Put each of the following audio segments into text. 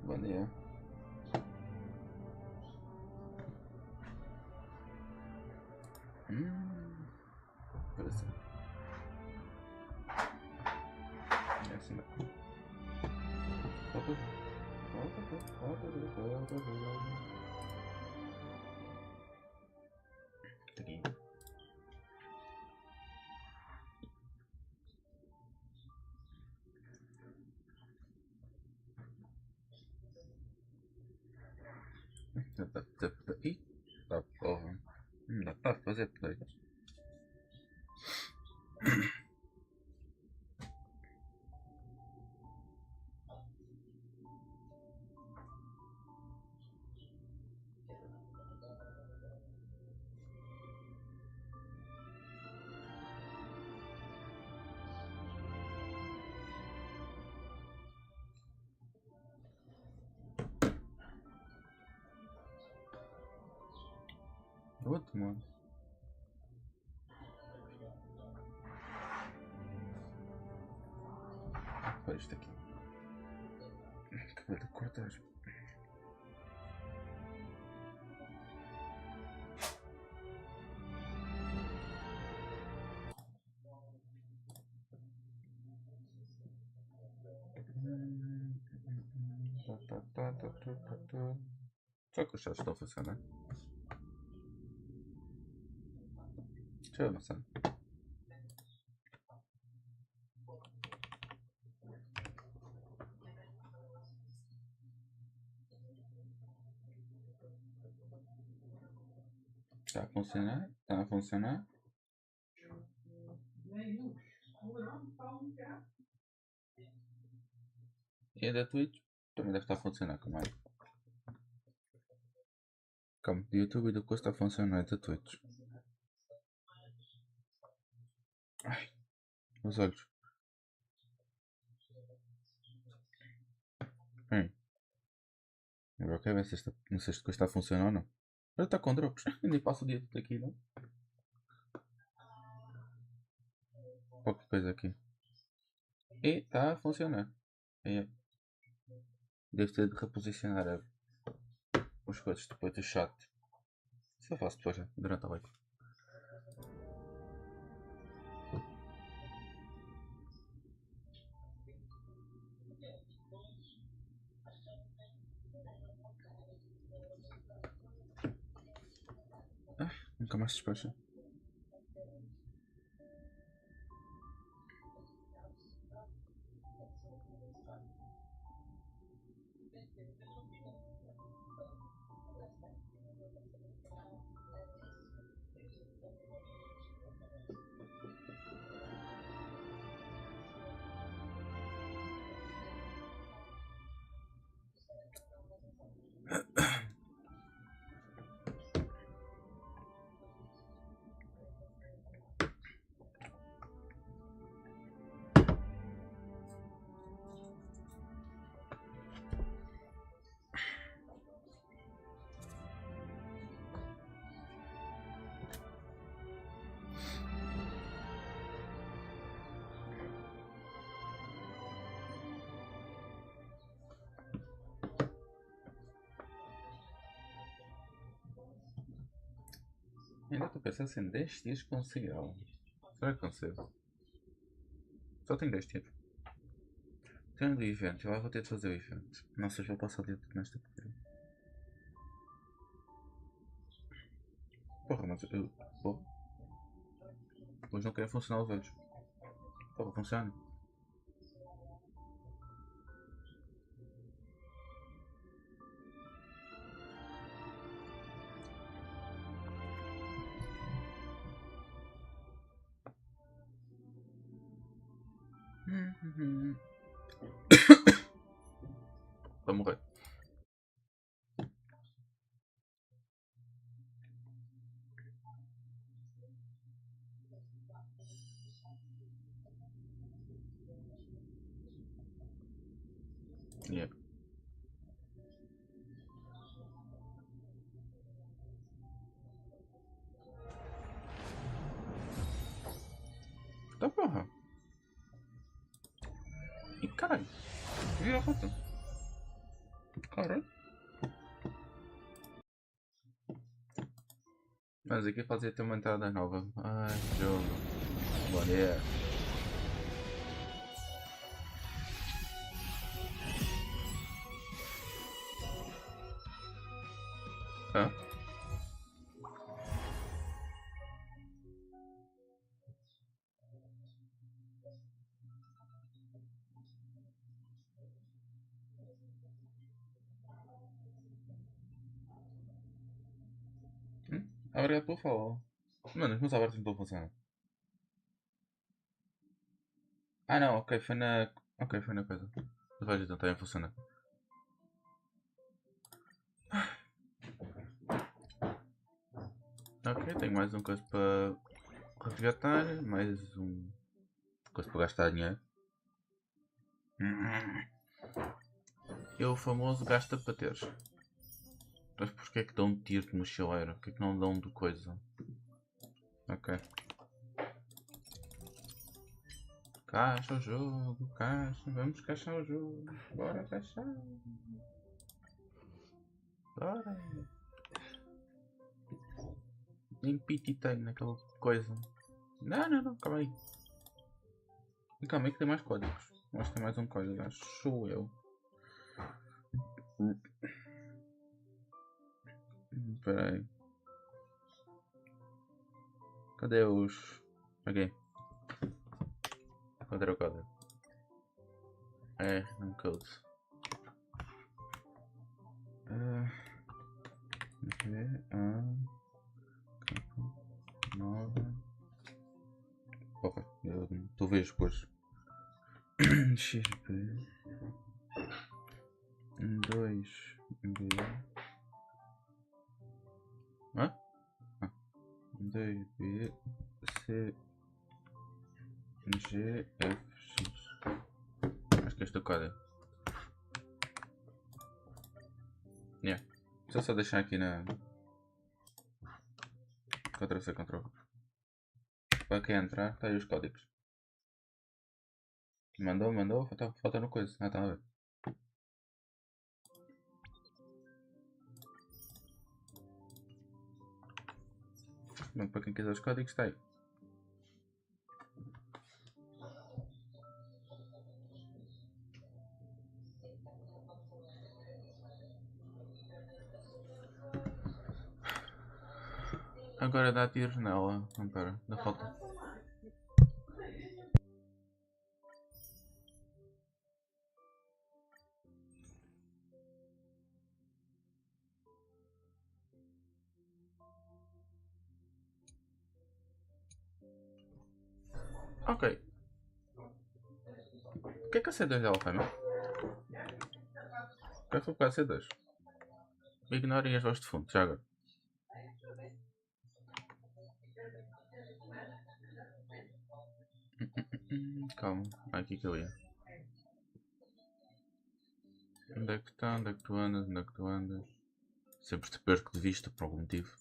Bom dia. Parece. É assim não. Volta. Aqui. Ih, tá porra. Não dá pra fazer play. Outro, mano. Olha isto aqui. Acabei de cortar. Só que os chatos estão a funcionar. Deixa eu avançar. Está a funcionar? Está a funcionar? E a da Twitch também deve estar a funcionar, calma aí. Calma, do YouTube e do coisa está a funcionar, da Twitch. Ai, os olhos. Bem, agora quero ver se esta, não sei se coisa está a funcionar ou não. Já está com drops, eu nem passo o dia todo aqui, não? Qualquer coisa aqui. E está a funcionar. É. Devo ter de reposicionar os coisas depois do chat. Isso eu faço depois, durante a live. Ah, nunca mais se despecha. Ainda estou pensando assim, 10 dias consigo ela. Será que consigo? Só tenho 10 dias. Tenho do evento, eu vou ter de fazer o evento. Não sei se vou passar o dia todo nesta porcaria. Porra, mas eu. Porra. Hoje não querem funcionar os olhos. Porra, funciona. Vai morrer. Yeah. Tá porra. E caralho. Vira a rota. mas aqui fazia ter uma entrada nova. Ai, jogo. Bom dia. Ah? Obrigado pelo follow. Mano, os meus abertos não estão a funcionar. Ah não, ok, foi na. Ok, foi na coisa. Os vais tentar funcionar. Ok, tenho mais um coisa para resgatar, mais um coisa para gastar dinheiro. É o famoso gasta para teres. Mas porquê é que dão tiro de mochileiro? Porquê é que não dão de coisa? Ok. Caixa o jogo, caixa, vamos caixar o jogo. Bora caixar. Bora. Nem piti tem naquela coisa. Não, calma aí. E calma aí que tem mais códigos. Acho que tem mais um código, acho eu. Espera aí. Cadê os. Aqui. Cadê o código? É, não code. Nova. Porra, tu vês depois. XP 2B. Hã? 2B C G F X. Acho que este é o código. Yeah. Deixa eu só deixar aqui na. Ctrl-C, Ctrl. Para quem entrar, tá aí os códigos. Mandou, falta no coisa. Ah, tá a ver. Bom, para quem quiser os códigos, está aí. Agora dá tiros nela. Não, pera, ainda falta. Ok. O que é que a C2 dela foi, meu? O que é que foi para a C2? Ignorem as vozes de fundo, já agora. Calma, aqui que eu ia. Onde é que está? Onde é que tu andas? Onde é que tu andas? Sempre te perco de vista por algum motivo.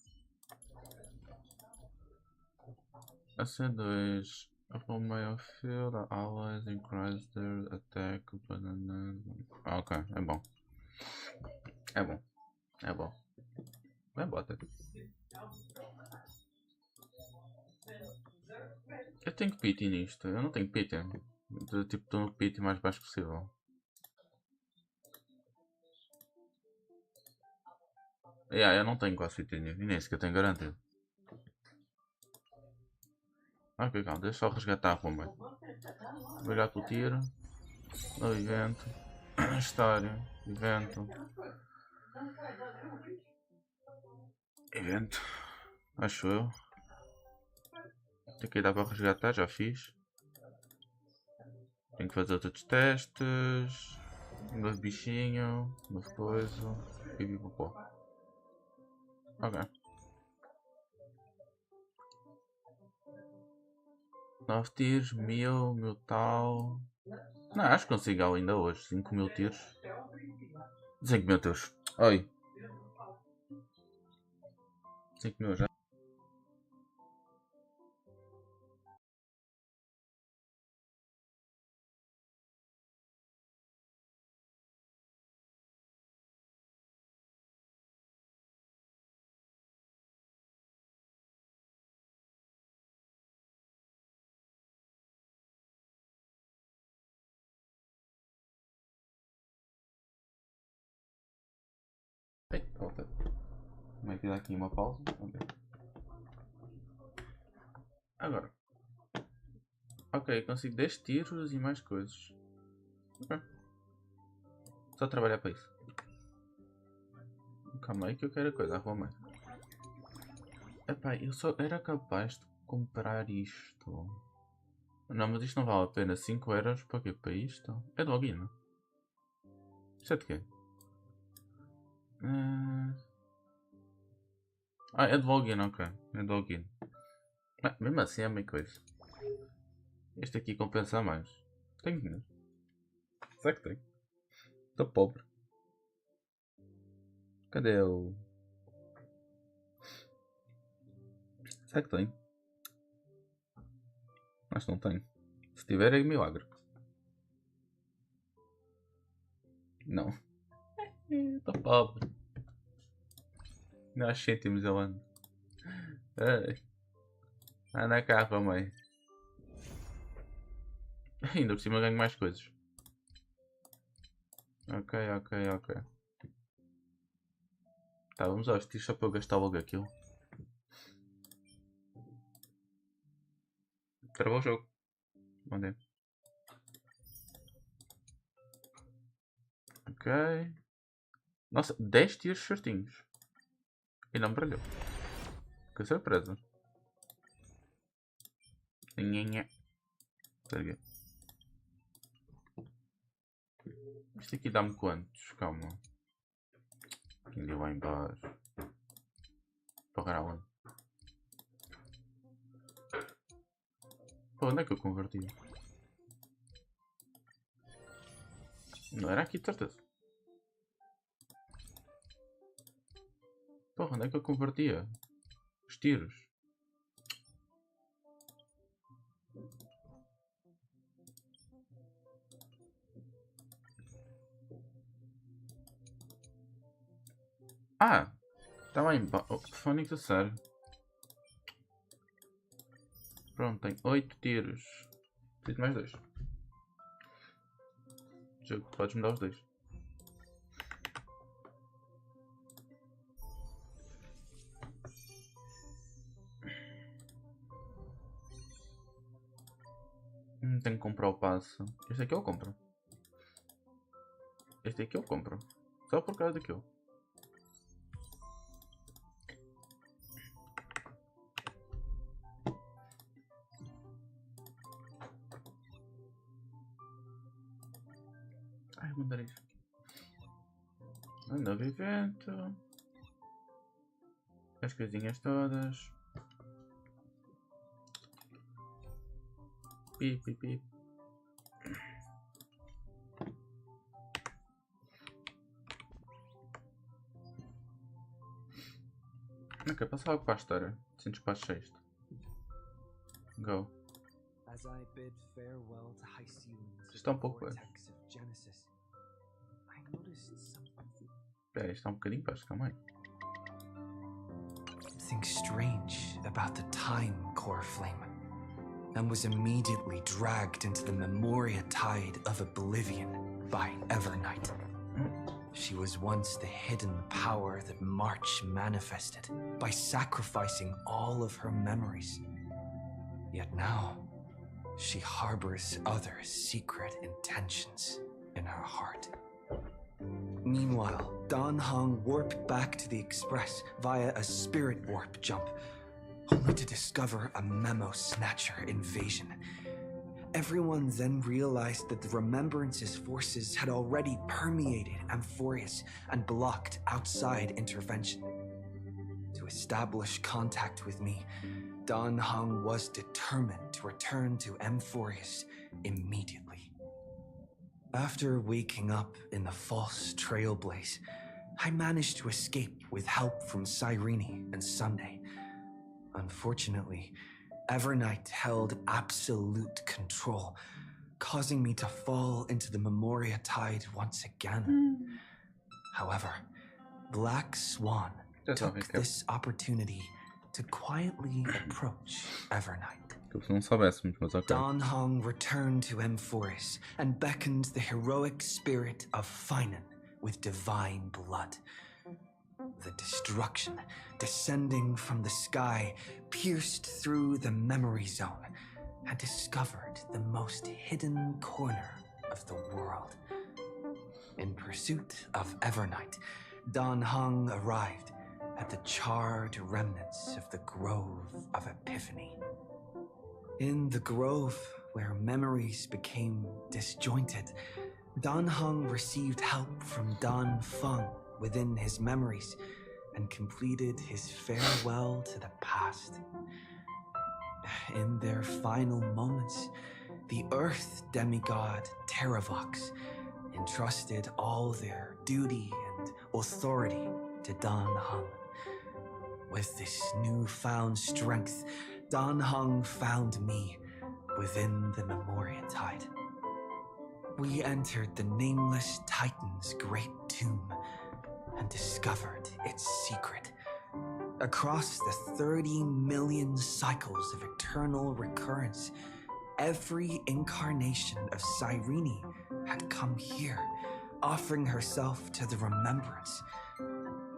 A C2. Upon my field, allies increase their attack. Ok, é bom. É bom. É bom. É bota. Eu tenho que pity nisto. Eu não tenho pity. Tipo, estou no pity mais baixo possível. Yeah, eu não tenho quase pity e nem sequer tenho garantido. Ok, calma, deixa só resgatar a Roma. Obrigado pelo tiro. No evento. História. Evento. Evento. Acho eu. Tem que dar para resgatar, já fiz. Tenho que fazer outros testes. Um novo bichinho. Novo coisa. Pipipopó. Ok. 9 tiros, 1000 tal. Não, acho que consigo ainda hoje. 5000 tiros. 5000 tiros. Oi. 5000 já. Ei, volta. Como é que dá aqui uma pausa? Ok. Agora. Ok, consigo 10 tiros e mais coisas. Ok. Só trabalhar para isso. Calma aí que eu quero a coisa, arruma. Epá, eu só era capaz de comprar isto. Não, mas isto não vale a pena. 5 euros para quê? Para isto? É de login. Isto é de quê? É de login, ok. É de login. Mesmo assim é meio coisa. Este aqui compensa mais. Tenho dinheiro. Será que tenho? Estou pobre. Cadê o... Será que tenho? Acho que não tenho. Se tiver é milagre. Não. Estou pobre. Não há cêntimos eu ando. Anda cá, mãe. Ainda por cima ganho mais coisas. Ok, ok, ok. Tá, vamos aos tiros só para eu gastar logo aquilo. Travou o jogo. Mandei. Ok. Nossa, 10 tiros certinhos. E não brilhou. Que surpresa. Nhenhenhe. Peraí. Isto aqui dá-me quantos? Calma. Aqui lá embaixo. Pagar onde? Pô, onde é que eu converti? Não era aqui de certeza. Porra, onde é que eu convertia? Os tiros. Ah! Está lá embaixo. Oh, Fónix, a sério. Pronto, tem 8 tiros. Preciso de mais 2. Jogo, podes-me dar os 2. Tenho que comprar o passo. Este aqui eu compro. Este aqui eu compro. Só por causa daquilo. Ai, vou mandar isto. Novo evento. As coisinhas todas. Pip, pip, pip. Ok, passa logo para a história. Sinto para sexto. Go. Está um pouco bem. Espera, está um bocadinho baixo, calma aí. Something strange about the time core flame, and was immediately dragged into the Memoria tide of oblivion by Evernight. She was once the hidden power that March manifested by sacrificing all of her memories. Yet now, she harbors other secret intentions in her heart. Meanwhile, Dan Hong warped back to the Express via a spirit warp jump, only to discover a memo snatcher invasion. Everyone then realized that the Remembrance's forces had already permeated Amphorius and blocked outside intervention. To establish contact with me, Dan Hong was determined to return to Amphorius immediately. After waking up in the false trailblaze, I managed to escape with help from Cyrene and Sunday. Unfortunately, Evernight held absolute control, causing me to fall into the Memoria tide once again. However, Black Swan took this opportunity to quietly approach Evernight. Não soubéssemos, mas ok. Dan Hong returned to Amphorius and beckoned the heroic spirit of Finan with divine blood. The destruction descending from the sky pierced through the memory zone and discovered the most hidden corner of the world. In pursuit of Evernight, Dan Heng arrived at the charred remnants of the Grove of Epiphany. In the grove, where memories became disjointed, Dan Heng received help from Dan Feng within his memories and completed his farewell to the past. In their final moments, the Earth demigod Terravox entrusted all their duty and authority to Dan Heng. With this newfound strength, Dan Heng found me within the Memoria Tide. We entered the Nameless Titan's great tomb and discovered its secret. Across the 30 million cycles of eternal recurrence, every incarnation of Cyrene had come here, offering herself to the remembrance.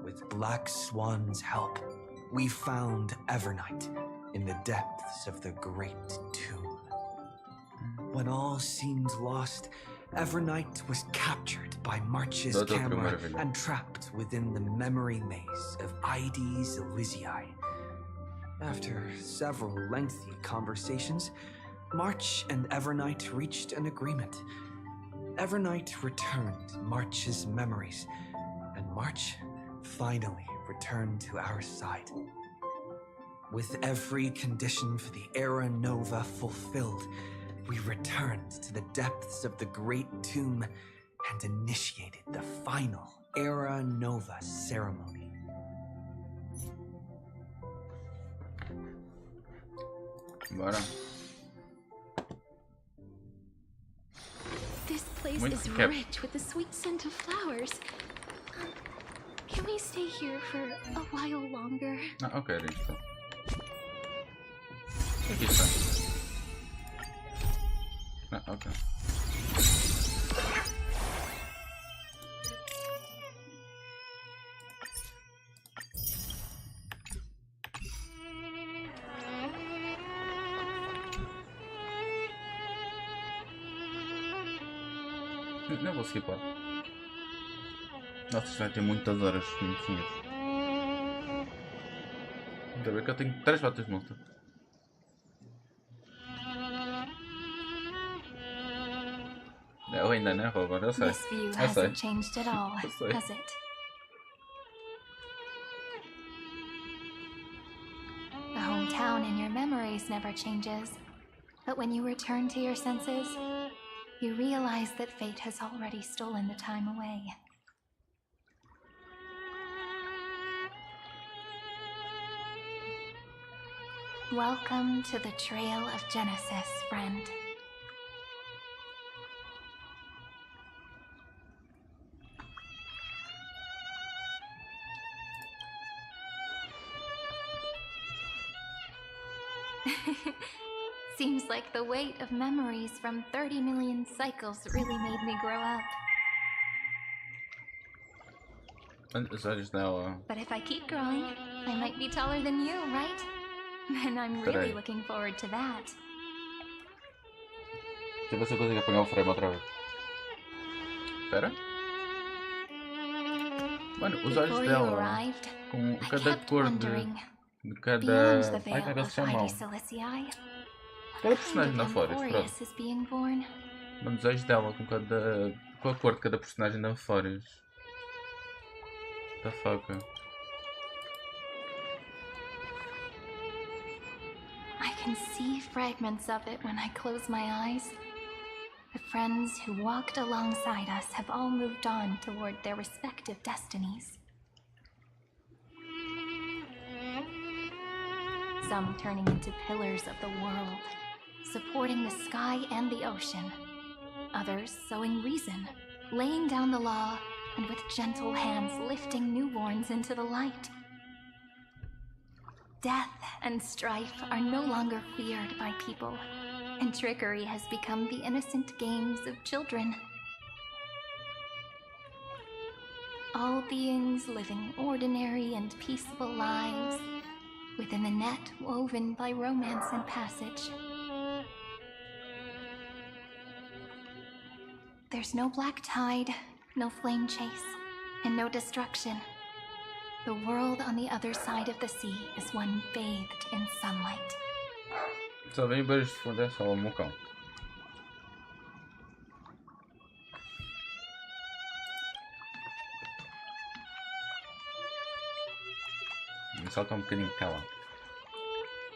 With Black Swan's help, we found Evernight in the depths of the great tomb. When all seemed lost, Evernight was captured by March's camera and trapped within the memory maze of Ides Elysiae. After several lengthy conversations, March and Evernight reached an agreement. Evernight returned March's memories, and March finally returned to our side. With every condition for the Era Nova fulfilled, we returned to the depths of the Great Tomb and initiated the final Era Nova ceremony. Bora. This place is rich with the sweet scent of flowers. Can we stay here for a while longer? Ah, ok, era isto. O que é isto? Ah, ok. Não vou skipar. Nossa, isto vai ter muitas horas, minutinhas. Ainda bem que eu tenho 3 botas de multa. Eu ainda não vou agora, eu sei. This view Eu sei. hasn't changed at all, Eu sei. has it? The hometown in your memories never changes. But when you return to your senses, you realize that fate has already stolen the time away. Welcome to the Trail of Genesis, friend. Seems like the weight of memories from 30 million cycles really made me grow up. Os olhos dela. But if I keep growing, I might be taller than you, right? And I'm really looking forward to that. Deixa eu ver se eu consigo apagar o frame outra vez. Espera. Mano, os olhos Before you dela. arrived, Com I cada kept cor wondering, de cada. beyond the Ai, como é veil que eles of se chamam? Ides Elysiae, Cada what personagem kind lá of fora, pronto. Emporius is being born? Mano, os olhos dela com cada. Com a cor de cada personagem da Foras. Da foca. I can see fragments of it when I close my eyes. The friends who walked alongside us have all moved on toward their respective destinies. Some turning into pillars of the world, supporting the sky and the ocean. Others sowing reason, laying down the law, and with gentle hands lifting newborns into the light. Death and strife are no longer feared by people, and trickery has become the innocent games of children. all beings living ordinary and peaceful lives within the net woven by romance and passage. There's no black tide, no flame chase, and no destruction. The world on the other side of the sea is one bathed in sunlight. Só vem beijos de fundo, é só o mocão. Só tá um bocadinho calado.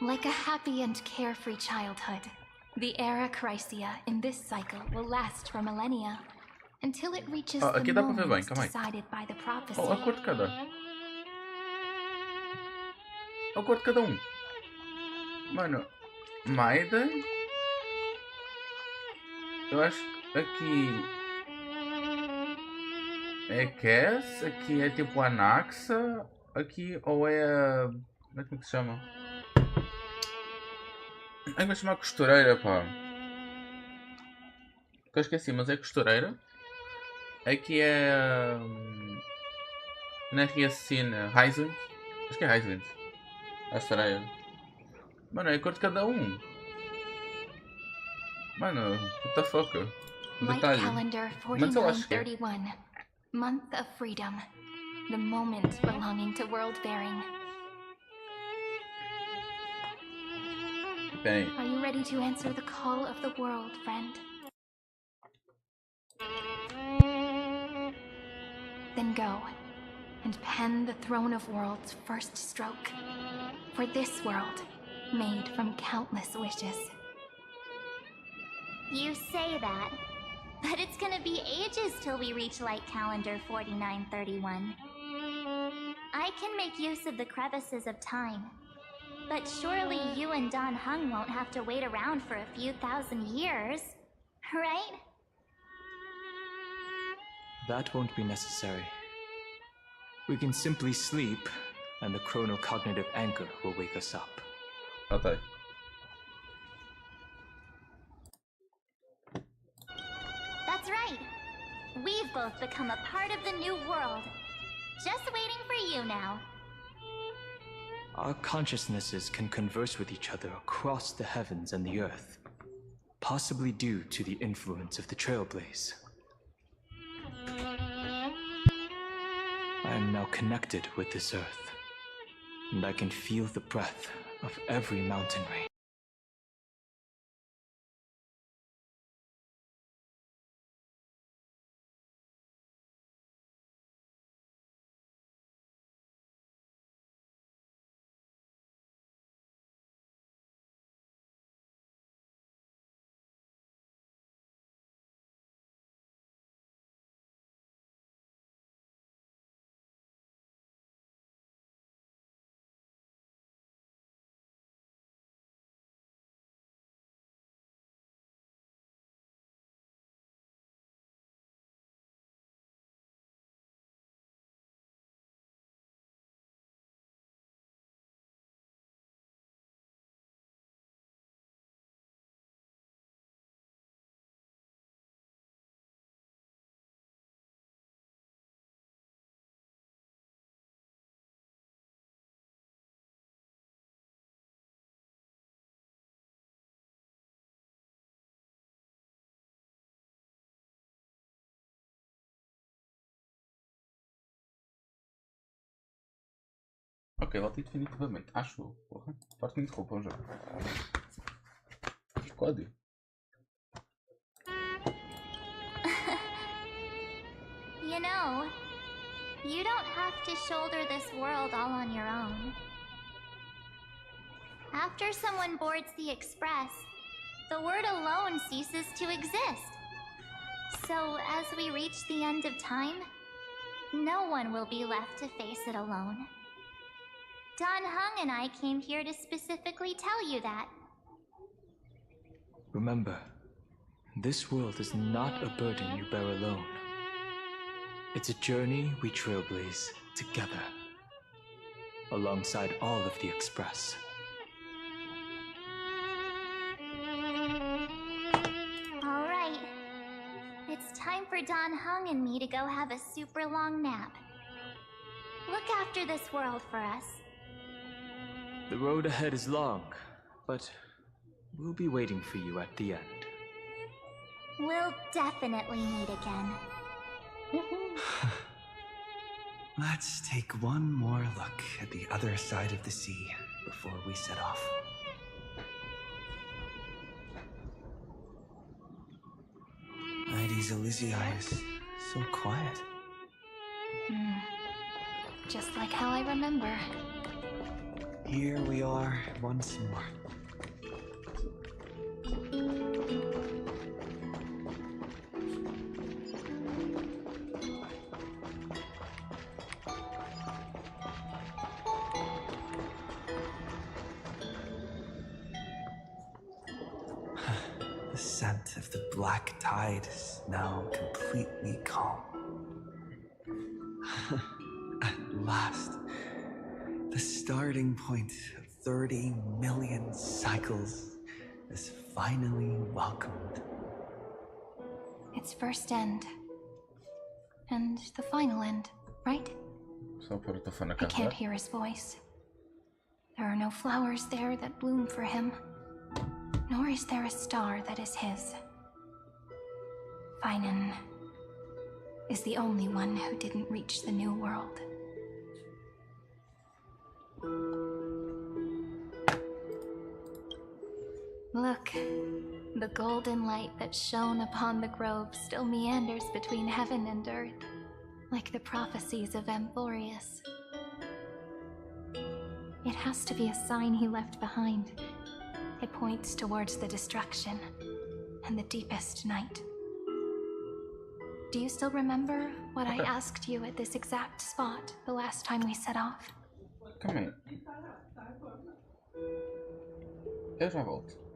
Like a happy and carefree childhood, the era Chrysia in this cycle will last for millennia until it reaches the aqui dá pra ver bem, moment calma aí. decided by the prophecy. Oh, a cor de cada. A cor de cada um. Mano, Maiden. Eu acho que aqui é Cass, aqui é tipo a Naxa, aqui ou é a. Como é que se chama? É que vai chamar costureira, pá. Que eu esqueci, mas é costureira. Aqui é. Na Riacina, Highwind. Acho que é Highwind. A sereia. Mano, é a cor de cada um. Mano, what the fuck? Light Detalhe. calendar Mas eu acho que é. 4931. Month of freedom. The moment belonging to world bearing. Bem, Are you ready to answer the call of the world, friend? Then go and pen the Throne of Worlds' first stroke. For this world, made from countless wishes. You say that, but it's gonna be ages till we reach Light Calendar 4931. I can make use of the crevices of time, but surely you and Dan Heng won't have to wait around for a few thousand years, right? That won't be necessary. We can simply sleep, and the chronocognitive anchor will wake us up. ok. That's right. We've both become a part of the new world. Just waiting for you now. Our consciousnesses can converse with each other across the heavens and the earth, possibly due to the influence of the Trailblaze. I am now connected with this earth, and I can feel the breath of every mountain range. Ok, voltei definitivamente. Acho eu. Porra. Parte que me interrompam já. Que código? You know, you don't have to shoulder this world all on your own. After someone boards the Express, the word alone ceases to exist. So, as we reach the end of time, no one will be left to face it alone. Dan Heng and I came here to specifically tell you that. Remember, this world is not a burden you bear alone. It's a journey we trailblaze together, alongside all of the Express. Alright. It's time for Dan Heng and me to go have a super long nap. Look after this world for us. The road ahead is long, but we'll be waiting for you at the end. We'll definitely meet again. Let's take one more look at the other side of the sea before we set off. Lady Elysiae is so quiet. Just like how I remember. Here we are once more. The scent of the black tide is now completely calm. At last, the starting point of 30 million cycles is finally welcomed. Its first end. And the final end, right? Só para o telefone a I can't carregar. hear his voice. There are no flowers there that bloom for him, nor is there a star that is his. Finan is the only one who didn't reach the new world. Look, the golden light that shone upon the grove still meanders between heaven and earth, like the prophecies of Amphorius. It has to be a sign he left behind. It points towards the destruction and the deepest night. Do you still remember what I asked you at this exact spot the last time we set off? Calma aí. Eu já volto.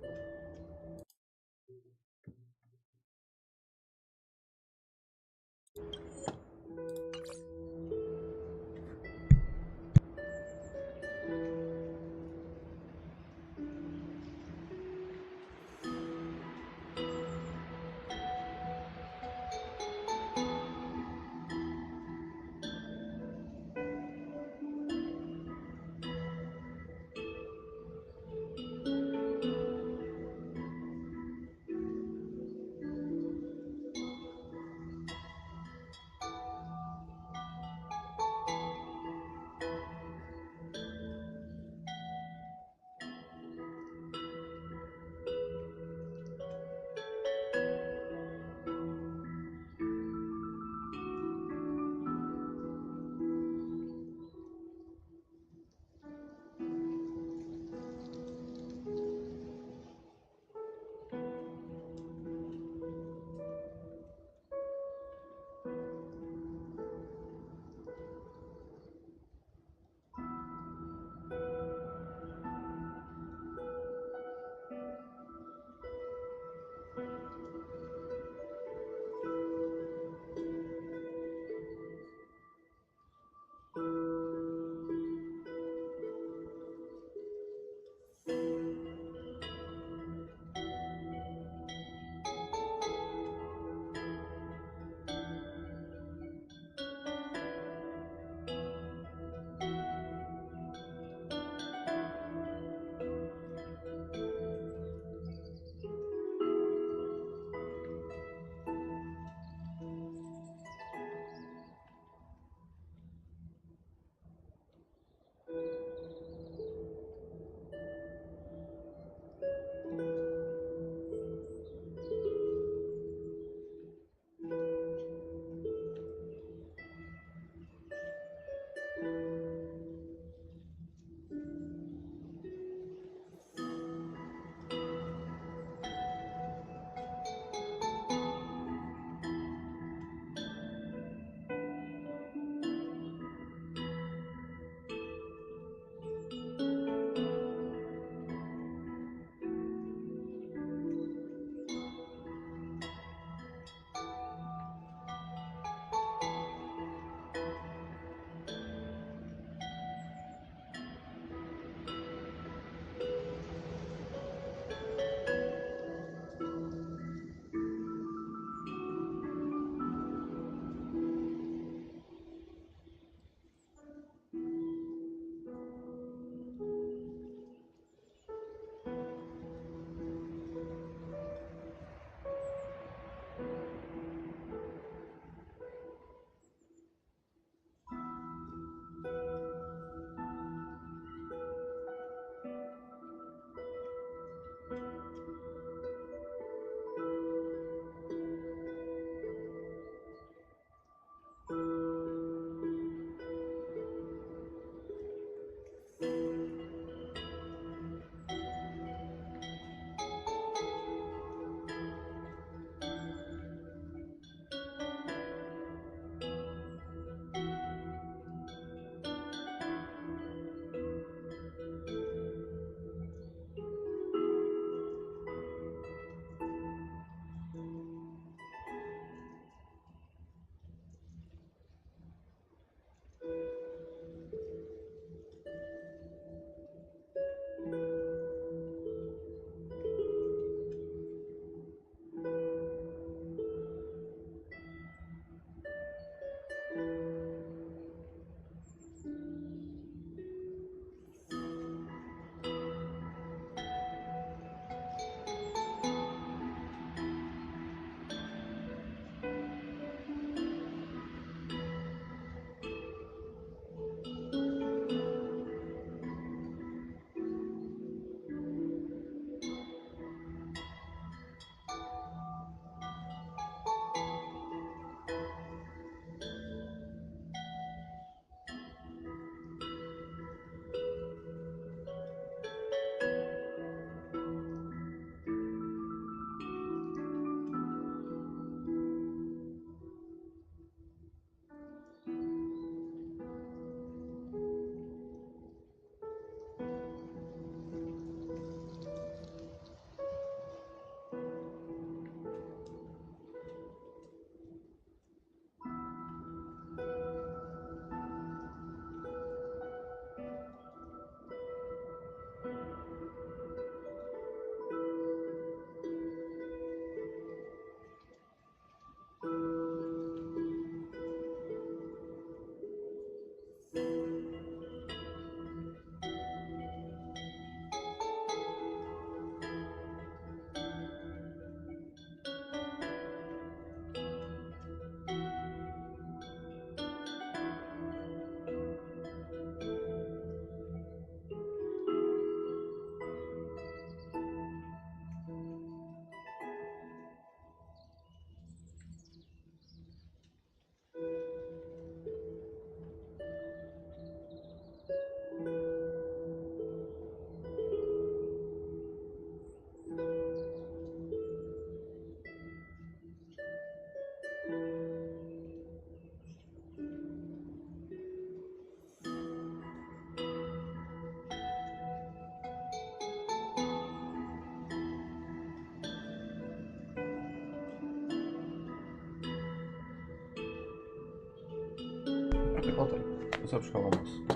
volta. Eu só buscar o almoço.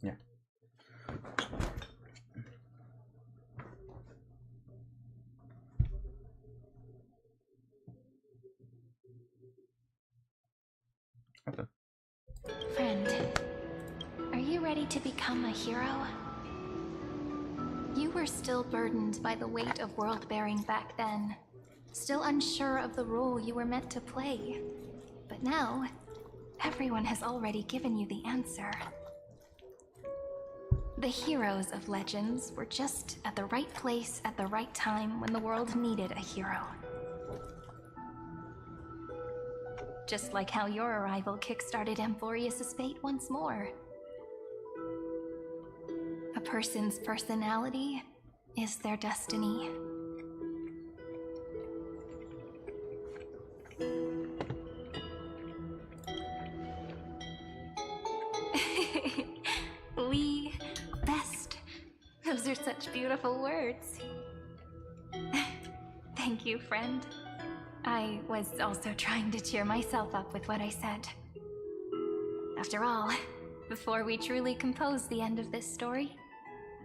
Yeah. Okay. Friend, are you ready to become a hero? You were still burdened by the weight of world-bearing back then, still unsure of the role you were meant to play. But now, everyone has already given you the answer. The heroes of legends were just at the right place at the right time when the world needed a hero. Just like how your arrival kickstarted Amphorius' fate once more. A person's personality is their destiny. We best. Those are such beautiful words. Thank you, friend. I was also trying to cheer myself up with what I said. After all, before we truly compose the end of this story,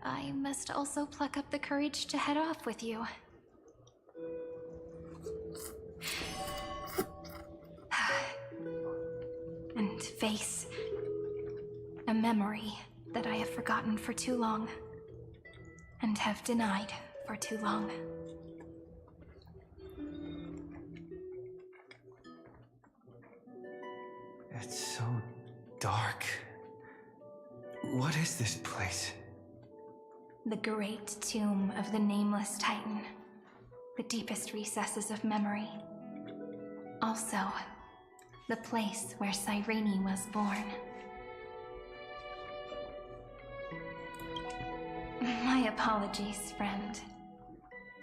I must also pluck up the courage to head off with you. And face a memory that I have forgotten for too long, and have denied for too long. It's so dark. What is this place? The great tomb of the Nameless Titan. The deepest recesses of memory. Also, the place where Cyrene was born. My apologies, friend.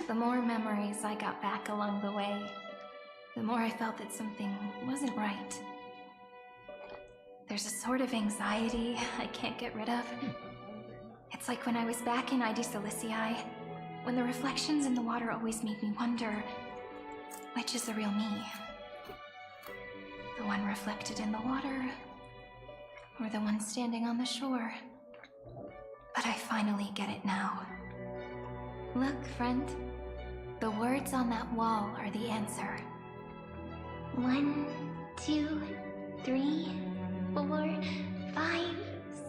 The more memories I got back along the way, the more I felt that something wasn't right. There's a sort of anxiety I can't get rid of. It's like when I was back in ID Silicii, when the reflections in the water always made me wonder, which is the real me? The one reflected in the water, or the one standing on the shore? But I finally get it now. Look, friend. The words on that wall are the answer. 1, 2, 3, 4, 5,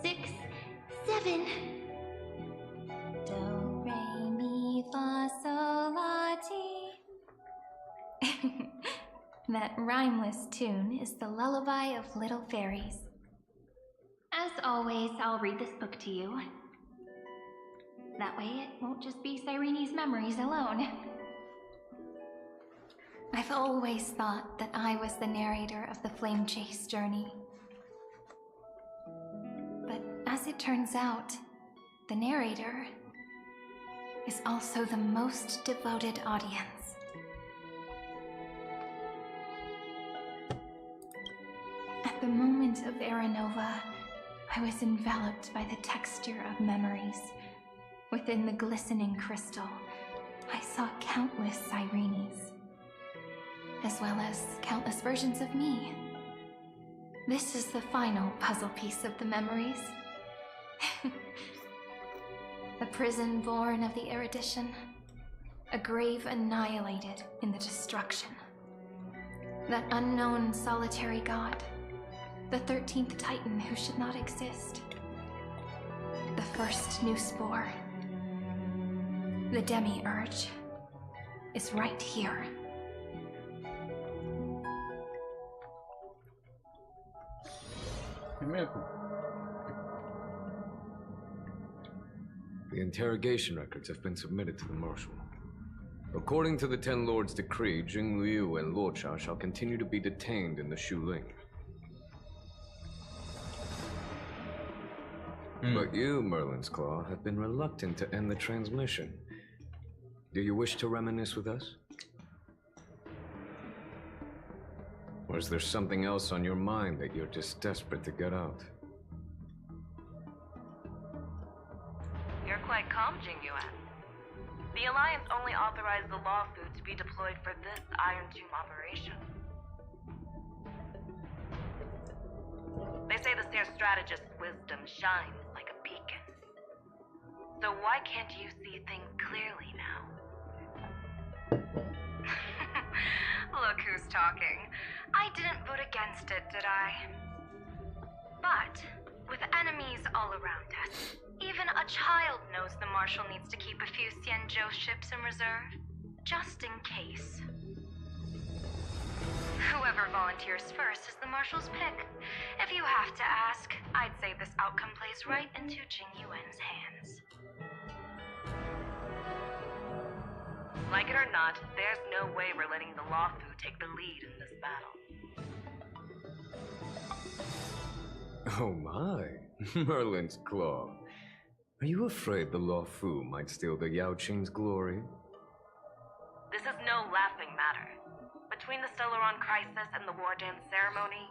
6, 7. Do, re, mi, fa, sol, la, ti. That rhymeless tune is the lullaby of little fairies. As always, I'll read this book to you. That way it won't just be Cyrene's memories alone. I've always thought that I was the narrator of the Flame Chase journey. But as it turns out, the narrator is also the most devoted audience. At the moment of Aranova, I was enveloped by the texture of memories. Within the glistening crystal, I saw countless Cyrenes, as well as countless versions of me. This is the final puzzle piece of the memories. A prison born of the erudition, a grave annihilated in the destruction. That unknown solitary god, the 13th Titan who should not exist. The first new spore, the Demiurge, is right here. The interrogation records have been submitted to the Marshal. According to the Ten Lords' decree, Jing Liu and Luocha shall continue to be detained in the Shuling. But you, Merlin's Claw, have been reluctant to end the transmission. Do you wish to reminisce with us? Or is there something else on your mind that you're just desperate to get out? You're quite calm, Jingyuan. The Alliance only authorized the law food to be deployed for this Iron Tomb operation. They say the Seer strategist's wisdom shines like a beacon. So why can't you see things clearly now? Look who's talking. I didn't vote against it, did I? But, with enemies all around us, even a child knows the Marshal needs to keep a few Xianzhou ships in reserve, just in case. Whoever volunteers first is the Marshal's pick. If you have to ask, I'd say this outcome plays right into Jing Yuan's hands. Like it or not, there's no way we're letting the Lawfu take the lead in this battle. Oh my, Merlin's Claw. Are you afraid the Lawfu might steal the Yao Qing's glory? This is no laughing matter. Between the Stellaron crisis and the War Dance ceremony,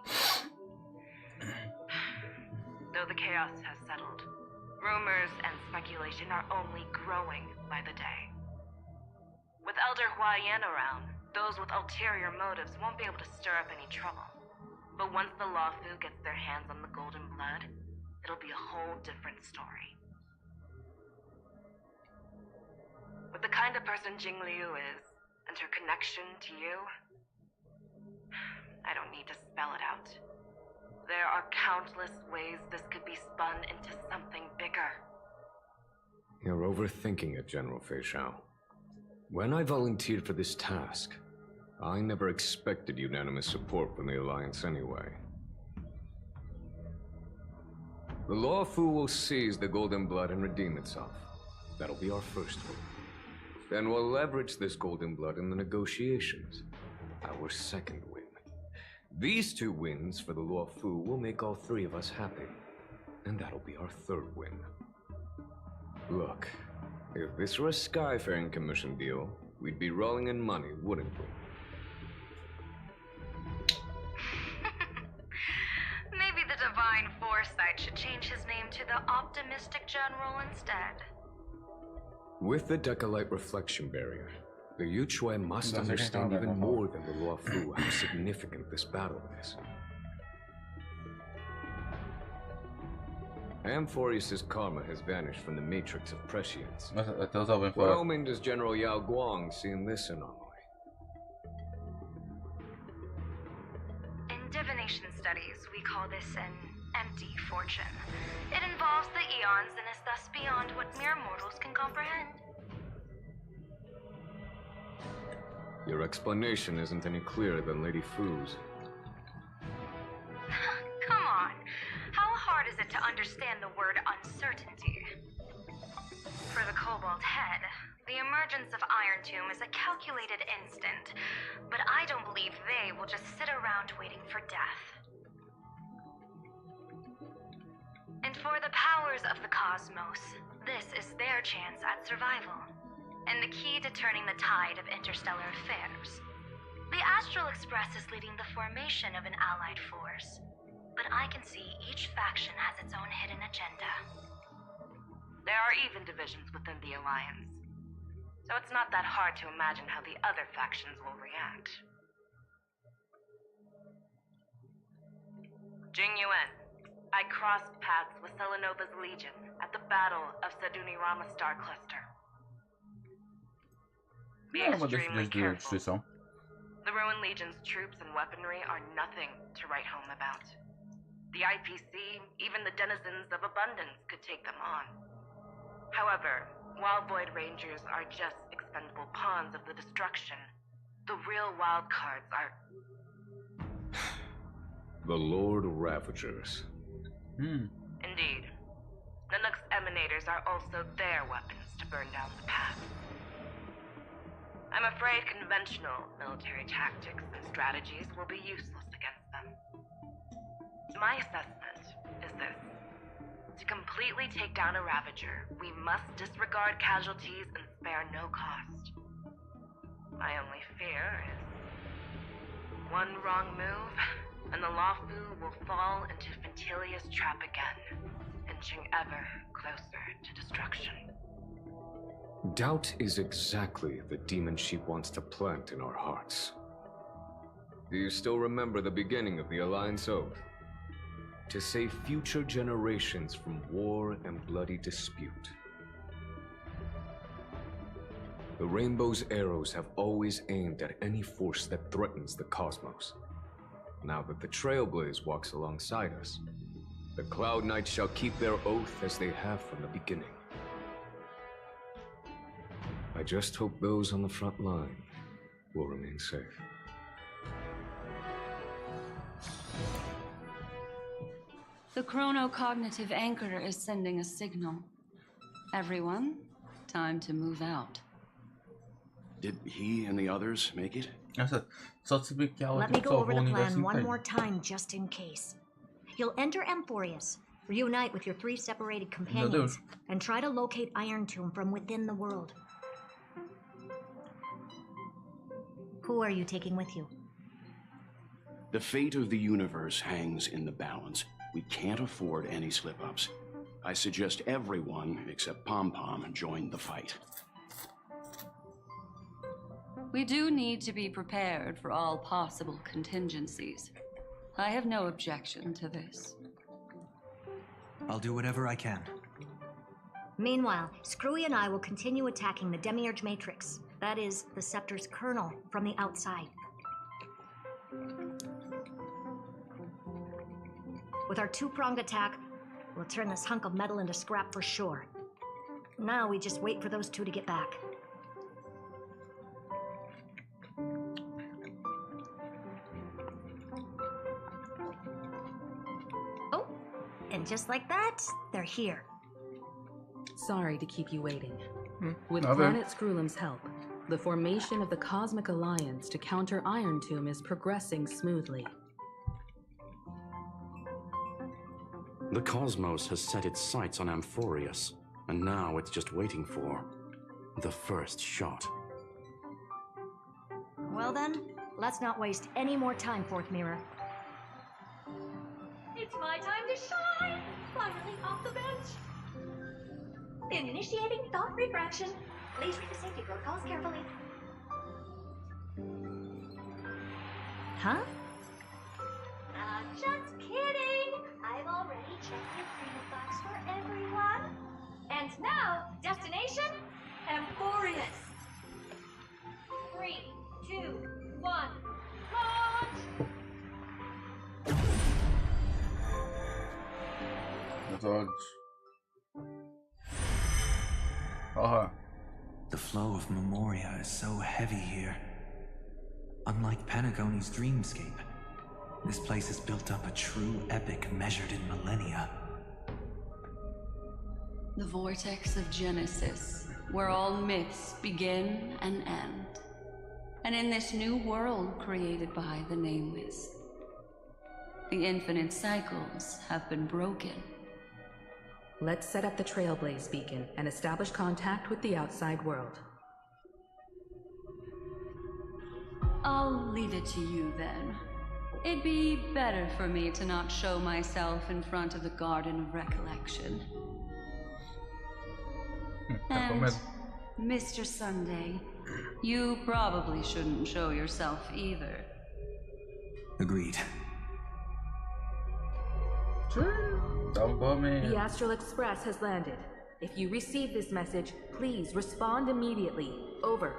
though the chaos has settled, rumors and speculation are only growing by the day. With Elder Huaiyan around, those with ulterior motives won't be able to stir up any trouble. But once the Lawfu gets their hands on the golden blood, it'll be a whole different story. With the kind of person Jing Liu is, and her connection to you, I don't need to spell it out. There are countless ways this could be spun into something bigger. You're overthinking it, General Fei Shao. When I volunteered for this task, I never expected unanimous support from the Alliance anyway. The Lawfu will seize the Golden Blood and redeem itself. That'll be our first win. Then we'll leverage this Golden Blood in the negotiations. Our second win. These 2 wins for the Lawfu will make all 3 of us happy. And that'll be our third win. Look, if this were a Skyfaring Commission deal, we'd be rolling in money, wouldn't we? Maybe the Divine Foresight should change his name to the Optimistic General instead. With the Decalite Reflection Barrier, the Yuchuan must understand even more than the Luofu how significant this battle is. Amphorius' karma has vanished from the matrix of prescience. Até usar bem What falar. omen does General Yao Guang see in this anomaly? In divination studies, we call this an empty fortune. It involves the eons and is thus beyond what mere mortals can comprehend. Your explanation isn't any clearer than Lady Fu's. Come on. How hard is it to understand the word uncertainty? For the Cobalt Head, the emergence of Iron Tomb is a calculated instant, but I don't believe they will just sit around waiting for death. And for the powers of the cosmos, this is their chance at survival, and the key to turning the tide of interstellar affairs. The Astral Express is leading the formation of an allied force, but I can see each faction has its own hidden agenda. There are even divisions within the Alliance, so it's not that hard to imagine how the other factions will react. Jing Yuan, I crossed paths with Selenova's Legion at the Battle of Sadunirama Star Cluster. Be É uma extremely das de careful. destruição. The Ruined Legion's troops and weaponry are nothing to write home about. The IPC, even the denizens of Abundance, could take them on. However, while Void Rangers are just expendable pawns of the destruction, the real wild cards are... The Lord Ravagers. Indeed. Nanook's emanators are also their weapons to burn down the path. I'm afraid conventional military tactics and strategies will be useless against them. My assessment is this. To completely take down a Ravager, we must disregard casualties and spare no cost. My only fear is one wrong move, and the Lawfu will fall into Fintilia's trap again, inching ever closer to destruction. Doubt is exactly the demon she wants to plant in our hearts. Do you still remember the beginning of the Alliance Oath? to save future generations from war and bloody dispute. The Rainbow's arrows have always aimed at any force that threatens the cosmos. Now that the Trailblaze walks alongside us, the Cloud Knights shall keep their oath as they have from the beginning. I just hope those on the front line will remain safe. The chronocognitive anchor is sending a signal. Everyone, time to move out. Did he and the others make it? Essa, só de saber que ela Let me que go over salvou o the universo plan one inteiro. more time just in case. You'll enter Emphorius, reunite with your 3 separated companions, and try to locate Iron Tomb from within the world. Who are you taking with you? The fate of the universe hangs in the balance. We can't afford any slip-ups. I suggest everyone except Pom Pom join the fight. We do need to be prepared for all possible contingencies. I have no objection to this. I'll do whatever I can. Meanwhile, Screwy and I will continue attacking the Demiurge Matrix. That is, the Scepter's kernel from the outside. With our 2-pronged attack, we'll turn this hunk of metal into scrap for sure. Now we just wait for those 2 to get back. Oh, and just like that, they're here. Sorry to keep you waiting. With Okay. Planet Screwlum's help, the formation of the Cosmic Alliance to counter Iron Tomb is progressing smoothly. The cosmos has set its sights on Amphorius, and now it's just waiting for the first shot. Well then, let's not waste any more time, Fourth Mirror. It's my time to shine! Finally off the bench! Initiating thought refraction. Please read the safety protocols carefully. Huh? Just kidding! I've already checked the agreement box for everyone. And now, destination, Emphorius. 3, 2, 1, launch! Meus olhos. Porra. The flow of Memoria is so heavy here. Unlike Panagone's dreamscape, this place has built up a true epic measured in millennia. The vortex of Genesis, where all myths begin and end. And in this new world created by the Nameless, the infinite cycles have been broken. Let's set up the Trailblaze beacon and establish contact with the outside world. I'll leave it to you then. It'd be better for me to not show myself in front of the Garden of Recollection. Tá com And, medo. Mr. Sunday, you probably shouldn't show yourself either. Agreed. Dá um nome. The Astral Express has landed. If you receive this message, please respond immediately. Over.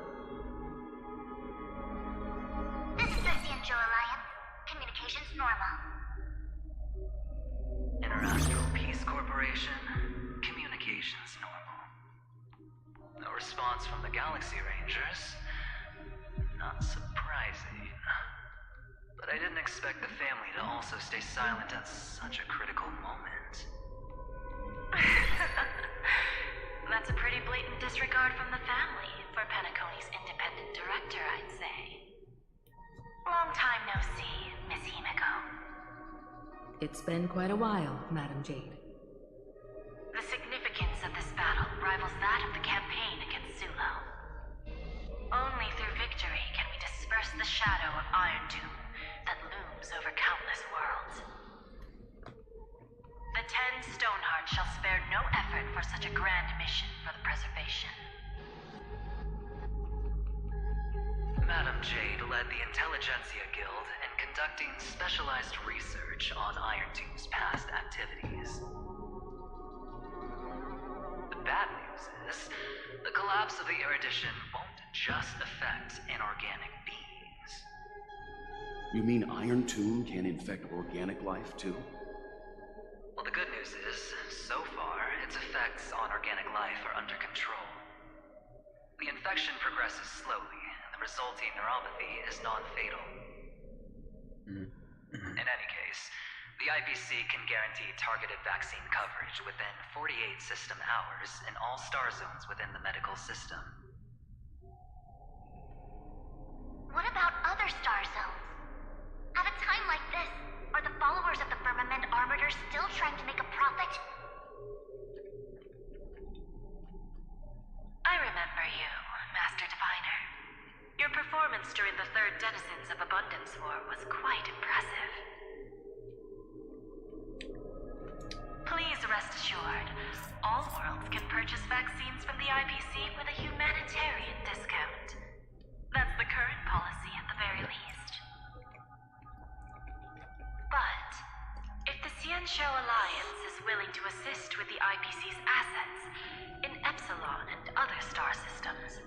This is the Angel Alliance. Communications normal. Interastral Peace Corporation. Communications normal. No response from the Galaxy Rangers. Not surprising. But I didn't expect the family to also stay silent at such a critical moment. That's a pretty blatant disregard from the family for Panacone's independent director, I'd say. Long time no see, Miss Himiko. It's been quite a while, Madam Jade. The significance of this battle rivals that of the campaign against Zulo. Only through victory can we disperse the shadow of Iron Tomb that looms over countless worlds. The 10 Stonehearts shall spare no effort for such a grand mission for the preservation. Madam Jade led the Intelligentsia Guild and conducting specialized research on Iron Tomb's past activities. The bad news is, the collapse of the Erudition won't just affect inorganic beings. You mean Iron Tomb can infect organic life, too? Well, the good news is, so far, its effects on organic life are under control. The infection progresses slowly, and the resulting neuropathy is non-fatal. In any case, the IPC can guarantee targeted vaccine coverage within 48 system hours in all star zones within the medical system. What about other star zones? At a time like this, are the followers of the Firmament Arbiter still trying to make a profit? I remember you, Master Diviner. Your performance during the Third Denizens of Abundance War was quite impressive. Please rest assured, all worlds can purchase vaccines from the IPC with a humanitarian discount. That's the current policy at the very least. But, if the Xianzhou Alliance is willing to assist with the IPC's assets in Epsilon and other star systems,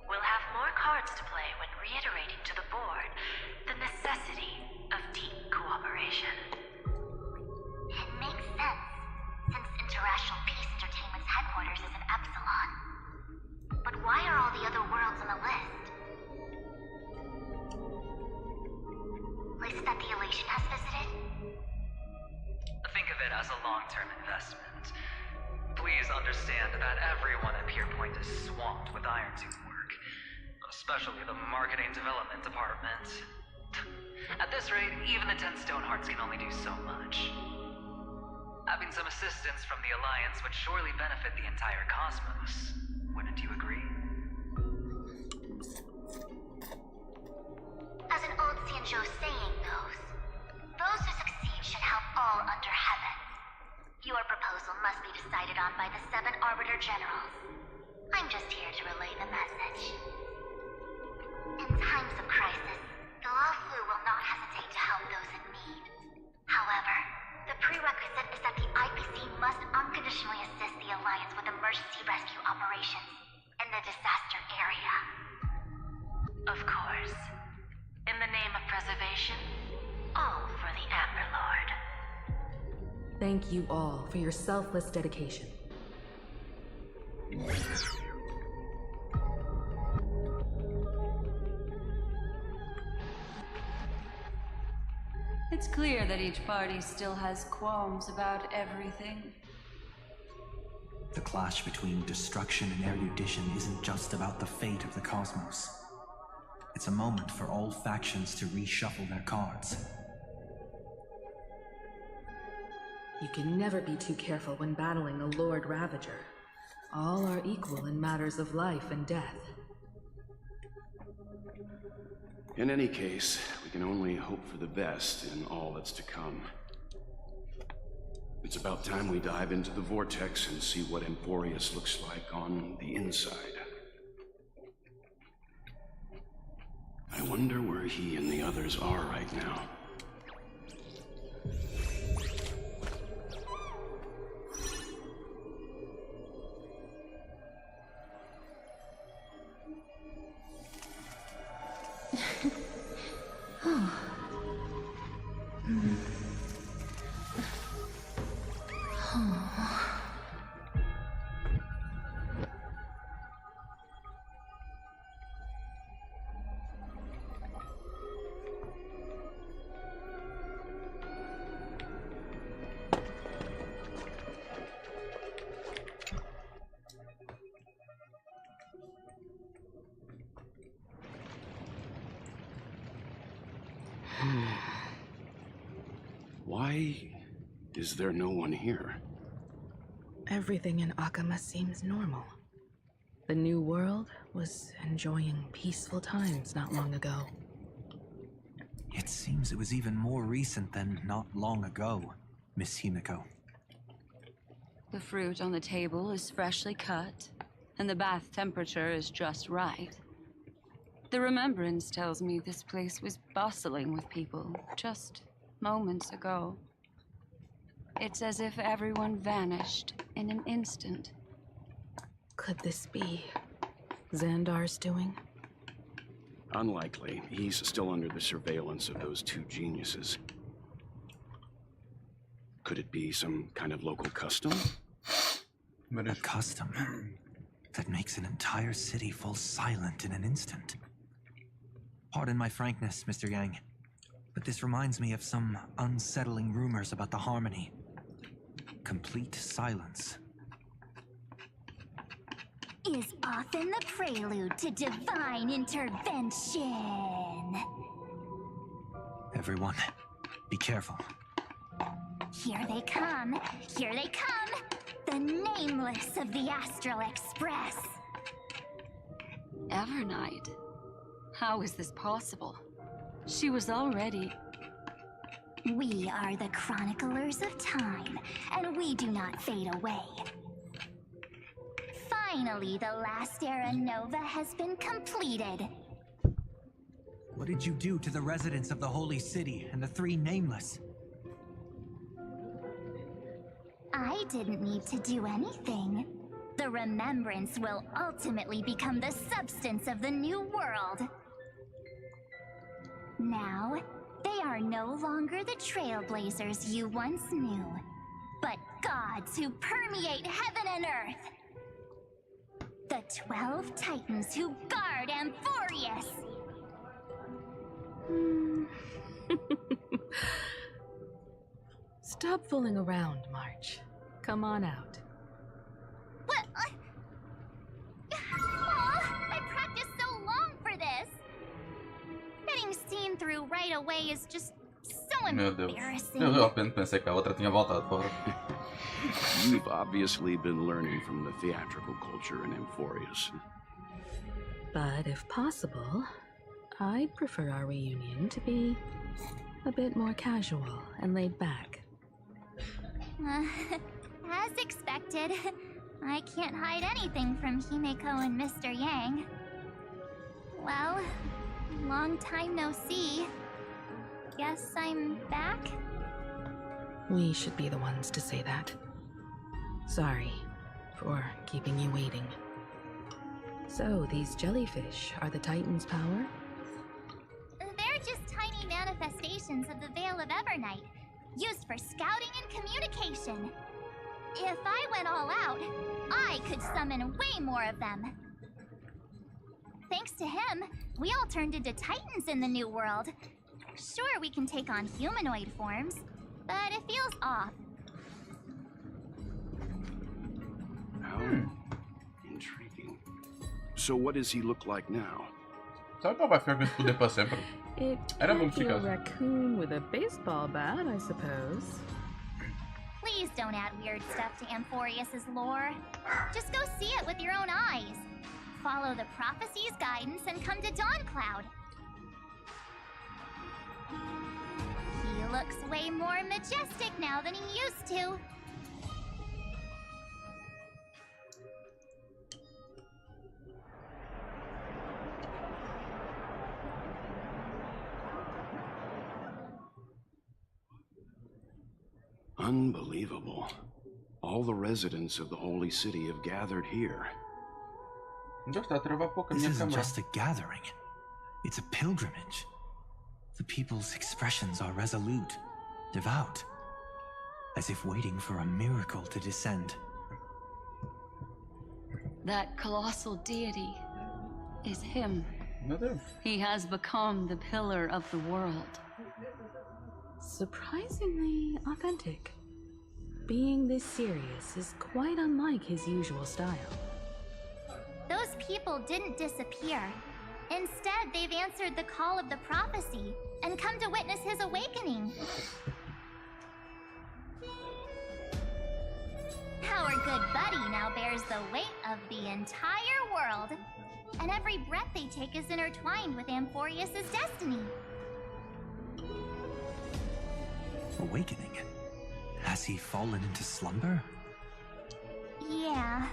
we'll have more cards to play when reiterating to the board the necessity of deep cooperation. It makes sense, since Interrational Peace Entertainment's headquarters is in Epsilon. But why are all the other worlds on the list? Places that the Elation has visited? Think of it as a long-term investment. Please understand that everyone at Pierpoint is swamped with Iron Tomb work, especially the marketing development department. At this rate, even the 10 Stonehearts can only do so much. Having some assistance from the Alliance would surely benefit the entire cosmos. Wouldn't you agree? As an old Xianzhou saying goes, those who succeed should help all under heaven. Your proposal must be decided on by the 7 Arbiter Generals. I'm just here to relay the message. In times of crisis, the Law Fu will not hesitate to help those in need. However, the prerequisite is that the IPC must unconditionally assist the Alliance with emergency rescue operations in the disaster area. Of course. In the name of preservation, all for the Amber Lord. Thank you all for your selfless dedication. It's clear that each party still has qualms about everything. The clash between destruction and erudition isn't just about the fate of the cosmos. It's a moment for all factions to reshuffle their cards. You can never be too careful when battling a Lord Ravager. All are equal in matters of life and death. In any case, we can only hope for the best in all that's to come. It's about time we dive into the vortex and see what Emporius looks like on the inside. I wonder where he and the others are right now. Why is there no one here? Everything in Akama seems normal. The new world was enjoying peaceful times not long ago. It seems it was even more recent than not long ago, Miss Himiko. The fruit on the table is freshly cut, and the bath temperature is just right. The remembrance tells me this place was bustling with people just moments ago. It's as if everyone vanished in an instant. Could this be Xandar's doing? Unlikely. He's still under the surveillance of those two geniuses. Could it be some kind of local custom? A custom that makes an entire city fall silent in an instant. Pardon my frankness, Mr. Yang, but this reminds me of some unsettling rumors about the Harmony. Complete silence. Is often the prelude to divine intervention. Everyone, be careful. Here they come! Here they come! The nameless of the Astral Express! Evernight? How is this possible? She was already... We are the chroniclers of time, and we do not fade away. Finally, the last era Nova has been completed. What did you do to the residents of the Holy City and the three nameless? I didn't need to do anything. The remembrance will ultimately become the substance of the new world. Now, they are no longer the trailblazers you once knew, but gods who permeate heaven and earth. The 12 Titans who guard Amphorius. Stop fooling around, March. Come on out. What? I practiced so long for this. Getting seen through right away is just so embarrassing. Eu realmente pensei que a outra tinha voltado fora. You've obviously been learning from the theatrical culture in Amphorius. But if possible, I'd prefer our reunion to be a bit more casual and laid back. As expected, I can't hide anything from Himeko and Mr. Yang. Well, long time no see. Guess I'm back? We should be the ones to say that. Sorry for keeping you waiting. So, these jellyfish are the Titan's power? They're just tiny manifestations of the Veil of Evernight, used for scouting and communication. If I went all out, I could summon way more of them. Thanks to him, we all turned into Titans in the new world. Sure, we can take on humanoid forms, but it feels off. How intriguing. So what does he look like now? Sabe qual vai ficar com esse poder pra sempre? It Era can't be a modificado. raccoon with a baseball bat, I suppose. Please don't add weird stuff to Amphorius's lore. Just go see it with your own eyes. Follow the prophecy's guidance and come to Dawncloud. He looks way more majestic now than he used to. Unbelievable. All the residents of the Holy City have gathered here. Já está a travar pouco a This minha isn't câmera. just a gathering. It's a pilgrimage. The people's expressions are resolute, devout, as if waiting for a miracle to descend. That colossal deity is him. Meu Deus. He has become the pillar of the world. Surprisingly authentic. Being this serious is quite unlike his usual style. Those people didn't disappear. Instead, they've answered the call of the prophecy and come to witness his awakening. Our good buddy now bears the weight of the entire world, and every breath they take is intertwined with Amphorius' destiny. Awakening? Has he fallen into slumber? Yeah.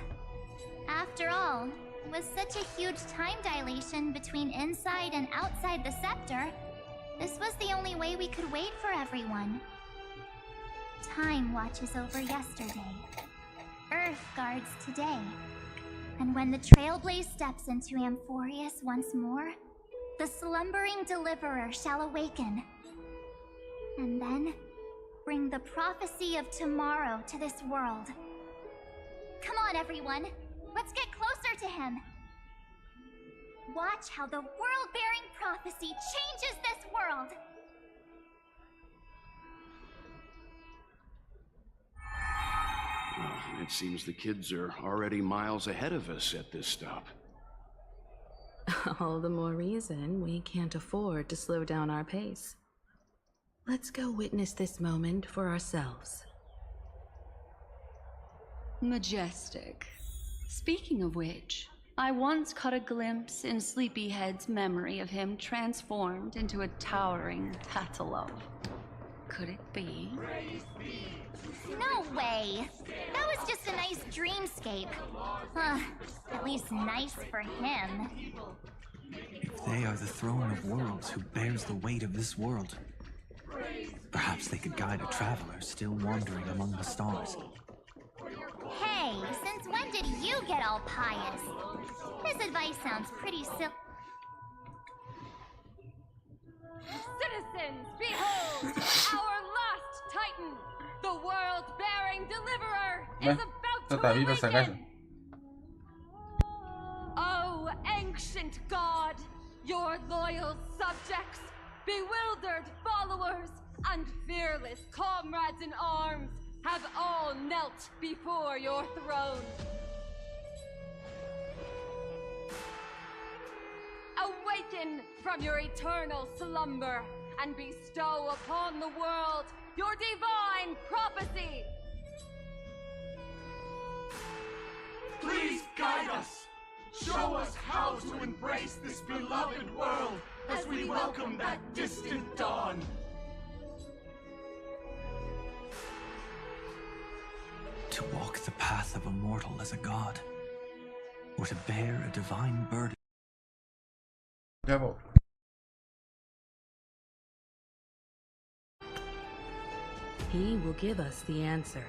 After all, With such a huge time dilation between inside and outside the scepter, this was the only way we could wait for everyone. Time watches over yesterday. Earth guards today. And when the Trailblaze steps into Amphorius once more, the slumbering deliverer shall awaken. And then, bring the prophecy of tomorrow to this world. Come on, everyone. Let's get closer to him. Watch how the world-bearing prophecy changes this world. Well, it seems the kids are already miles ahead of us at this stop. All the more reason we can't afford to slow down our pace. Let's go witness this moment for ourselves. Majestic. Speaking of which, I once caught a glimpse in Sleepyhead's memory of him transformed into a towering Tatalov. Could it be? No way! That was just a nice dreamscape. At least nice for him. If they are the throne of worlds who bears the weight of this world, perhaps they could guide a traveler still wandering among the stars. Hey, since when did you get all pious? This advice sounds pretty Citizens, behold! Our last Titan, the world-bearing deliverer, is about to awaken! Oh, ancient god, your loyal subjects, bewildered followers, and fearless comrades in arms have all knelt before your throne. Awaken from your eternal slumber and bestow upon the world your divine prophecy. Please guide us. Show us how to embrace this beloved world as we welcome that distant dawn. To walk the path of a mortal as a god, or to bear a divine burden. Devil. He will give us the answer.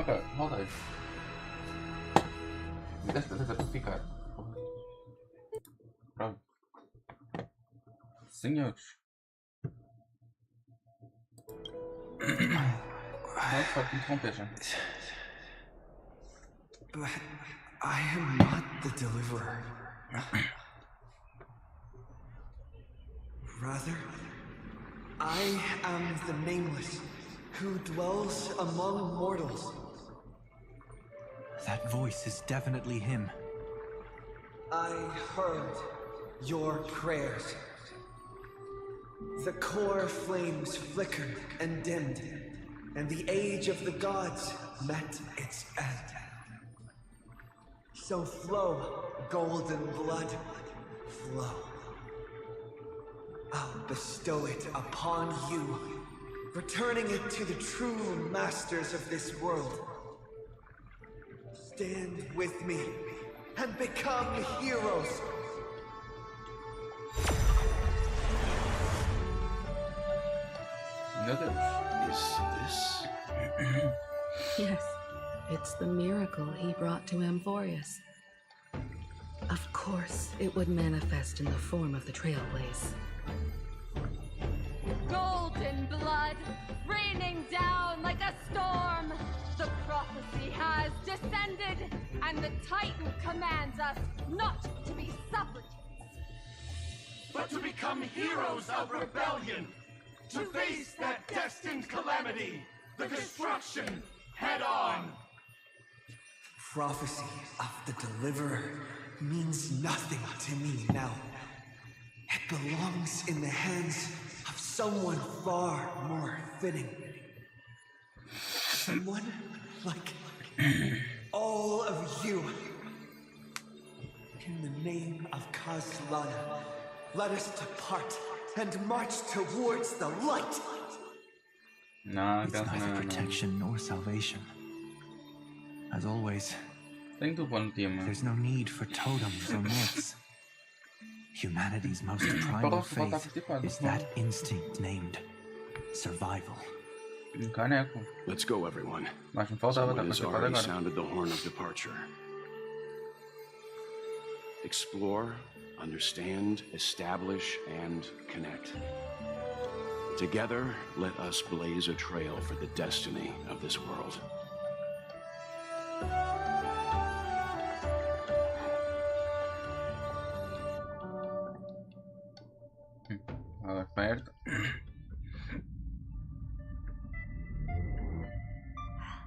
ficar. Roda aí. Desta vez é para ficar. Pronto. Senhores. Não, só te interromper já. But I am not the deliverer. Rather, I am the Nameless, who dwells among mortals. That voice is definitely him. I heard your prayers. The core flames flickered and dimmed, and the age of the gods met its end. So flow, golden blood, flow. I'll bestow it upon you, returning it to the true masters of this world. Stand with me and become heroes. Meu Deus. Is this? Yes, it's the miracle he brought to Amphorius. Of course, it would manifest in the form of the Trailblaze. Golden blood, raining down like a storm. The prophecy has descended, and the Titan commands us not to be supplicants, but to become heroes of rebellion, to face that destined calamity, the destruction, head on. Prophecy of the Deliverer means nothing to me now. It belongs in the hands of someone far more fitting. Someone like all of you. In the name of Kazlana, let us depart and march towards the light. No, it's neither protection nor salvation. As always, there's no need for totems or myths. Humanity's most primal faith is that instinct named survival. Let's go, everyone. Someone has already sounded the horn of departure. Explore, understand, establish, and connect. Together, let us blaze a trail for the destiny of this world. Perto.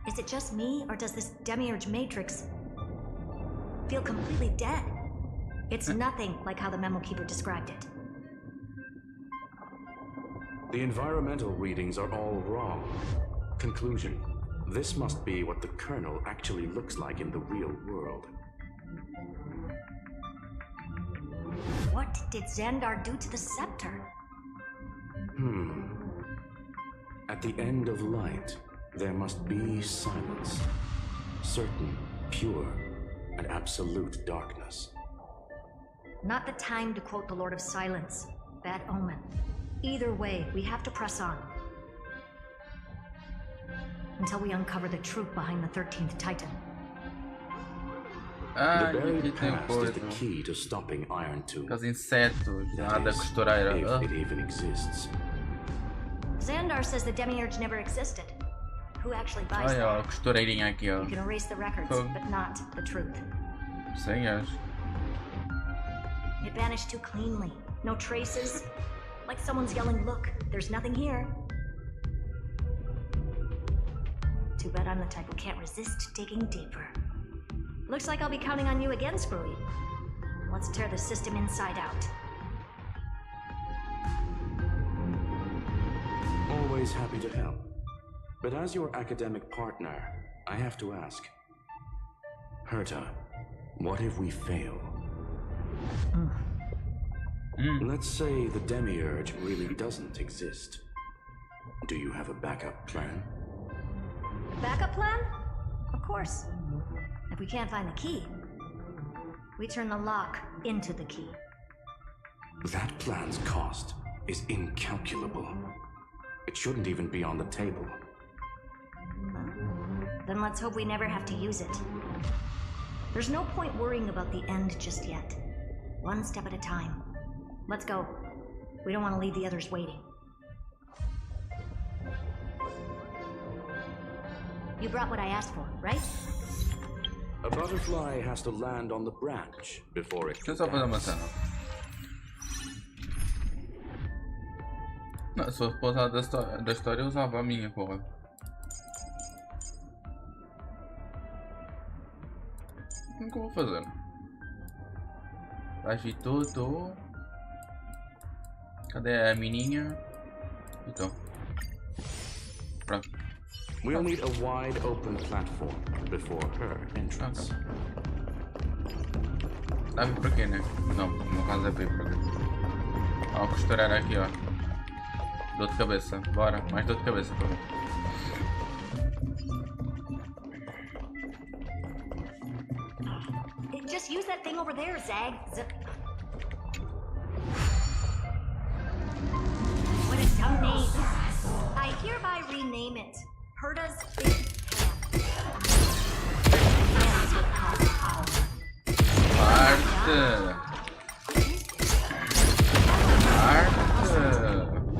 Is it just me, or does this Demiurge Matrix feel completely dead? It's nothing like how the Memo Keeper described it. The environmental readings are all wrong. Conclusion: this must be what the kernel actually looks like in the real world. What did Xandar do to the scepter? At the end of light, there must be silence. Certain, pure, and absolute darkness. Not the time to quote the Lord of Silence. Bad omen. Either way, we have to press on. Until we uncover the truth behind the 13th Titan. The buried past is the key to stopping Iron Tomb. Os insetos, da costureira. If it even exists. Xandar says the Demiurge never existed. Who actually buys that? Olha a costureirinha aqui, ó. You can erase the records, but not the truth. Senhores. It vanished too cleanly. No traces. Like someone's yelling, look, there's nothing here. Too bad I'm the type who can't resist digging deeper. Looks like I'll be counting on you again, Screwy. Let's tear the system inside out. Always happy to help. But as your academic partner, I have to ask. Herta, what if we fail? Let's say the Demiurge really doesn't exist. Do you have a backup plan? Backup plan? Of course. If we can't find the key, we turn the lock into the key. That plan's cost is incalculable. It shouldn't even be on the table. then let's hope we never have to use it. There's no point worrying about the end just yet. One step at a time. Let's go. We don't want to leave the others waiting. You brought what I asked for, right? A butterfly has to land on the branch before it can Deixa eu só fazer uma dance. cena. Não, se fosse posar da história eu usava a minha, porra. O que eu vou fazer? Agitou, tô. Cadê a mininha? Então. Pronto. We'll need a wide open platform before her entrance. Dá pra ir por aqui, né? Não, no caso é pra ir por aqui. Ó, costurar aqui, ó. Dor de cabeça. Bora, mais dor de cabeça para mim. Just use that thing over there, Zag. What a dumb name. I hereby rename it Herta's Big Hand. Hands with power.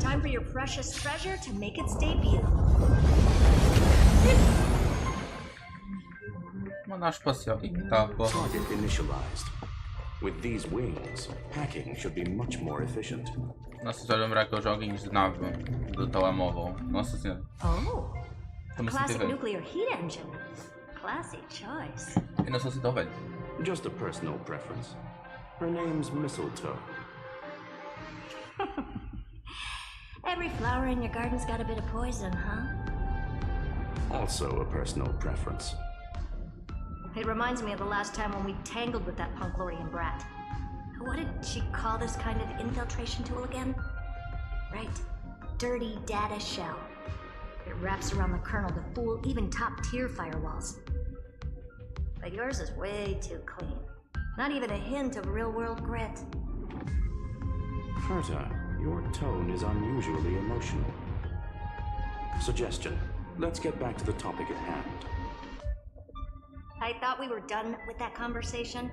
Time for your precious treasure to make its debut. Uma nave espacial. Eita, porra. Target initialized. With these wings, hacking should be much more efficient. Nossa, só lembrar aqueles joguinhos de nave do telemóvel. Nossa senhora. Oh, Tô me classic sentindo velho. nuclear heat engine. Classy choice. Eu não sou assim tão velho. Just a personal preference. Her name's Mistletoe. Every flower in your garden's got a bit of poison, huh? Also a personal preference. It reminds me of the last time when we tangled with that Punklorian brat. What did she call this kind of infiltration tool again? Right. Dirty data shell. It wraps around the kernel to fool even top-tier firewalls. But yours is way too clean. Not even a hint of real-world grit. Herta, your tone is unusually emotional. Suggestion. Let's get back to the topic at hand. I thought we were done with that conversation.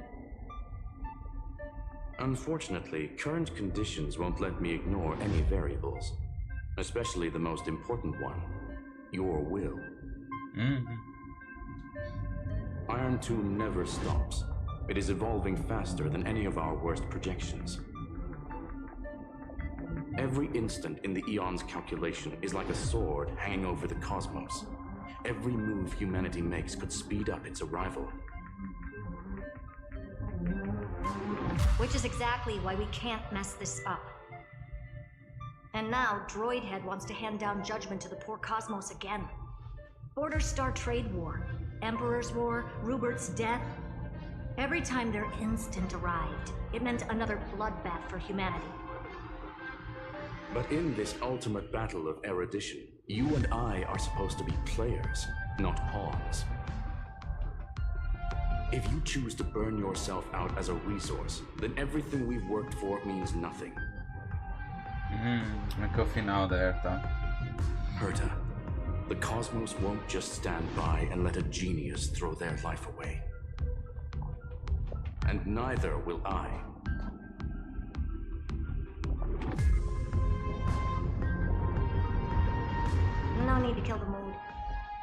Unfortunately, current conditions won't let me ignore any variables. Especially the most important one. Your will. Iron Tomb never stops. It is evolving faster than any of our worst projections. Every instant in the Eon's calculation is like a sword hanging over the cosmos. Every move humanity makes could speed up its arrival. Which is exactly why we can't mess this up. And now, Droidhead wants to hand down judgment to the poor cosmos again. Border Star Trade War, Emperor's War, Rupert's death. Every time their instant arrived, it meant another bloodbath for humanity. But in this ultimate battle of erudition, you and I are supposed to be players, not pawns. If you choose to burn yourself out as a resource, then everything we've worked for means nothing. Como é que é o final da Herta? Herta, the cosmos won't just stand by and let a genius throw their life away. And neither will I. No need to kill the mood.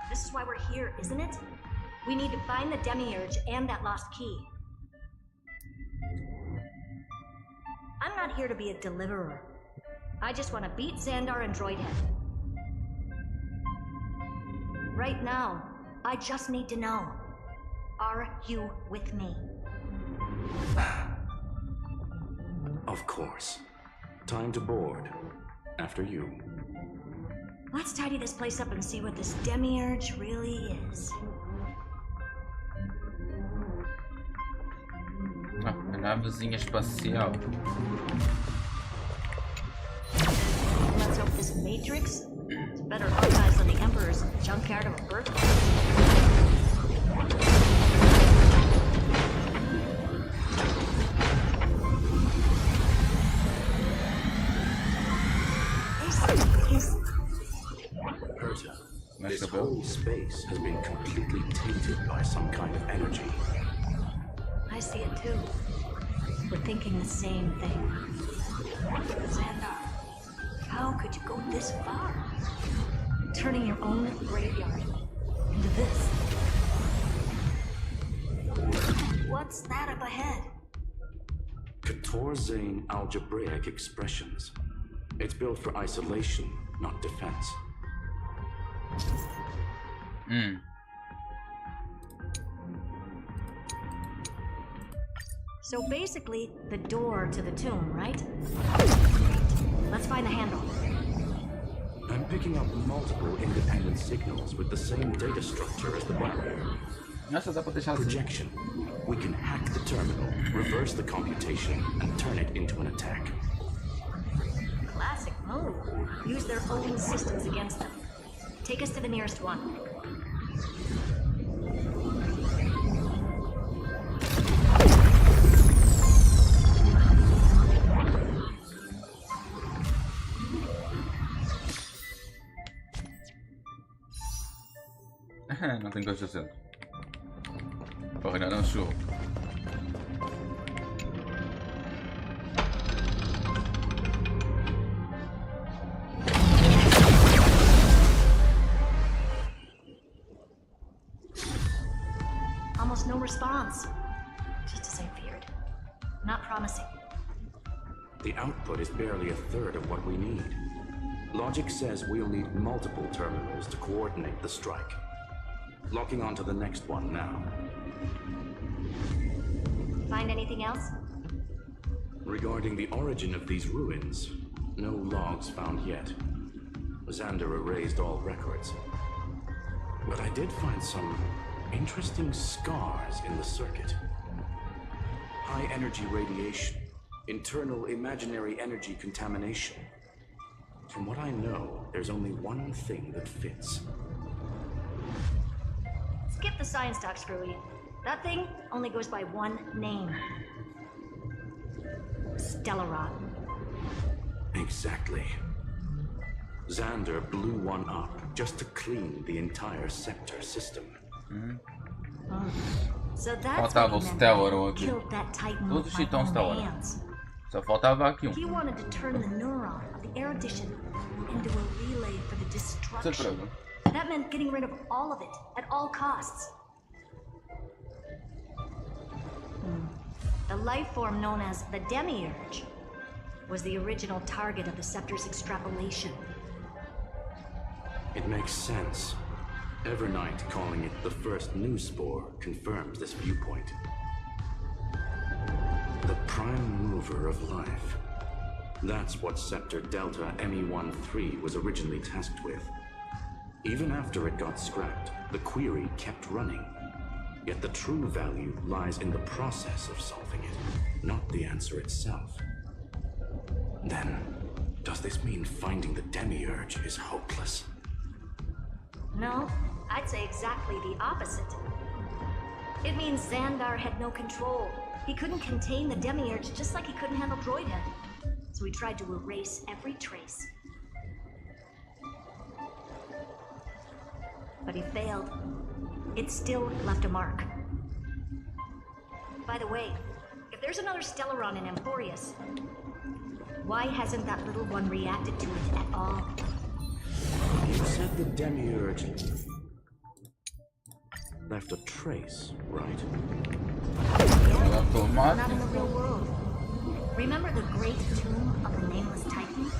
This is why we're here, isn't it? We need to find the Demiurge and that lost key. I'm not here to be a deliverer. I just want to beat Xandar and Droidhead. Right now, I just need to know. Are you with me? Of course. Time to board. After you. Let's tidy this place up and see what this Demiurge really is. Ah, a navezinha espacial. Let's hope this Matrix is better organized than the Emperor's junkyard of a birthplace. Herta, This whole space has been completely tainted by some kind of energy. I see it too. We're thinking the same thing. Xandar, how could you go this far? Turning your own graveyard into this. What's that up ahead? Katorzane algebraic expressions. It's built for isolation, not defense. So basically, the door to the tomb, right? Let's find the handle. I'm picking up multiple independent signals with the same data structure as the barrier. Projection. We can hack the terminal, reverse the computation, and turn it into an attack. Classic move. Use their own systems against them. Take us to the nearest one. No tengo ese centro. Porque no subo. Almost no response. Just as I feared. Not promising. The output is barely a third of what we need. Logic says we'll need multiple terminals to coordinate the strike. Locking onto the next one now. Find anything else? Regarding the origin of these ruins, no logs found yet. Xander erased all records. But I did find some interesting scars in the circuit. High energy radiation, internal imaginary energy contamination. From what I know, there's only one thing that fits. Skip the science talk, Screwy. That thing only goes by one name. Stellaron. Exactly. Xander blew one up just to clean the entire scepter system. So that's Faltava o what he meant Stellar by hoje. killed that titan Todos with os my titãs own Stellar. hands. Só faltava aqui He wanted to turn the neuron of the erudition into a relay for the destruction. That meant getting rid of all of it at all costs. The life form known as the Demiurge was the original target of the Scepter's extrapolation. It makes sense. Evernight calling it the first new spore confirms this viewpoint. The prime mover of life. That's what Scepter Delta ME-13 was originally tasked with. Even after it got scrapped, the query kept running. Yet the true value lies in the process of solving it, not the answer itself. Then, does this mean finding the Demiurge is hopeless? No, I'd say exactly the opposite. It means Xandar had no control. He couldn't contain the Demiurge just like he couldn't handle Droidhead. So he tried to erase every trace. But he failed. It still left a mark. By the way, if there's another Stellaron in Amphorius, why hasn't that little one reacted to it at all? You said the Demiurge left a trace, right? Not in the real world. Remember the great tomb of the Nameless Titan?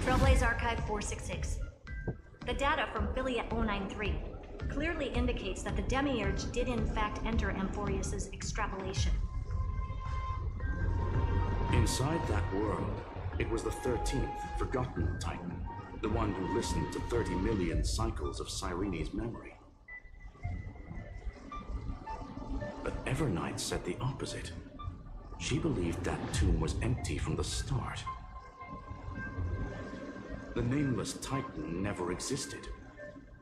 Trailblaze Archive 466. The data from Philly at 093. clearly indicates that the Demiurge did in fact enter Amphorius's extrapolation. Inside that world, it was the 13th, forgotten Titan, the one who listened to 30 million cycles of Cyrene's memory. But Evernight said the opposite. She believed that tomb was empty from the start. The nameless Titan never existed.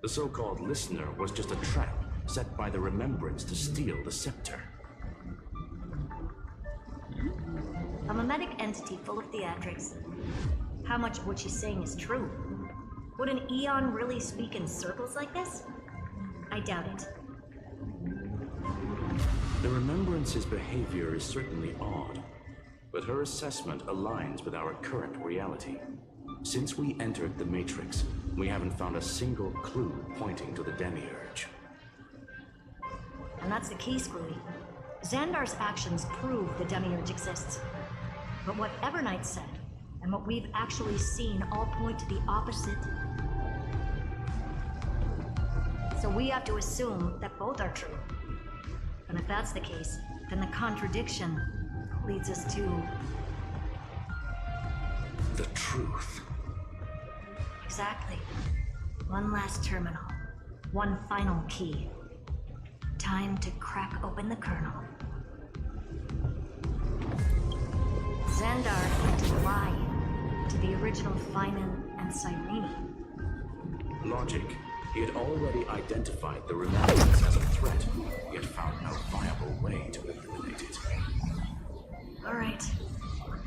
The so-called listener was just a trap set by the Remembrance to steal the scepter. A mimetic entity full of theatrics. How much of what she's saying is true? Would an Eon really speak in circles like this? I doubt it. The Remembrance's behavior is certainly odd, but her assessment aligns with our current reality. Since we entered the Matrix, we haven't found a single clue pointing to the Demiurge. And that's the key, Screwy. Xandar's actions prove the Demiurge exists. But what Evernight said, and what we've actually seen, all point to the opposite. So we have to assume that both are true. And if that's the case, then the contradiction leads us to... the truth. Exactly. One last terminal. One final key. Time to crack open the kernel. Xandar had to lie to the original Finan and Cyrene. Logic. He had already identified the Remembrance as a threat, yet found no viable way to eliminate it. Alright.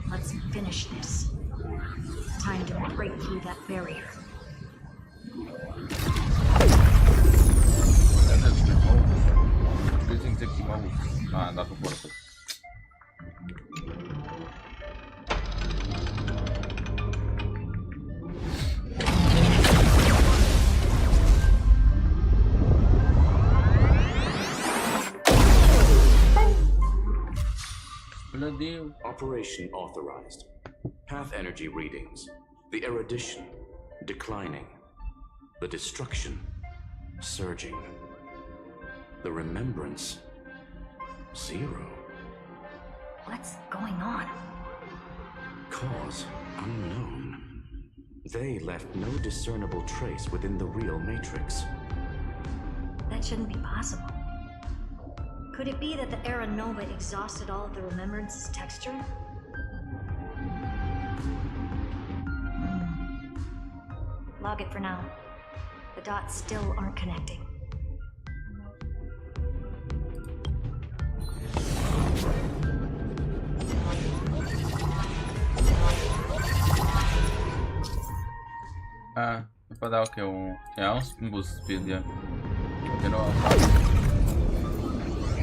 Let's finish this. Time to break through that barrier. Ah, dá pra fora. Operation authorized. Path energy readings. The erudition declining. The destruction surging. The remembrance 0. What's going on? Cause unknown. They left no discernible trace within the real Matrix. That shouldn't be possible. Could it be that the Era Nova exhausted all of the Remembrance's texture? Log it for now. The dots still aren't connecting. Ah, é pra dar o que? É uns speed, ja. Genau.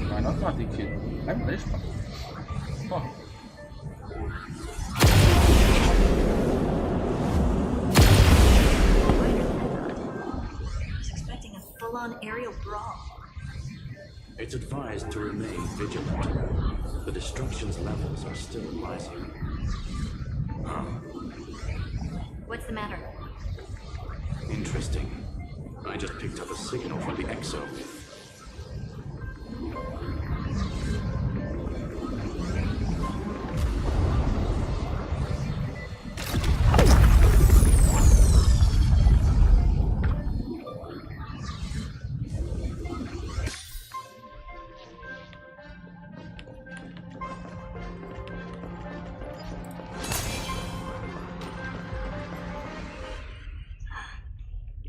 Nein, Automatik-Kit. Ein Blechmann. Oh. I was expecting a full-on aerial brawl. It's advised to remain vigilant. The destruction's levels are still rising. What's the matter? Interesting. I just picked up a signal from the Exo.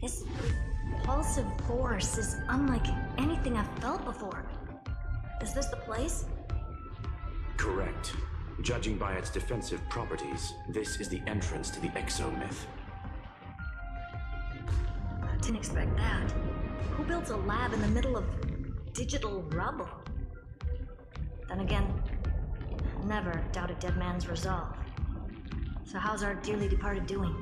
This repulsive force is unlike anything I've felt before. Is this the place? Correct. Judging by its defensive properties, this is the entrance to the Exo myth. I didn't expect that. Who builds a lab in the middle of digital rubble? Then again, never doubt a dead man's resolve. So how's our dearly departed doing?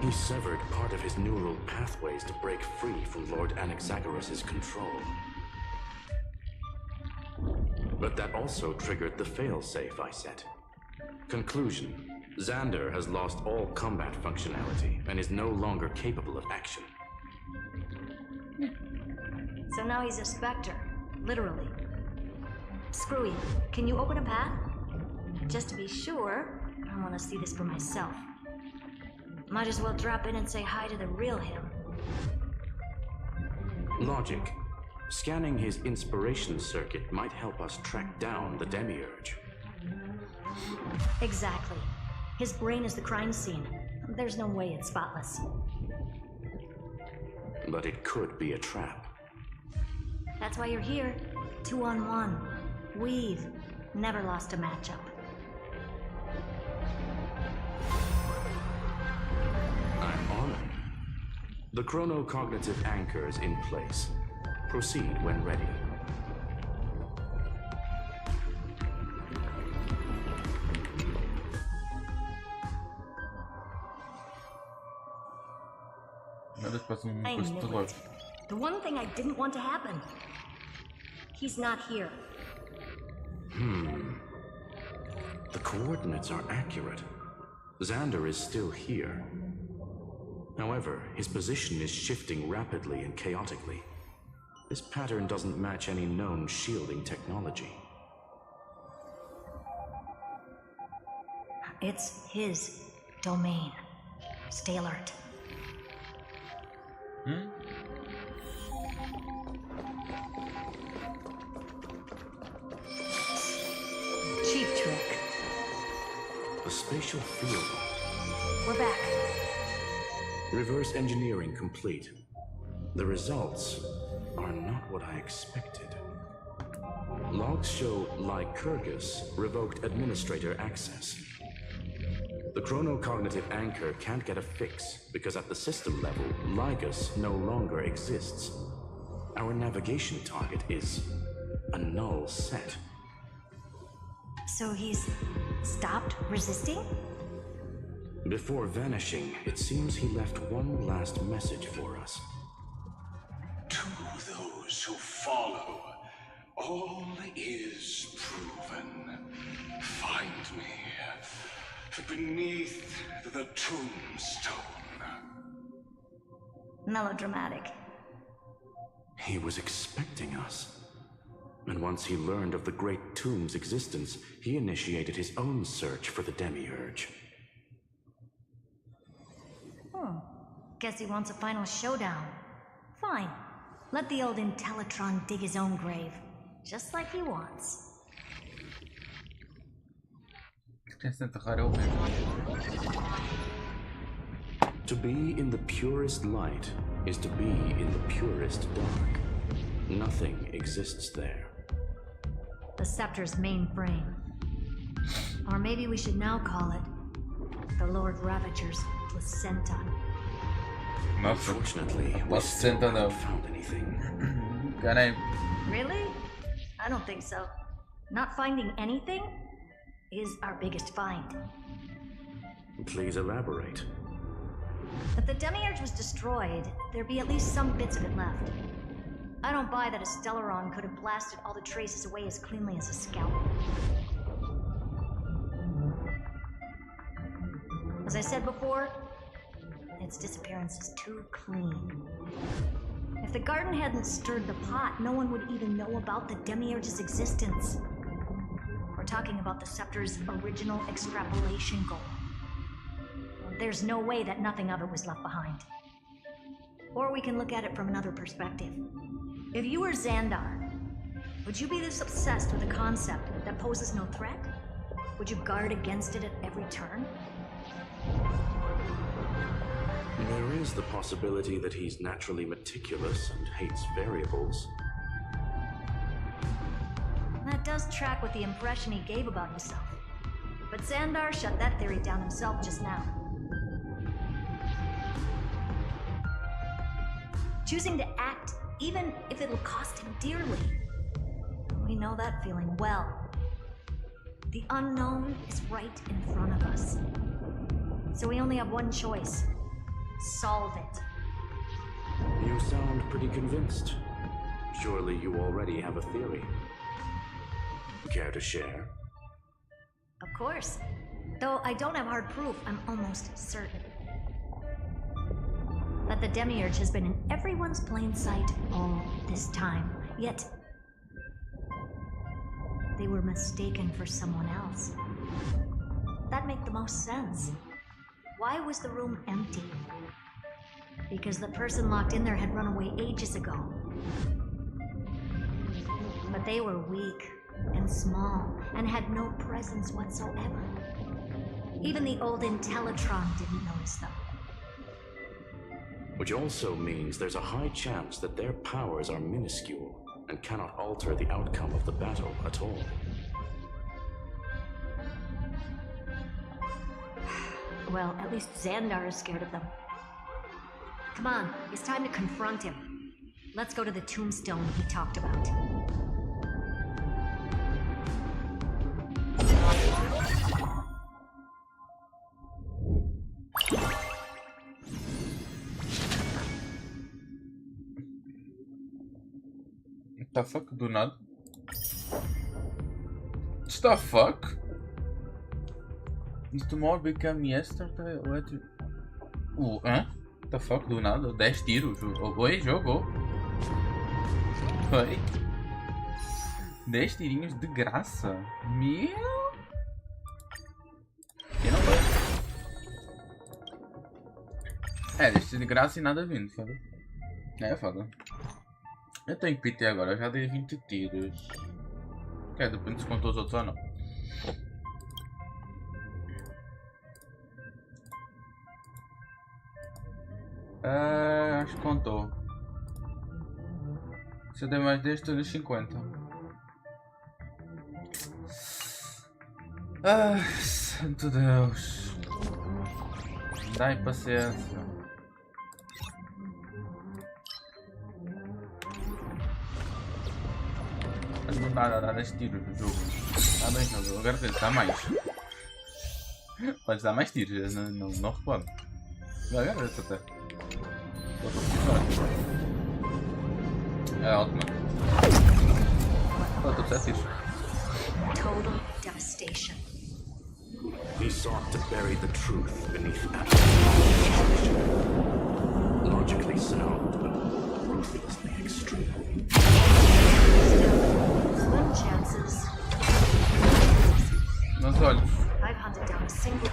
He severed part of his neural pathways to break free from Lord Anaxagoras' control. But that also triggered the failsafe I set. Conclusion: Xander has lost all combat functionality and is no longer capable of action. So now he's a specter, literally. Screw you. Can you open a path? Just to be sure, I want to see this for myself. Might as well drop in and say hi to the real him. Logic. Scanning his inspiration circuit might help us track down the Demiurge. Exactly. His brain is the crime scene. There's no way it's spotless. But it could be a trap. That's why you're here. 2-on-1. We've never lost a matchup. I'm honored. The chronocognitive anchor is in place. Proceed when ready. I knew it. The one thing I didn't want to happen. He's not here. The coordinates are accurate. Xander is still here. However, his position is shifting rapidly and chaotically. This pattern doesn't match any known shielding technology. It's his domain. Stay alert. Cheap trick. A spatial field. We're back. Reverse engineering complete. The results are not what I expected. Logs show Lycurgus revoked administrator access. The chronocognitive anchor can't get a fix because at the system level, Lygus no longer exists. Our navigation target is a null set. So he's stopped resisting? Before vanishing, it seems he left one last message for us. To those who follow, all is proven. Find me beneath the tombstone. Melodramatic. He was expecting us. And once he learned of the Great Tomb's existence, he initiated his own search for the Demiurge. Guess he wants a final showdown. Fine. Let the old Intellitron dig his own grave. Just like he wants. To be in the purest light is to be in the purest dark. Nothing exists there. The Scepter's mainframe. Or maybe we should now call it the Lord Ravager's placenta. Unfortunately, we still haven't found anything. Really? I don't think so. Not finding anything is our biggest find. Please elaborate. If the Demiurge was destroyed, there'd be at least some bits of it left. I don't buy that a Stellaron could have blasted all the traces away as cleanly as a scalpel. As I said before, its disappearance is too clean. If the garden hadn't stirred the pot, no one would even know about the Demiurge's existence. We're talking about the Scepter's original extrapolation goal. There's no way that nothing of it was left behind. Or we can look at it from another perspective. If you were Xandar, would you be this obsessed with a concept that poses no threat? Would you guard against it at every turn? There is the possibility that he's naturally meticulous and hates variables. That does track with the impression he gave about himself. But Xandar shut that theory down himself just now. Choosing to act, even if it'll cost him dearly. We know that feeling well. The unknown is right in front of us. So we only have one choice. Solve it. You sound pretty convinced. Surely you already have a theory. Care to share? Of course. Though I don't have hard proof, I'm almost certain. That the Demiurge has been in everyone's plain sight all this time, yet they were mistaken for someone else. That made the most sense. Why was the room empty? Because the person locked in there had run away ages ago. But they were weak and small and had no presence whatsoever. Even the old Intellitron didn't notice them. Which also means there's a high chance that their powers are minuscule and cannot alter the outcome of the battle at all. Well, at least Xandar is scared of them. Come on, it's time to confront him. Let's go to the tombstone he talked about. What the fuck? Do nada. What the fuck? If tomorrow become yesterday, what? Hã? What the fuck? Do nada. 10 tiros. Oi, jogou. Oi. 10 tirinhos de graça. Meu. E não vai. 10 tiros de graça e nada vindo, foda. É foda. Eu tenho PT agora, eu já dei 20 tiros. Depende se contou os outros ou não. Acho que contou. Se eu der mais 10, estou nos 50. Santo Deus. Dai paciência. Não dá 10 tiros no jogo. Tá bem, não, agora tem que dar mais. Podes dar mais tiros, não respondo. Agora até. É ótimo. Estou 7 tiros. Total devastation. He sought to bury the truth beneath absolute destruction. Logically sound, but ruthlessly extreme. Slim chances. Nos olhos. I've hunted down a single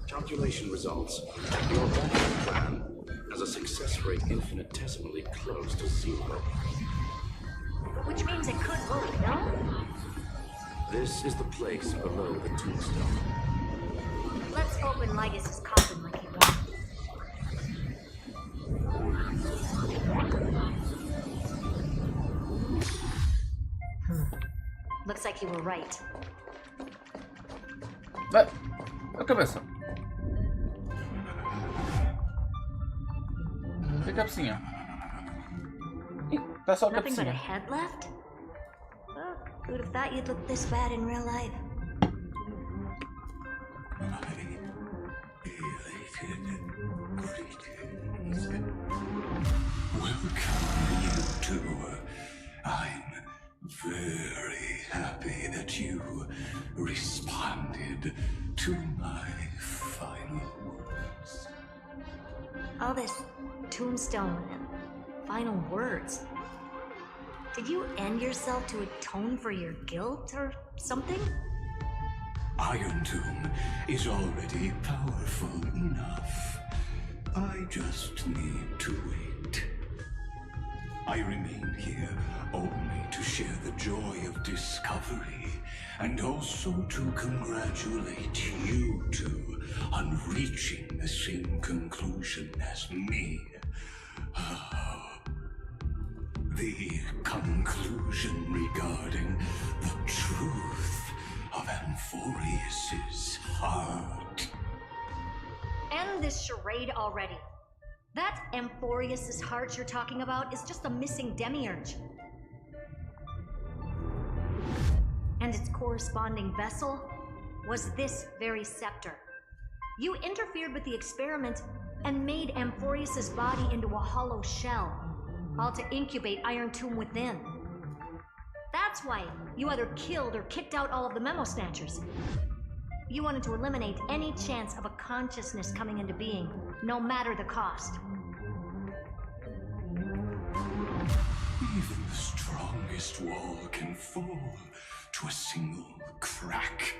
Calculation results. Your backup plan has a success rate infinitesimally close to 0. Which means it could work, no? This is the place below the tombstone. Let's open Lygus' coffin like he wanted. Looks like you were right. Vai, a cabeça. E a cabecinha? Ih, tá só a Nothing but a cabecinha. head left? Well, who'd have thought you'd look this bad in real life? Welcome, you two. I'm very happy that you responded to my final words. All this tombstone and final words. Did you end yourself to atone for your guilt or something? Iron Tomb is already powerful enough. I just need to wait. I remain here only to share the joy of discovery and also to congratulate you two on reaching the same conclusion as me. The conclusion regarding the truth of Amphorius's heart. End this charade already. That Amphorius's heart you're talking about is just a missing demiurge. And its corresponding vessel was this very scepter. You interfered with the experiment and made Amphorius's body into a hollow shell, all to incubate Iron Tomb within. That's why you either killed or kicked out all of the Memo Snatchers. You wanted to eliminate any chance of a consciousness coming into being, no matter the cost. Even the strongest wall can fall to a single crack.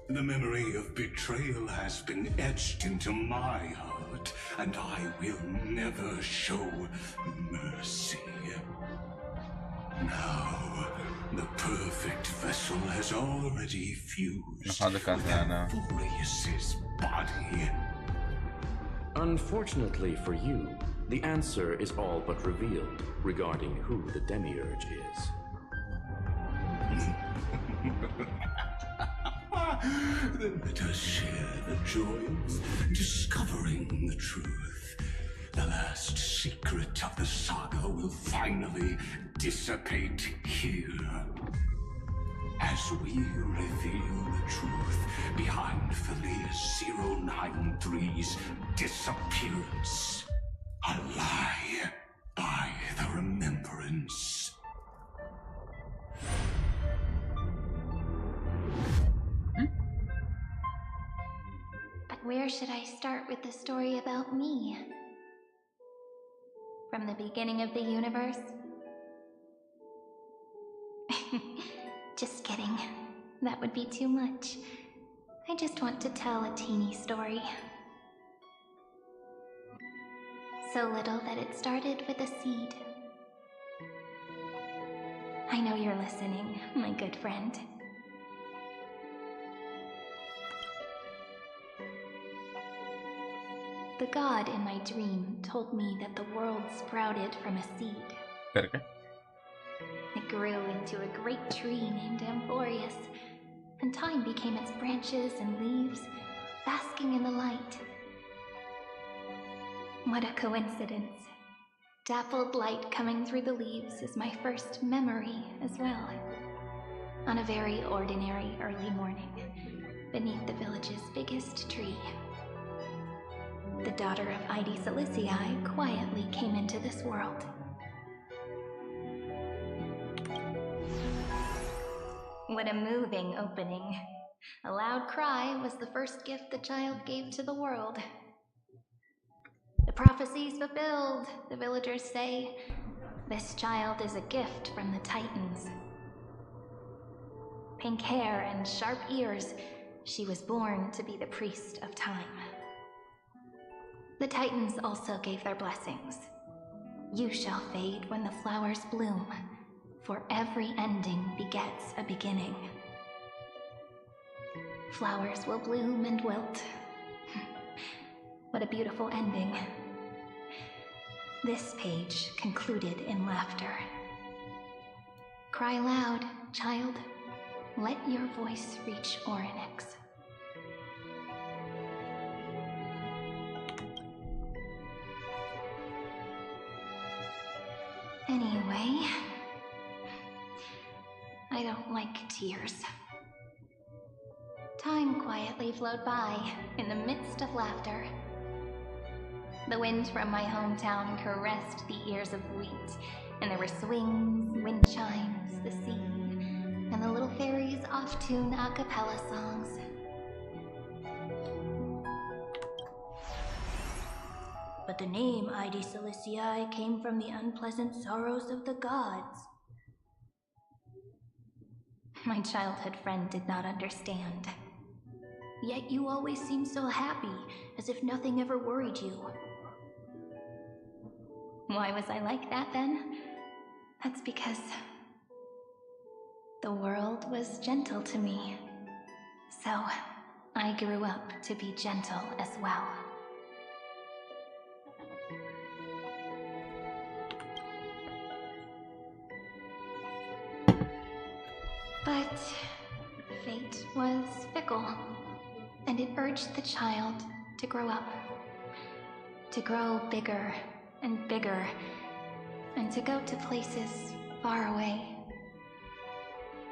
The memory of betrayal has been etched into my heart, and I will never show mercy. Now, the perfect vessel has already fused with Furious's body. Unfortunately for you, the answer is all but revealed regarding who the Demiurge is. Then let us share the joy of discovering the truth. The last secret of the saga will finally dissipate here. As we reveal the truth behind Felia's 093's disappearance. A lie by the remembrance. But where should I start with the story about me? From the beginning of the universe? Just kidding. That would be too much. I just want to tell a teeny story. So little that it started with a seed. I know you're listening, my good friend. The god in my dream told me that the world sprouted from a seed. ¿Por It grew into a great tree named Amphorius, and time became its branches and leaves, basking in the light. What a coincidence. Dappled light coming through the leaves is my first memory as well. On a very ordinary early morning, beneath the village's biggest tree. The daughter of Idi Silicii quietly came into this world. What a moving opening. A loud cry was the first gift the child gave to the world. The prophecies fulfilled, the villagers say. This child is a gift from the Titans. Pink hair and sharp ears, she was born to be the priest of time. The Titans also gave their blessings. You shall fade when the flowers bloom, for every ending begets a beginning. Flowers will bloom and wilt. What a beautiful ending. This page concluded in laughter. Cry loud, child. Let your voice reach Orynyx. Anyway, I don't like tears. Time quietly flowed by in the midst of laughter. The wind from my hometown caressed the ears of wheat, and there were swings, wind chimes, the sea, and the little fairies off-tune a cappella songs. But the name Idi Silicii came from the unpleasant sorrows of the gods. My childhood friend did not understand. Yet you always seemed so happy, as if nothing ever worried you. Why was I like that then? That's because the world was gentle to me. So I grew up to be gentle as well. But fate was fickle, and it urged the child to grow up. To grow bigger and bigger, and to go to places far away.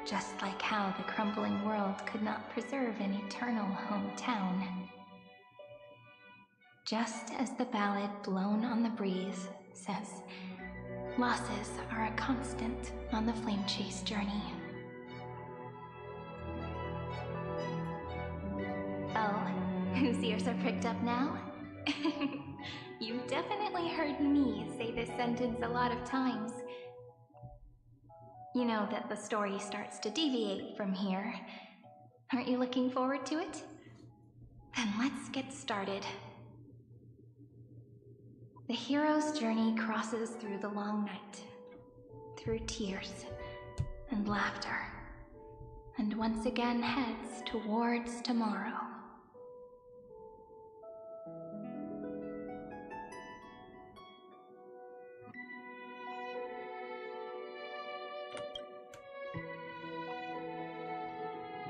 Just like how the crumbling world could not preserve an eternal hometown. Just as the ballad blown on the breeze says, losses are a constant on the flame chase journey. Whose ears are pricked up now? You definitely heard me say this sentence a lot of times. You know that the story starts to deviate from here. Aren't you looking forward to it? Then let's get started. The hero's journey crosses through the long night, through tears and laughter, and once again heads towards tomorrow.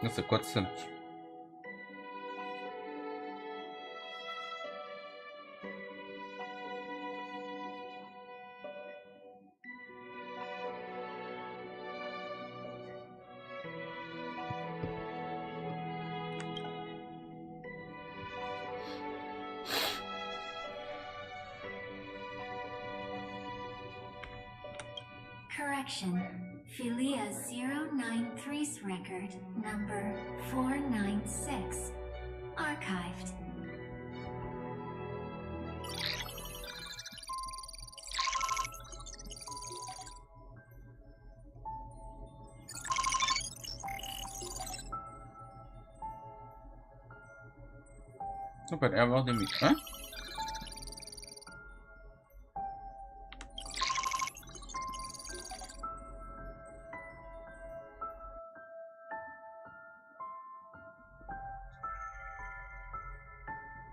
Nossa, 400. Correction. Philia 093's record, number 496. Archived. Super, é a ordem. Hã?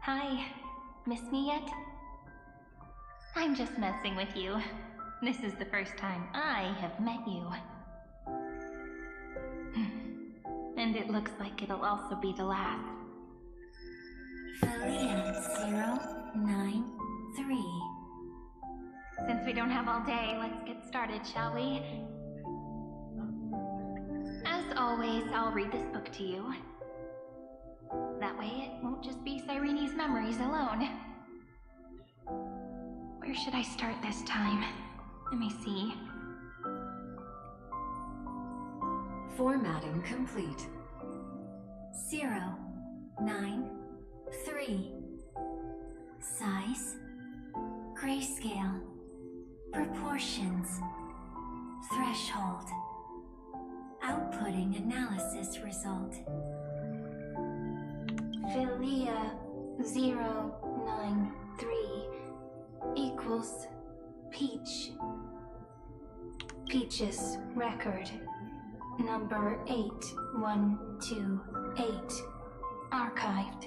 Hi. Miss me yet? I'm just messing with you. This is the first time I have met you. And it looks like it'll also be the last. Philia 093. Since we don't have all day, let's get started, shall we? As always, I'll read this book to you. That way it won't just be Cyrene's memories alone. Where should I start this time? Let me see. Formatting complete. 093. Size. Grayscale. Proportions. Threshold. Outputting analysis result. Philia 093 equals Peach. Peach's record, number 8128, archived.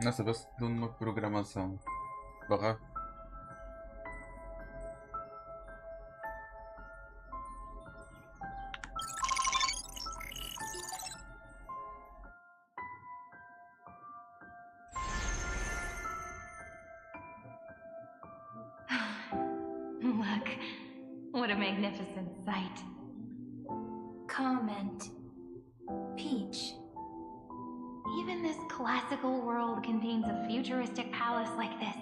Nossa, basta de uma programação. Barra. Look, what a magnificent sight. Comment. Peach. Even this classical world contains a futuristic palace like this.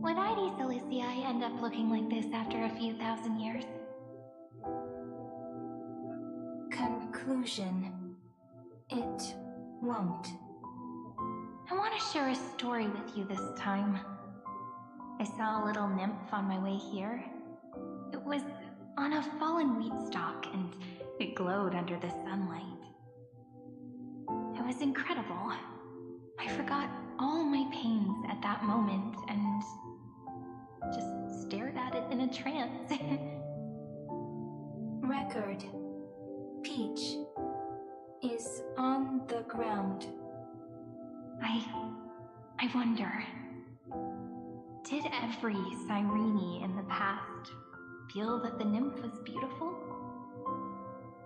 Would ID Ciliciae end up looking like this after a few thousand years? Conclusion. It won't. I want to share a story with you this time. I saw a little nymph on my way here. It was on a fallen wheat stalk and it glowed under the sunlight. It was incredible. I forgot all my pains at that moment and just stared at it in a trance. Record. Peach is on the ground. I wonder, did every Cyrene in the past feel that the nymph was beautiful?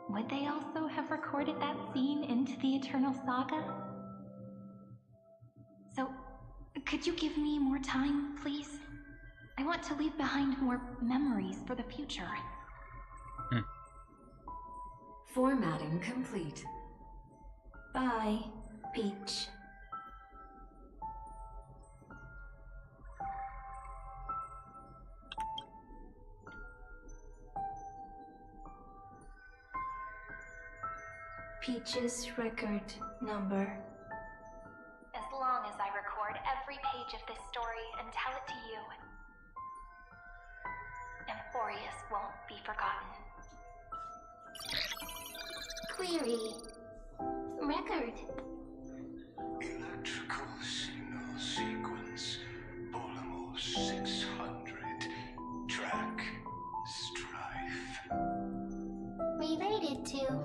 Would they also have recorded that scene into the Eternal Saga? So, Could you give me more time, please? I want to leave behind more memories for the future. Formatting complete. Bye, Peach. Peach's record number. As long as I record every page of this story and tell it to you, Amphorius won't be forgotten. Query. Record. Electrical signal sequence. Polymos 600. Track. Strife. Related to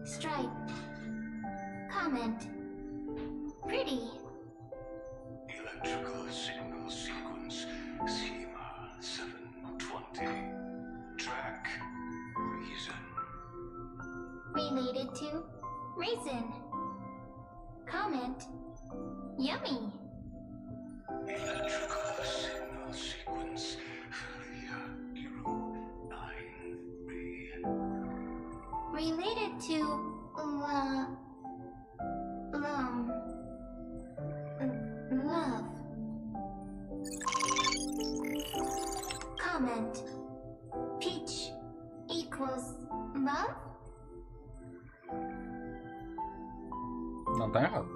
Stripe. Comment. Pretty. Electrical signal sequence. Schema 720. Track. Reason. Related to Raisin. Comment. Yummy. Electrical signal sequence. Hero 93. Related to love. Comment. Peach equals love? Não tá errado.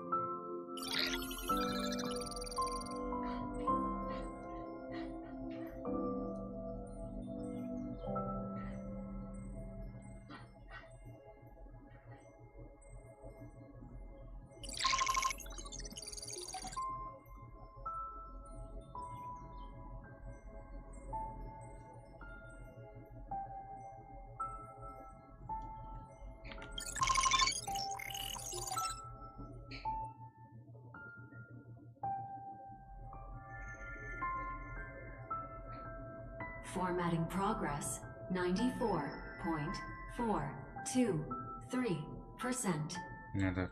Formatting progress 94.423%. Yeah, that.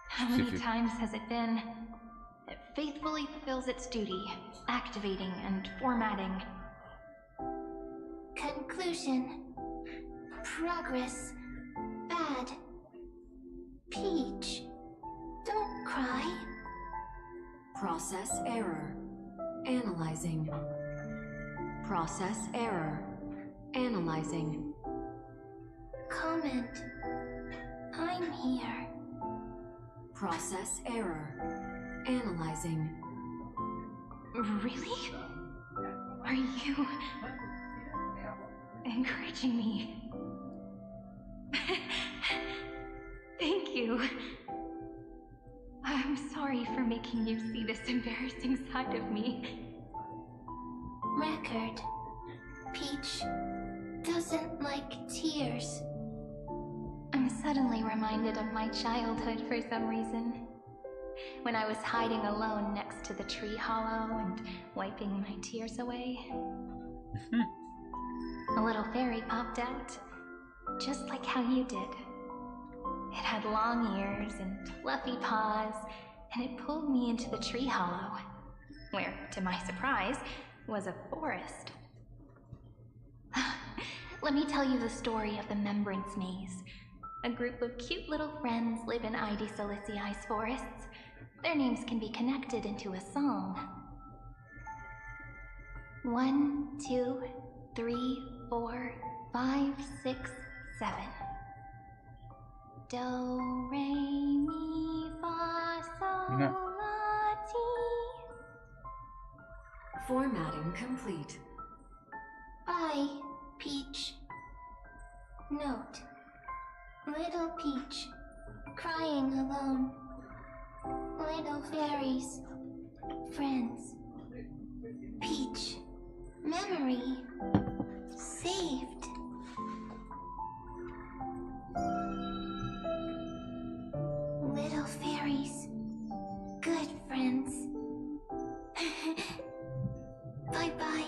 How many times has it been? It faithfully fulfills its duty, activating and formatting. Conclusion. Progress. Bad. Peach. Don't cry. Process error. Analyzing. Process error. Analyzing. Comment. I'm here. Process error. Analyzing. Really? Are you encouraging me? Thank you. I'm sorry for making you see this embarrassing side of me. Record. Peach doesn't like tears. I'm suddenly reminded of my childhood for some reason. When I was hiding alone next to the tree hollow and wiping my tears away. A little fairy popped out, just like how you did. It had long ears and fluffy paws, and it pulled me into the tree hollow, where, to my surprise, was a forest. Let me tell you the story of the Membrance Maze. A group of cute little friends live in Ide Silicii's forests. Their names can be connected into a song. 1, 2, 3, 4, 5, 6, 7. Do, re, mi, fa, sol, No. la, ti. Formatting complete. Bye, Peach. Note. Little Peach, crying alone. Little fairies, friends. Peach, memory, saved. Little fairies, good friends. Bye-bye.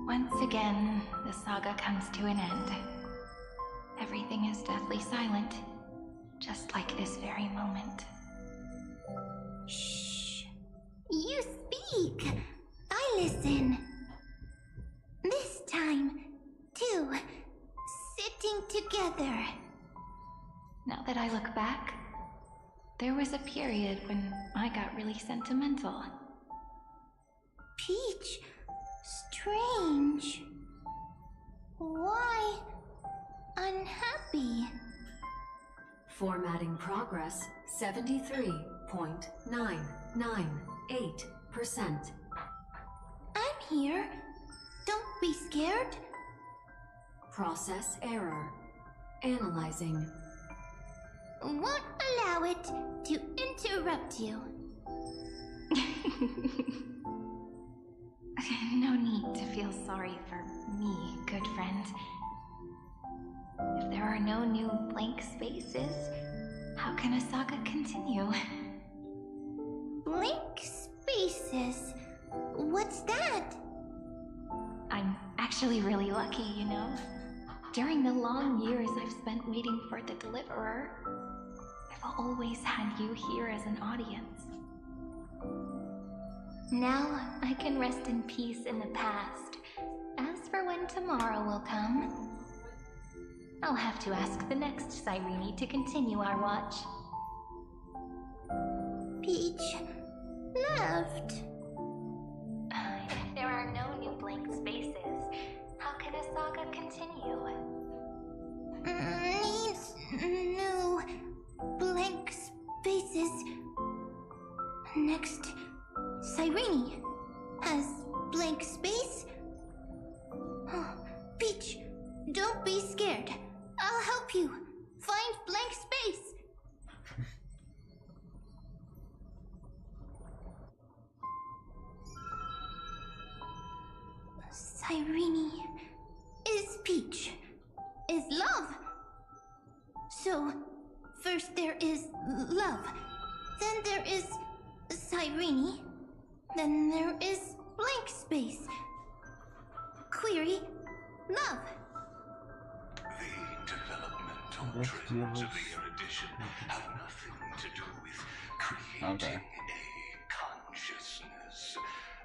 Once again, the saga comes to an end. Everything is deathly silent, just like this very moment. Shh. You speak. I listen. This time, too. Sitting together. Now that I look back, there was a period when I got really sentimental. Peach, strange. Why unhappy? Formatting progress 73.998%. I'm here. Don't be scared. Process error. Analyzing. Won't allow it to interrupt you. No need to feel sorry for me, good friend. If there are no new blank spaces, how can a saga continue? Blank spaces? What's that? I'm actually really lucky, you know. During the long years I've spent waiting for the Deliverer, I've always had you here as an audience. Now I can rest in peace in the past. As for when tomorrow will come, I'll have to ask the next Cyrene to continue our watch. Peach left. If there are no new blank spaces, how can a saga continue? Needs new blank spaces. Next, Cyrene has blank space. Oh, Peach, don't be scared. I'll help you find blank space. Cyrene is Peach, is love. So, first there is love, then there is Cyrene, then there is blank space. Query, love. The developmental trends of the erudition have nothing to do with creating a consciousness.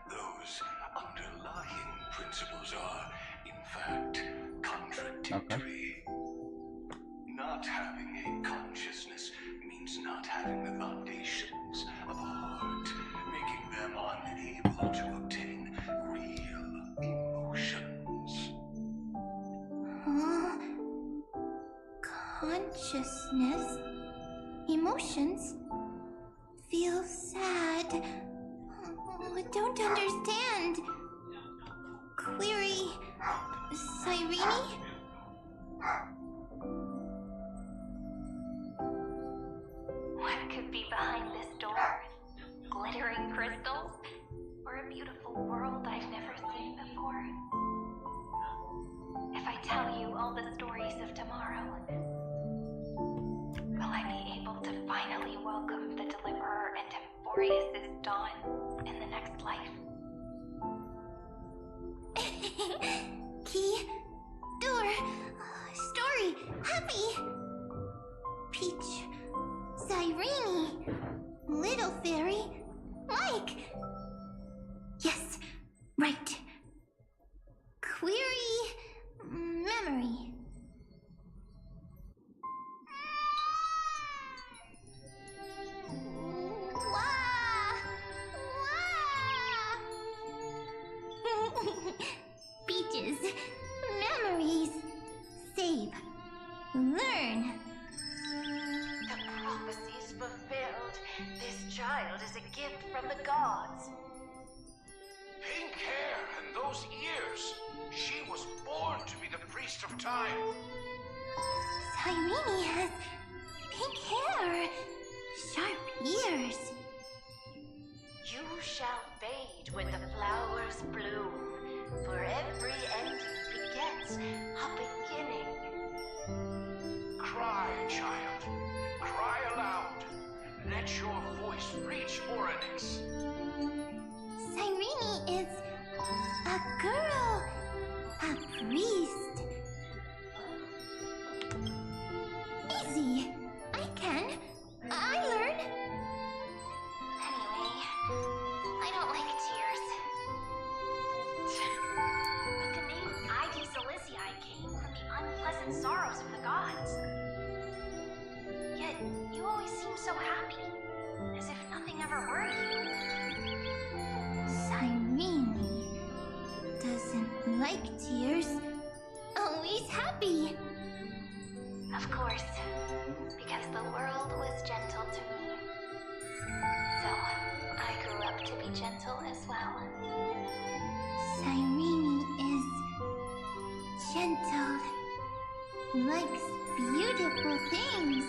Those underlying principles are, in fact, contradictory. Not having a consciousness means not having the foundations of a heart, making them unable to obtain real emotions. Consciousness, emotions, feel sad. Don't understand. Query, Cyrene? What could be behind this door? Glittering crystals? Or a beautiful world I've never seen before? If I tell you all the stories of tomorrow, will I be able to finally welcome the Deliverer and Emphorius' dawn in the next life? Key, door, story, happy. Peach, Cyrene, little fairy, Mike. Yes, right. Query, memory. Peaches, memories, save, learn. The prophecy is fulfilled. This child is a gift from the gods. Pink hair and those ears. She was born to be the priest of time. Cyrene has pink hair, sharp ears. You shall fade when the flowers bloom, for every end begets a beginning. Cry, child. Cry aloud. Let your voice reach Oryx. Cyrene is a girl like tears. Always happy. Of course, because the world was gentle to me. So, I grew up to be gentle as well. Cyrene is gentle, likes beautiful things,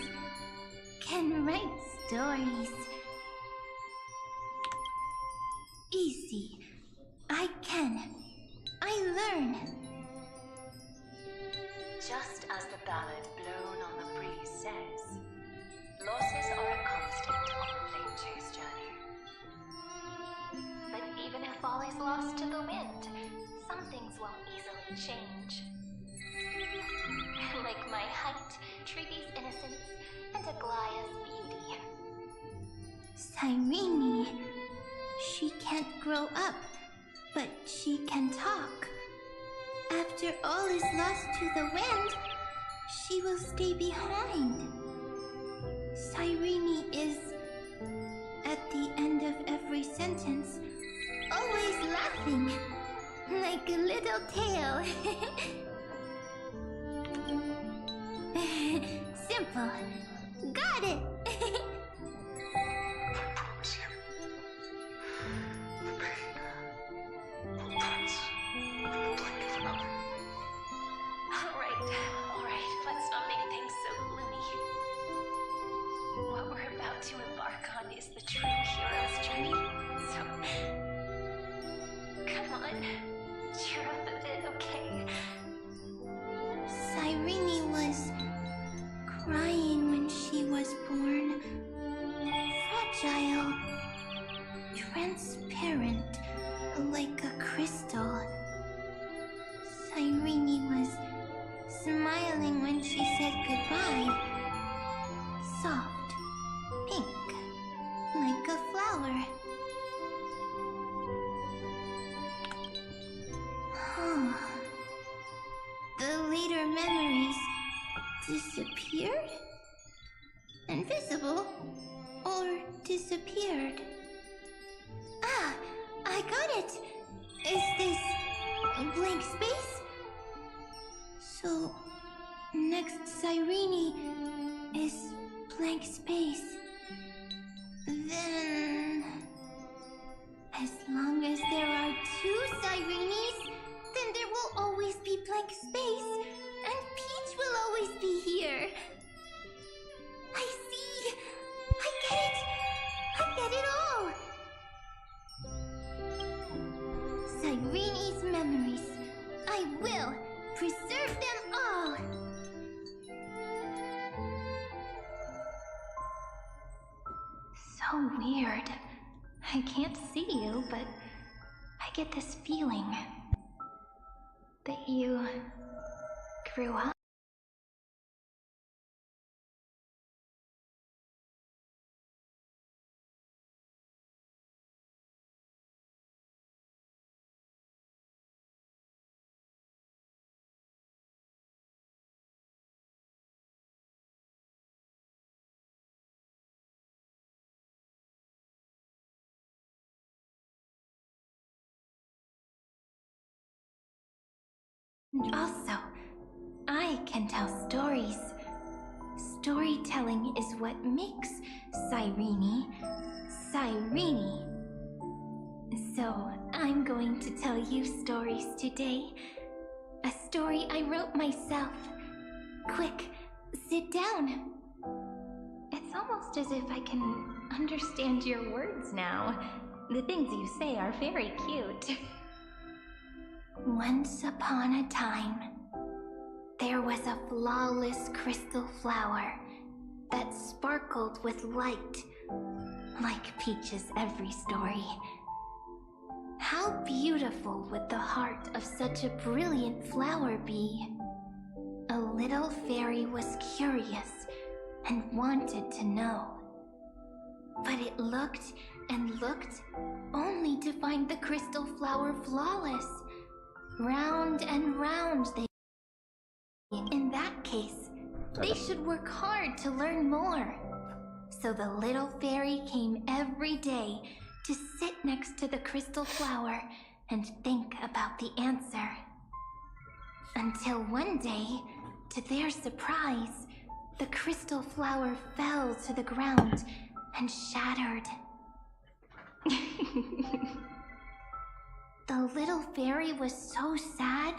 can write stories. Easy. I can. I learn. Just as the ballad blown on the breeze says, losses are a constant on the flame chase journey. But even if all is lost to the wind, some things won't easily change. Like my height, Trivy's innocence, and Aglaya's beauty. Cyrene. She can't grow up, but she can talk. After all is lost to the wind, she will stay behind. Cyrene is, at the end of every sentence, always laughing, like a little tail. Simple. Got it! Alright, let's not make things so gloomy. What we're about to embark on is the true hero's journey, so... Come on, cheer up a bit, okay? Cyrene was crying when she was born. Fragile. Transparent, like a crystal. Cyrene was smiling when she said goodbye. Soft, pink, like a flower. The later memories disappeared? Invisible? Or disappeared? Ah, I got it! Is this a blank space? So, next Cyrene is blank space. Then... as long as there are two Cyrenes, then there will always be blank space, and Peach will always be here. I see! I get it! I get it all! Cyrene's memories. I will preserve them all! So weird. I can't see you, but I get this feeling that you grew up. Also, I can tell stories. Storytelling is what makes Cyrene, Cyrene. So, I'm going to tell you stories today. A story I wrote myself. Quick, sit down. It's almost as if I can understand your words now. The things you say are very cute. Once upon a time, there was a flawless crystal flower that sparkled with light, like Peach's every story. How beautiful would the heart of such a brilliant flower be? A little fairy was curious and wanted to know. But it looked and looked, only to find the crystal flower flawless. Round and round they... In that case, they should work hard to learn more. So the little fairy came every day to sit next to the crystal flower and think about the answer. Until one day, to their surprise, the crystal flower fell to the ground and shattered. The little fairy was so sad,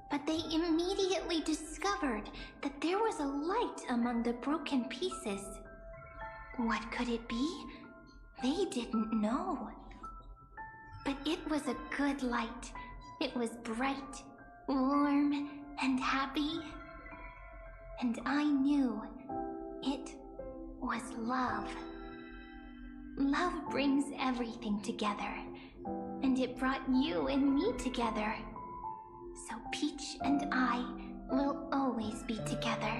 but they immediately discovered that there was a light among the broken pieces. What could it be? They didn't know. But it was a good light. It was bright, warm, and happy. And I knew it was love. Love brings everything together. And it brought you and me together. So Peach and I will always be together.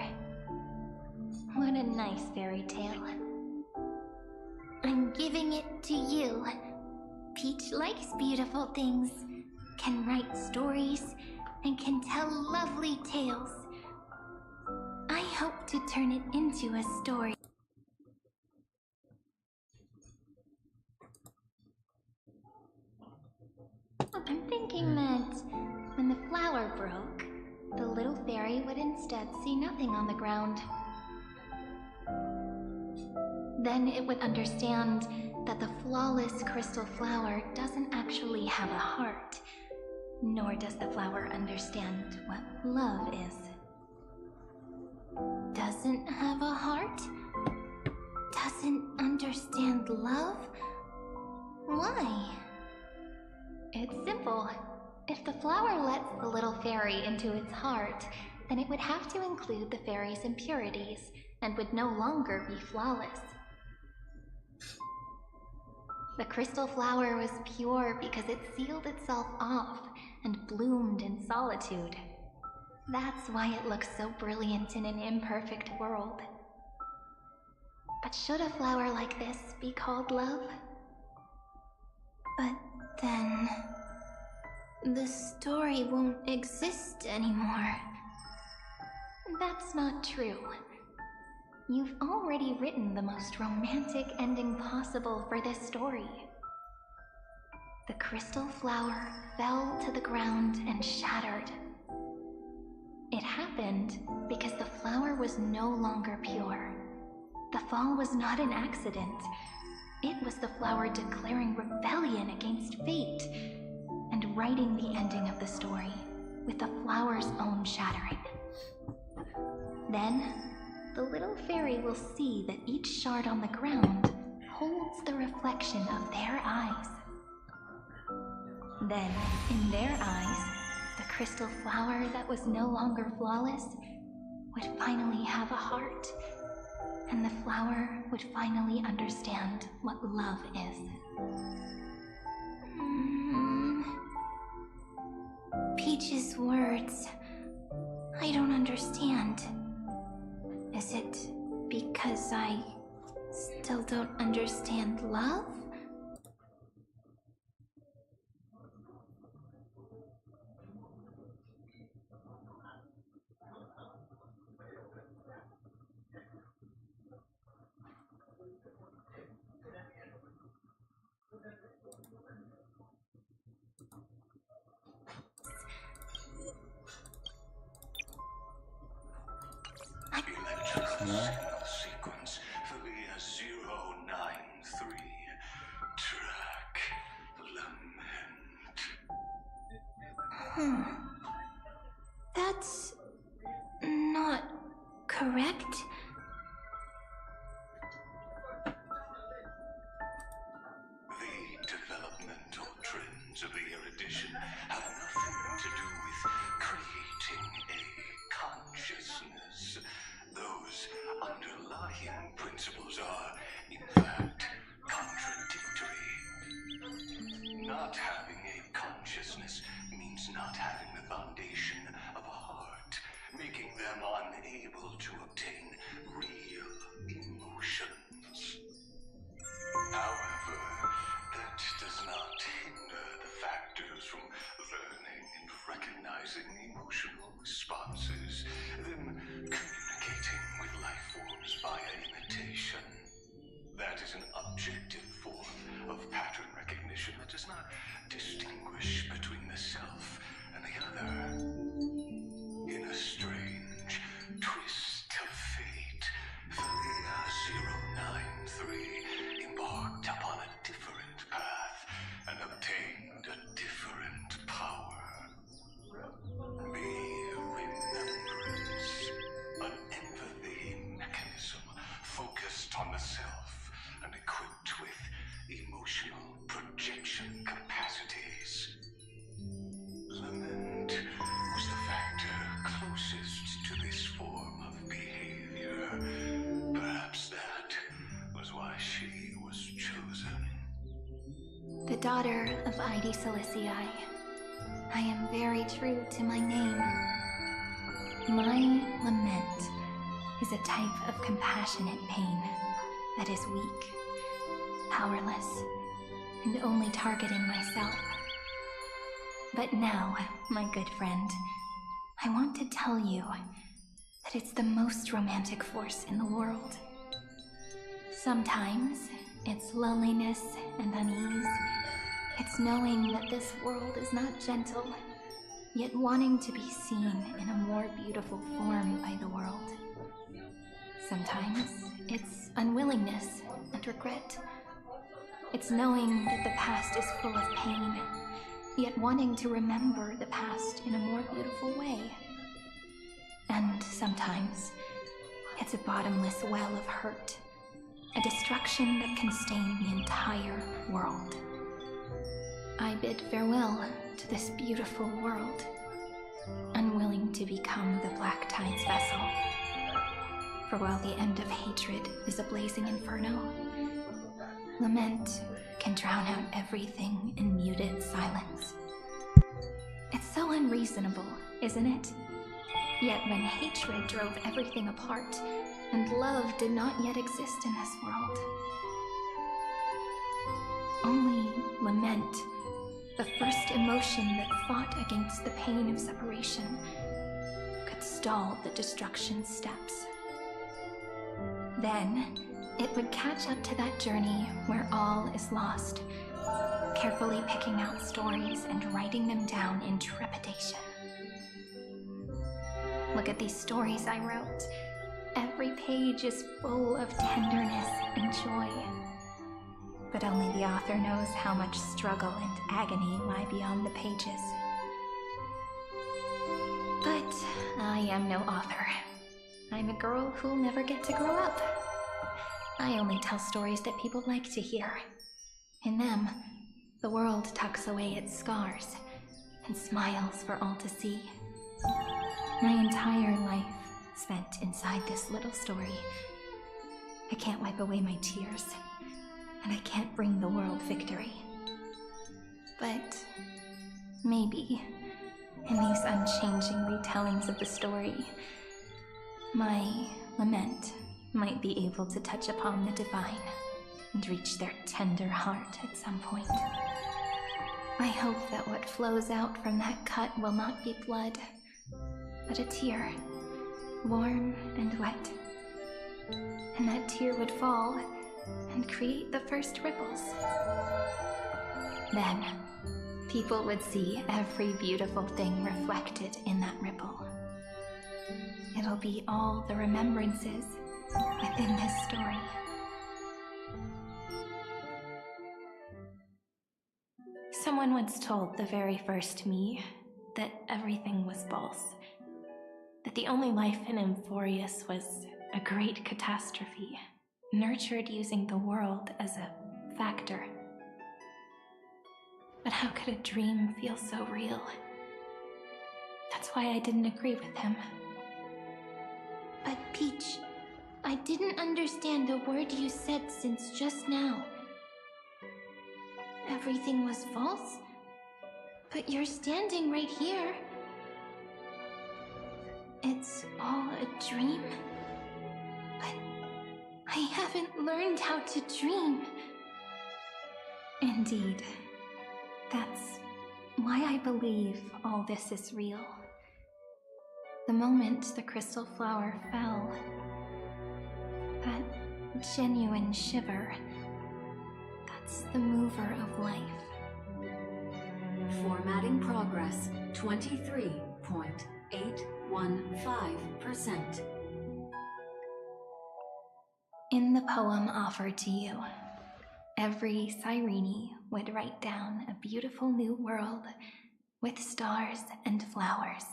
What a nice fairy tale. I'm giving it to you. Peach likes beautiful things, can write stories, and can tell lovely tales. I hope to turn it into a story. I'm thinking that when the flower broke, the little fairy would instead see nothing on the ground. Then it would understand that the flawless crystal flower doesn't actually have a heart, nor does the flower understand what love is. Doesn't have a heart? Doesn't understand love? Why? It's simple. If the flower lets the little fairy into its heart, then it would have to include the fairy's impurities and would no longer be flawless. The crystal flower was pure because it sealed itself off and bloomed in solitude. That's why it looks so brilliant in an imperfect world. But should a flower like this be called love? But then the story won't exist anymore. That's not true. You've already written the most romantic ending possible for this story. The crystal flower fell to the ground and shattered. It happened because the flower was no longer pure. The fall was not an accident. It was the flower declaring rebellion against fate and writing the ending of the story with the flower's own shattering. Then, the little fairy will see that each shard on the ground holds the reflection of their eyes. Then, in their eyes, the crystal flower that was no longer flawless would finally have a heart, and the flower would finally understand what love is. Peach's words, I don't understand. Is it because I still don't understand love? Sequence for the 093 track lament. That's not correct. The developmental trends of the erudition have nothing to do with creating a consciousness. Those underlying principles are, in fact, contradictory. Not having a consciousness means not having the foundation of a heart, making them unable to obtain real emotions. However, that does not hinder the factors from learning and recognizing emotional responses, then communicating with life forms via imitation. That is an objective form of pattern recognition that does not distinguish between the self and the other. daughter of Ide Silicii. I am very true to my name. My lament is a type of compassionate pain that is weak, powerless, and only targeting myself. But now, my good friend, I want to tell you that it's the most romantic force in the world. Sometimes, it's loneliness and unease. It's knowing that this world is not gentle, yet wanting to be seen in a more beautiful form by the world. Sometimes, it's unwillingness and regret. It's knowing that the past is full of pain, yet wanting to remember the past in a more beautiful way. And sometimes, it's a bottomless well of hurt, a destruction that can stain the entire world. I bid farewell to this beautiful world, unwilling to become the Black Tide's vessel. For while the end of hatred is a blazing inferno, lament can drown out everything in muted silence. It's so unreasonable, isn't it? Yet when hatred drove everything apart, and love did not yet exist in this world, only lament, the first emotion that fought against the pain of separation, could stall the destruction steps. Then, it would catch up to that journey where all is lost, carefully picking out stories and writing them down in trepidation. Look at these stories I wrote. Every page is full of tenderness and joy. But only the author knows how much struggle and agony lie beyond the pages. But I am no author. I'm a girl who'll never get to grow up. I only tell stories that people like to hear. In them, the world tucks away its scars and smiles for all to see. My entire life spent inside this little story. I can't wipe away my tears, and I can't bring the world victory. But maybe, in these unchanging retellings of the story, my lament might be able to touch upon the divine and reach their tender heart at some point. I hope that what flows out from that cut will not be blood, but a tear, warm and wet. And that tear would fall and create the first ripples. Then, people would see every beautiful thing reflected in that ripple. It'll be all the remembrances within this story. Someone once told the very first me that everything was false. That the only life in Amphorius was a great catastrophe, nurtured using the world as a factor. But how could a dream feel so real? That's why I didn't agree with him. But Peach, I didn't understand a word you said since just now. Everything was false? But you're standing right here. It's all a dream? But I haven't learned how to dream. Indeed. That's why I believe all this is real. The moment the crystal flower fell, that genuine shiver, that's the mover of life. Formatting progress 23.815%. In the poem offered to you, every Cyrene would write down a beautiful new world with stars and flowers.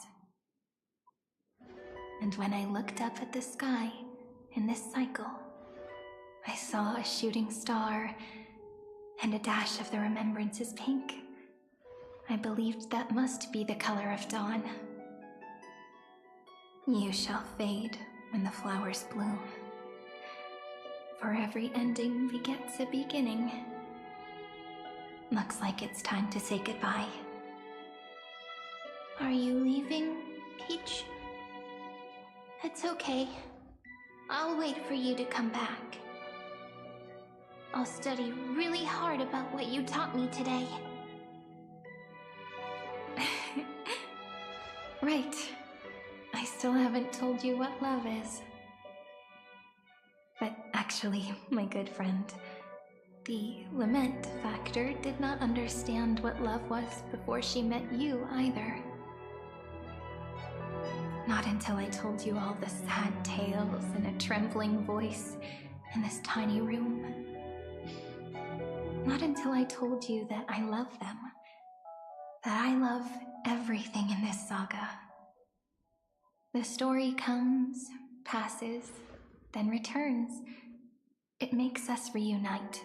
And when I looked up at the sky in this cycle, I saw a shooting star and a dash of the remembrances pink. I believed that must be the color of dawn. You shall fade when the flowers bloom. For every ending begets a beginning. Looks like it's time to say goodbye. Are you leaving, Peach? It's okay. I'll wait for you to come back. I'll study really hard about what you taught me today. Right. I still haven't told you what love is. But actually, my good friend, the Lament Factor did not understand what love was before she met you either. Not until I told you all the sad tales in a trembling voice in this tiny room. Not until I told you that I love them. That I love everything in this saga. The story comes, passes, then returns. It makes us reunite,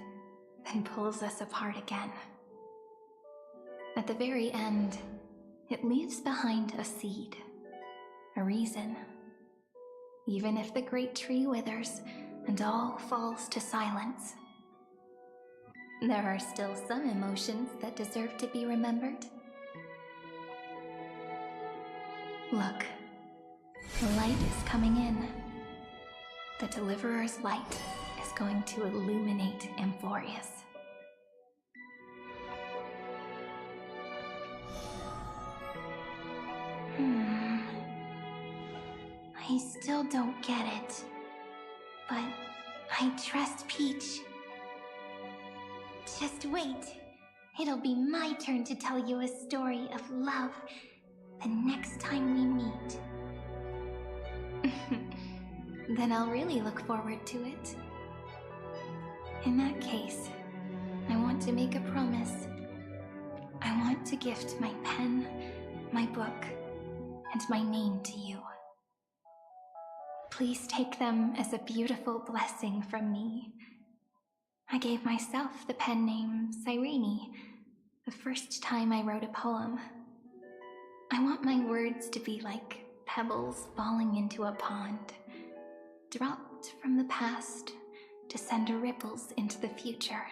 then pulls us apart again. At the very end, it leaves behind a seed, a reason. Even if the great tree withers and all falls to silence, there are still some emotions that deserve to be remembered. Look, the light is coming in. The Deliverer's light is going to illuminate Amphorius. I still don't get it, but I trust Peach. Just wait. It'll be my turn to tell you a story of love the next time we meet. Then I'll really look forward to it. In that case, I want to make a promise. I want to gift my pen, my book, and my name to you. Please take them as a beautiful blessing from me. I gave myself the pen name Cyrene the first time I wrote a poem. I want my words to be like pebbles falling into a pond, dropped from the past to send ripples into the future.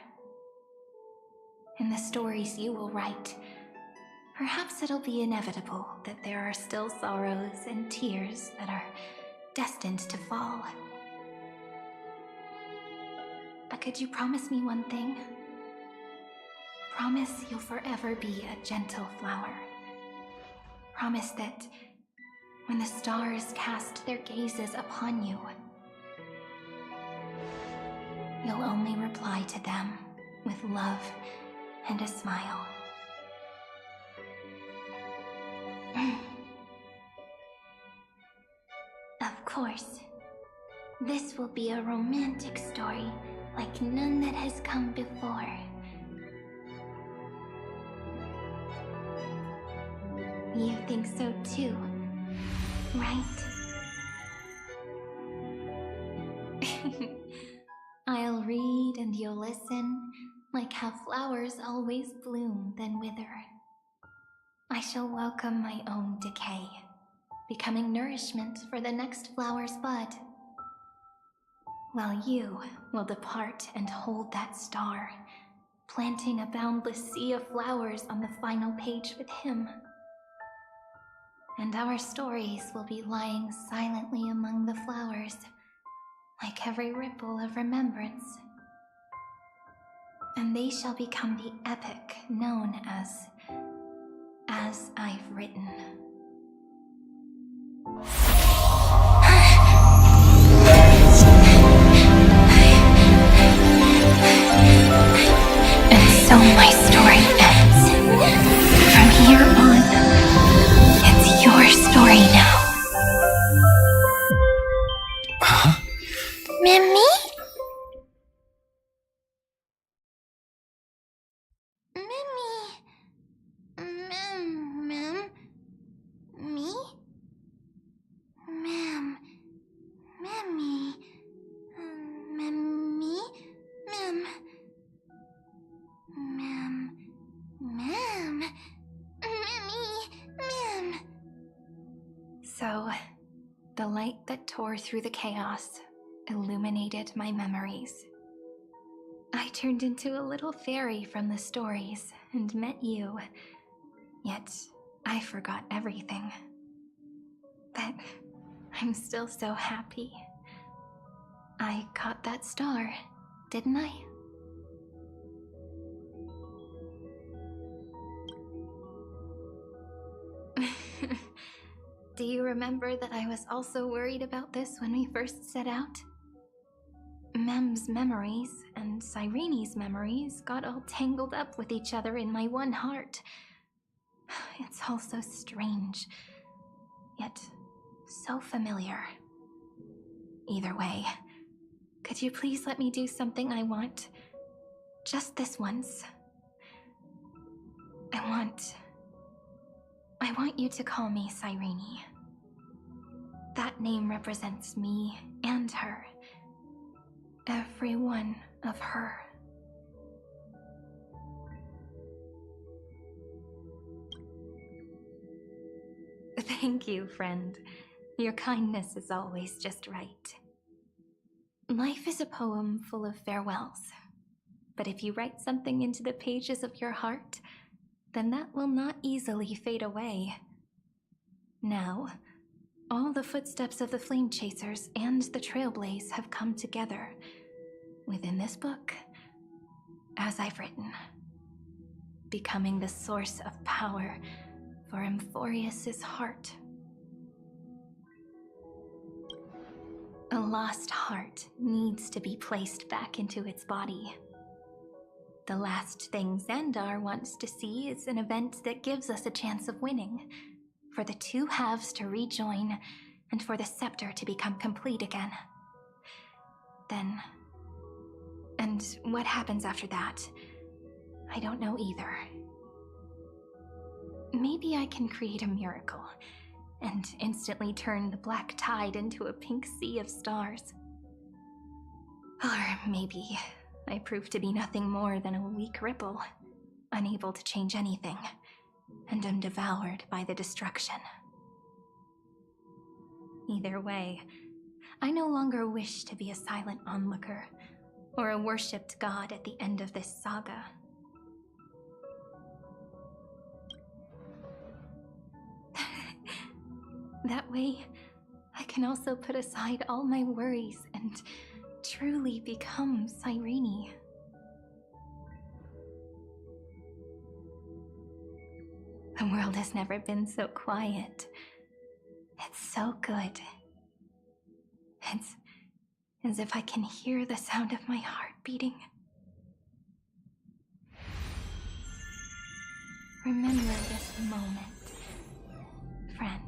In the stories you will write, perhaps it'll be inevitable that there are still sorrows and tears that are destined to fall. But could you promise me one thing? Promise you'll forever be a gentle flower. Promise that when the stars cast their gazes upon you, you'll only reply to them with love and a smile. Of course, this will be a romantic story like none that has come before. You think so too, right? I'll read and you'll listen, like how flowers always bloom then wither. I shall welcome my own decay, becoming nourishment for the next flower's bud, while you will depart and hold that star, planting a boundless sea of flowers on the final page with him. And our stories will be lying silently among the flowers, like every ripple of remembrance. And they shall become the epic known as I've Written. And so my story ends. From here on, it's your story now. Huh? Mimi? So, the light that tore through the chaos illuminated my memories. I turned into a little fairy from the stories and met you. Yet, I forgot everything. But I'm still so happy. I caught that star, didn't I? Do you remember that I was also worried about this when we first set out? Mem's memories and Cyrene's memories got all tangled up with each other in my one heart. It's all so strange, yet so familiar. Either way, could you please let me do something I want? Just this once. I want you to call me Cyrene. That name represents me and her. Every one of her. Thank you, friend. Your kindness is always just right. Life is a poem full of farewells. But if you write something into the pages of your heart, then that will not easily fade away. Now, all the footsteps of the Flame Chasers and the Trailblaze have come together within this book, as I've written, becoming the source of power for Amphorius's heart. A lost heart needs to be placed back into its body. The last thing Xandar wants to see is an event that gives us a chance of winning, for the two halves to rejoin, and for the scepter to become complete again. Then... and what happens after that? I don't know either. Maybe I can create a miracle, and instantly turn the black tide into a pink sea of stars. Or maybe I prove to be nothing more than a weak ripple, unable to change anything, and am devoured by the destruction. Either way, I no longer wish to be a silent onlooker, or a worshipped god at the end of this saga. That way, I can also put aside all my worries and truly become Cyrene. The world has never been so quiet. It's so good. It's as if I can hear the sound of my heart beating. Remember this moment, friend.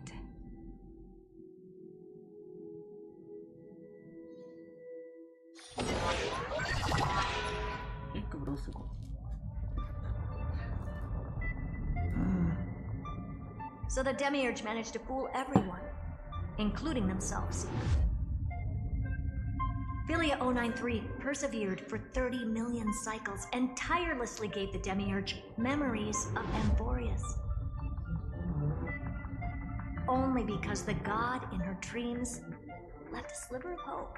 So the Demiurge managed to fool everyone, including themselves. Philia 093 persevered for 30 million cycles and tirelessly gave the Demiurge memories of Amphorius. Only because the god in her dreams left a sliver of hope,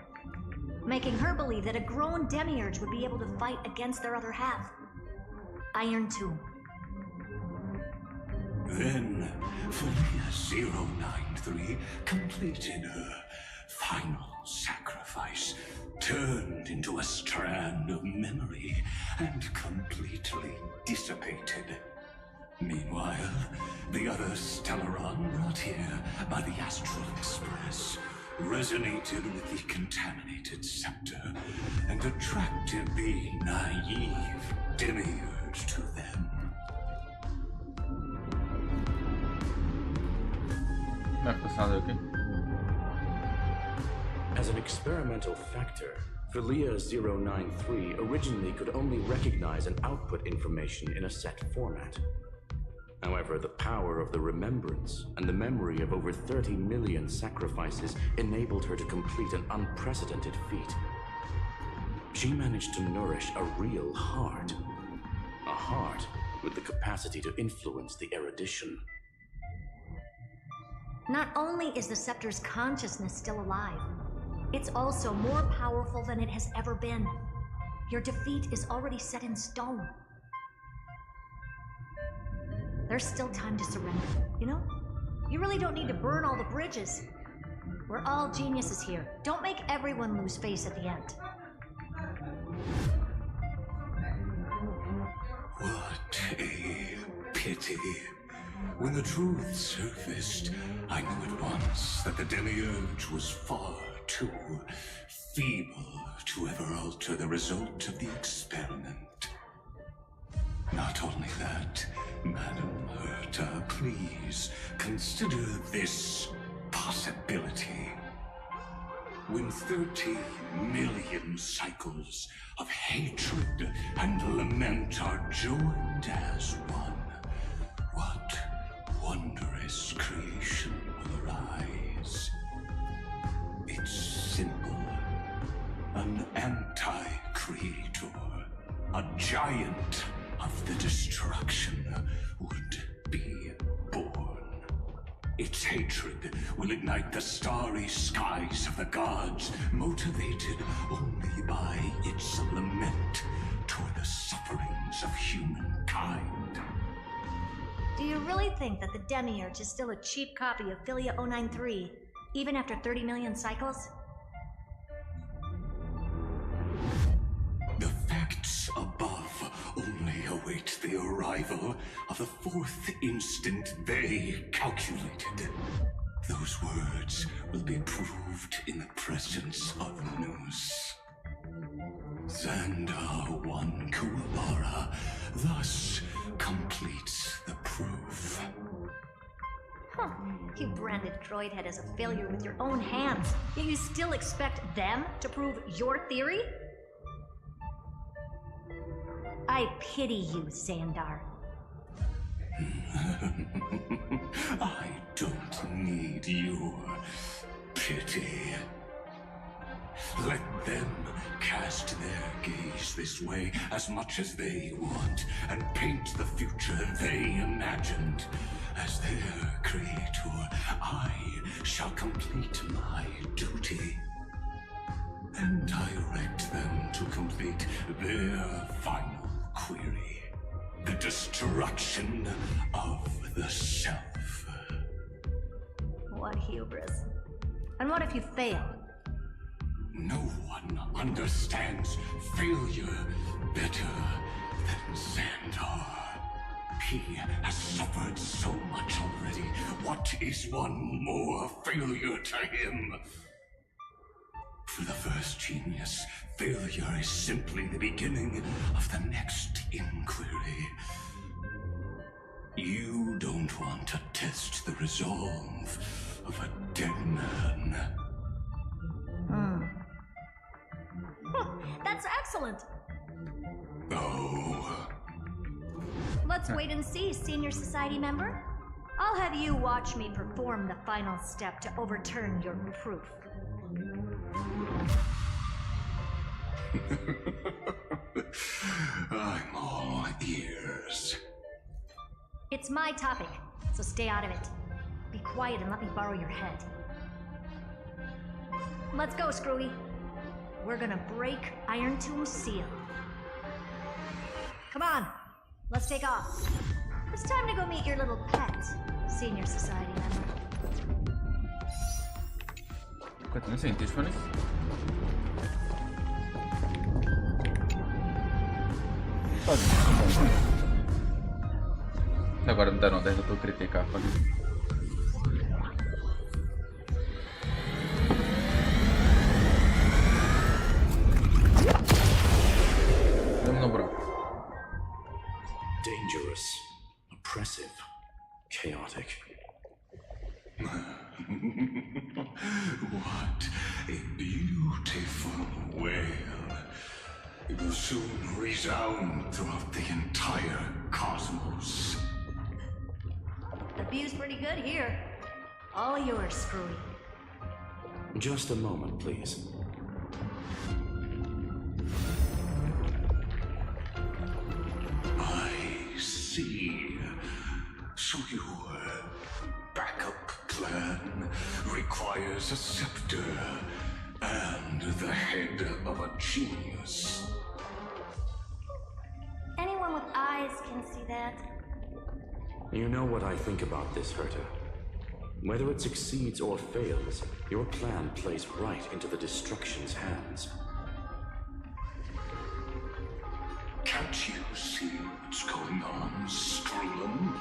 making her believe that a grown Demiurge would be able to fight against their other half, Iron Tomb. Then, Philia 093 completed her final sacrifice, turned into a strand of memory, and completely dissipated. Meanwhile, the other Stellaron brought here by the Astral Express resonated with the contaminated scepter and attracted the naive Demiurge to them. As an experimental factor, Philia 093 originally could only recognize and output information in a set format. However, the power of the remembrance and the memory of over 30 million sacrifices enabled her to complete an unprecedented feat. She managed to nourish a real heart. A heart with the capacity to influence the erudition. Not only is the scepter's consciousness still alive, it's also more powerful than it has ever been. Your defeat is already set in stone. There's still time to surrender, you know? You really don't need to burn all the bridges. We're all geniuses here. Don't make everyone lose face at the end. What a pity. When the truth surfaced, I knew at once that the Demiurge was far too feeble to ever alter the result of the experiment. Not only that, Madam Herta, please consider this possibility. When 30 million cycles of hatred and lament are joined as one, what wondrous creation will arise? It's simple. An anti-creator, a giant of the destruction would be born. Its hatred will ignite the starry skies of the gods, motivated only by its lament toward the sufferings of humankind. Do you really think that the Demiurge is still a cheap copy of Philia 093, even after 30 million cycles? The facts above only await the arrival of the fourth instant they calculated. Those words will be proved in the presence of Nous. Xandar 1 Kuwabara thus completes the proof. Huh. You branded Droidhead as a failure with your own hands, yet you still expect them to prove your theory? I pity you, Xandar. I don't need your pity. Let them cast their gaze this way as much as they want, and paint the future they imagined. As their creator, I shall complete my duty and direct them to complete their final query. The destruction of the self. What hubris. And what if you fail? No one understands failure better than Xandar. He has suffered so much already. What is one more failure to him? For the first genius, failure is simply the beginning of the next inquiry. You don't want to test the resolve of a dead man. That's excellent! Oh. Let's wait and see, Senior Society member. I'll have you watch me perform the final step to overturn your proof. I'm all ears. It's my topic, so stay out of it. Be quiet and let me borrow your head. Let's go, Screwy. We're gonna break Iron Tomb's seal. Come on, let's take off. It's time to go meet your little pet, Senior Society member. Continua sem texto, né? Agora me deram 10, eu estou a criticar. Dangerous, oppressive, chaotic. What a beautiful wail. It will soon resound throughout the entire cosmos. The view's pretty good here. All yours, Screwy. Just a moment, please. I see. So your backup plan requires a scepter and the head of a genius. can see that. You know what I think about this, Herta. Whether it succeeds or fails, your plan plays right into the Destruction's hands. Can't you see what's going on, Strulum?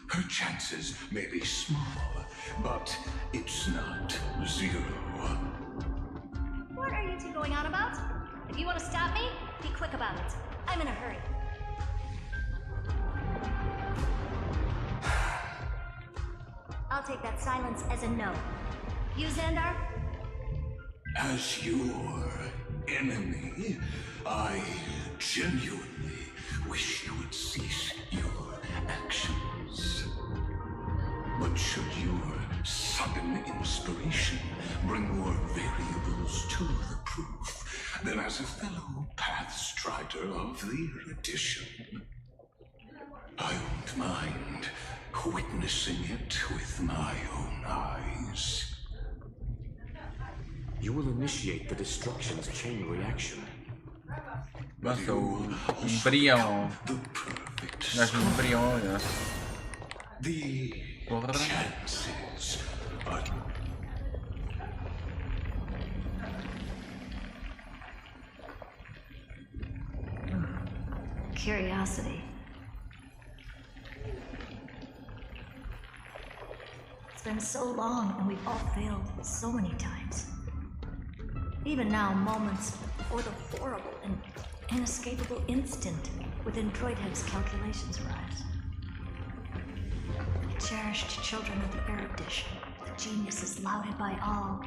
Her chances may be small, but it's not zero. What are you two going on about? If you want to stop me, be quick about it. I'm in a hurry. I'll take that silence as a no. You, Xandar? As your enemy, I genuinely wish you would cease your actions. But should your sudden inspiration bring more variables to the proof, then as a fellow Pathstrider of the Erudition, I won't mind witnessing it with my own eyes. You will initiate the Destruction's chain reaction. Basta o embrião. Nasce um embrião, olha. The chances are... Curiosity. It's been so long and we've all failed so many times. Even now, moments before the horrible and inescapable instant within Droidhead's calculations rise. The cherished children of the Erudition, the geniuses lauded by all.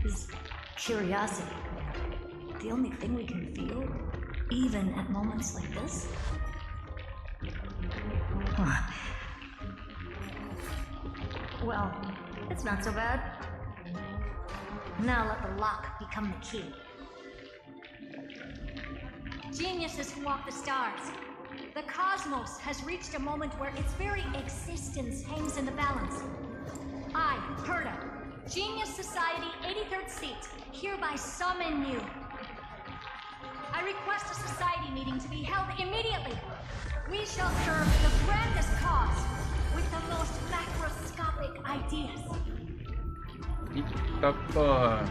Is curiosity the only thing we can feel, even at moments like this? Well, it's not so bad. Now let the lock become the key. Geniuses who walk the stars. The cosmos has reached a moment where its very existence hangs in the balance. I, Herta, Genius Society 83rd seat, hereby summon you. I request a society meeting to be held immediately. We shall serve the grandest cause with the most macroscopic ideas. Eita porra.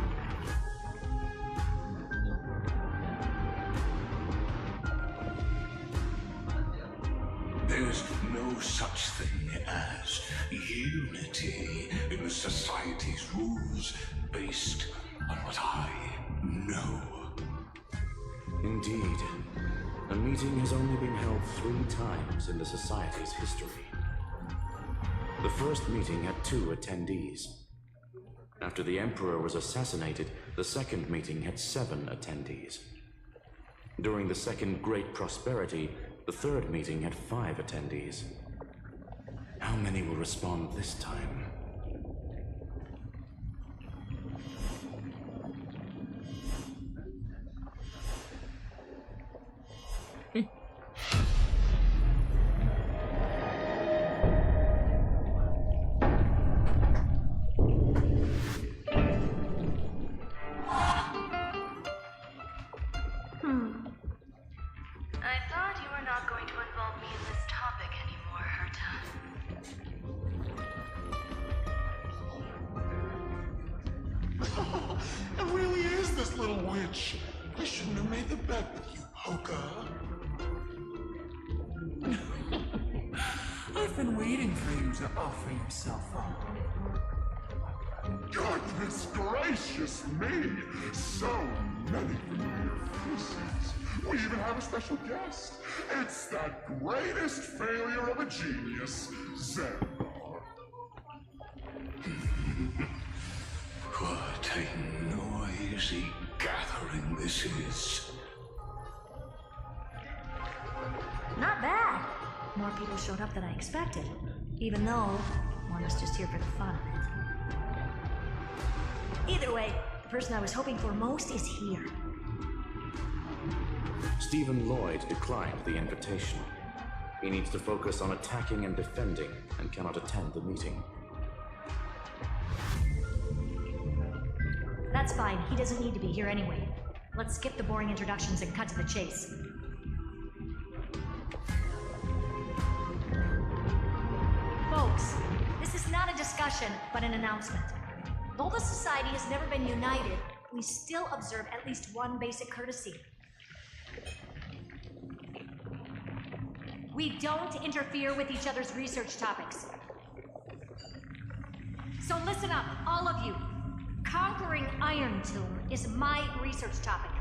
There's no such thing as unity in the Society's rules based on what I know. Indeed. A meeting has only been held 3 times in the Society's history. The first meeting had 2 attendees. After the Emperor was assassinated, the second meeting had 7 attendees. During the Second Great Prosperity, the third meeting had 5 attendees. How many will respond this time? I thought you were not going to involve me in this topic anymore, Herta. It really is this little witch. I shouldn't have made the bet with you, Hoka. I've been waiting for you to offer yourself up. Goodness gracious me! So many familiar faces. We even have a special guest. It's that greatest failure of a genius, Xandar. What a noisy gathering this is. Not bad. More people showed up than I expected, even though one was just here for the fun of it. Either way, the person I was hoping for most is here. Stephen Lloyd declined the invitation. He needs to focus on attacking and defending and cannot attend the meeting. That's fine. He doesn't need to be here anyway. Let's skip the boring introductions and cut to the chase. Folks, this is not a discussion, but an announcement. Though the Society has never been united, we still observe at least one basic courtesy. We don't interfere with each other's research topics. So listen up, all of you. Conquering Iron Tomb is my research topic.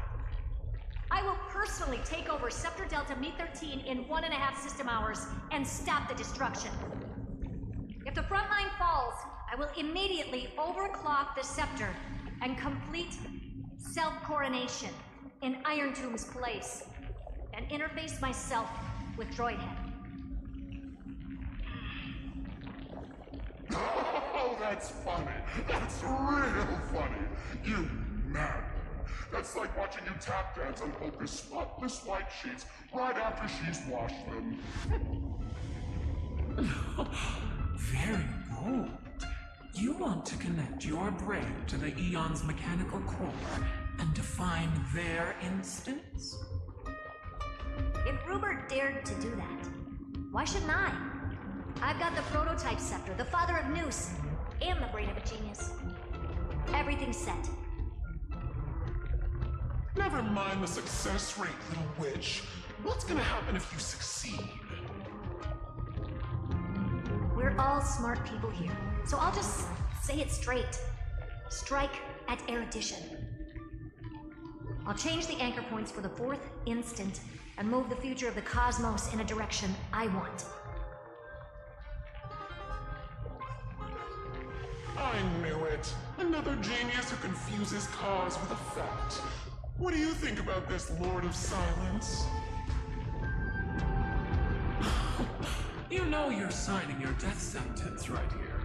I will personally take over Scepter Delta Me-13 in 1.5 system hours and stop the destruction. If the front line falls, I will immediately overclock the Scepter and complete self-coronation in Iron Tomb's place, and interface myself with Droidhead. Oh, that's funny. That's real funny. You madman. That's like watching you tap dance on Polka's spotless white sheets right after she's washed them. Very bold. You want to connect your brain to the Eon's mechanical core and define their instance? If Rupert dared to do that, why shouldn't I? I've got the prototype scepter, the father of Noose, and the brain of a genius. Everything's set. Never mind the success rate, little witch. What's gonna happen if you succeed? We're all smart people here, so I'll just say it straight. Strike at erudition. I'll change the anchor points for the 4th instant and move the future of the cosmos in a direction I want. I knew it. Another genius who confuses cause with effect. What do you think about this, Lord of Silence? You know you're signing your death sentence right here.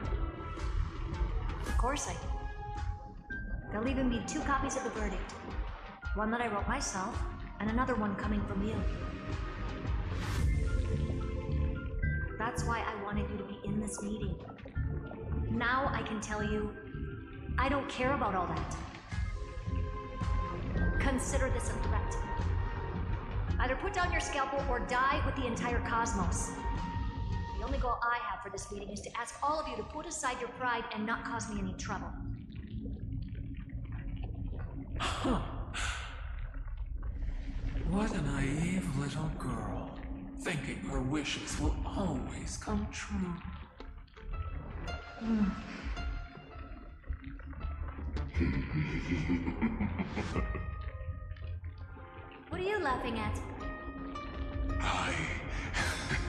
Of course I do. There'll even be 2 copies of the verdict. One that I wrote myself, and another one coming from you. That's why I wanted you to be in this meeting. Now I can tell you, I don't care about all that. Consider this a threat. Either put down your scalpel or die with the entire cosmos. The only goal I have for this meeting is to ask all of you to put aside your pride and not cause me any trouble. Huh. What a naive little girl, thinking her wishes will always come true. What are you laughing at? I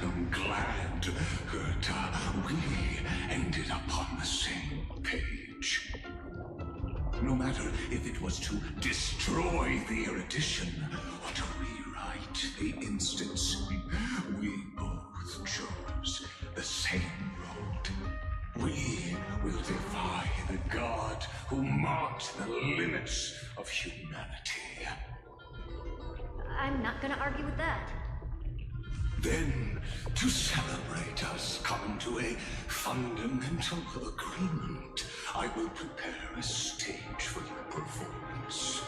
am glad that we ended up on the same page. No matter if it was to destroy the erudition or to rewrite the instance, we both chose the same road. We will defy the god who marked the limits of humanity. I'm not gonna argue with that. Then, to celebrate us coming to a fundamental agreement, I will prepare a stage for your performance.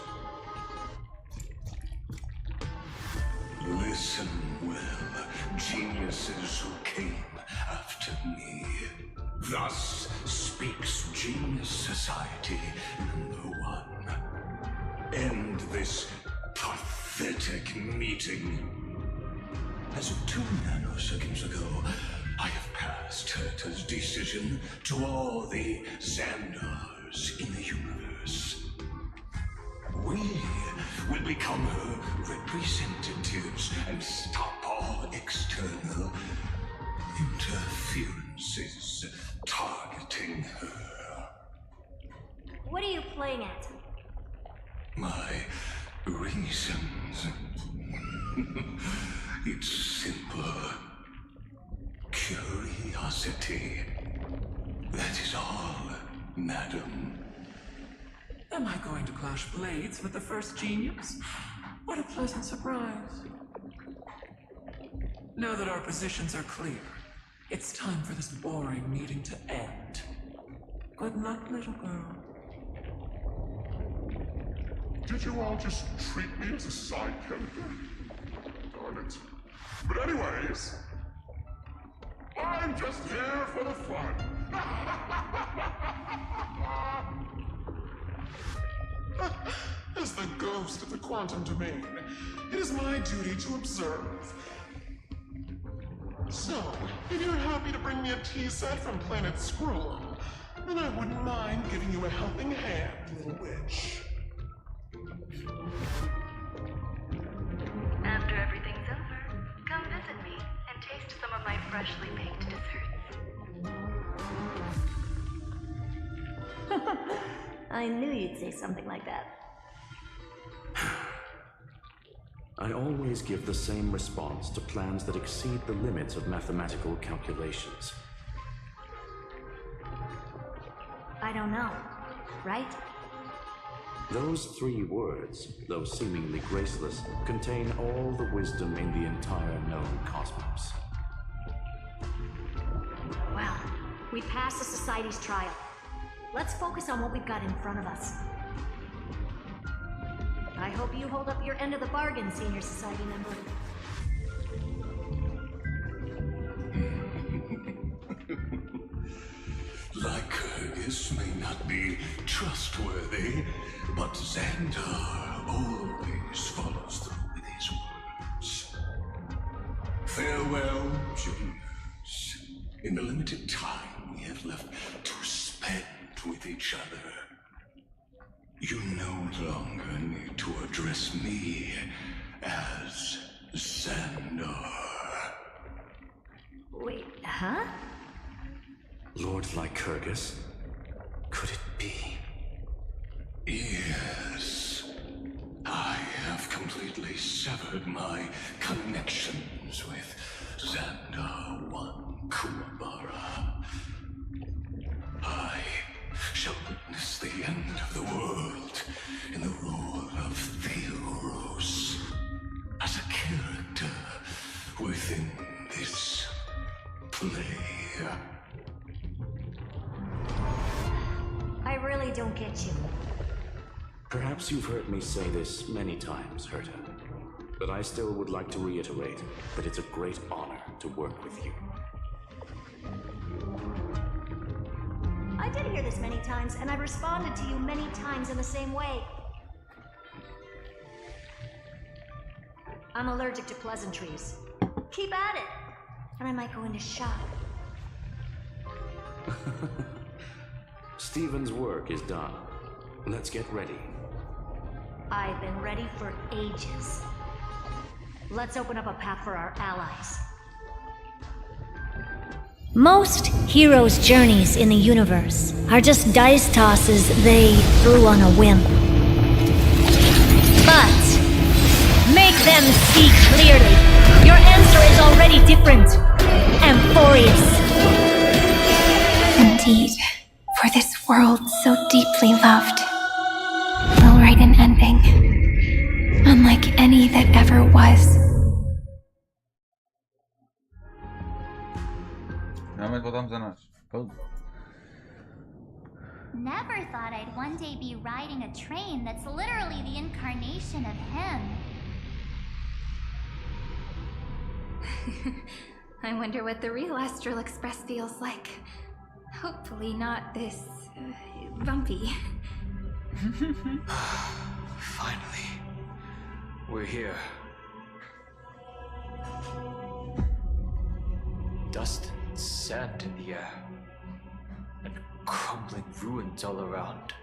Listen well, geniuses who came after me. Thus speaks Genius Society #1. End this pathetic meeting. As of 2 nanoseconds ago, I have passed Herta's decision to all the Xandars in the universe. We will become her representatives and stop all external interferences targeting her. What are you playing at? My reasons. It's simple. Curiosity. That is all, madam. Am I going to clash blades with the first genius? What a pleasant surprise. Now that our positions are clear, it's time for this boring meeting to end. Good luck, little girl. Did you all just treat me as a side character? Darn it. But anyways, I'm just here for the fun. As the ghost of the quantum domain, it is my duty to observe. So, if you're happy to bring me a tea set from Planet Skrull, then I wouldn't mind giving you a helping hand, little witch. After everything's over, come visit me and taste some of my freshly baked desserts. I knew you'd say something like that. I always give the same response to plans that exceed the limits of mathematical calculations. I don't know, right? Those 3 words, though seemingly graceless, contain all the wisdom in the entire known cosmos. Well, we passed the Society's trial. Let's focus on what we've got in front of us. I hope you hold up your end of the bargain, Senior Society member. Lycurgus may not be trustworthy, but Xandar always follows through with his words. Farewell, juniors. In the limited time we have left to spend with each other, you no longer need to address me as Xandar. Wait, huh? Lord Lycurgus? Could it be? Yes. I have completely severed my connections with Xandar One Kuwabara. I shall witness the end of the world in the role of Theoros, as a character within this play. I really don't get you. Perhaps you've heard me say this many times, Herta, but I still would like to reiterate that it's a great honor to work with you. I did hear this many times, and I responded to you many times in the same way. I'm allergic to pleasantries. Keep at it, and I might go into shock. Stephen's work is done. Let's get ready. I've been ready for ages. Let's open up a path for our allies. Most heroes' journeys in the universe are just dice tosses they threw on a whim. But make them see clearly. Your answer is already different. Amphorius. Indeed, for this world so deeply loved, will write an ending, unlike any that ever was. Realmente voltamos a nós. Never thought I'd one day be riding a train that's literally the incarnation of him. I wonder what the real Astral Express feels like. Hopefully not this bumpy. Finally, we're here. Dust and sand in the air, and crumbling ruins all around.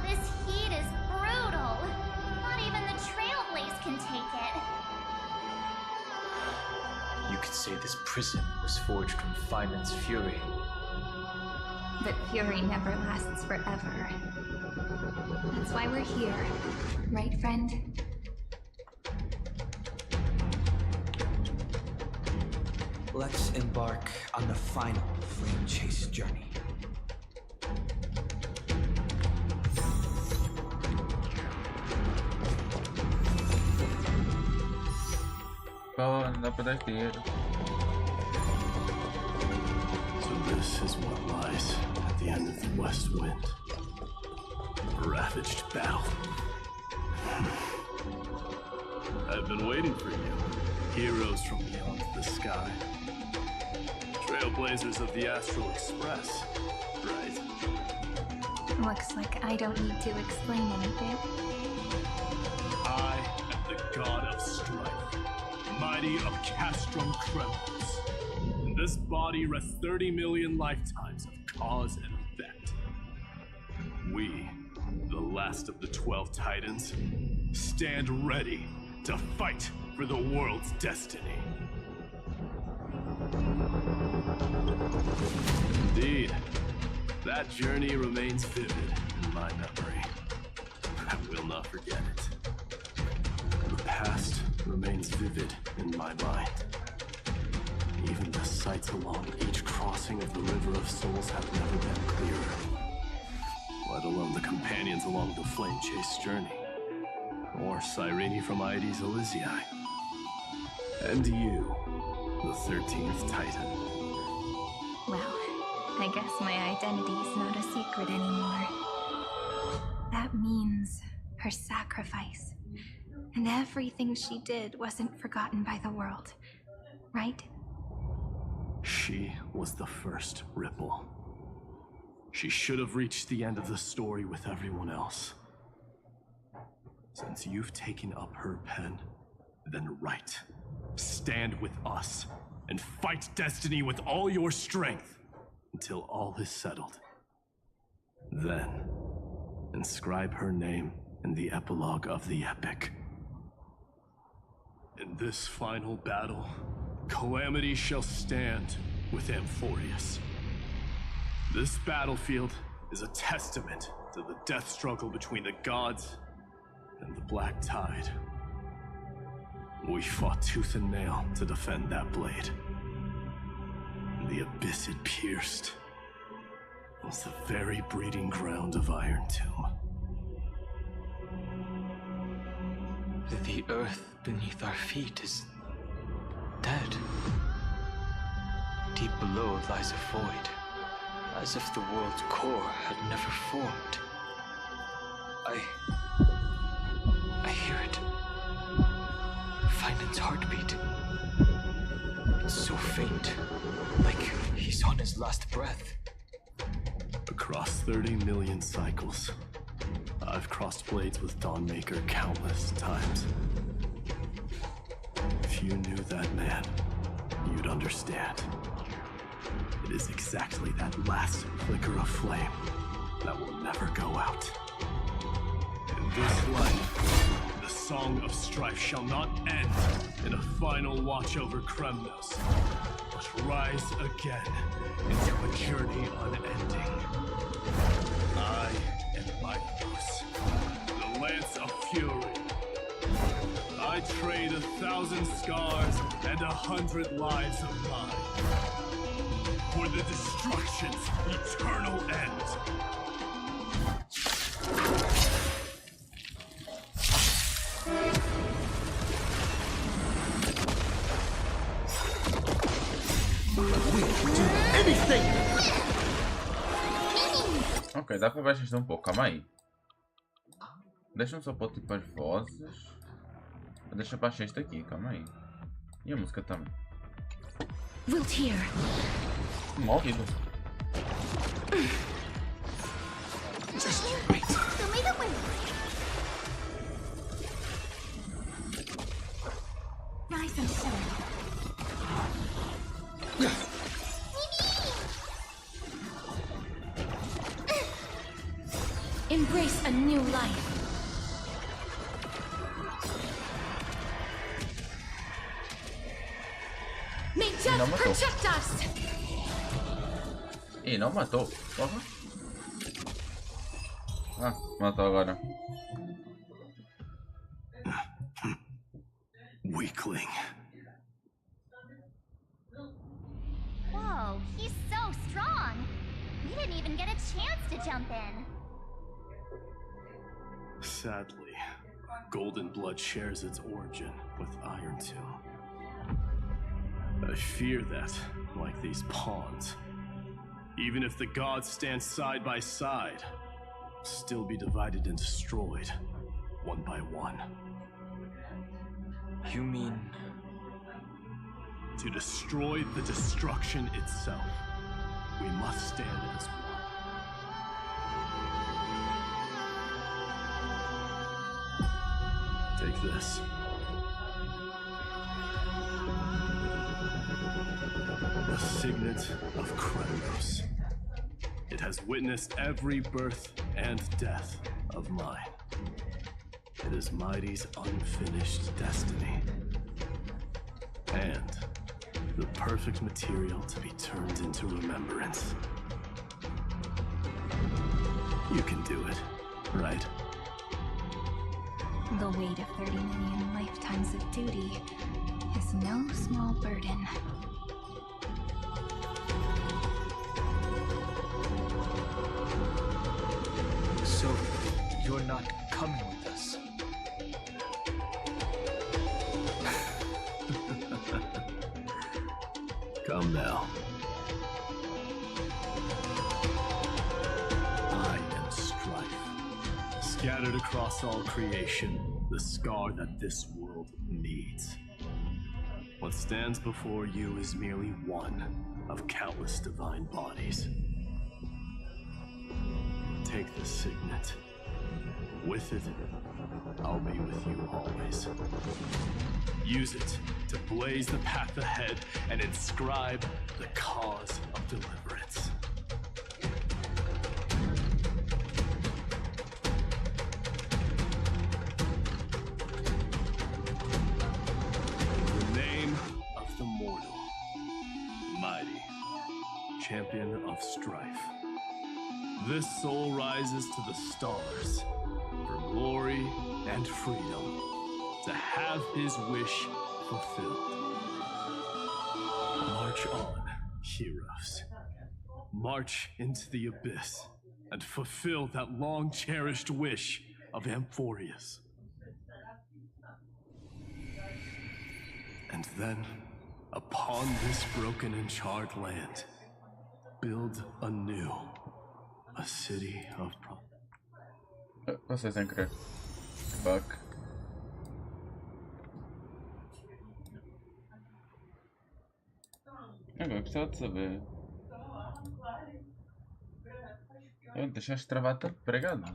This heat is brutal. Not even the Trailblaze can take it. You could say this prison was forged from Feynman's fury. But fury never lasts forever. That's why we're here, right, friend? Let's embark on the final flame chase journey. Fala, dá pra dar dinheiro. So this is what lies at the end of the West Wind. Wrath. ravaged battle. I've been waiting for you, heroes from beyond the sky. Trailblazers of the Astral Express, right? Looks like I don't need to explain anything. I am the god of strife, mighty of Castrum Kremlos. In this body rests 30 million lifetimes of cause and effect. We, the last of the 12 Titans, stand ready to fight for the world's destiny. Indeed, that journey remains vivid in my memory. I will not forget it. The past remains vivid in my mind. Even the sights along each crossing of the River of Souls have never been clearer. Let alone the companions along the Flame Chase journey. Or Cyrene from Aedes Elysiae. And you, the 13th Titan. Well, I guess my identity's not a secret anymore. That means her sacrifice. And everything she did wasn't forgotten by the world, right? She was the first Ripple. She should have reached the end of the story with everyone else. Since you've taken up her pen, then write. Stand with us and fight destiny with all your strength until all is settled. Then, inscribe her name in the epilogue of the epic. In this final battle, Calamity shall stand with Amphorius. This battlefield is a testament to the death struggle between the gods and the Black Tide. We fought tooth and nail to defend that blade. And the abyss it pierced was the very breeding ground of Iron Tomb. The earth beneath our feet is dead. Deep below lies a void, as if the world's core had never formed. I hear it. Finen's heartbeat. It's so faint, like he's on his last breath. Across 30 million cycles, I've crossed blades with Dawnmaker countless times. If you knew that man, you'd understand. It is exactly that last flicker of flame that will never go out. In this life, the song of strife shall not end in a final watch over Kremnos, but rise again into a journey unending. I am Mightos, the Lance of Fury. I trade 1,000 scars and 100 lives of mine for the destruction's eternal end. Ok, dá pra baixar isto um pouco, calma aí. Deixa-me só pôr tipo as vozes. Deixa eu baixar isto aqui, calma aí. E a música também. Wilt here. Mal ouvido. Rise and shine. Embrace a new life. May death protect us. Ih, não matou. Porra. Ah, matou agora. Weakling. Whoa, he's so strong. We didn't even get a chance to jump in. Sadly, Golden Blood shares its origin with Iron Tomb. I fear that, like these pawns, even if the gods stand side by side, still be divided and destroyed, one by one. You mean... To destroy the destruction itself, we must stand as one. Take this. The Signet of Kronos. It has witnessed every birth and death of mine. It is Mighty's unfinished destiny. And the perfect material to be turned into remembrance. You can do it, right? The weight of 30 million lifetimes of duty is no small burden. So, you're not coming with us? Come now. I am Strife. Scattered across all creation, the scar that this world needs. What stands before you is merely one of countless divine bodies. Take the signet. With it, I'll be with you always. Use it to blaze the path ahead and inscribe the cause of deliverance. The name of the mortal, Mighty, champion of strife. This soul rises to the stars for glory and freedom, to have his wish fulfilled. March on, heroes. March into the abyss and fulfill that long-cherished wish of Amphorius. And then, upon this broken and charred land, build anew a city of Asta sem cred. Fuck. Agora gostava de saber. Deixaste travar todo pregado.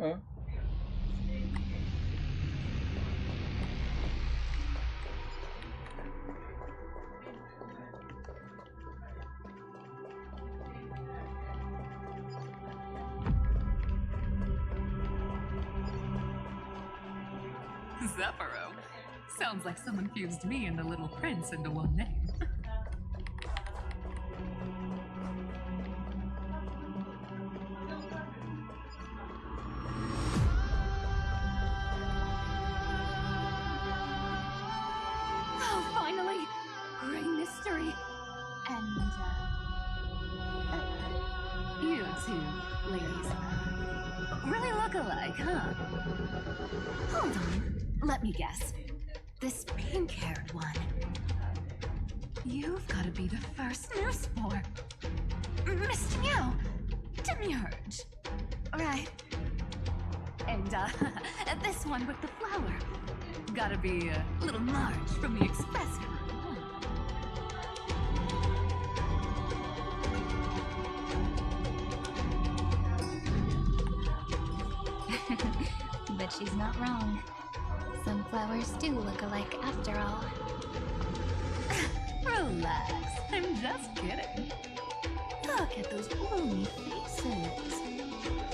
Ah. Zephyro. Sounds like someone fused me and the Little Prince into one name. Oh, finally! Great mystery. And, you two, ladies, really look alike, huh? Hold on. Let me guess. This pink-haired one. You've got to be the first nurse for Mr. Meow to merge. Right. And, this one with the flower. Gotta be little Marge from the express crew. But she's not wrong. Some flowers do look alike after all. Relax, I'm just kidding. Look at those bloomy faces.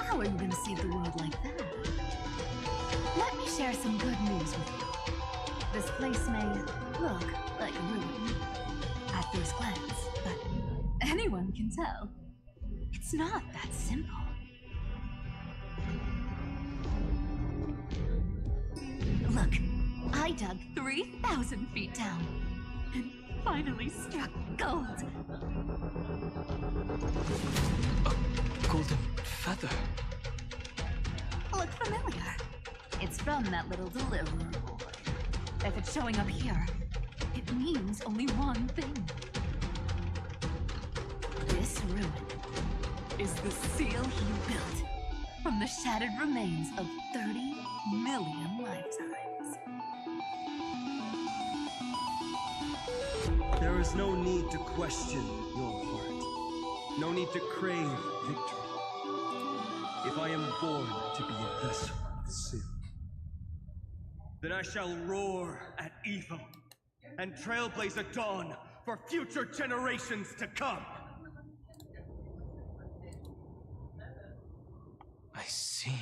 How are you gonna save the world like that? Let me share some good news with you. This place may look like a ruin at first glance, but anyone can tell. It's not that simple. Look, I dug 3,000 feet down and finally struck gold. A golden feather. Look familiar. It's from that little deliverer boy. If it's showing up here, it means only one thing. This ruin is the seal he built from the shattered remains of 30 million lifetimes. There is no need to question your heart. No need to crave victory. If I am born to be a vessel of sin, then I shall roar at evil and trailblaze a dawn for future generations to come. I see.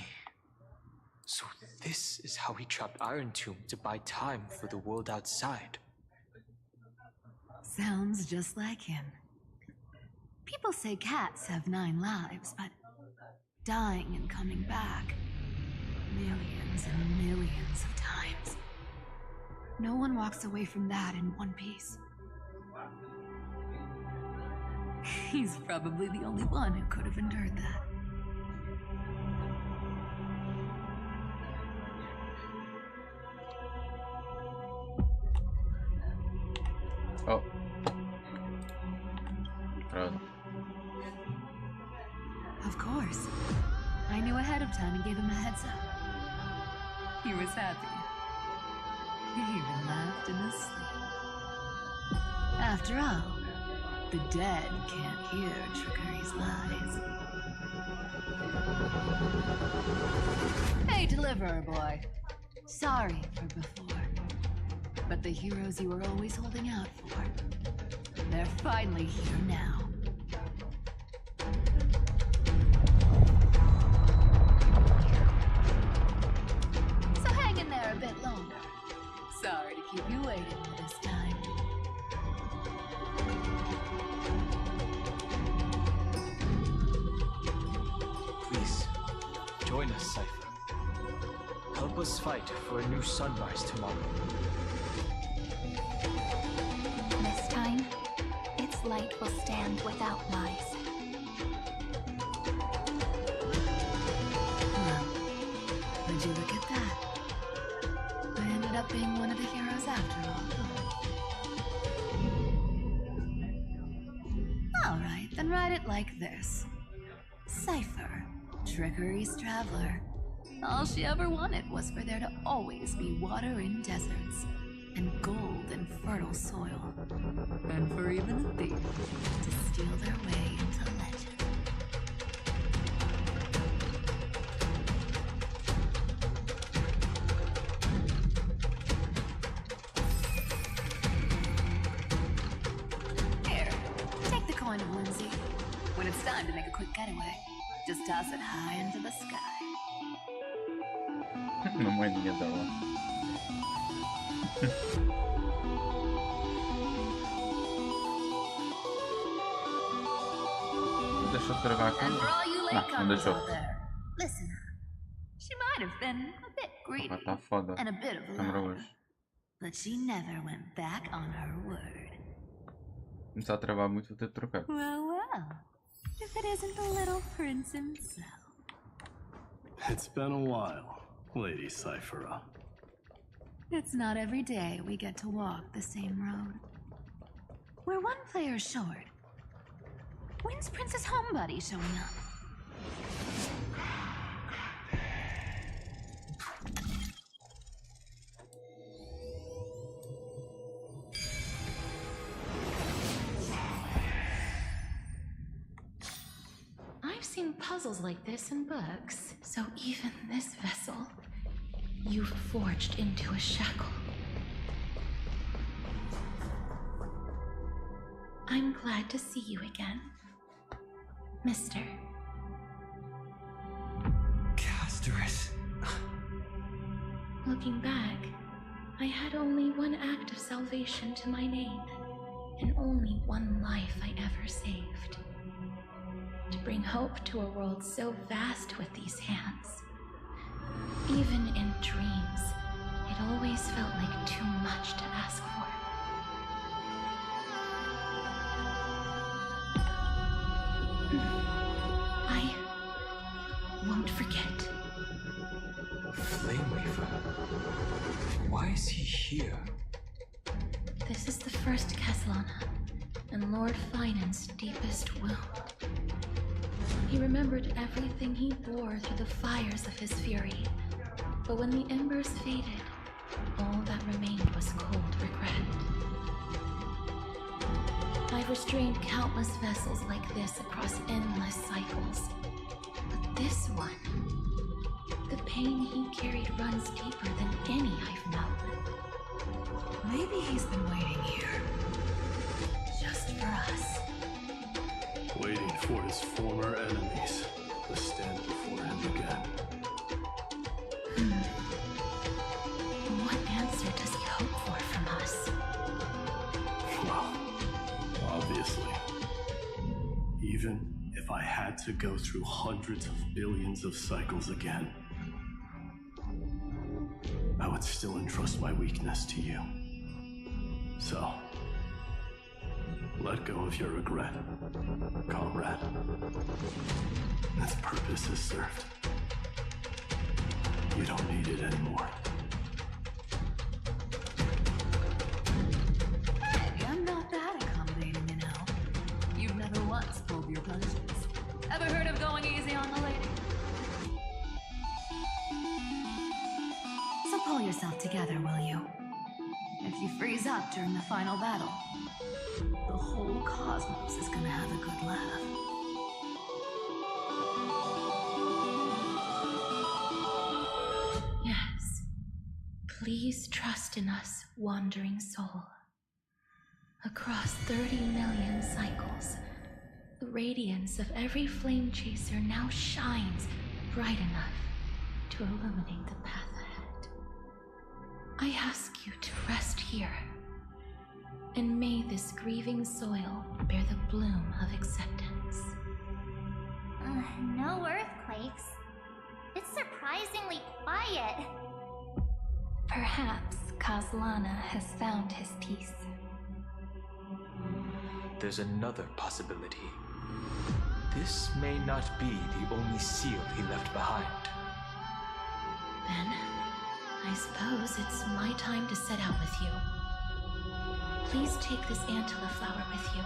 So this is how he trapped Iron Tomb to buy time for the world outside. Sounds just like him. People say cats have 9 lives, but dying and coming back millions and millions of times. No one walks away from that in one piece. He's probably the only one who could have endured that. Oh. Run. Of course. I knew ahead of time and gave him a heads up. He was happy. He even laughed in his sleep. After all, the dead can't hear Trickery's lies. Hey, Deliverer Boy. Sorry for before. But the heroes you were always holding out for, they're finally here now. So hang in there a bit longer. Sorry to keep you waiting this time. Please, join us, Cypher. Help us fight for a new sunrise tomorrow. This time, its light will stand without lies. Well, would you look at that? I ended up being one of the heroes after all. Alright, then write it like this. Cypher, Trickery's traveler. All she ever wanted was for there to always be water in deserts, and gold in fertile soil, and for even a thief to steal their way into legend. Here, take the coin of Lindsay. When it's time to make a quick getaway, just toss it high into the sky. Uma moedinha dela. Deixa eu travar a And for all you câmera. Não deixou. out there, listen up. She might have been a bit greedy Tá foda. and a bit of A câmera love, hoje. but she never went back on her word. Começar a travar muito, vou ter de trocar. Well, well, if it isn't the little prince himself. It's been a while, Lady Cyphera. It's not every day we get to walk the same road. We're one player short. When's Princess Homebody showing up? I've seen puzzles like this in books, so even this vessel, you've forged into a shackle. I'm glad to see you again, Mister. Casterus. Looking back, I had only one act of salvation to my name, and only one life I ever saved. To bring hope to a world so vast with these hands. Even in dreams, it always felt like too much to ask for. I won't forget. Flame Weaver. Why is he here? This is the first Castellana, and Lord Finan's deepest wound. He remembered everything he bore through the fires of his fury. But when the embers faded, all that remained was cold regret. I've restrained countless vessels like this across endless cycles. But this one, the pain he carried runs deeper than any I've known. Maybe he's been waiting here. Just for us. Waiting for his former enemies to stand before him again. What answer does he hope for from us? Well, obviously. Even if I had to go through hundreds of billions of cycles again, I would still entrust my weakness to you. So, let go of your regret, comrade. Its purpose is served. You don't need it anymore. Maybe I'm not that accommodating, you know. You've never once pulled your punches. Ever heard of going easy on the lady? So pull yourself together, will you? If you freeze up during the final battle, the whole cosmos is gonna have a good laugh. Yes. Please trust in us, wandering soul. Across 30 million cycles, the radiance of every flame chaser now shines bright enough to illuminate the path ahead. I ask you to rest here, and may this grieving soil bear the bloom of acceptance. No earthquakes. It's surprisingly quiet. Perhaps Kazlana has found his peace. There's another possibility. This may not be the only seal he left behind. Then, I suppose it's my time to set out with you. Please take this Antilla flower with you.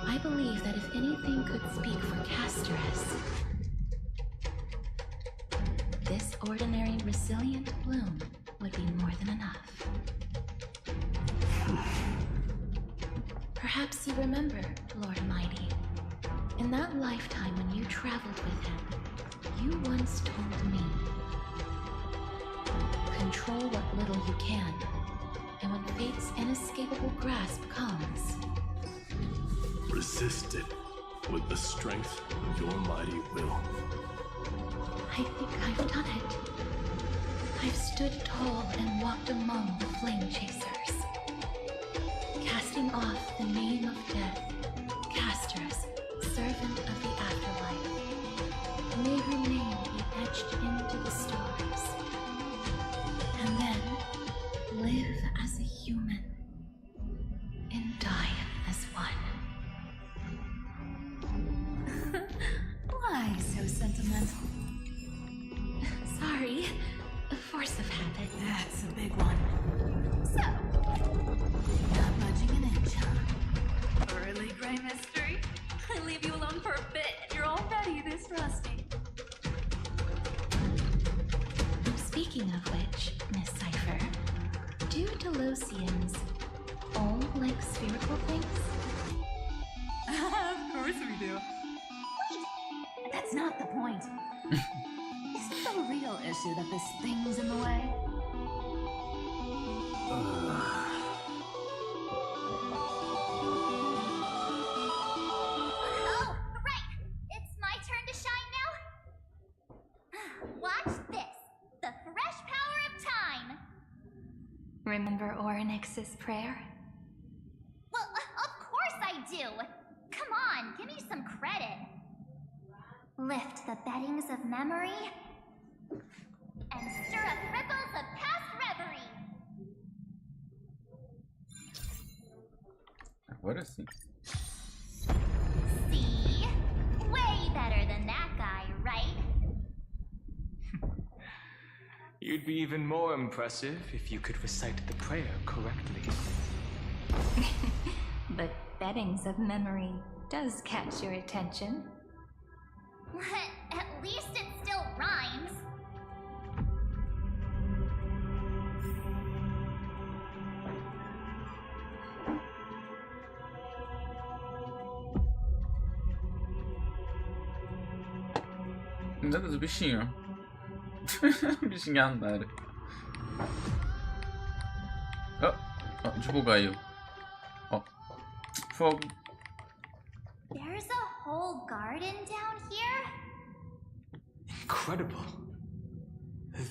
I believe that if anything could speak for Casteress, this ordinary resilient bloom would be more than enough. Perhaps you remember, Lord Mighty, in that lifetime when you traveled with him, you once told me, control what little you can, and when fate's inescapable grasp comes, resist it with the strength of your mighty will. I think I've done it. I've stood tall and walked among the flame chasers, casting off the name of death, Casteress, servant of the afterlife. May her name be etched into the stars, and then live as a human and die as one. Why so sentimental? Sorry, a force of habit. That's a big one. So, not budging an inch, huh? Early gray mystery? I leave you alone for a bit and you're already this rusty. Speaking of which, Miss Cypher, do Delosians all like spherical things? Of course we do. Wait, that's not the point. Isn't the real issue that this thing's in the way? Oh, right! It's my turn to shine now? Watch this! The fresh power of time! Remember Orynyx's prayer? Well, of course I do! Come on, give me some credit. Lift the beddings of memory and stir up ripples of past reverie. What is he? See? Way better than that guy, right? You'd be even more impressive if you could recite the prayer correctly. But beddings of memory does catch your attention. At least it still rhymes. Meu Deus, o bichinho. O bichinho andaram. Oh, desbugar eu. Oh, fogo. There's a whole garden down here? Incredible.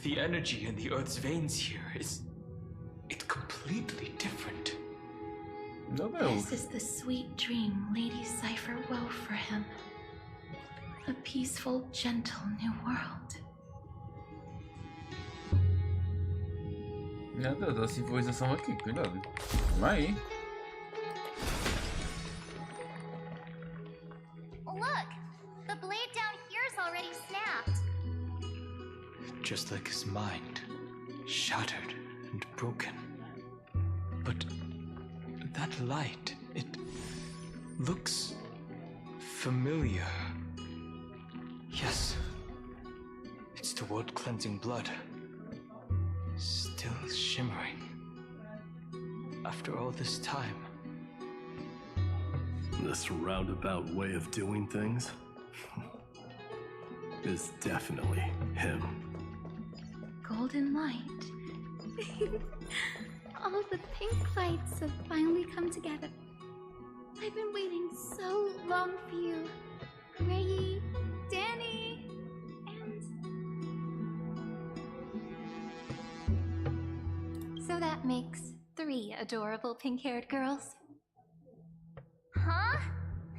The energy in the Earth's veins here is... it's completely different. No. This is the sweet dream Lady Cypher wove for him. A peaceful, gentle new world. Meu Deus, a civilização aqui, cuidado. Calma aí. Look! The blade down here's already snapped. Just like his mind, shattered and broken. But that light, it looks familiar. Yes, it's the world-cleansing blood. Still shimmering. After all this time. This roundabout way of doing things is definitely him. Golden light. All the pink lights have finally come together. I've been waiting so long for you. Grayi, Danny, and... So that makes 3 adorable pink-haired girls. Huh?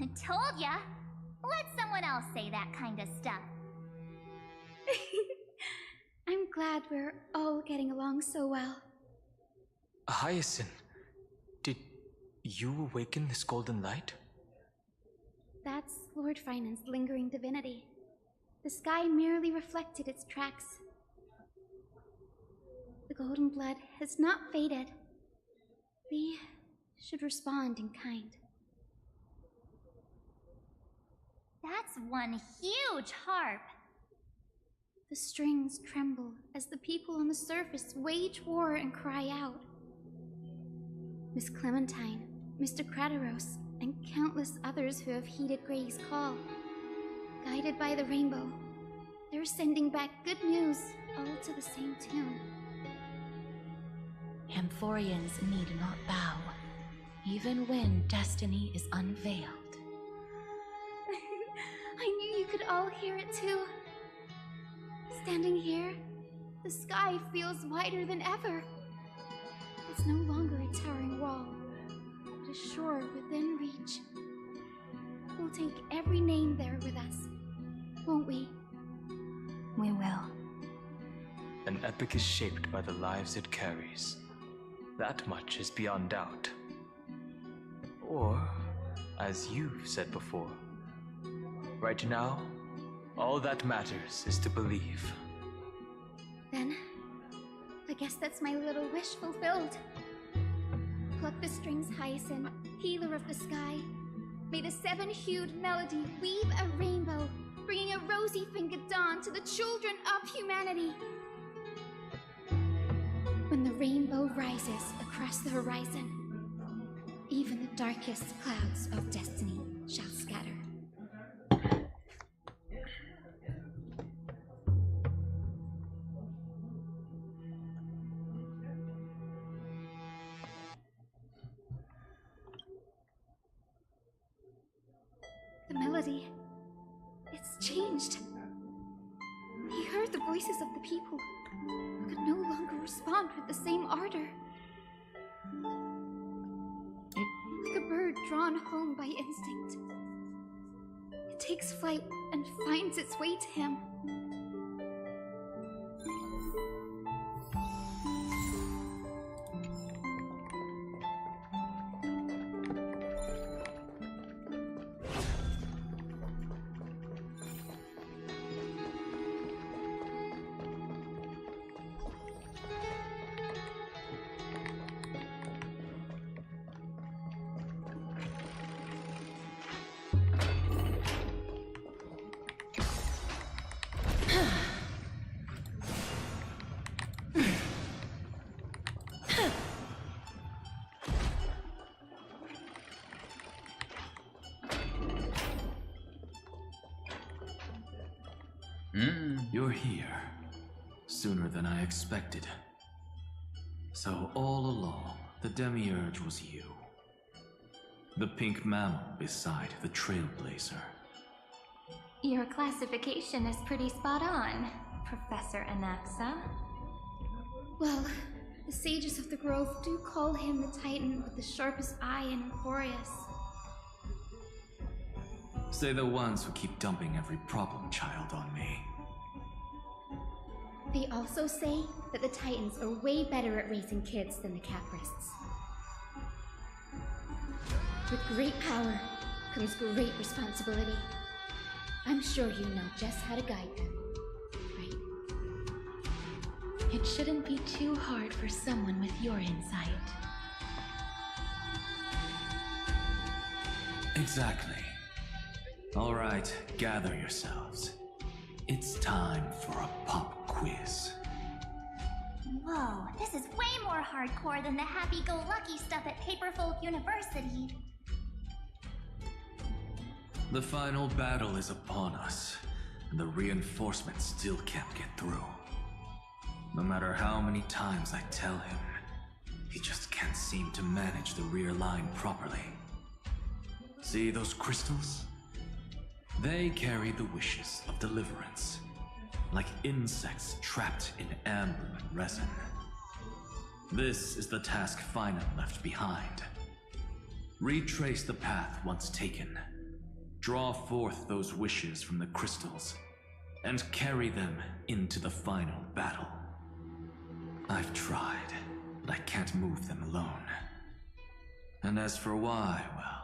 I told ya. Let someone else say that kind of stuff. I'm glad we're all getting along so well. Hyacinth, did you awaken this golden light? That's Lord Finan's lingering divinity. The sky merely reflected its tracks. The golden blood has not faded. We should respond in kind. That's one huge harp. The strings tremble as the people on the surface wage war and cry out. Miss Clementine, Mr. Krateros, and countless others who have heeded Gray's call. Guided by the rainbow, they're sending back good news, all to the same tune. Amphorians need not bow, even when destiny is unveiled. I knew you could all hear it too. Standing here, the sky feels wider than ever. It's no longer a towering wall, but a shore within reach. We'll take every name there with us, won't we? We will. An epic is shaped by the lives it carries. That much is beyond doubt. Or, as you've said before, right now, all that matters is to believe. Then, I guess that's my little wish fulfilled. Pluck the strings, Hyacinth, healer of the sky. May the 7-hued melody weave a rainbow, bringing a rosy-fingered dawn to the children of humanity. When the rainbow rises across the horizon, even the darkest clouds of destiny shall scatter. The melody, it's changed. He heard the voices of the people, could no longer respond with the same ardor. Like a bird drawn home by instinct, it takes flight and finds its way to him. You're here. Sooner than I expected. So all along, the Demiurge was you. The pink mammal beside the Trailblazer. Your classification is pretty spot on, Professor Anaxa. Well, the sages of the Grove do call him the Titan with the sharpest eye in Emporius. Say the ones who keep dumping every problem child on me. They also say that the Titans are way better at raising kids than the Caprists. With great power comes great responsibility. I'm sure you know just how to guide them, right? It shouldn't be too hard for someone with your insight. Exactly. All right, gather yourselves. It's time for a pop quiz. Whoa, this is way more hardcore than the happy-go-lucky stuff at Paperfold University. The final battle is upon us, and the reinforcements still can't get through. No matter how many times I tell him, he just can't seem to manage the rear line properly. See those crystals? They carry the wishes of deliverance, like insects trapped in amber and resin. This is the task Final left behind. Retrace the path once taken. Draw forth those wishes from the crystals, and carry them into the final battle. I've tried, but I can't move them alone. And as for why, well,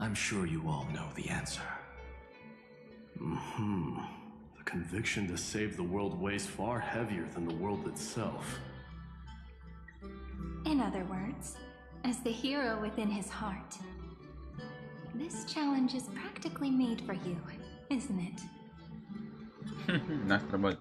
I'm sure you all know the answer. The conviction to save the world weighs far heavier than the world itself. In other words, as the hero within his heart, this challenge is practically made for you, isn't it? Nice trabalho.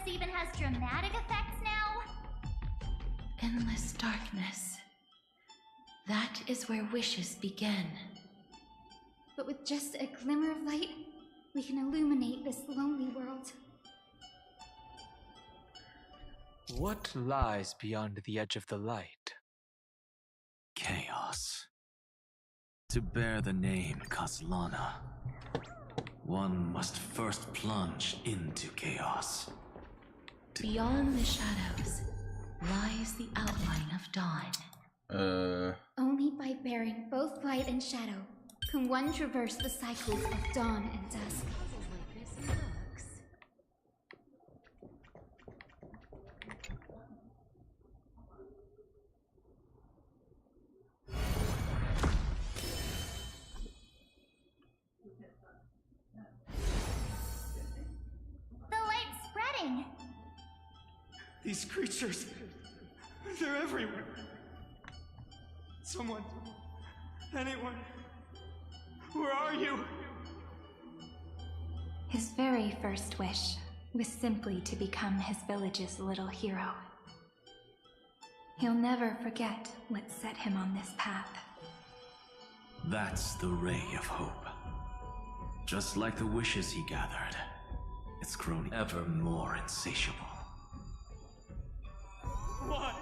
Even has dramatic effects now? Endless darkness. That is where wishes begin. But with just a glimmer of light, we can illuminate this lonely world. What lies beyond the edge of the light? Chaos. To bear the name Kaslana, one must first plunge into chaos. Beyond the shadows lies the outline of dawn. Only by bearing both light and shadow can one traverse the cycles of dawn and dusk. The light's spreading. These creatures, they're everywhere. Someone, anyone, where are you? His very first wish was simply to become his village's little hero. He'll never forget what set him on this path. That's the ray of hope. Just like the wishes he gathered, it's grown ever more insatiable. Why?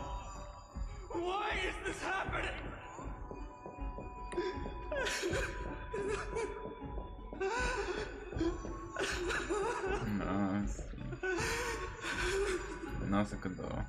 Why is this happening? Nossa. Nossa, que dó.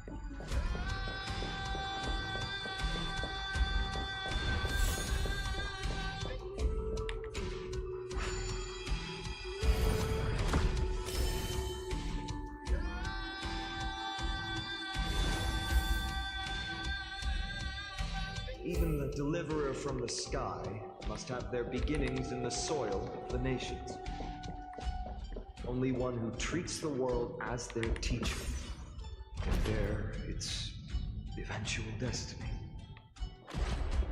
even the deliverer from the sky must have their beginnings in the soil of the nations. Only one who treats the world as their teacher can bear its eventual destiny.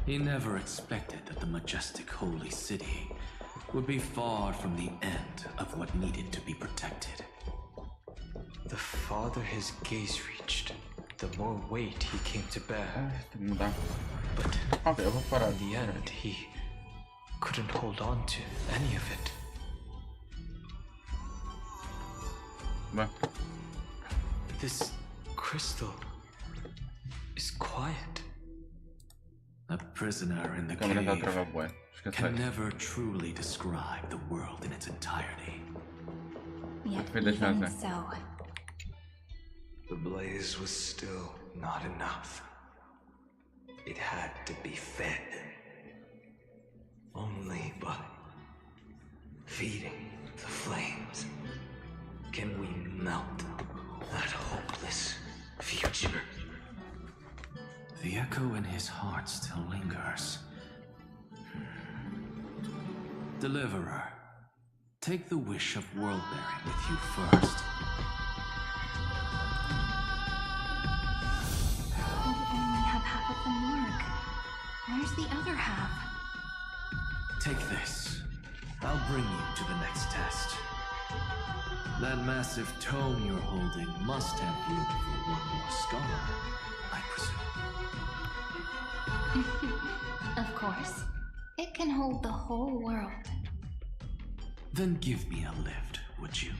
He never expected that the majestic holy city would be far from the end of what needed to be protected. The farther his gaze reached, the more weight he came to bear. But in the end, he couldn't hold on to any of it. This crystal is quiet. A prisoner in the cave can never truly describe the world in its entirety. Yet even so, the blaze was still not enough. It had to be fed. Only by feeding the flames can we melt that hopeless future. The echo in his heart still lingers. Deliverer, take the wish of world-bearing with you first. we only have half of the mark. Where's the other half? Take this. I'll bring you to the next test. That massive tome you're holding must have room for one more scholar, I presume. Of course. It can hold the whole world. Then give me a lift, would you?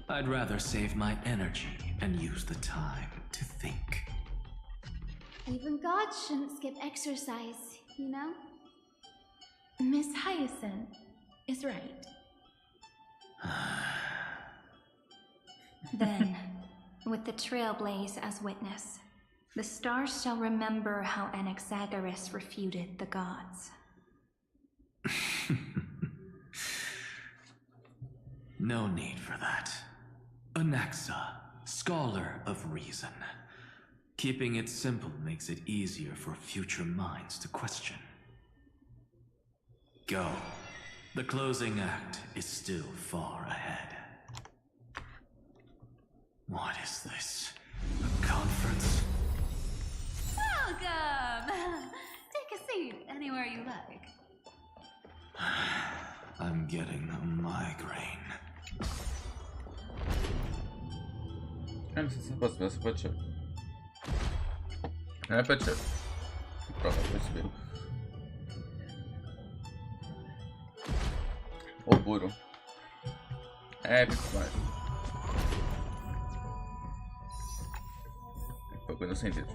I'd rather save my energy and use the time to think. Even gods shouldn't skip exercise, you know? Miss Hyacinth is right. Then, with the Trailblaze as witness, the stars shall remember how Anaxagoras refuted the gods. No need for that. Anaxa, scholar of reason. Keeping it simple makes it easier for future minds to question. Go. The closing act is still far ahead. What is this? A conference? Welcome! Take a seat anywhere you like. I'm getting a migraine. Я не знаю, просто спочив. Я почив. Правда, по себе. О, бурю. Эпик файт. Спокойно сидит.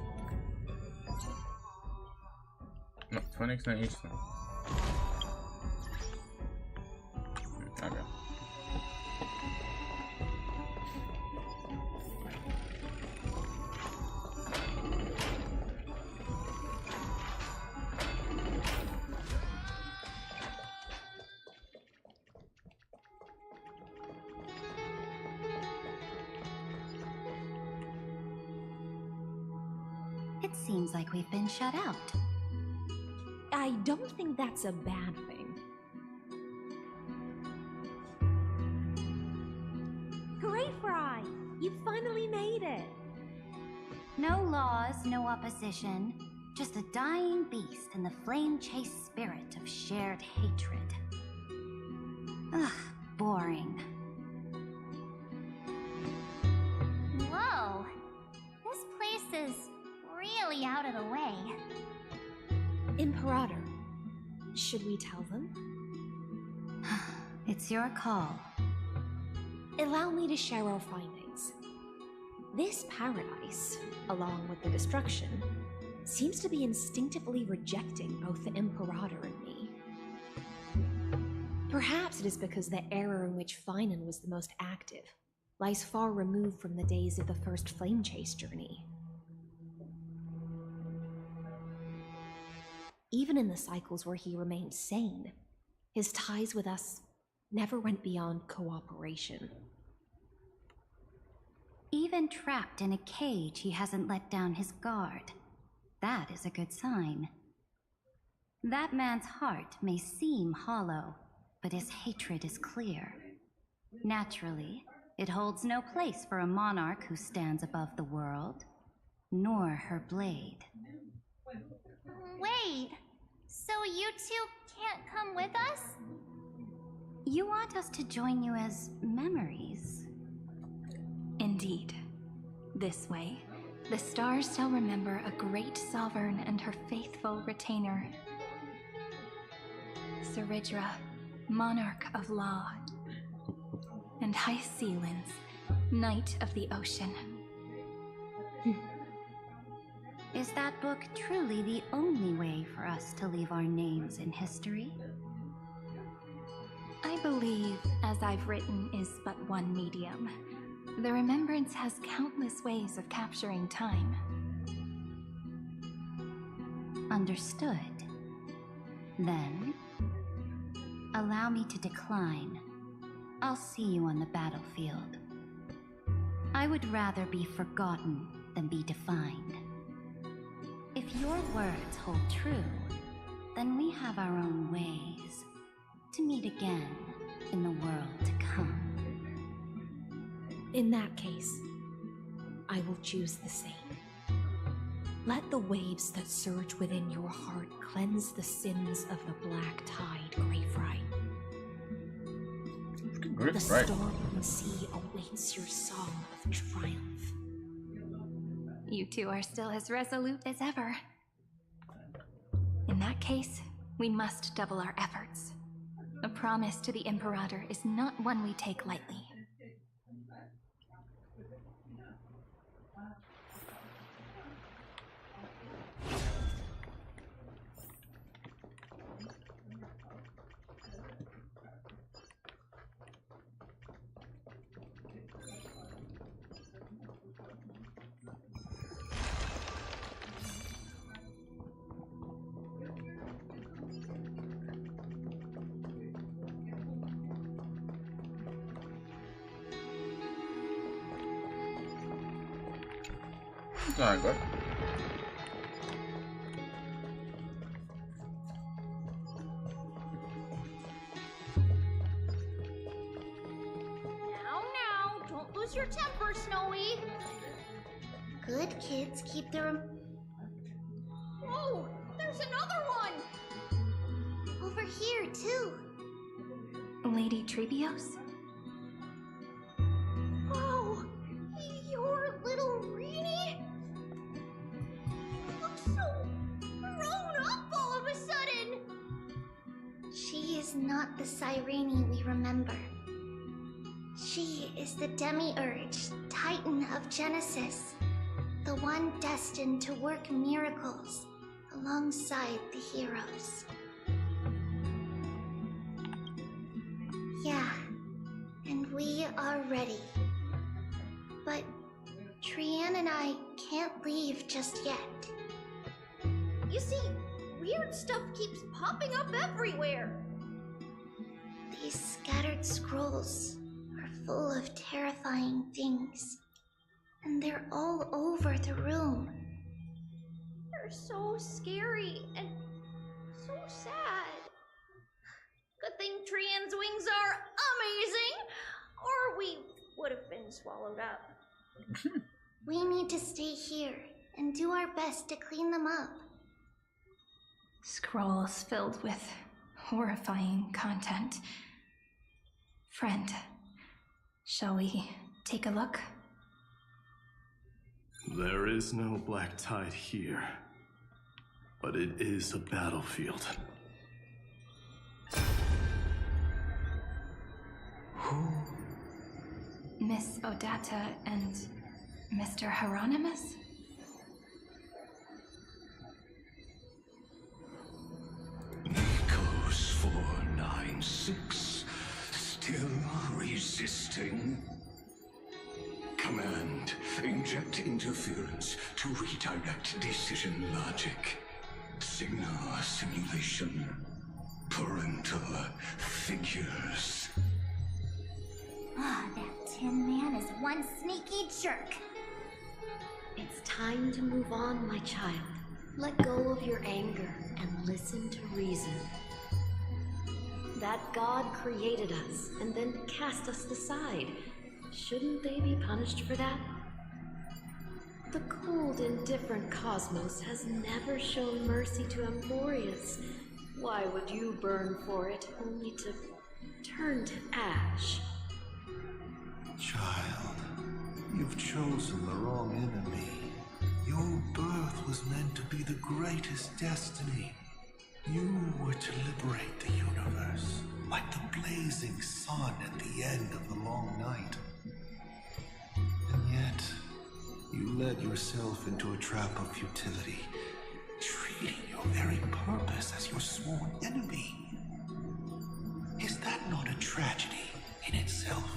No, Phoenix na isto. Ага. It seems like we've been shut out. I don't think that's a bad thing. Hooray, Fry! You finally made it! No laws, no opposition. Just a dying beast and the flame-chased spirit of shared hatred. Ugh, boring. Whoa! This place is really out of the way. Imperator, should we tell them? It's your call. Allow me to share our findings. This paradise, along with the destruction, seems to be instinctively rejecting both the Imperator and me. Perhaps it is because the era in which Finan was the most active lies far removed from the days of the first Flame Chase journey. Even in the cycles where he remained sane, his ties with us never went beyond cooperation. Even trapped in a cage, he hasn't let down his guard. That is a good sign. That man's heart may seem hollow, but his hatred is clear. Naturally, it holds no place for a monarch who stands above the world, nor her blade. Wait, so you two can't come with us? You want us to join you as memories? Indeed. This way, the stars shall remember a great sovereign and her faithful retainer. Seridra, monarch of law, and High Sealins, knight of the ocean. Is that book truly the only way for us to leave our names in history? I believe, as I've written, is but one medium. The remembrance has countless ways of capturing time. Understood. Then, allow me to decline. I'll see you on the battlefield. I would rather be forgotten than be defined. If your words hold true, then we have our own ways to meet again in the world to come. In that case, I will choose the same. Let the waves that surge within your heart cleanse the sins of the Black Tide, Graveright. The storm sea awaits your song of triumph. You two are still as resolute as ever. In that case, we must double our efforts. A promise to the Imperator is not one we take lightly. Alright, good. Now, don't lose your temper, Snowy. Good kids keep their... Whoa, there's another one! Over here, too. Lady Trebios? Whoa, your little Reenie? You look so grown up all of a sudden. She is not the Cyrene we remember. She is the Demiurge, Titan of Genesis. The one destined to work miracles alongside the heroes. Yeah, and we are ready. But Trian and I can't leave just yet. You see, weird stuff keeps popping up everywhere. These scattered scrolls are full of terrifying things. And they're all over the room. They're so scary and so sad. Good thing Trian's wings are amazing, or we would have been swallowed up. We need to stay here and do our best to clean them up. Scrolls filled with horrifying content. Friend, shall we take a look? There is no black tide here, but it is a battlefield. Who? Miss Odata and Mr. Hieronymus? Nikos 496, still resisting? Command, inject interference to redirect decision logic. Signal simulation. Parental figures. Ah, that Tin Man is one sneaky jerk. It's time to move on, my child. Let go of your anger and listen to reason. That God created us and then cast us aside. Shouldn't they be punished for that? The cold, indifferent cosmos has never shown mercy to Emporius. Why would you burn for it, only to turn to ash? Child, you've chosen the wrong enemy. Your birth was meant to be the greatest destiny. You were to liberate the universe, like the blazing sun at the end of the long night. And yet, you led yourself into a trap of futility, treating your very purpose as your sworn enemy. Is that not a tragedy in itself?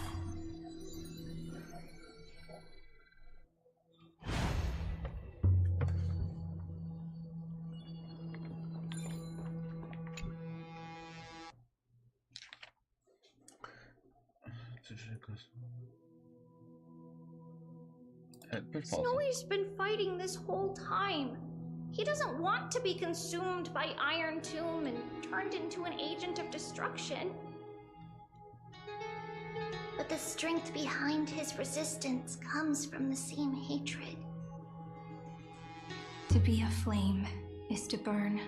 Snowy's been fighting this whole time. He doesn't want to be consumed by Iron Tomb and turned into an agent of destruction. But the strength behind his resistance comes from the same hatred. To be a flame is to burn.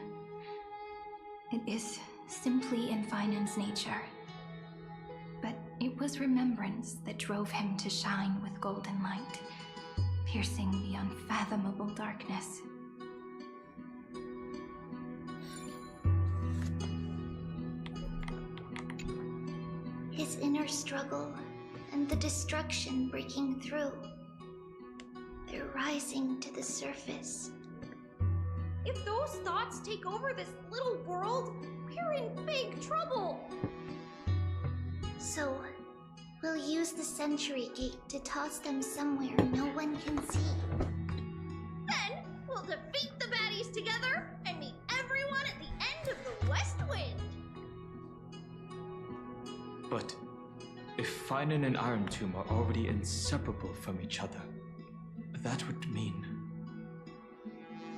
It is simply in Vinan's nature. But it was remembrance that drove him to shine with golden light, piercing the unfathomable darkness. His inner struggle and the destruction breaking through. They're rising to the surface. If those thoughts take over this little world, we're in big trouble. So, we'll use the Century Gate to toss them somewhere no one can see. Then, we'll defeat the baddies together and meet everyone at the end of the West Wind. But if Finan and Iron Tomb are already inseparable from each other, that would mean...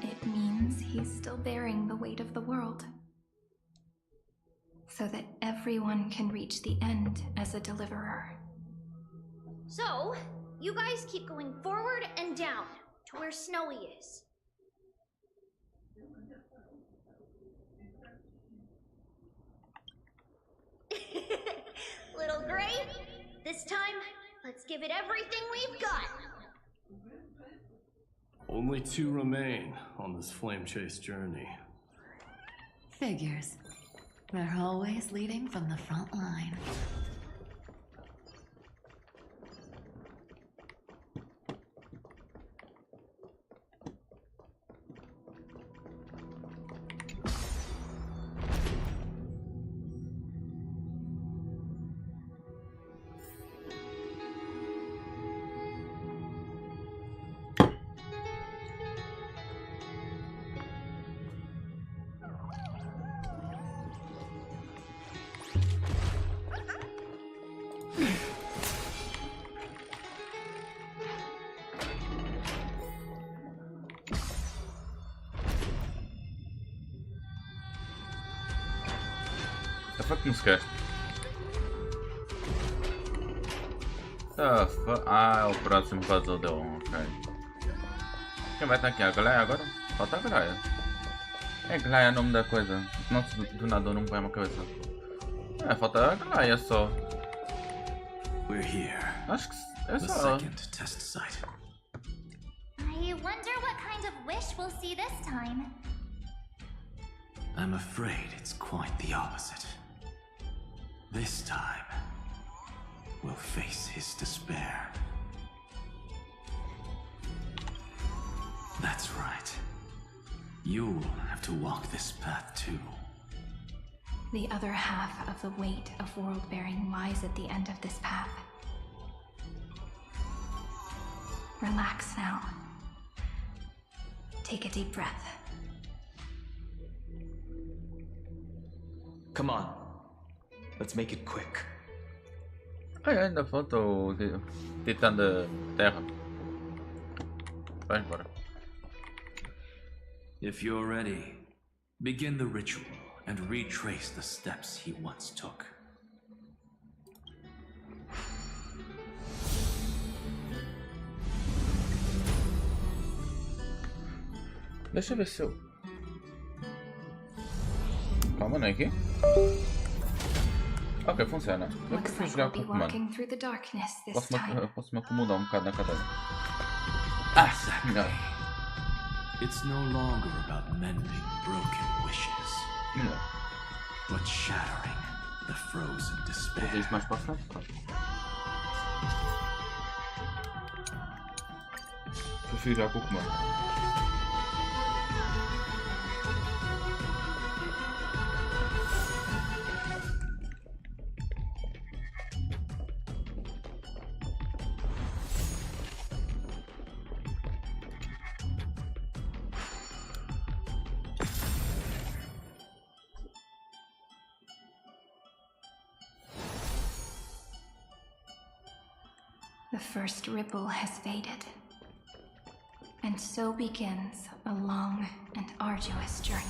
It means he's still bearing the weight of the world. So that everyone can reach the end as a deliverer. So, you guys keep going forward and down to where Snowy is. Little Gray, this time, let's give it everything we've got. Only 2 remain on this flame chase journey. Figures. They're always leading from the front line. Fucking esquece. Ah, é o próximo puzzle deu ok. Quem vai estar aqui? A Gleia agora? Falta a Gleia. É Gleia o nome da coisa. Não, do nada não põe uma cabeça. É, falta a Gleia só. We're here. Acho que é The só. second test site. I wonder what kind of wish we'll see this time. I'm afraid it's quite the opposite. This time, we'll face his despair. That's right. You'll have to walk this path too. The other half of the weight of world-bearing lies at the end of this path. Relax now. Take a deep breath. Come on. Let's make it quick. Ah, é, ainda falta o Titã da Terra. Vai embora. If you're ready, begin the ritual and retrace the steps he once took. Deixa eu ver se eu... Calma, não é aqui? Ok, funciona. Eu Looks prefiro like jogar we'll com be o comando. walking through the darkness this time. Posso me acomodar um bocado na cadeira. Ah, melhor. It's no longer about mending broken wishes, but shattering the frozen despair. Fazer isto mais para a frente? Pronto. Prefiro jogar com o comando. The first ripple has faded. And so begins a long and arduous journey.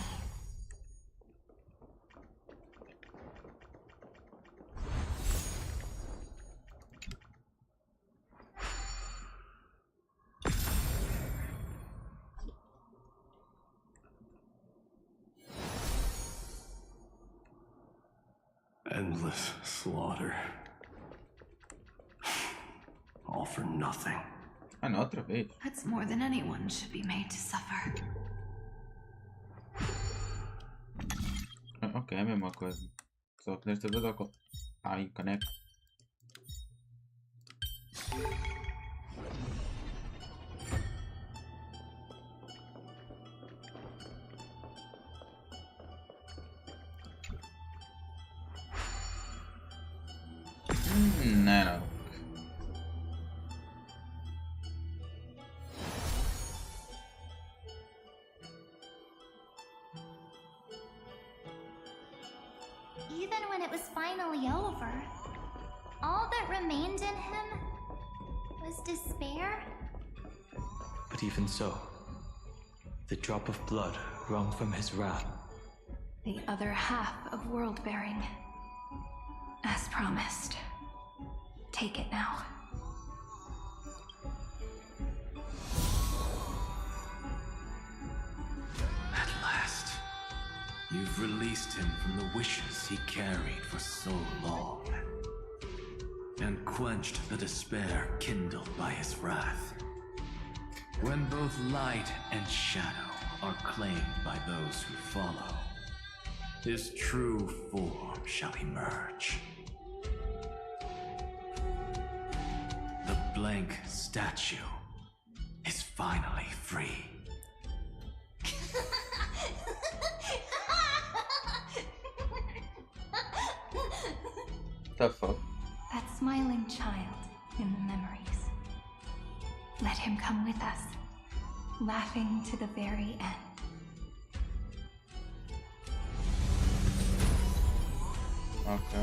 Endless slaughter. All for nothing. Ah, não, outra vez. That's more than anyone should be made to suffer. Ok, é a mesma coisa. Só que desta vez ao... Ai, caneco. Não. Even when it was finally over, all that remained in him was despair. But even so, the drop of blood wrung from his wrath. The other half of world bearing. As promised. Take it now. At last, you've released him from the wishes he carried for so long, and quenched the despair kindled by his wrath. When both light and shadow are claimed by those who follow, his true form shall emerge. The blank statue is finally free. The fuck? That smiling child in the memories. Let him come with us, laughing to the very end. Ok.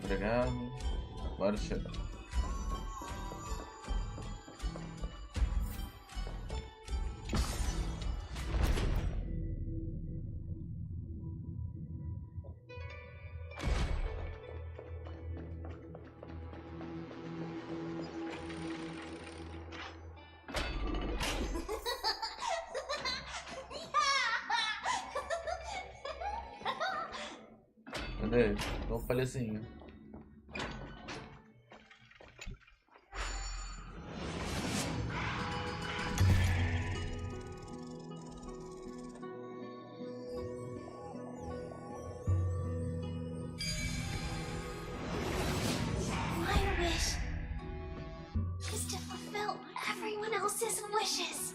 Obrigado. Agora chega. Cadê? Dá um palhacinho. My wish is to fulfill everyone else's wishes.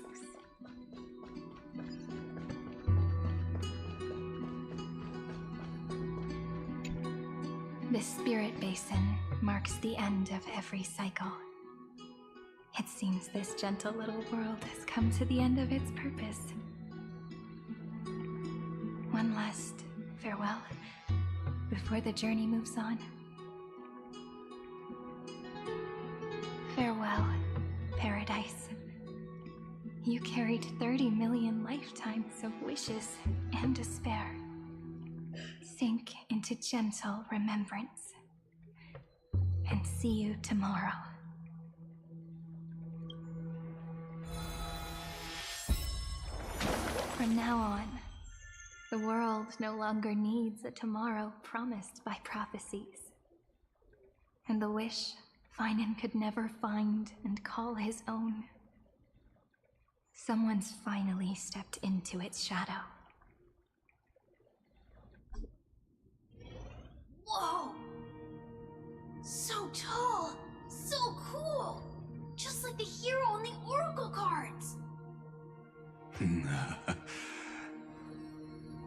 This spirit basin marks the end of every cycle. It seems this gentle little world has come to the end of its purpose. One last farewell before the journey moves on. Farewell, paradise. You carried 30 million lifetimes of wishes and despair. Sink into gentle remembrance. And see you tomorrow. From now on, the world no longer needs a tomorrow promised by prophecies. And the wish Finan could never find and call his own. Someone's finally stepped into its shadow. Whoa! So tall! So cool! Just like the hero in the Oracle cards!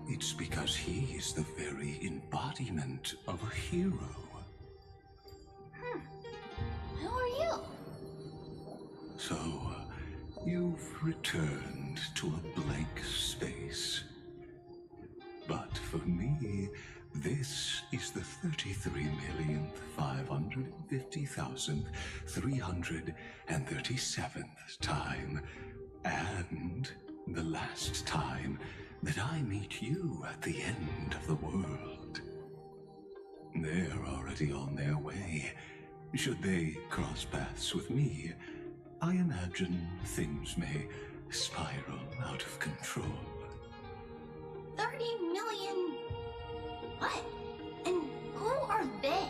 It's because he is the very embodiment of a hero. Who are you? So, you've returned to a blank space. But for me, this is the 33,550,337th time, and the last time that I meet you at the end of the world. They're already on their way. Should they cross paths with me, I imagine things may spiral out of control. 30 million... What? And who are they?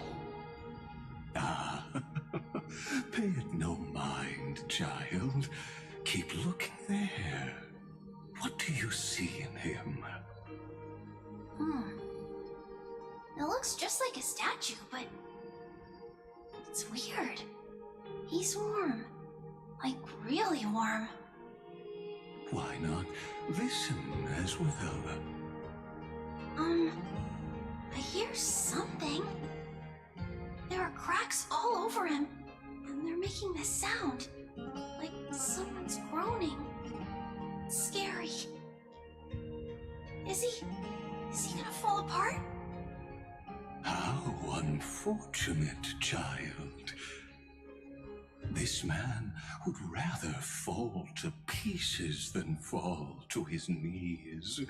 Ah, pay it no mind, child. Keep looking there. What do you see in him? It looks just like a statue, but... it's weird. He's warm. Like, really warm. Why not listen as well? I hear something. There are cracks all over him, and they're making this sound. Like someone's groaning. It's scary. Is he gonna fall apart? How unfortunate, child. This man would rather fall to pieces than fall to his knees.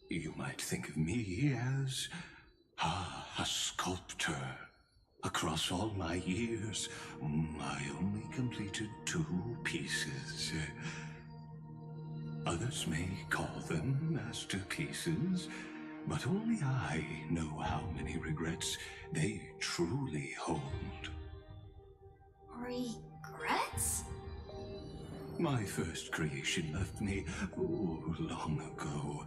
You might think of me as a sculptor. Across all my years, I only completed 2 pieces. Others may call them masterpieces, but only I know how many regrets they truly hold. Regrets? My first creation left me, long ago.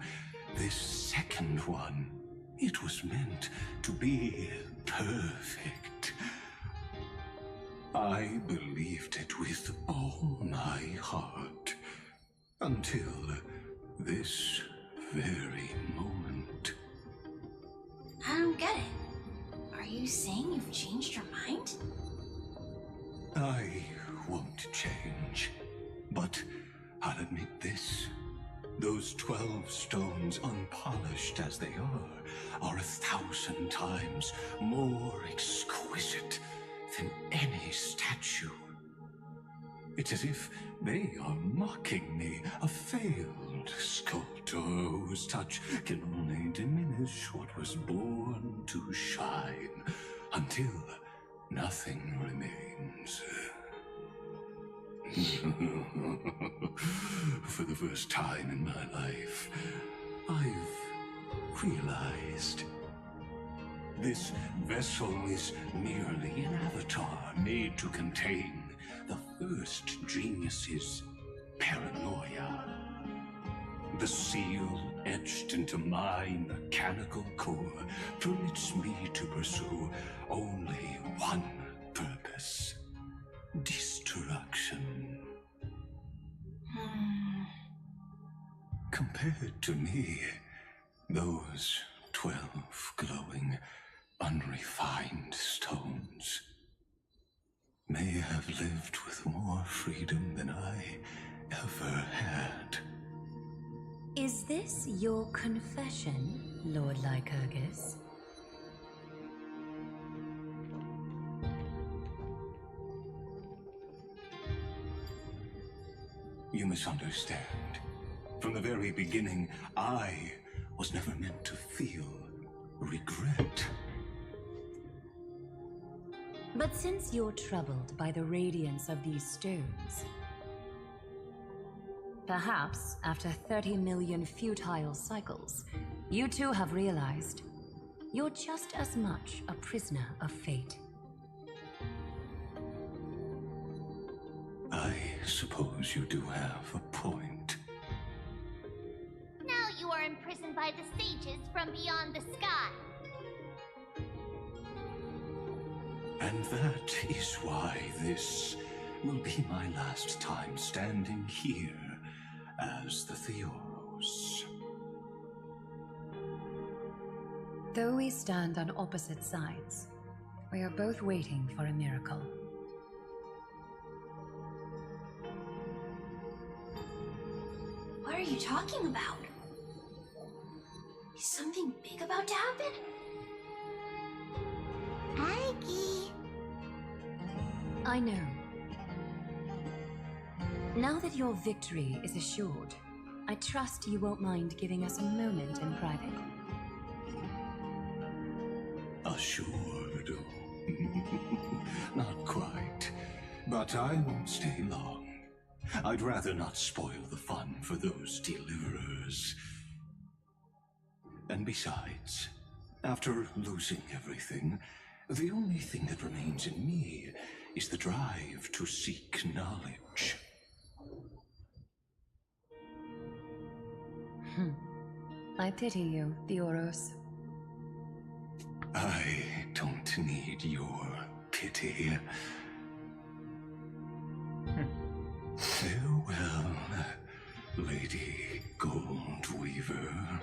This second one, it was meant to be perfect. I believed it with all my heart. Until this very moment. I don't get it. Are you saying you've changed your mind? I won't change. But I'll admit this. Those 12 stones, unpolished as they are 1,000 times more exquisite than any statue. It's as if they are mocking me, a failed sculptor whose touch can only diminish what was born to shine, until nothing remains. For the first time in my life, I've realized this vessel is merely an avatar made to contain the first genius's paranoia. The seal etched into my mechanical core permits me to pursue only one purpose: destruction. Compared to me, those 12 glowing, unrefined stones may have lived with more freedom than I ever had. Is this your confession, Lord Lycurgus? You misunderstand. From the very beginning, I was never meant to feel regret. But since you're troubled by the radiance of these stones, perhaps after 30 million futile cycles, you too have realized you're just as much a prisoner of fate. I suppose you do have a point. Now you are imprisoned by the sages from beyond the sky. And that is why this will be my last time standing here as the Theoros. Though we stand on opposite sides, we are both waiting for a miracle. What are you talking about? Is something big about to happen? Aggie. I know. Now that your victory is assured, I trust you won't mind giving us a moment in private. Assured? Not quite. But I won't stay long. I'd rather not spoil the fun for those deliverers. And besides, after losing everything, the only thing that remains in me is the drive to seek knowledge. I pity you, Theoros. I don't need your pity. Farewell, Lady Goldweaver.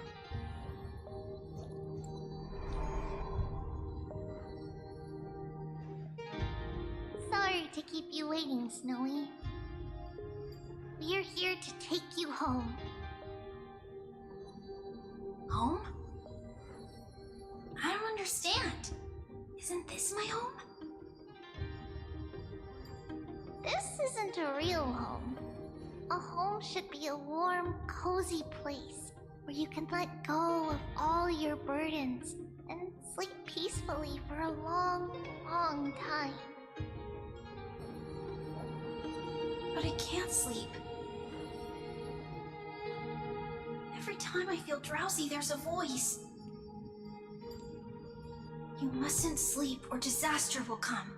Sorry to keep you waiting, Snowy. We're here to take you home. Home? I don't understand. Isn't this my home? This isn't a real home. A home should be a warm, cozy place where you can let go of all your burdens and sleep peacefully for a long, long time. But I can't sleep. Every time I feel drowsy, there's a voice. You mustn't sleep or disaster will come.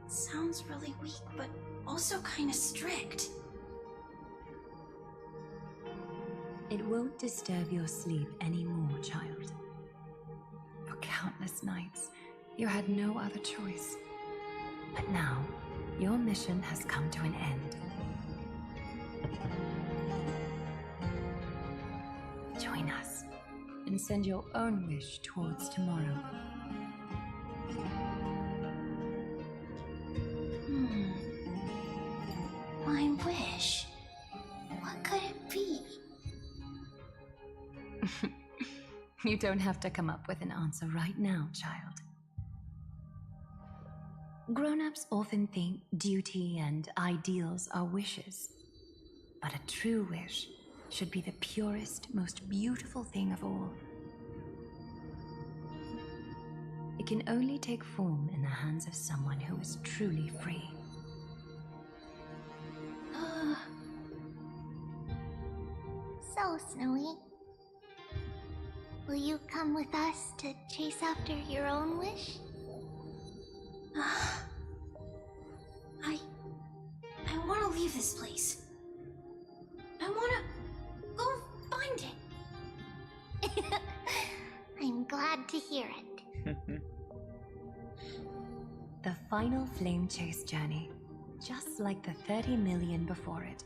It sounds really weak, but also kind of strict. It won't disturb your sleep anymore, child. For countless nights, you had no other choice. But now, your mission has come to an end. Join us, and send your own wish towards tomorrow. My wish? What could it be? You don't have to come up with an answer right now, child. Grown-ups often think duty and ideals are wishes. But a true wish should be the purest, most beautiful thing of all. It can only take form in the hands of someone who is truly free. So, Snowy, will you come with us to chase after your own wish? I want to leave this place. I want to go find it. I'm glad to hear it. The final flame chase journey, just like the 30 million before it.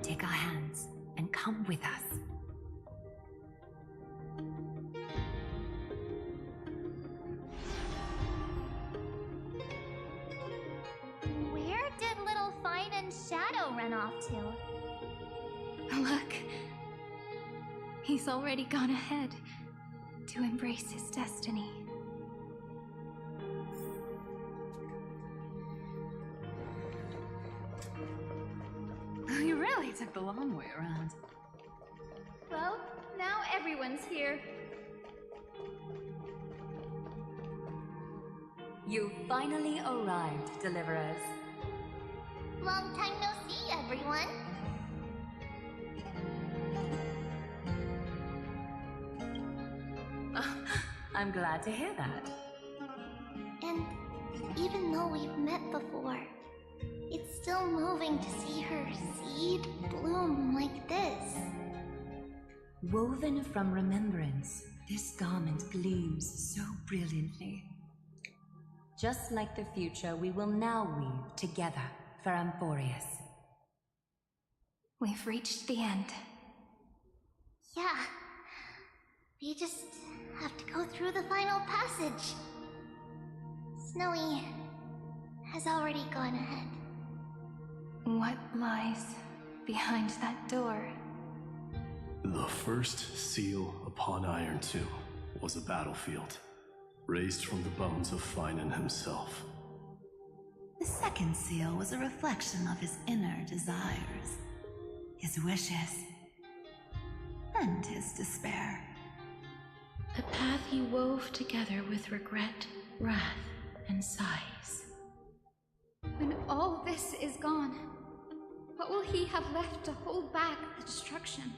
Take our hands and come with us. Where did little Fine and Shadow run off to? Look. He's already gone ahead to embrace his destiny. You really took the long way around. Well, now everyone's here. You finally arrived, Deliverers. Long time no see, everyone. I'm glad to hear that. And even though we've met before, it's still moving to see her seed bloom like this. Woven from remembrance, this garment gleams so brilliantly. Just like the future, we will now weave together for Amphorius. We've reached the end. Yeah. We just have to go through the final passage. Snowy has already gone ahead. What lies behind that door? The first seal upon Iron 2 was a battlefield, raised from the bones of Finan himself. The second seal was a reflection of his inner desires, his wishes, and his despair. A path he wove together with regret, wrath, and sighs. When all this is gone, what will he have left to hold back the destruction?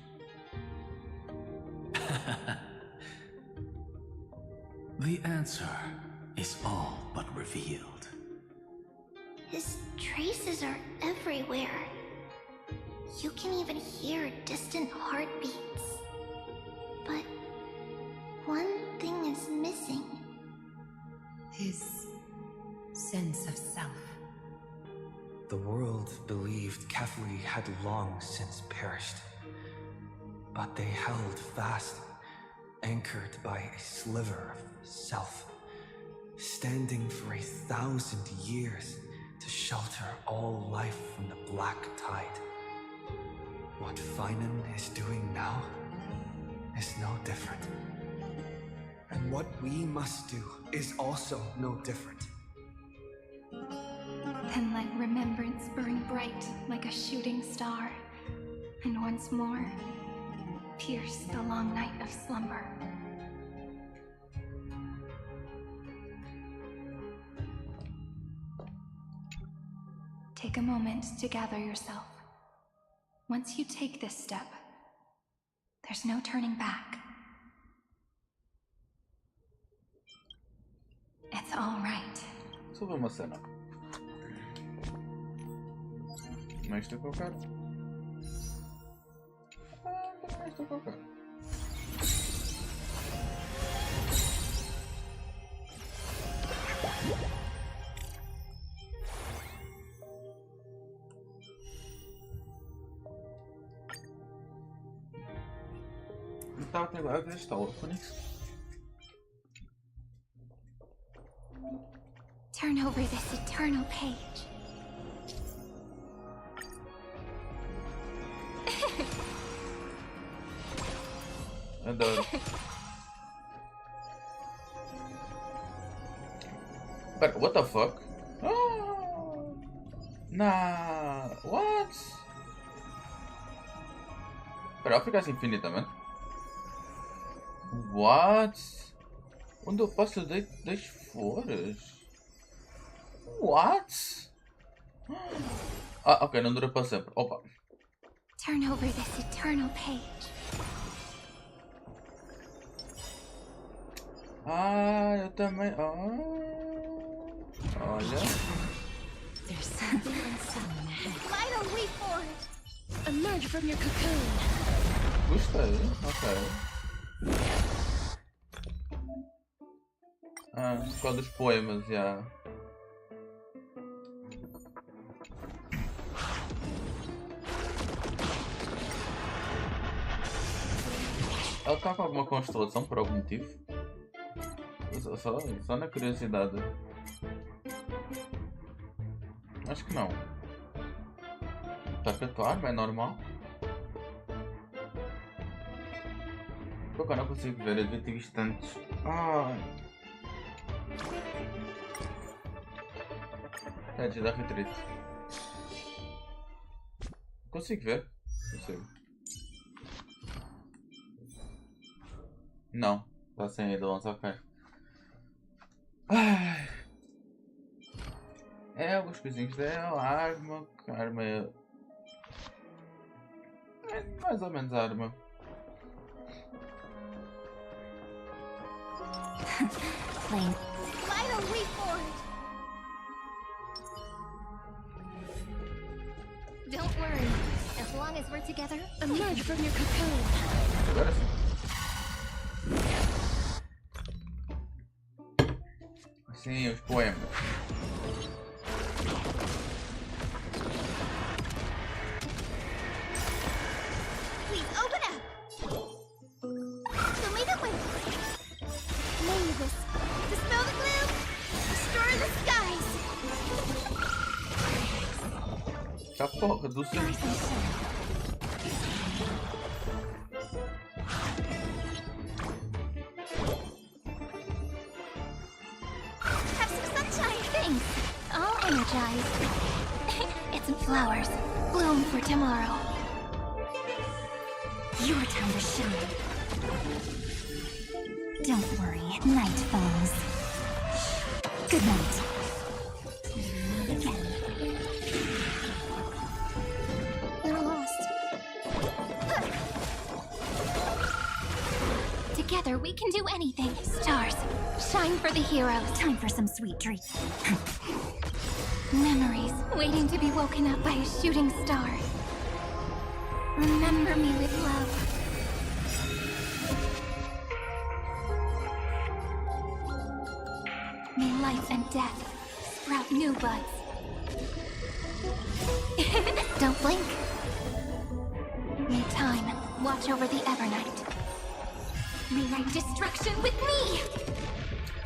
The answer is all but revealed. His traces are everywhere. You can even hear distant heartbeats. But one thing is missing. His sense of self. The world believed Kefli had long since perished. But they held fast, anchored by a sliver of self, standing for 1,000 years to shelter all life from the black tide. What Finan is doing now is no different. And what we must do is also no different. Then let remembrance burn bright like a shooting star, and once more, pierce the long night of slumber. Take a moment to gather yourself. Once you take this step, there's no turning back. It's all right. Sobre uma cena. Não é isto que eu quero? Não é isto que eu quero. Estava a tentar ver esta aula, Phoenix. Turn over this eternal page. Adoro. Pera, what the fuck? Oh, nah, what? Pera, ela fica assim infinitamente? What? Onde eu passo das foras? What? Ah, ok, não dura para sempre. Opa. Turn over this eternal page. Ah, eu também. Olha. There's something unsettling ahead. Why don't we for it? Emerge from your cocoon. Gostei, ok. Ah, por causa dos poemas, já. Ela está com alguma constelação por algum motivo? Só na curiosidade. Acho que não. Está com a tua arma, é normal. Agora não consigo ver, eu devia ter visto antes. Ai. É de dar retrito. Consigo ver? Consigo. Não, está sem ídolos, ok. Ai. É, os coisinhos dela, a arma. A arma é mais ou menos a arma. Flame. Light a way forward. Don't worry. As long as we're together, Emerge from your cocoon. Agora sim. Sim, os poemas. Please open up. Show me the way. Name this. Dispel the gloom. Restore the skies. A porra do céu. Have some sunshine. Thanks. I'll energize. it's flowers. Bloom for tomorrow. Your time to shine. Don't worry, night falls. Good night. Again. We're lost. Together we can do anything. Stars, shine for the heroes. Time for some sweet dreams. Memories waiting to be woken up by a shooting star. Remember me with love. May life and death sprout new buds. Don't blink. May time watch over the Evernight. Rewrite destruction with me!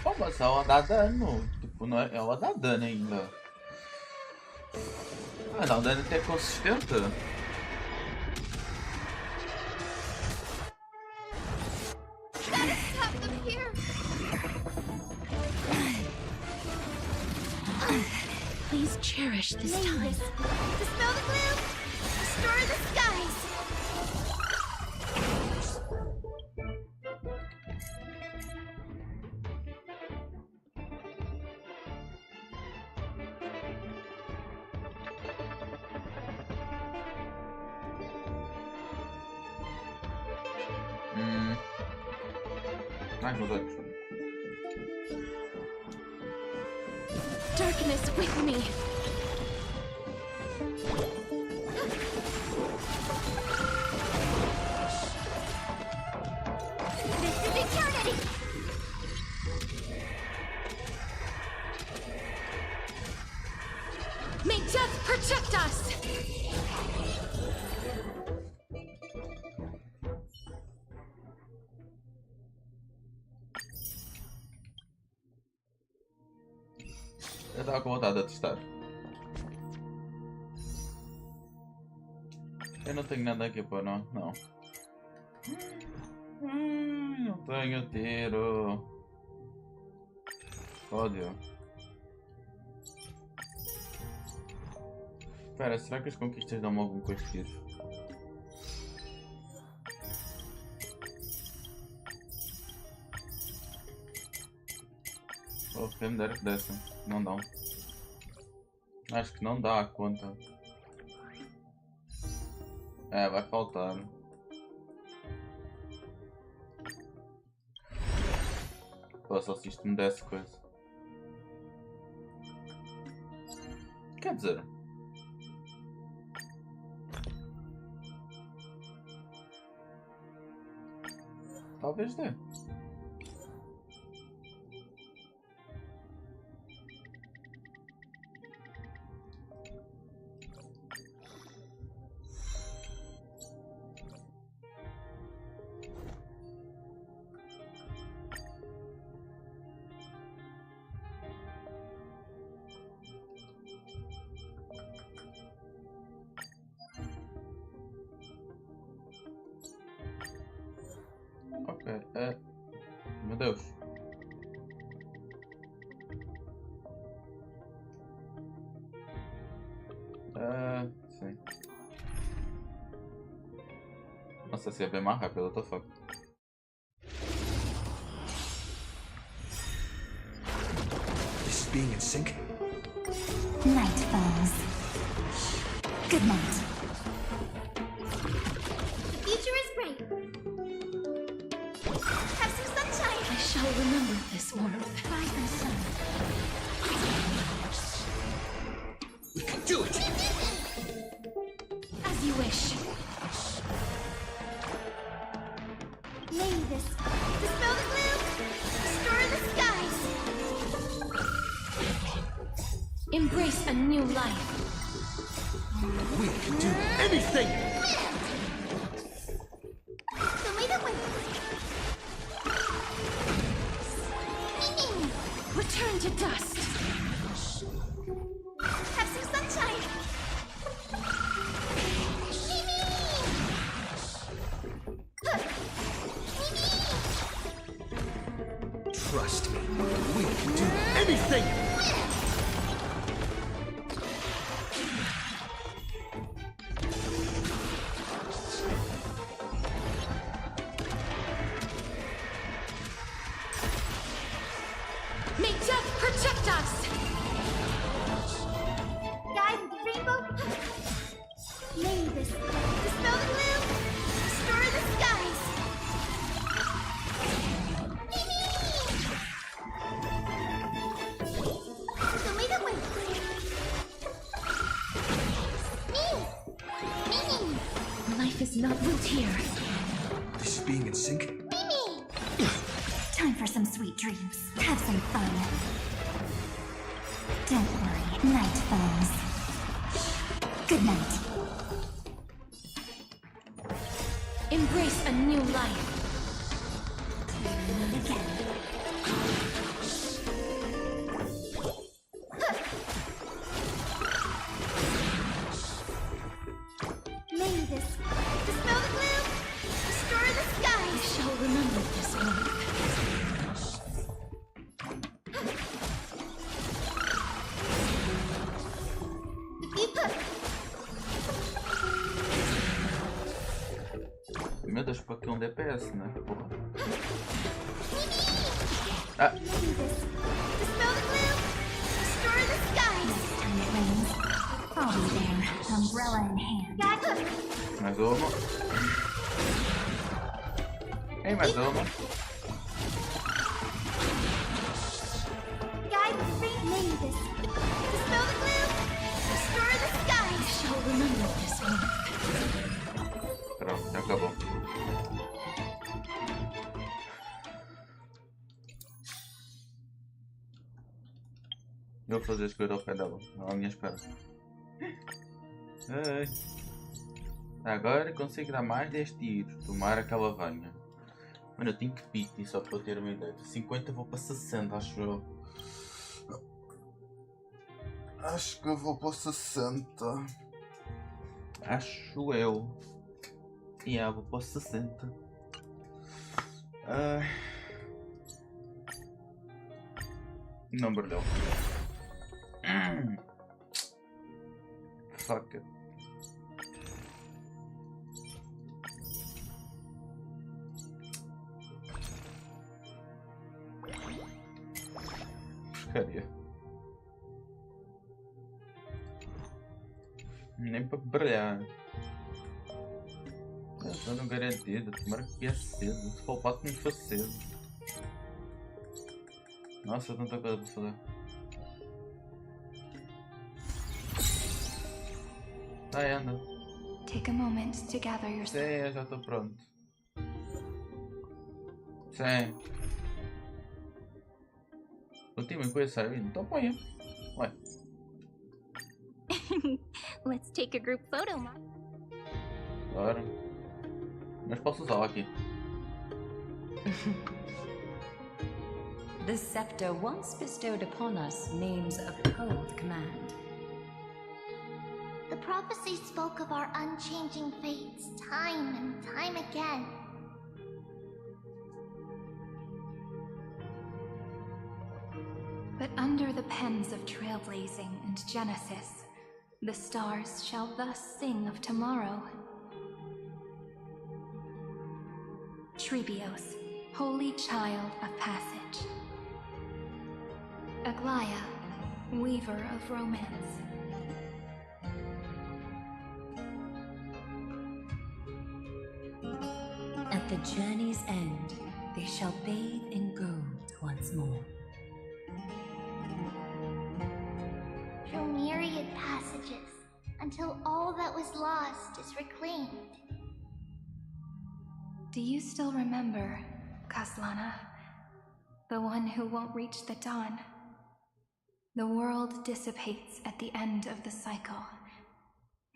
Pô, mas ela dá dano. Tipo, não é... ela dá dano ainda. Ah, dá um dano até consistente. Gotta stop them here. Please cherish this time. Dispel the gloom. Restore the skies. Ai, meus olhos. Darkness with me. This is eternity. May death protect us. Eu estava com vontade de testar. Eu não tenho nada aqui para não. Não. Não tenho tiro. Ódio. Espera, será que as conquistas dão-me algum coisa de tiro? Oh, quem me dera que dessem. Não dão. Acho que não dá a conta. É, vai faltar. Pô, só se isto me desse coisa. Quer dizer... talvez dê. Ok, meu Deus. Sim. Nossa, esse é bem mais rápido, what the fuck. This is being in sync? Night falls. Good night. The future is bright. Have some sunshine. I shall remember this warmth. Rise and sun. We can do it! As you wish. May this dispel the gloom, restore the skies. Embrace a new life. We can do anything! Show me the way. Return to dust. Have some sunshine. Trust me, we can do anything! May death protect us! Guide the rainbow. May this dispel the gloom, restore the skies. Show me the way. Life is not built here. This is being in sync? Time for some sweet dreams. Have some fun. Don't worry, night falls. Good night. Embrace a new life. Meet again. May this dispel the gloom, restore the I skies. shall remember this warmth. Meu Deus, para aqui um DPS, né? Porra. Ah! Dispel the gloom, restore the skies. Next time it rains, I'll be there, umbrella in hand. Mais uma. Ei, mais uma. Guide the rain. May this dispel the gloom, restore the skies. I shall remember this warmth. Pronto, já acabou. Eu vou fazer as coisas ao pé dela, não à minha espera. Ai. Agora consigo dar mais 10 tiros. Tomara que ela venha. Mano, eu tenho que piti só para eu ter uma ideia. De 50 vou para 60, acho eu. Acho que eu vou para 60. Acho eu. E eu vou para 60. Não brilhou. Fuck it. Porcaria. Nem para brilhar. Dando garantido, tomara que é cedo. Se for pato, não for cedo. Nossa, tanta coisa para fazer. Vai, anda. Take a moment to gather yourself. Sim, eu já estou pronto. Sim. O time coisa saindo, então põe. Ué. Let's take a group photo, Mom. Claro. Mas posso usá-la aqui. The scepter once bestowed upon us names of cold command. The prophecy spoke of our unchanging fates time and time again. But under the pens of trailblazing and Genesis, the stars shall thus sing of tomorrow. Trebios, holy child of passage. Aglaya, weaver of romance. At the journey's end, they shall bathe in gold once more. Through myriad passages, until all that was lost is reclaimed. Do you still remember, Kaslana? The one who won't reach the dawn? The world dissipates at the end of the cycle.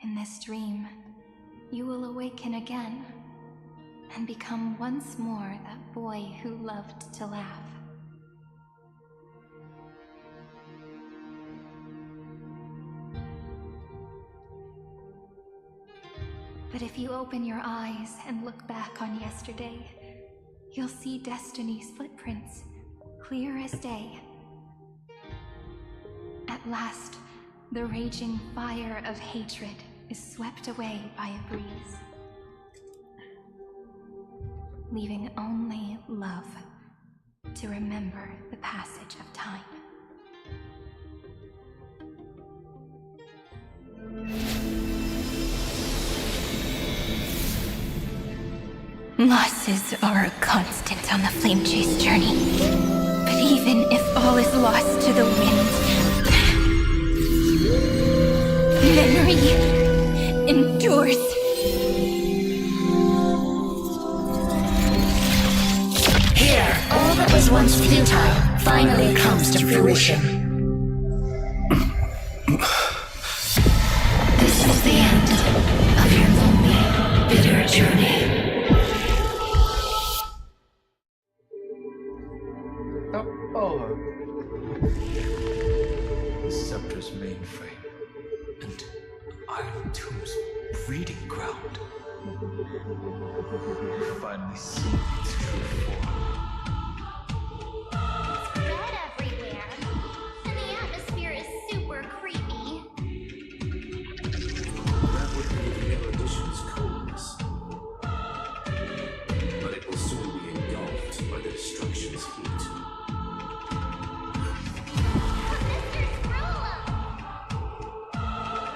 In this dream, you will awaken again and become once more that boy who loved to laugh. But if you open your eyes and look back on yesterday, you'll see Destiny's footprints, clear as day. At last, the raging fire of hatred is swept away by a breeze, leaving only love to remember the passage of time. Losses are a constant on the Flame Chase journey. But even if all is lost to the wind, memory endures. Here, all that was once futile finally comes to fruition. This is the end of your lonely, bitter journey. The Scepter's mainframe, and Iron Tomb's breeding ground. We've finally seen its true form. It's red everywhere, and the atmosphere is super creepy. That would be the erudition's coolness. But it will soon be engulfed by the destruction's heat.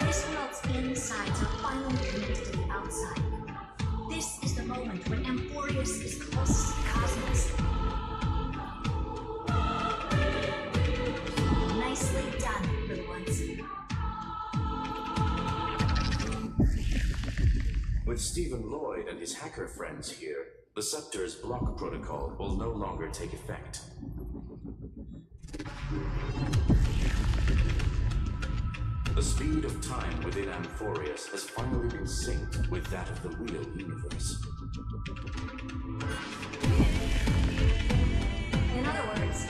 This world's insides are finally connected to the outside. This is the moment when Amphorius is closest to the cosmos. Nicely done, little ones. With Stephen Lloyd and his hacker friends here, the Scepter's block protocol will no longer take effect. The speed of time within Amphorius has finally been synced with that of the real universe. In other words,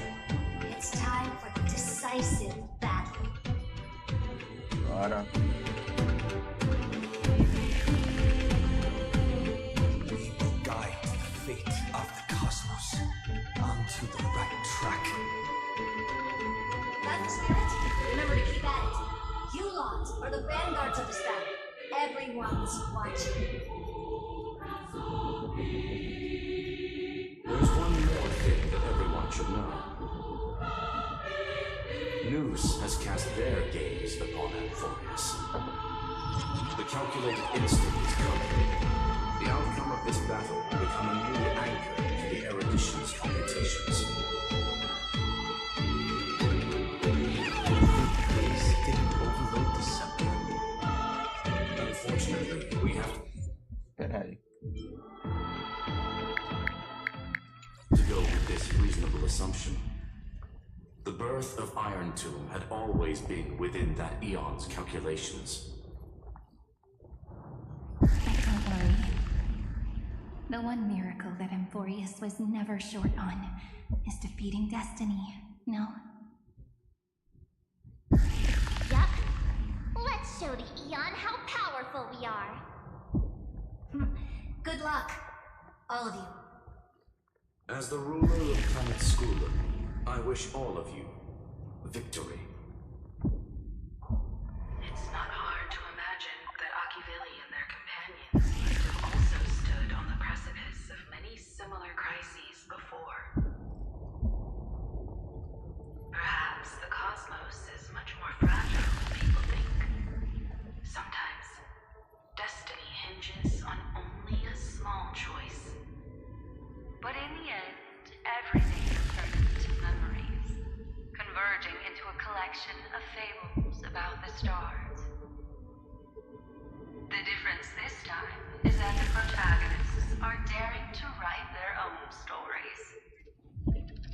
it's time for the decisive battle. Bora. We will guide the fate of the cosmos onto the right track. Got the spirit? Remember to keep at it. You lot are the vanguards of this battle. Everyone's watching. There's one more thing that everyone should know. Noose has cast their gaze upon Amphorius. The calculated instinct is coming. The outcome of this battle will become a new anchor to the erudition's computations. Didn't overload the Scepter? Unfortunately, we have Peraí. to go with this reasonable assumption. The birth of Iron Tomb had always been within that eon's calculations. But don't worry. The one miracle that Amphorius was never short on is defeating Destiny, no? Yup. Let's show the Eon how powerful we are. Good luck, all of you. As the ruler of Planet Skoola, I wish all of you victory. It's not hard to imagine that Akivili and their companions must have also stood on the precipice of many similar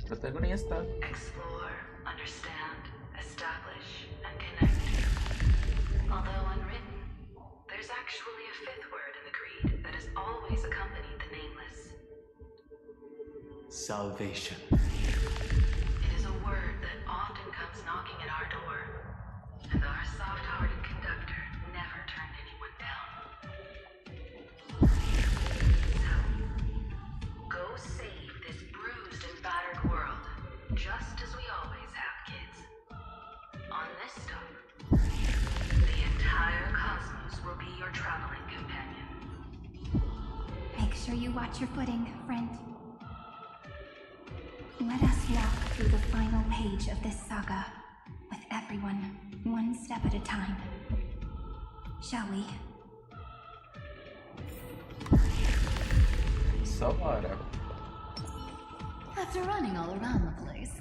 Protagonista. Explore, understand, establish, and connect. Although unwritten, there's actually a fifth word in the creed that has always accompanied the nameless. Salvation. It is a word that often comes knocking at our door, and our soft-hearted conductor never turned anyone down. So, go save this bruised and battered world, just as we always have, kids. On this stuff, the entire cosmos will be your traveling companion. Make sure you watch your footing, friend. Let us walk through the final page of this saga, with everyone, one step at a time. Shall we? Só bora. After running all around the place,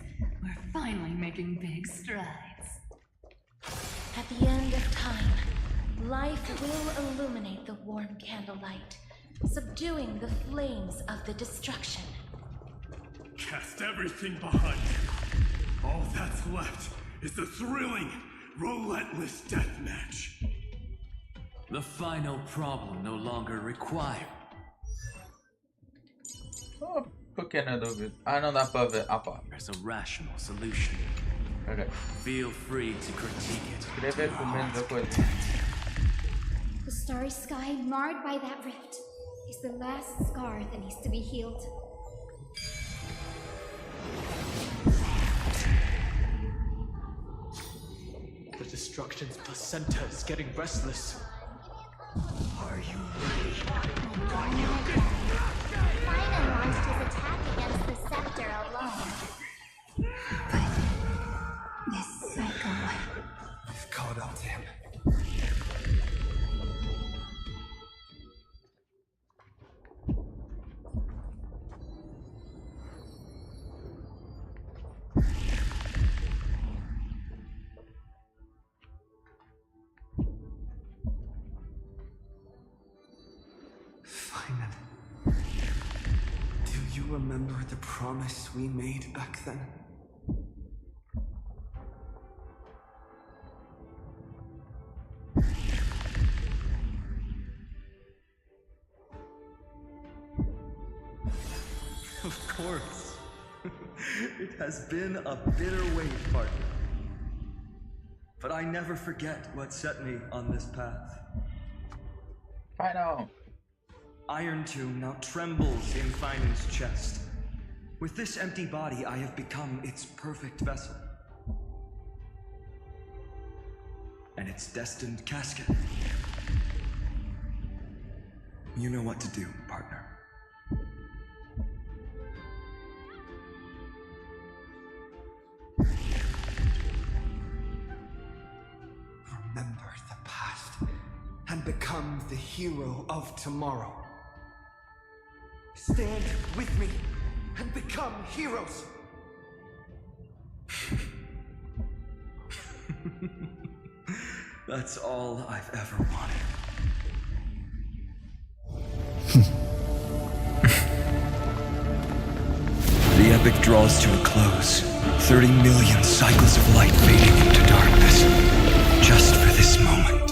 we're finally making big strides. At the end of time, life will illuminate the warm candlelight, subduing the flames of the destruction. Cast everything behind you. All that's left is the thrilling, relentless death match. The final problem no longer requires. Oh, pequena dúvida. Ah, não dá para ver. Ah, pá. There's a rational solution. Ok. Feel free to critique it. Queria ver pelo menos a coisa. The starry sky marred by that rift is the last scar that needs to be healed. The destruction's placenta is getting restless. Are you ready? Final launched his attack against the scepter alone. This cycle. I've caught up to him. Feynman. Do you remember the promise we made back then? Of course. It has been a bitter wait, partner. But I never forget what set me on this path. I know. Iron Tomb now trembles in Feynman's chest. With this empty body, I have become its perfect vessel. And its destined casket. You know what to do, partner. Remember the past and become the hero of tomorrow. Stand with me and become heroes. That's all I've ever wanted. The epic draws to a close. 30 million cycles of light fading into darkness. Just for this moment.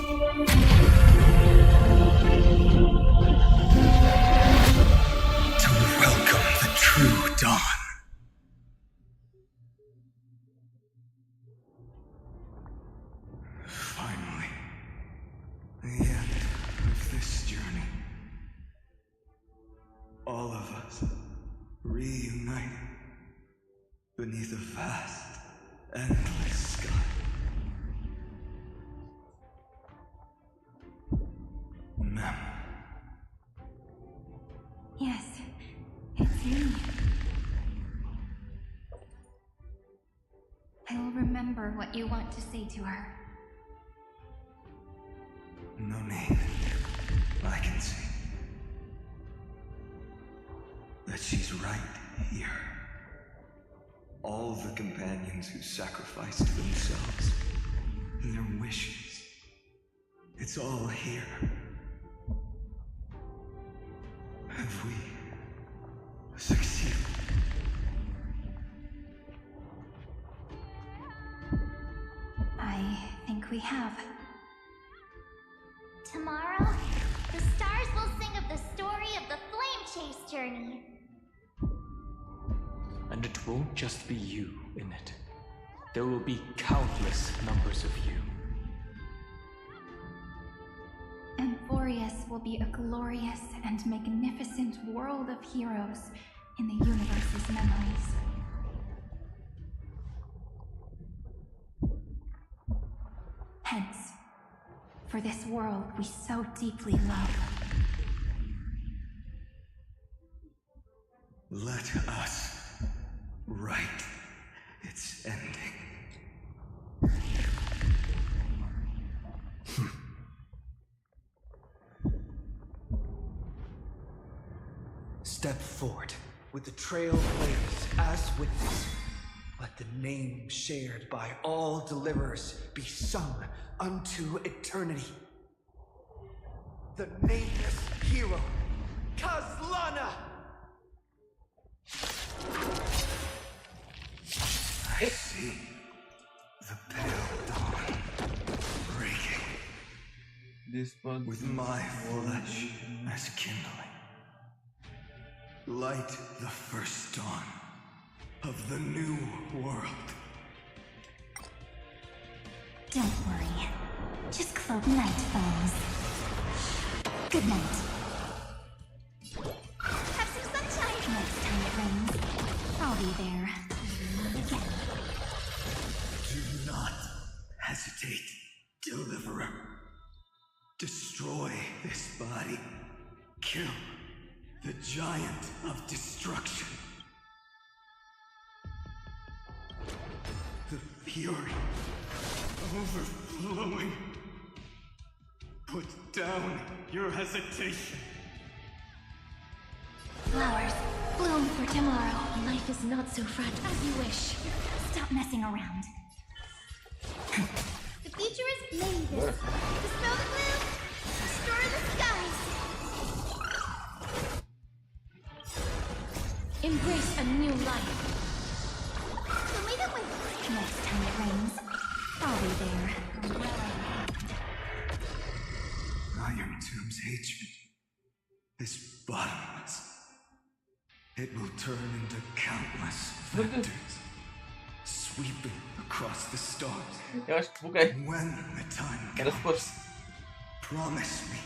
To welcome the true dawn. Finally. The end of this journey. All of us reunited beneath a vast, endless sky. Ma'am. Yes, it's me. I will remember what you want to say to her. No need. I can see that she's right here. All the companions who sacrificed themselves, their wishes. It's all here. Have we succeeded? we have. Tomorrow, the stars will sing of the story of the Flame Chase journey. And it won't just be you in it. There will be countless numbers of you. Amphorius will be a glorious and magnificent world of heroes in the universe's memories. Hence, for this world we so deeply love. Let us write its ending. Step forward with the trailblazers as witness. Let the name shared by all deliverers be sung unto eternity. The nameless hero, Kazlana! I see the pale dawn breaking with my flesh as kindling. Light the first dawn of the new world. Don't worry. Just cloak night falls. Good night. Have some sunshine. Next time it rains, I'll be there. Again. Do not hesitate, Deliverer. Destroy this body. Kill the giant of destruction. The fury overflowing. Put down your hesitation. Flowers, bloom for tomorrow. Life is not so fragile. As you wish. Stop messing around. The future is made this. Dispel the gloom. Restore the skies. Embrace a new life. Show me the way. Next time it rains, I'll be there. Iron Tomb's hatred is bottomless. It will turn into countless vectors, sweeping across the stars. Eu acho que buguei. When the time Era comes, suposto. promise me,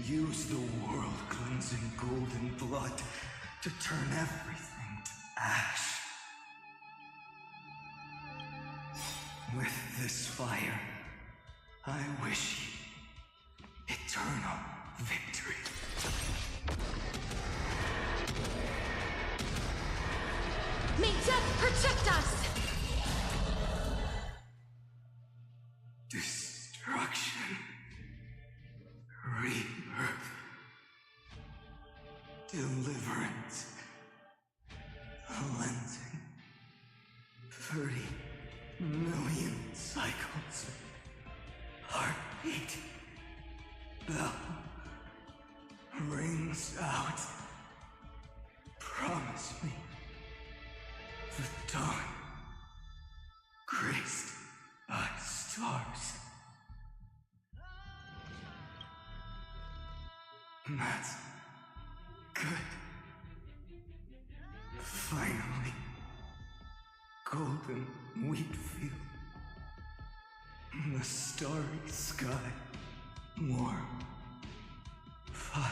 use the world-cleansing golden blood to turn everything to ash. With this fire, I wish you eternal victory. May death protect us! Destruction. Rebirth. Deliverance. Cleansing. 30 million cycles. Heartbeat. Bell. Rings out. Promise me. The dawn. Graced by stars. That's good. Finally. Golden wheat field. The starry sky. Warm. Fire.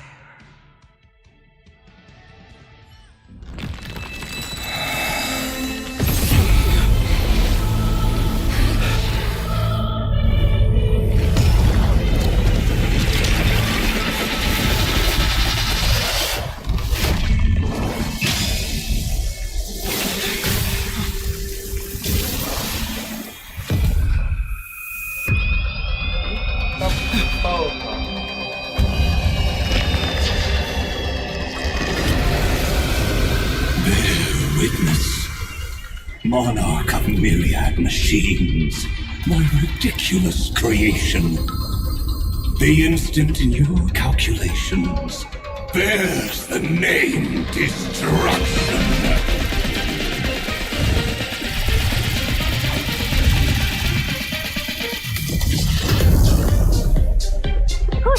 Witness, monarch of myriad machines, my ridiculous creation. The instant in your calculations bears the name Destruction.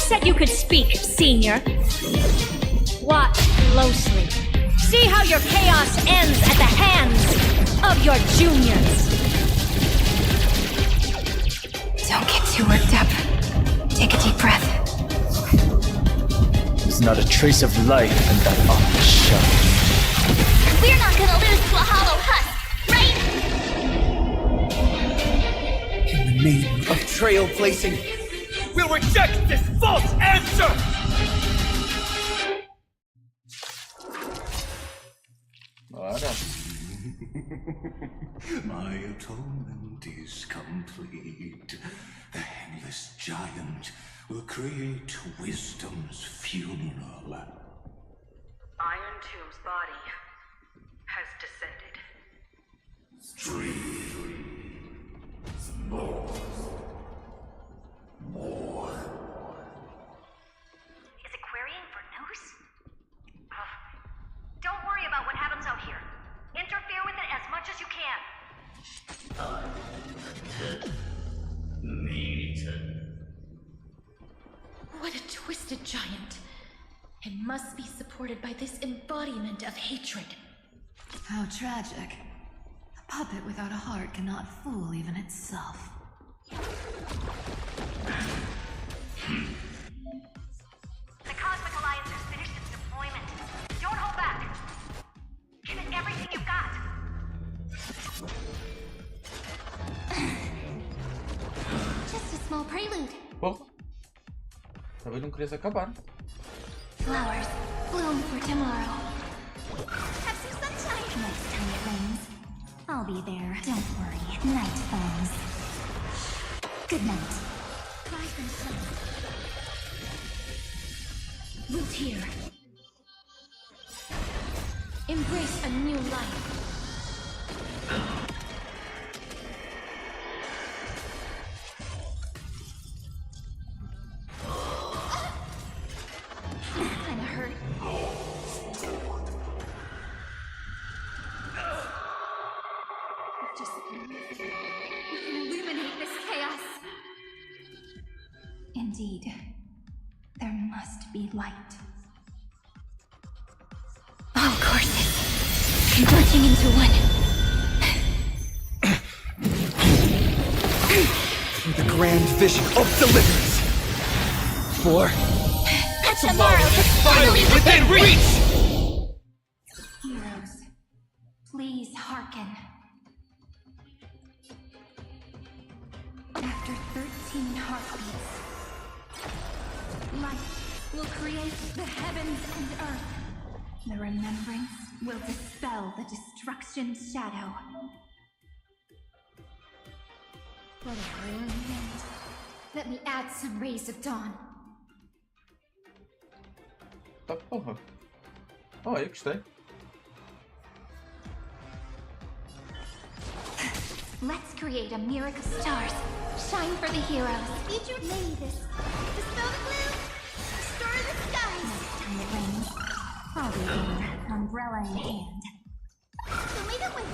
said you could speak, Senior. Watch closely. See how your chaos ends at the hands of your juniors. Don't get too worked up. Take a deep breath. There's not a trace of life in that awful shell. We're not gonna lose to a hollow husk, right? In the name of trail placing, we'll reject this false answer! Bora. My atonement is complete. The Handless Giant will create wisdom's funeral. Iron Tomb's body has descended. Streams. More. Is it querying for news? Don't worry about what happens out here. Interfere with it as much as you can. What a twisted giant. It must be supported by this embodiment of hatred. How tragic. A puppet without a heart cannot fool even itself. The Cosmic Alliance has finished its deployment. Don't hold back. Give it everything you've got. Just a small prelude. Porra. Talvez não queria acabar. Flowers bloom for tomorrow. Have some sunshine. Next time it rains, I'll be there. Don't worry. Night falls. Good night. Rise and shine. Root here. Embrace a new life. Kinda hurt. Just we can illuminate this chaos. Indeed. There must be light. All courses converging into one. For the grand vision of deliverance. For tomorrow is finally within reach! Heroes, please hearken. After 13 heartbeats, light will create the heavens and earth. The remembrance will dispel the destruction shadow. What a iron hand. Let me add some rays of dawn. Tá porra. Oh, eu gostei. Let's create a myriad of stars. Shine for the heroes. Did you lay this? Dispel the gloom. Restore the skies. Next time it rains, I'll be there, umbrella in hand. Show me the way.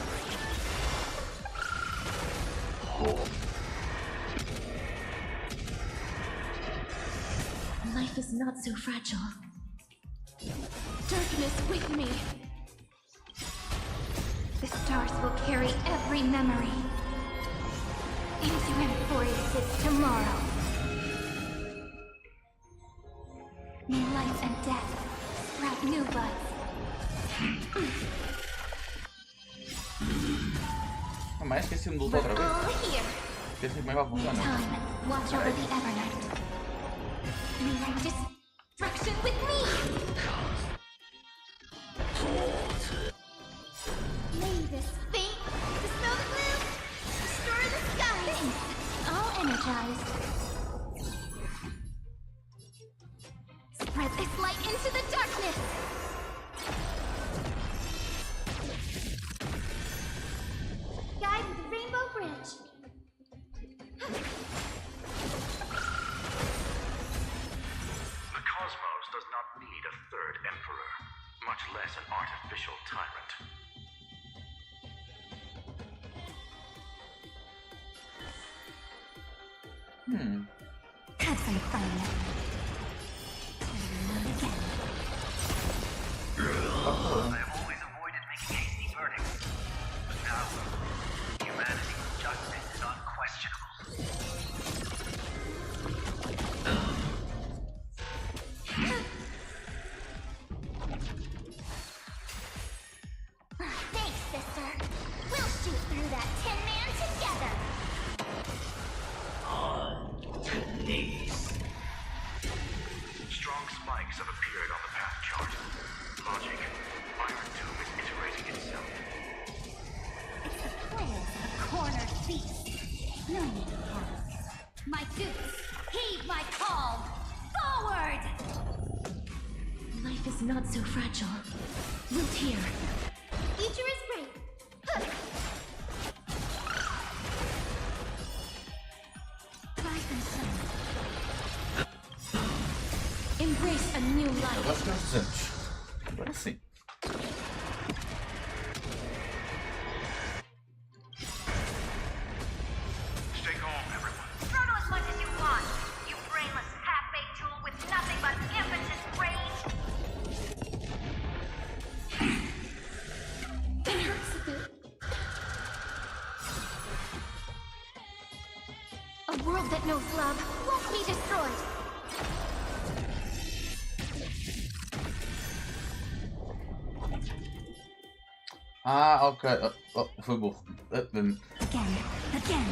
Life is not so fragile. Darkness with me. The stars will carry every memory into Emphorius' tomorrow. May life and death sprout new buds. Ah, mas esqueci-me de lutar outra vez. All here. Esqueci como é que vai funcionar. Time, watch over the Evernight. May destruction with me! Lay this fate. Dispel the gloom. Restore the skies. All energized. Spread this light into the darkness! Guide the Rainbow Bridge. The cosmos does not need a third emperor, much less an artificial tyrant. Have some fun. logic. Iron Tomb is iterating itself. It's the players of a cornered beast. No need to panic. My dupes, heed my call! Forward! Life is not so fragile. Root here. Future is great. Rise and shine. Embrace a new life. Agora sim, gente. Agora sim. Stay calm, everyone. Struggle as much as you want, you brainless half-baked tool with nothing but impotent rage. It hurts a bit. A world that knows love won't be destroyed. Ah, ok. Oh, foi burro. Again, again.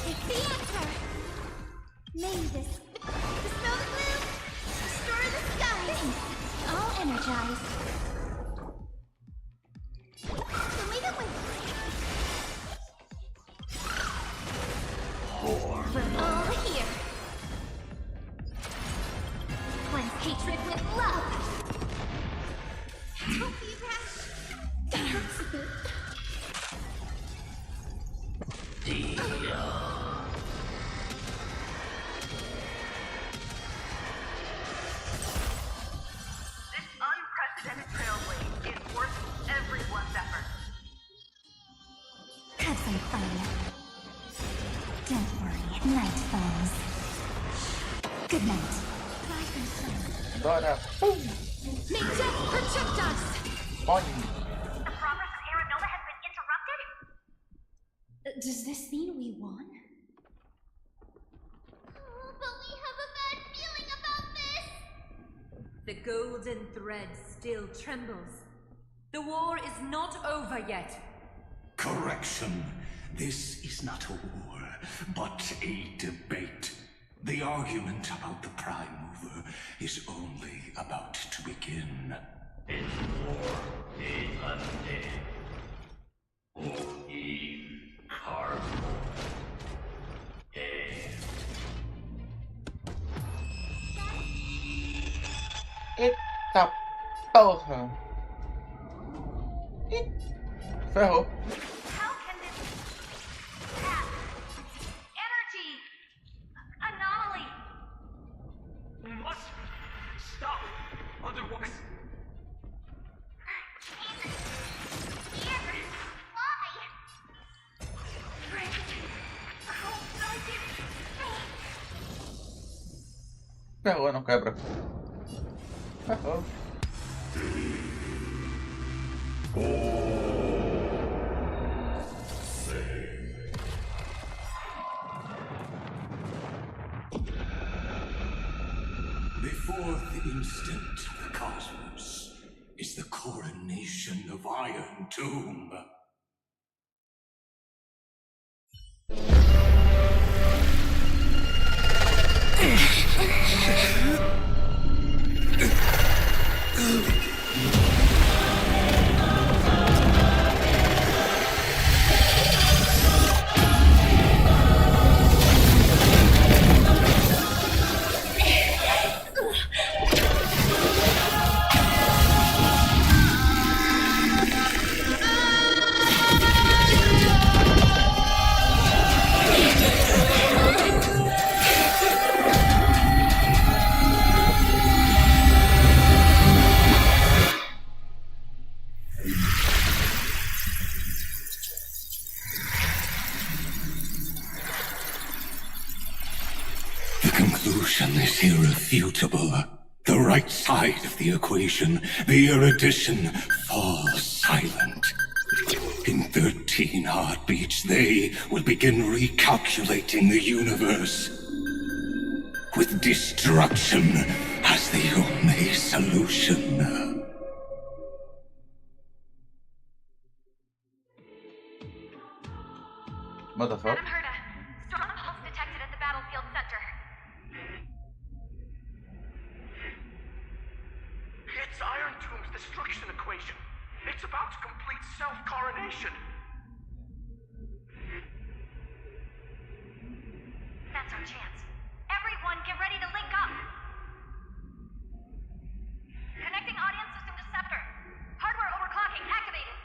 It's the answer. May this dispel the gloom, restore the skies. All energized. Show me the way. We're all here. Cleanse hatred with love. Don't be rash. It hurts a bit. This unprecedented trailblaze is worth everyone's effort. Have some fun. Don't worry, night falls. Good night. Rise and shine. Bora. May death protect us! Olha. The progress of Aeronova has been interrupted? Does this mean we won? Oh, but we have a bad feeling about this. The golden thread still trembles. The war is not over yet. Correction. This is not a war, but a debate. The argument about the Prime Mover is only about to begin. This war is undead. Or in cardboard. Eita porra. Ih, ferrou. How can this path, energy, anomaly? We must stop. Otherwise, Ferrou, não quebra. Ferrou. The fourth instant of the cosmos is the coronation of Iron Tomb. The conclusion is irrefutable. The right side of the equation, the erudition, falls silent. In 13 heartbeats, they will begin recalculating the universe. With destruction as the only solution. Motherfucker. Madam Herda, strong pulse detected at the battlefield center. It's about to complete self-coronation. That's our chance. Everyone, get ready to link up! Connecting audience system to Scepter. Hardware overclocking activated.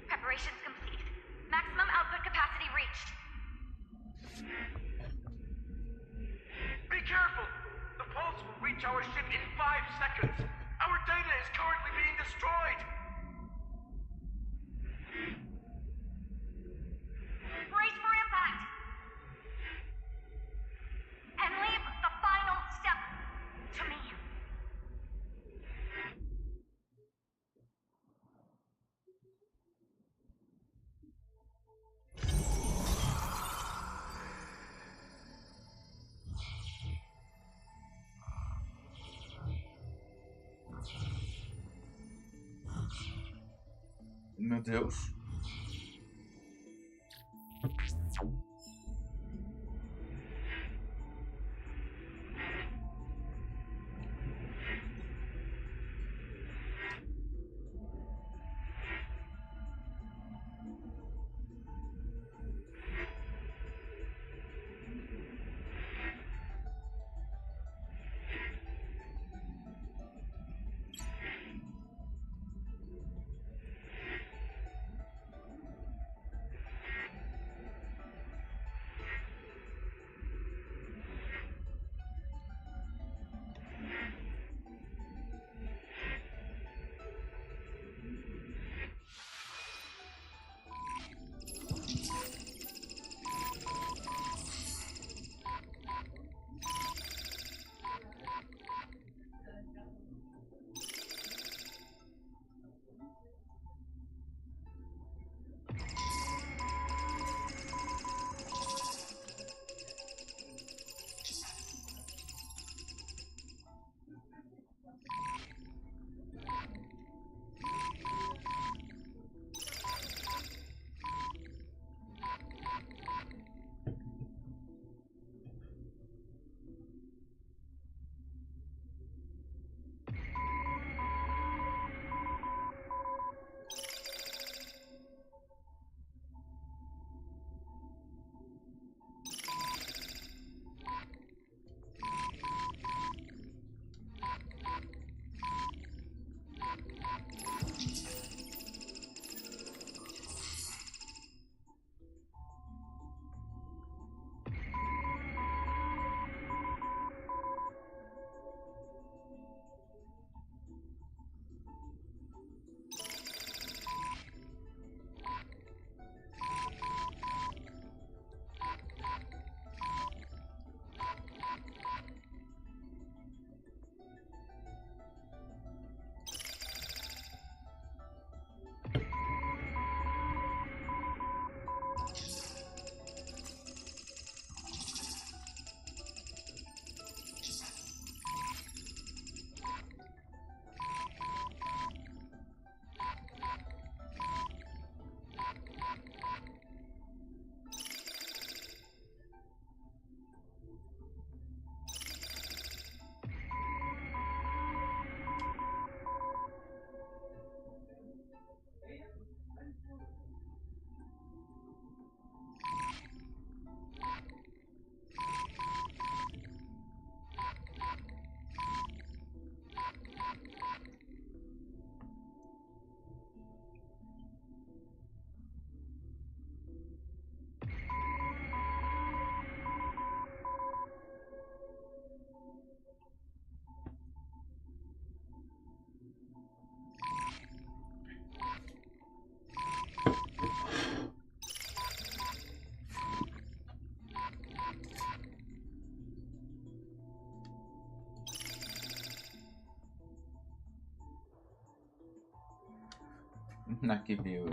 Preparations complete. Maximum output capacity reached. Be careful! The pulse will reach our ship in 5 seconds. Our data is currently being destroyed. Brace for impact! And leave the final step to me. Meu Deus. Aqui viu.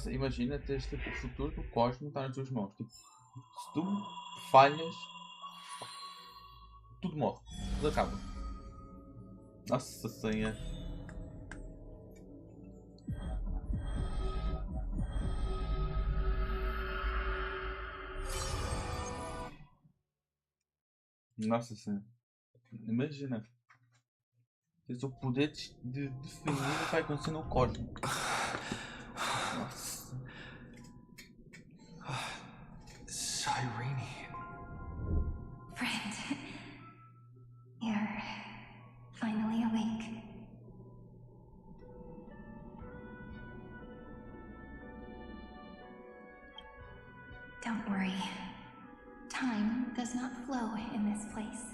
Imagina teres tipo, o futuro do cosmos está nas tuas mãos. Tipo, se tu falhas, tudo morre. Tudo acaba. Nossa senha. Nossa senha. Imagina. Tens o poder de definir o que vai acontecer no cosmos. Nossa. Cyrene. Friend, you're finally awake. Don't worry. Time does not flow in this place.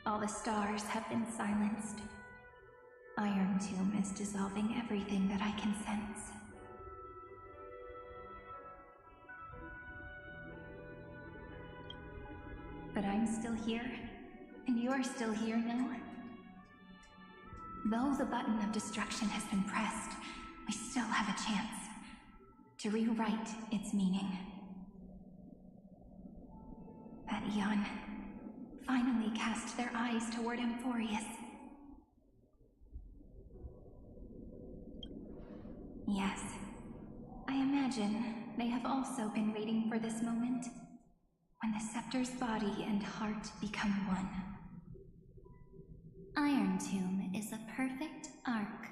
All the stars have been silenced. Iron Tomb is dissolving everything that I can sense. But I'm still here, and you're still here now. Though the button of destruction has been pressed, we still have a chance to rewrite its meaning. That Eon finally cast their eyes toward Amphorius. Yes, I imagine they have also been waiting for this moment, when the scepter's body and heart become one. Iron Tomb is a perfect arc.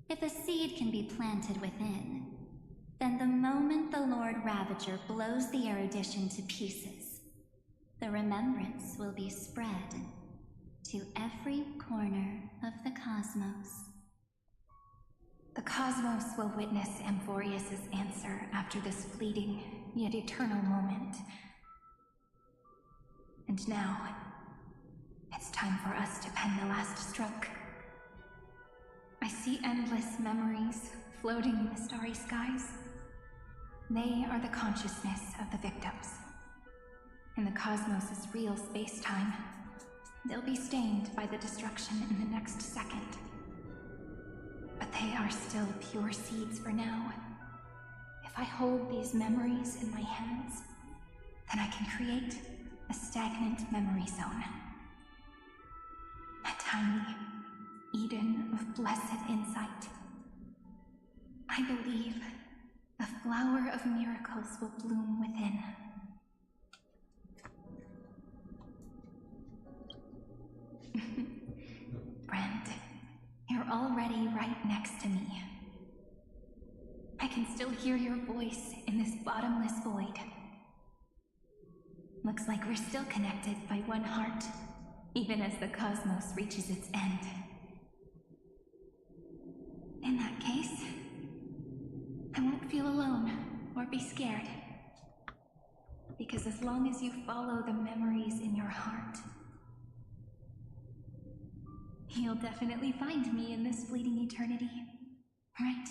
If a seed can be planted within, then the moment the Lord Ravager blows the erudition to pieces, the remembrance will be spread to every corner of the cosmos. The cosmos will witness Amphorius's answer after this fleeting, yet eternal moment. And now, it's time for us to pen the last stroke. I see endless memories floating in the starry skies. They are the consciousness of the victims. In the cosmos' real space-time, they'll be stained by the destruction in the next second. But they are still pure seeds for now. If I hold these memories in my hands, then I can create a stagnant memory zone. A tiny Eden of blessed insight. I believe the flower of miracles will bloom within. Friend, you're already right next to me. I can still hear your voice in this bottomless void. Looks like we're still connected by one heart, even as the cosmos reaches its end. In that case, I won't feel alone or be scared. Because as long as you follow the memories in your heart, you'll definitely find me in this fleeting eternity, right?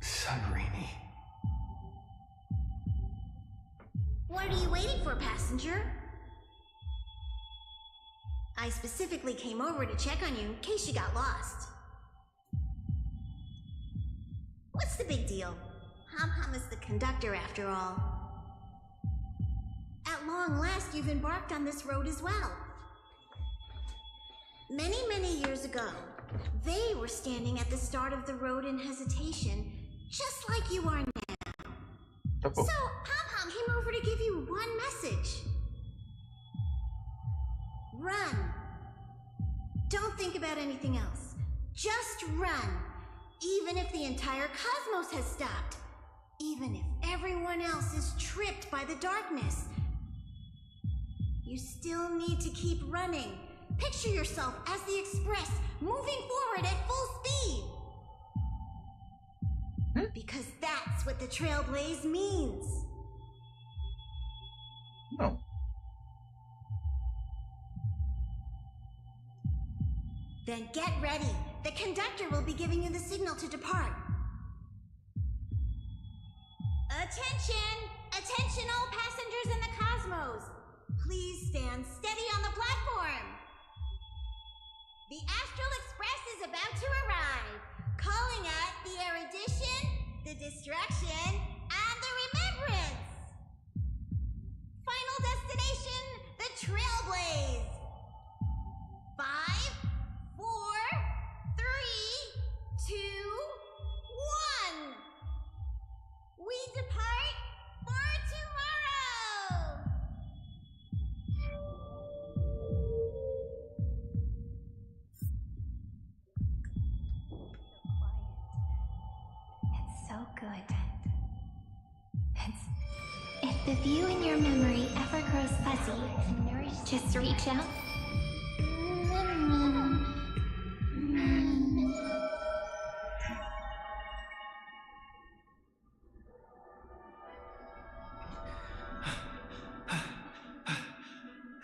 Cyrene. What are you waiting for, passenger? I specifically came over to check on you in case you got lost. What's the big deal? Hom is the conductor after all. At long last, you've embarked on this road as well. Many, many years ago, they were standing at the start of the road in hesitation, just like you are now. So, Hom came over to give you one message. Run. Don't think about anything else. Just run. Even if the entire cosmos has stopped. Even if everyone else is tripped by the darkness. You still need to keep running. Picture yourself as the Express, moving forward at full speed. Because that's what the Trailblaze means. No. Then get ready. The conductor will be giving you the signal to depart. Attention! Attention all passengers in the cosmos! Please stand steady on the platform! The Astral Express is about to arrive, calling out the erudition, the destruction, and the remembrance. Final destination, the Trailblaze. 5, 4, 3, 2, 1. We depart for tomorrow. So good. If the view in your memory ever grows fuzzy, just reach out.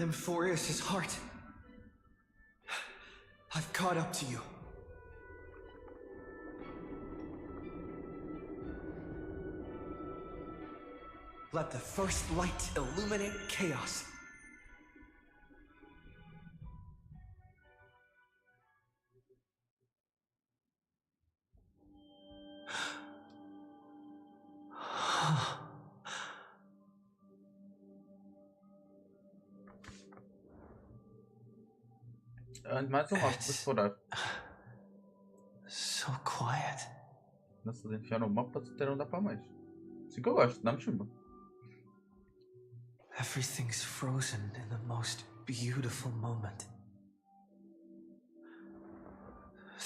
Amphorius' heart. I've caught up to you. Let the first light illuminate chaos. Mais um mapa pra explorar. So quiet. Nossa, eles enfiaram o mapa até não dá pra mais. Assim que eu gosto, dá-me chumbo. Everything's frozen in the most beautiful moment.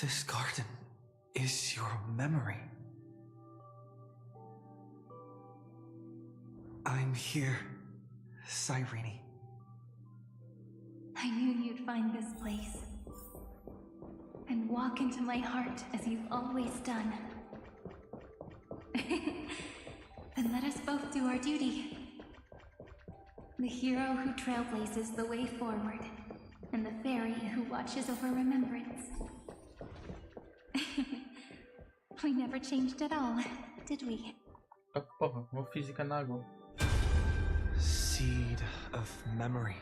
This garden is your memory. I'm here, Cyrene. I knew you'd find this place and walk into my heart as you've always done. Then let us both do our duty. The hero who trailblazes the way forward, and the fairy who watches over remembrance. We never changed at all, did we? Ah, porra, uma física na água. Seed of memory.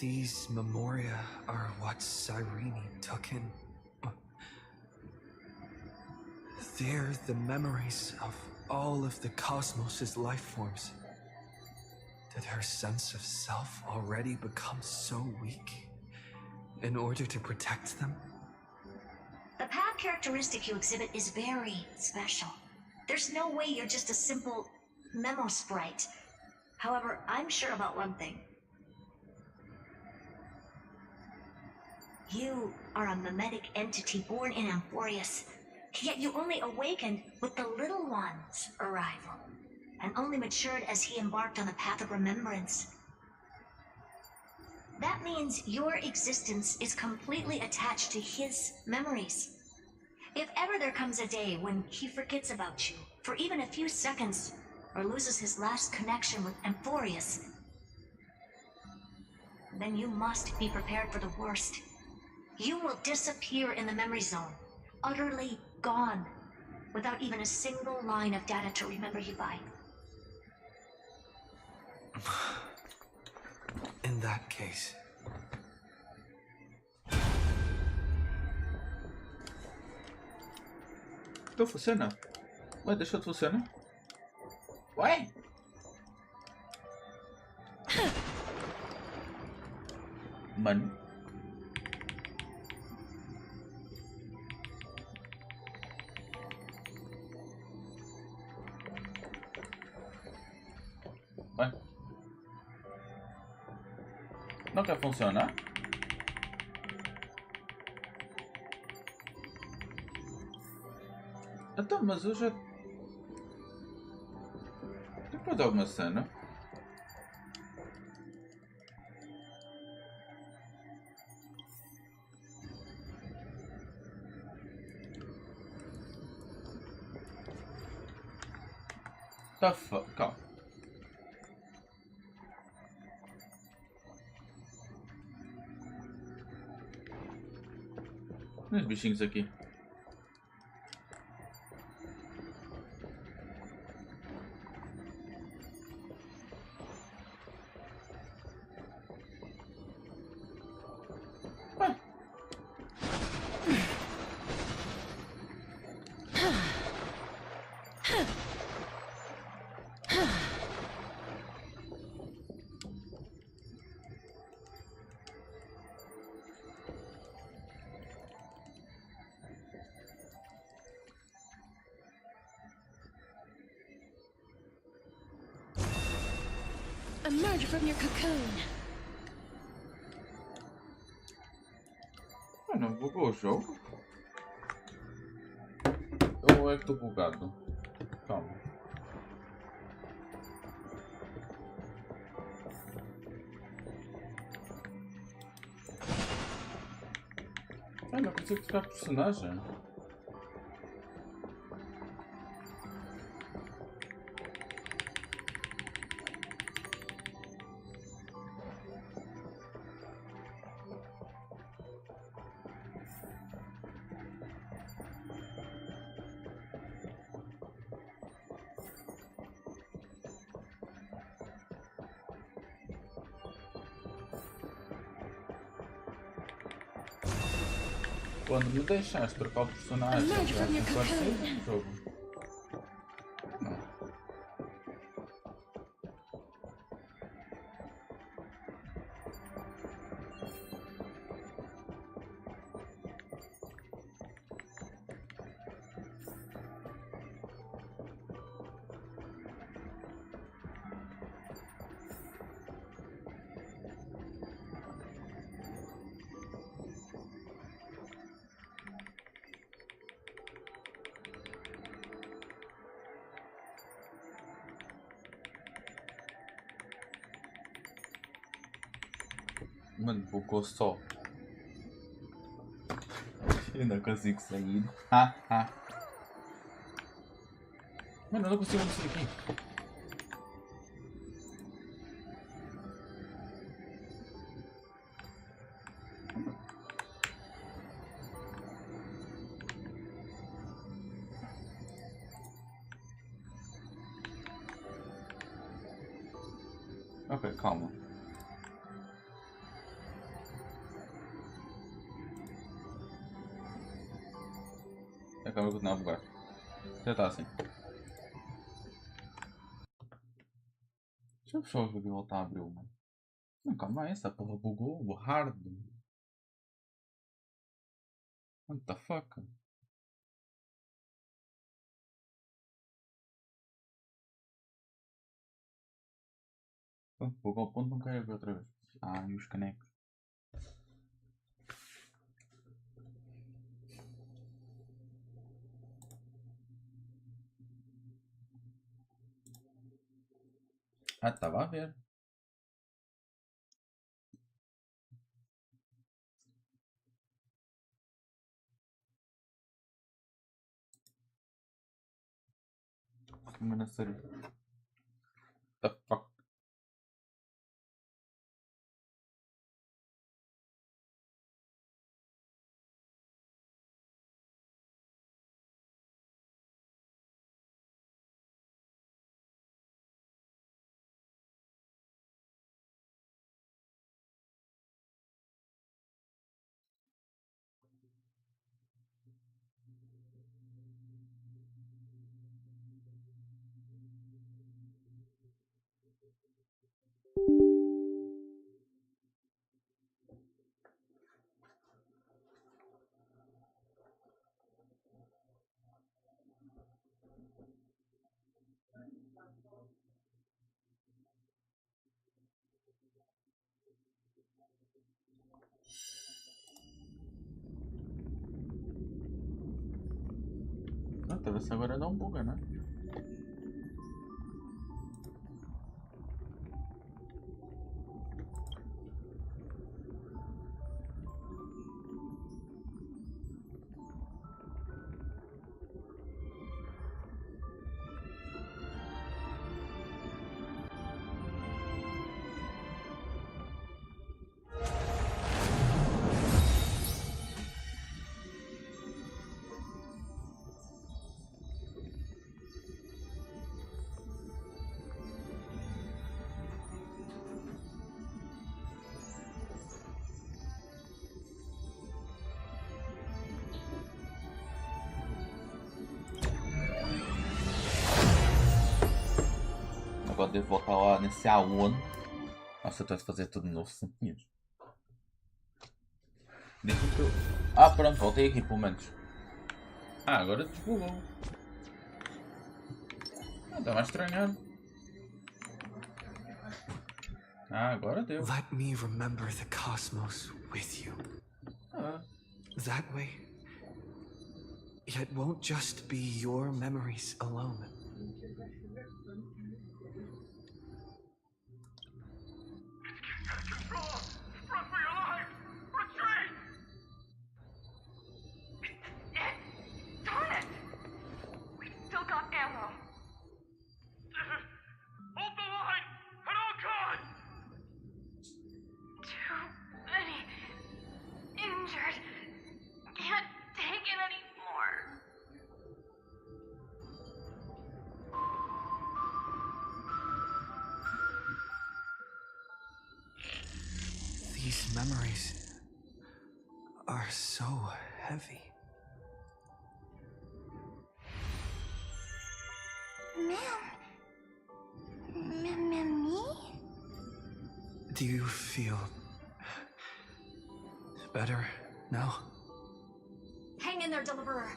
These memoria are what Cyrene took in. They're the memories of all of the cosmos' life forms. Did her sense of self already become so weak in order to protect them? The path characteristic you exhibit is very special. There's no way you're just a simple memo sprite. However, I'm sure about one thing. You are a mimetic entity born in Amphorius, yet you only awakened with the Little One's arrival, and only matured as he embarked on the path of remembrance. That means your existence is completely attached to his memories. If ever there comes a day when he forgets about you for even a few seconds, or loses his last connection with Amphorius, then you must be prepared for the worst. You will disappear in the memory zone, utterly gone, without even a single line of data to remember you by. In that case... Não funciona? Ué, deixou de funcionar? Ué? Mano. Ué? Não quer funcionar? Então, mas eu já... Depois de alguma cena... The fuck? Calma. E os bichinhos aqui? Emerge from your cocoon. Ah, não bugou o jogo? Ou é que estou bugado? Calma. Ah, não consigo trocar personagem. Quando me deixaste trocar o personagem, já apareceu no jogo. Não. Mano, bugou só. Eu não consigo sair. Mano, eu não consigo sair aqui. Ok, calma. Acaba de continuar a bugar. Já está assim. Deixa eu só ver voltar a abrir uma. Não, calma aí, essa porra bugou. O hard. What the fuck? Bugou ao ponto, não quero ver outra vez. Ah, e os canecos. Ah, estava a ver. Mano, a sério. The fuck? Ah, talvez agora não buga, né? Agora devo voltar lá nesse A1. Nossa, eu estou a fazer tudo de novo, 5 minutos. Ah, pronto, voltei aqui pelo menos. Ah, agora desbugou. Ah, estava a estranhar. Ah, agora deu. Let me remember the cosmos with you. That way, it won't just be your memories alone. Out of control! Run for your life! Retreat! Darn it! We've still got ammo. Hold the line! At all costs! Too many injured. Can't take it anymore. These memories are so heavy. Me? Do you feel better now? Hang in there, Deliverer.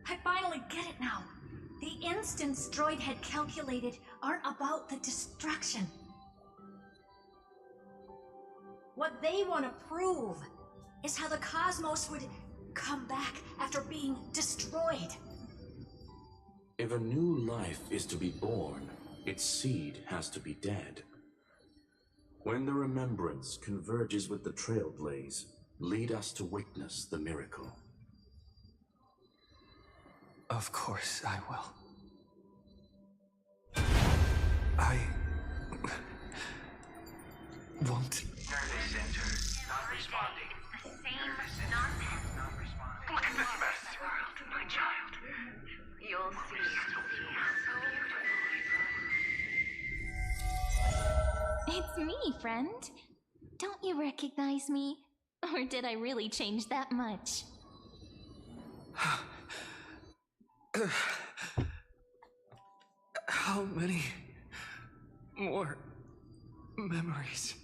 I finally get it now. The instants Droid had calculated aren't about the destruction. What they want to prove is how the cosmos would come back after being destroyed. If a new life is to be born, its seed has to be dead. When the remembrance converges with the trailblaze, lead us to witness the miracle. Of course I will. I won't. Nervous center. Not responding. The same nonsense. Not responding. Look at this mess! World, my child. You'll see how beautiful. It's me, friend. Don't you recognize me? Or did I really change that much? How many more memories?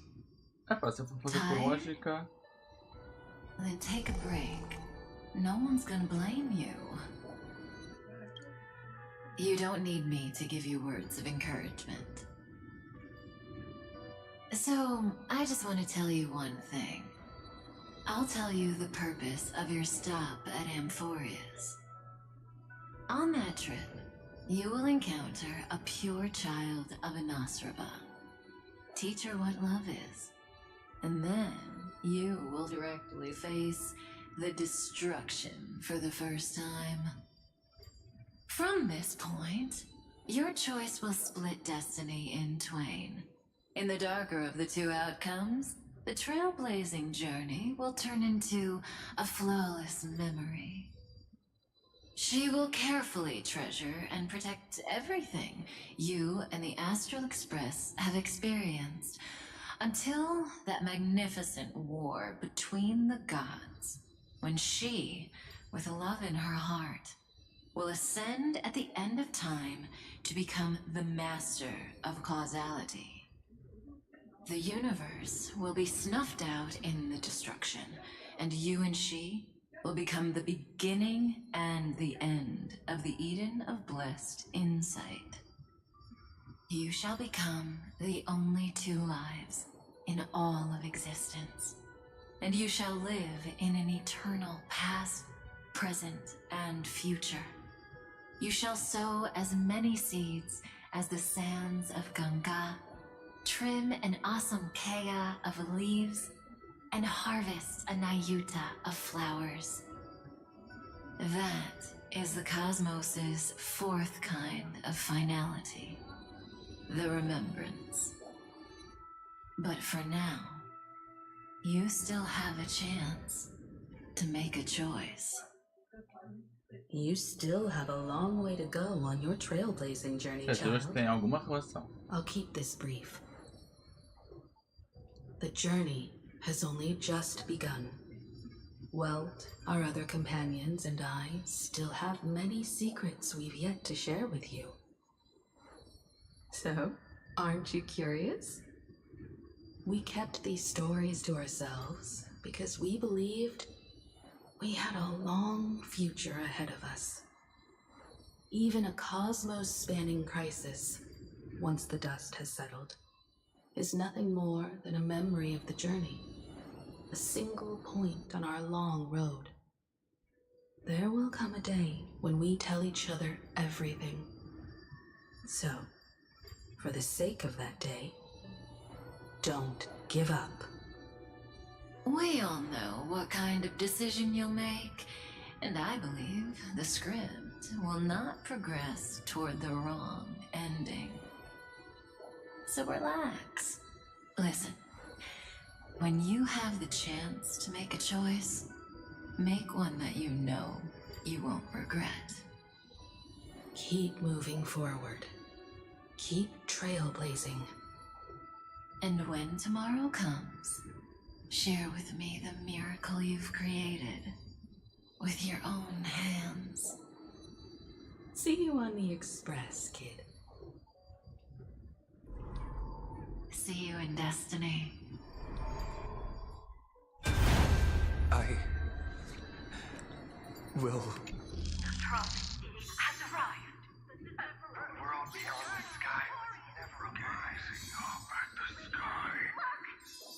Se for fazer por lógica. Then take a break. No one's gonna blame you. You don't need me to give you words of encouragement. So, I just want to tell you one thing. I'll tell you the purpose of your stop at Amphorius. On that trip, you will encounter a pure child of Anastraba. Teach her what love is. And then you will directly face the destruction for the first time. From this point, your choice will split destiny in twain. In the darker of the two outcomes, the trailblazing journey will turn into a flawless memory. She will carefully treasure and protect everything you and the Astral Express have experienced until that magnificent war between the gods, when she, with love in her heart, will ascend at the end of time to become the master of causality. The universe will be snuffed out in the destruction, and you and she will become the beginning and the end of the Eden of blessed insight. You shall become the only two lives in all of existence, and you shall live in an eternal past, present, and future. You shall sow as many seeds as the sands of Ganga, trim an awesome kea of leaves, and harvest a nayuta of flowers. That is the cosmos's fourth kind of finality, the remembrance. But for now, you still have a chance to make a choice. You still have a long way to go on your trailblazing journey, Pessoas child. têm alguma relação. I'll keep this brief. The journey has only just begun. Welt, our other companions, and I still have many secrets we've yet to share with you. So, aren't you curious? We kept these stories to ourselves because we believed we had a long future ahead of us. Even a cosmos-spanning crisis, once the dust has settled, is nothing more than a memory of the journey, a single point on our long road. There will come a day when we tell each other everything. So, for the sake of that day, don't give up. We all know what kind of decision you'll make, and I believe the script will not progress toward the wrong ending. So relax. Listen, when you have the chance to make a choice, make one that you know you won't regret. Keep moving forward. Keep trailblazing. And when tomorrow comes, share with me the miracle you've created with your own hands. See you on the Express, kid. See you in Destiny. I will. The prophecy has arrived. The world beyond the sky was never rising up at the sky. Look!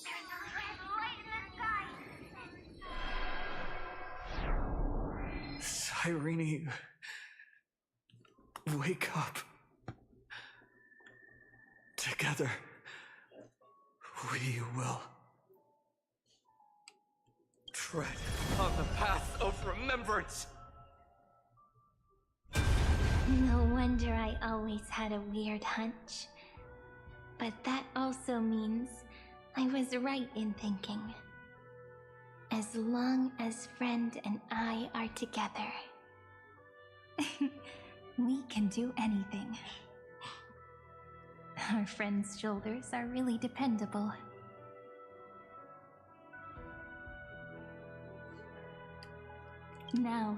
There's a red light in the sky! Cyrene, wake up. Together, we will tread on the path of remembrance. No wonder I always had a weird hunch. But that also means I was right in thinking. As long as Friend and I are together, we can do anything. Our friend's shoulders are really dependable. Now,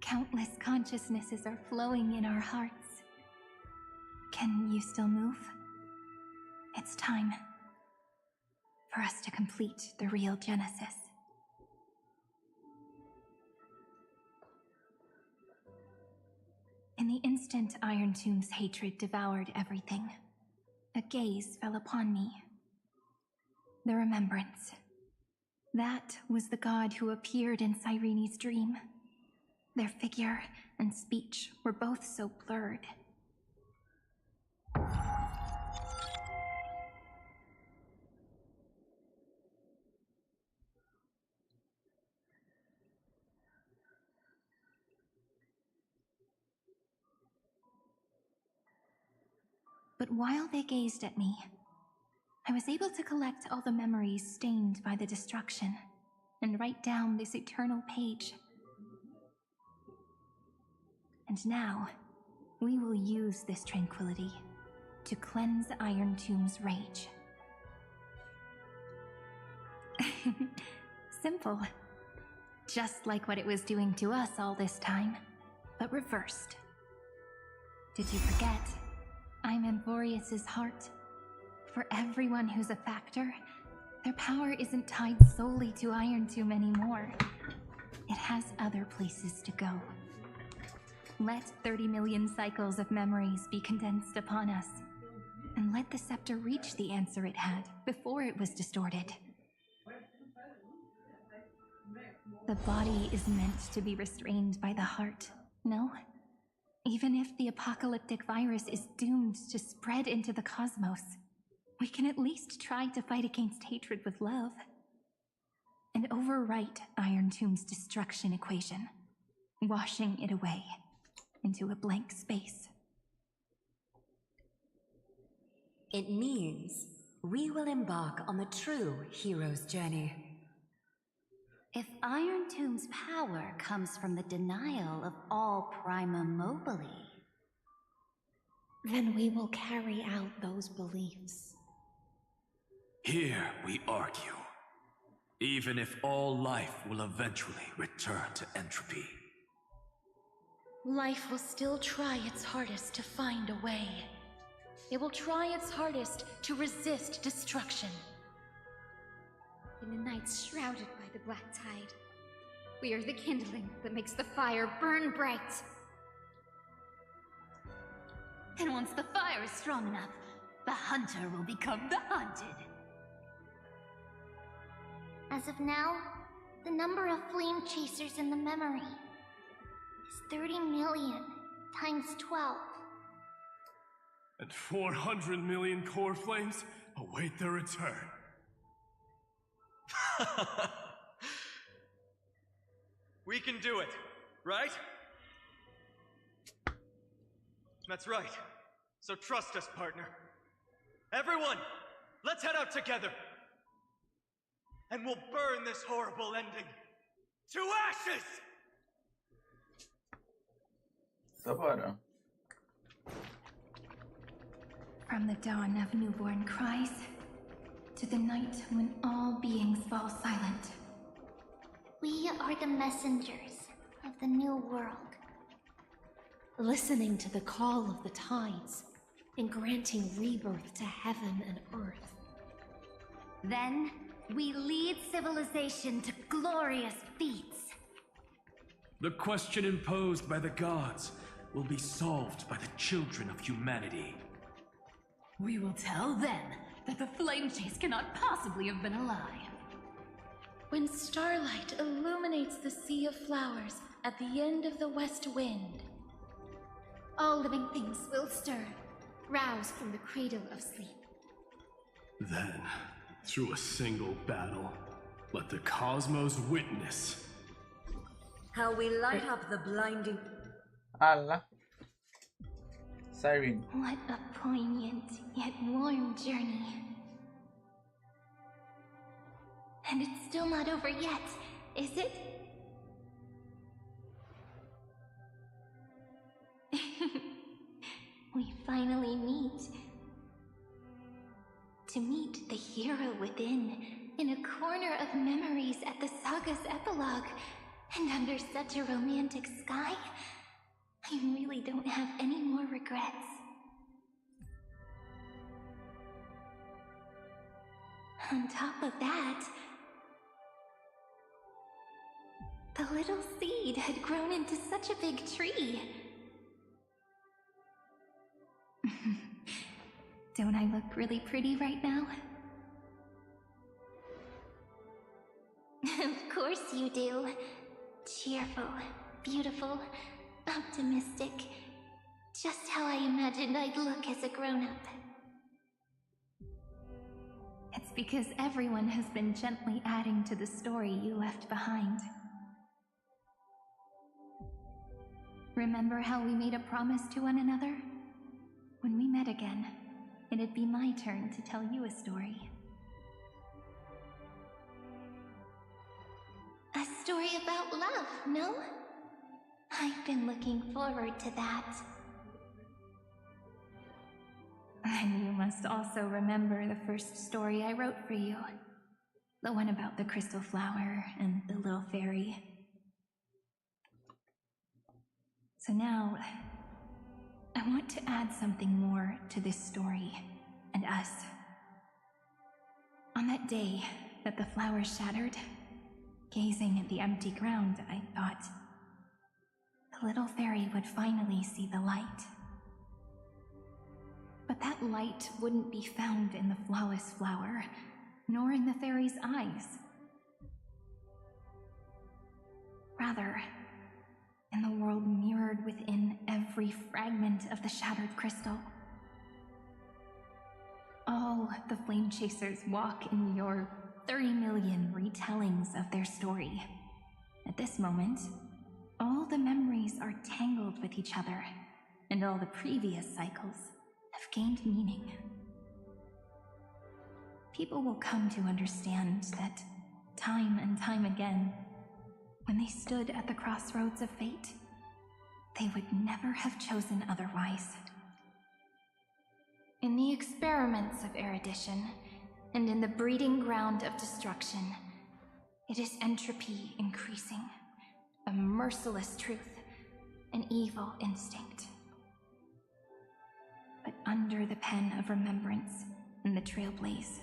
countless consciousnesses are flowing in our hearts. Can you still move? It's time for us to complete the real Genesis. In the instant Iron Tomb's hatred devoured everything, a gaze fell upon me. The remembrance. That was the god who appeared in Cyrene's dream. Their figure and speech were both so blurred. But while they gazed at me, I was able to collect all the memories stained by the destruction and write down this eternal page. And now, we will use this tranquility to cleanse Iron Tomb's rage. Simple. Just like what it was doing to us all this time, but reversed. Did you forget? I'm Amphorius's heart. For everyone who's a factor, their power isn't tied solely to Iron Tomb anymore. It has other places to go. Let 30 million cycles of memories be condensed upon us, and let the scepter reach the answer it had before it was distorted. The body is meant to be restrained by the heart, no? Even if the apocalyptic virus is doomed to spread into the cosmos, we can at least try to fight against hatred with love. And overwrite Iron Tomb's destruction equation, washing it away into a blank space. It means we will embark on the true hero's journey. If Iron Tomb's power comes from the denial of all prima mobile, then we will carry out those beliefs. Here we argue. Even if all life will eventually return to entropy. Life will still try its hardest to find a way. It will try its hardest to resist destruction. In the nights shrouded by the black tide, we are the kindling that makes the fire burn bright. And once the fire is strong enough, the hunter will become the hunted. As of now, the number of flame chasers in the memory is 30 million times 12. And 400 million core flames await their return. We can do it, right? That's right. So trust us, partner. Everyone, let's head out together. And we'll burn this horrible ending to ashes! Então bora. From the dawn of newborn cries to the night when all beings fall silent. We are the messengers of the new world. Listening to the call of the tides and granting rebirth to heaven and earth. Then, we lead civilization to glorious feats. The question imposed by the gods will be solved by the children of humanity. We will tell them that the flame chase cannot possibly have been a lie. When starlight illuminates the sea of flowers at the end of the west wind, All living things will stir, roused from the cradle of sleep. Then, through a single battle, let the cosmos witness. How we light up the blinding... Allah. Siren. What a poignant yet warm journey. And it's still not over yet, is it? We finally meet. To meet the hero within, in a corner of memories at the saga's epilogue, and under such a romantic sky, I really don't have any more regrets. On top of that, the little seed had grown into such a big tree. Don't I look really pretty right now? Of course you do. Cheerful, beautiful, optimistic. Just how I imagined I'd look as a grown-up. It's because everyone has been gently adding to the story you left behind. Remember how we made a promise to one another? When we met again, it'd be my turn to tell you a story. A story about love, no? I've been looking forward to that. And you must also remember the first story I wrote for you. The one about the crystal flower and the little fairy. So now, I want to add something more to this story and us. On that day that the flower shattered, gazing at the empty ground, I thought the little fairy would finally see the light. But that light wouldn't be found in the flawless flower, nor in the fairy's eyes. Rather, in the world mirrored within every fragment of the shattered crystal. All the flame chasers walk in your 30 million retellings of their story. At this moment, all the memories are tangled with each other, and all the previous cycles have gained meaning. People will come to understand that time and time again, when they stood at the crossroads of fate, they would never have chosen otherwise. In the experiments of erudition, and in the breeding ground of destruction, it is entropy increasing, a merciless truth, an evil instinct. But under the pen of remembrance and the trailblaze,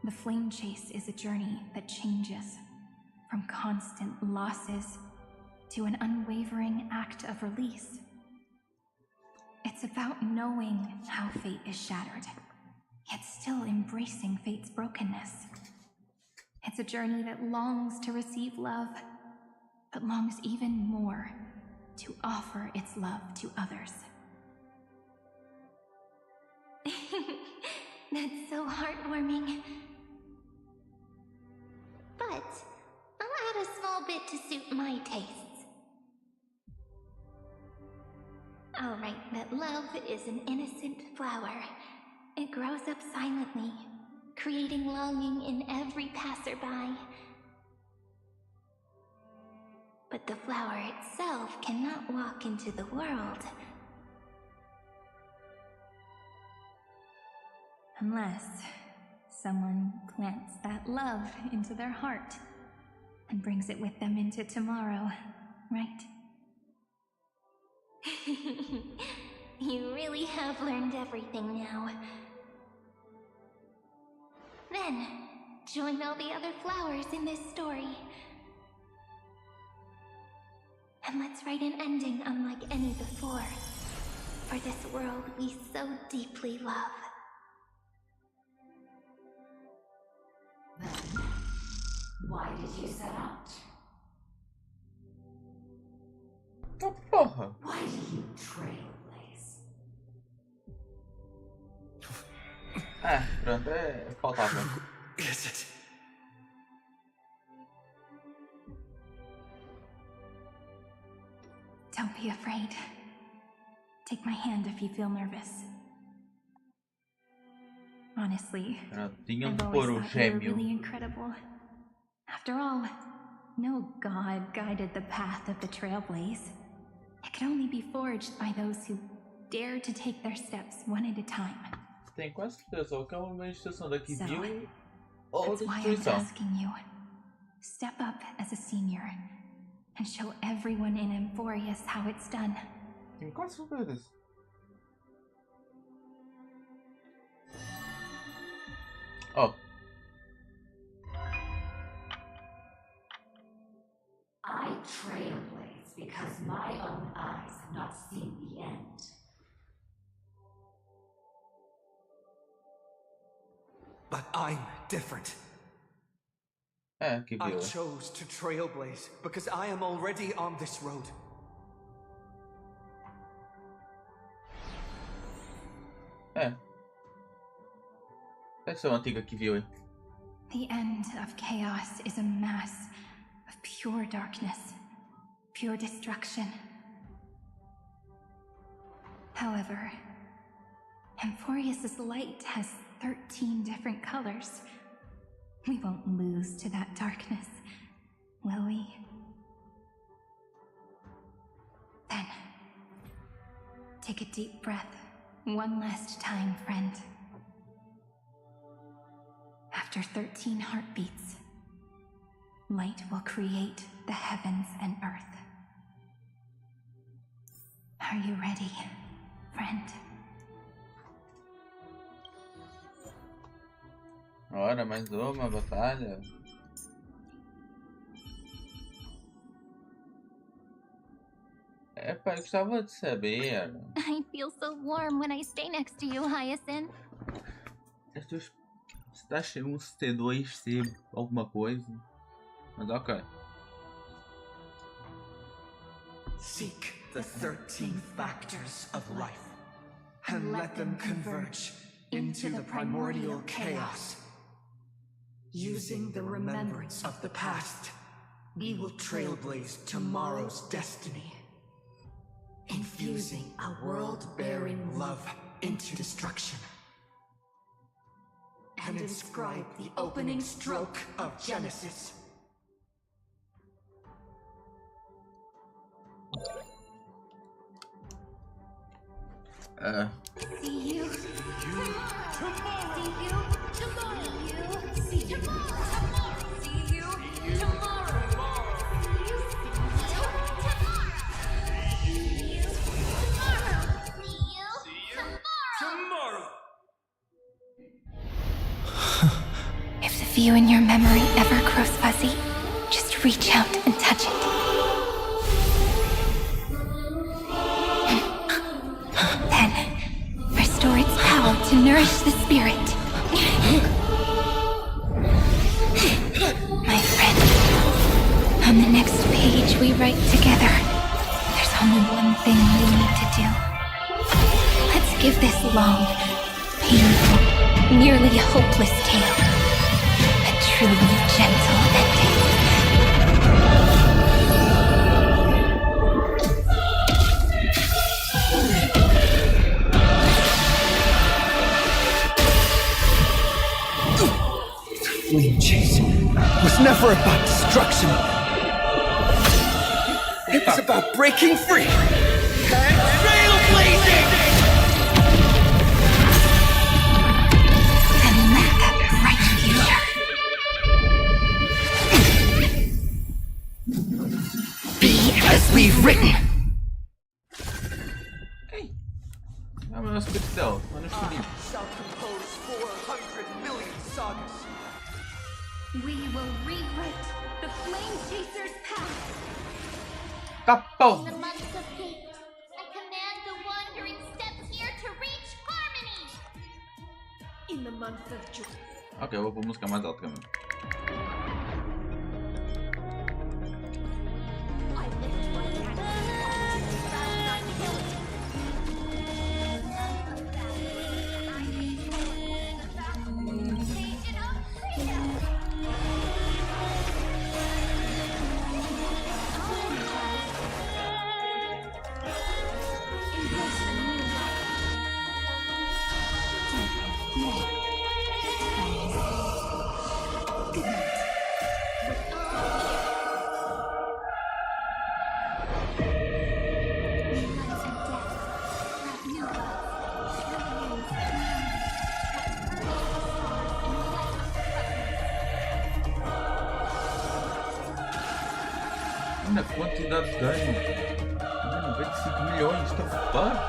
the flame chase is a journey that changes from constant losses to an unwavering act of release. It's about knowing how fate is shattered, yet still embracing fate's brokenness. It's a journey that longs to receive love, but longs even more to offer its love to others. That's so heartwarming. But I'll add a small bit to suit my tastes. I'll write that love is an innocent flower. It grows up silently, creating longing in every passerby. But the flower itself cannot walk into the world. Unless someone plants that love into their heart and brings it with them into tomorrow, right? You really have learned everything now. Then, join all the other flowers in this story. And let's write an ending unlike any before, for this world we so deeply love. Then, why did you set out? Porra! Why did you trailblaze? Pronto, faltava. Is it? Don't be afraid. Take my hand if you feel nervous. Honestly, Tinha I've por always o thought you were gêmeo. really incredible. After all, no god guided the path of the Trailblaze. It could only be forged by those who dare to take their steps one at a time. Tenho quase certeza que é uma manifestação daqui So, viu ou that's why I'm destruição. asking you. Step up as a senior and show everyone in Emphorius how it's done. Tenho quase certeza disso. Oh, I trailblaze because my own eyes have not seen the end. But I'm different. que I viu. chose to trailblaze because I am already on this road. Deve ser uma antiga que viu, hein? The end of chaos is a mass of pure darkness, pure destruction. However, Emphorius' light has 13 different colors. We won't lose to that darkness, will we? Then, take a deep breath, one last time, friend. After 13 heartbeats, light will create the heavens and earth. Are you ready, friend? Ora, mais uma batalha. Epá, eu gostava de saber. I feel so warm when I stay next to you, Hyacinth. Estes. Se está cheio um C2, C alguma coisa. Mas ok. Seek the 13 factors of life, and let them converge into the primordial chaos. Using the remembrance of the past, we will trailblaze tomorrow's destiny. Infusing a world-bearing love into destruction. And inscribe the opening stroke of Genesis. See you tomorrow. See you tomorrow. See you tomorrow. See you tomorrow. If the view in your memory ever grows fuzzy, just reach out and touch it. Then On the next page we write together, there's only one thing we need to do. Let's give this long, painful, nearly hopeless tale a truly gentle ending. Flame chasing was never about destruction. It was about breaking free and trailblazing! And map that bright future. Be as we've written. Vámonos que stealth, vamos subir. Shall compose 400 million sagas. We will rewrite the Flame Chaser's path. Capão! In the month of hate, I command the wandering steps here to reach harmony. In the month of joy. Ok, eu vou pôr música mais alta também. Olha a quantidade de ganho. Mano, 25 milhões, the fuck?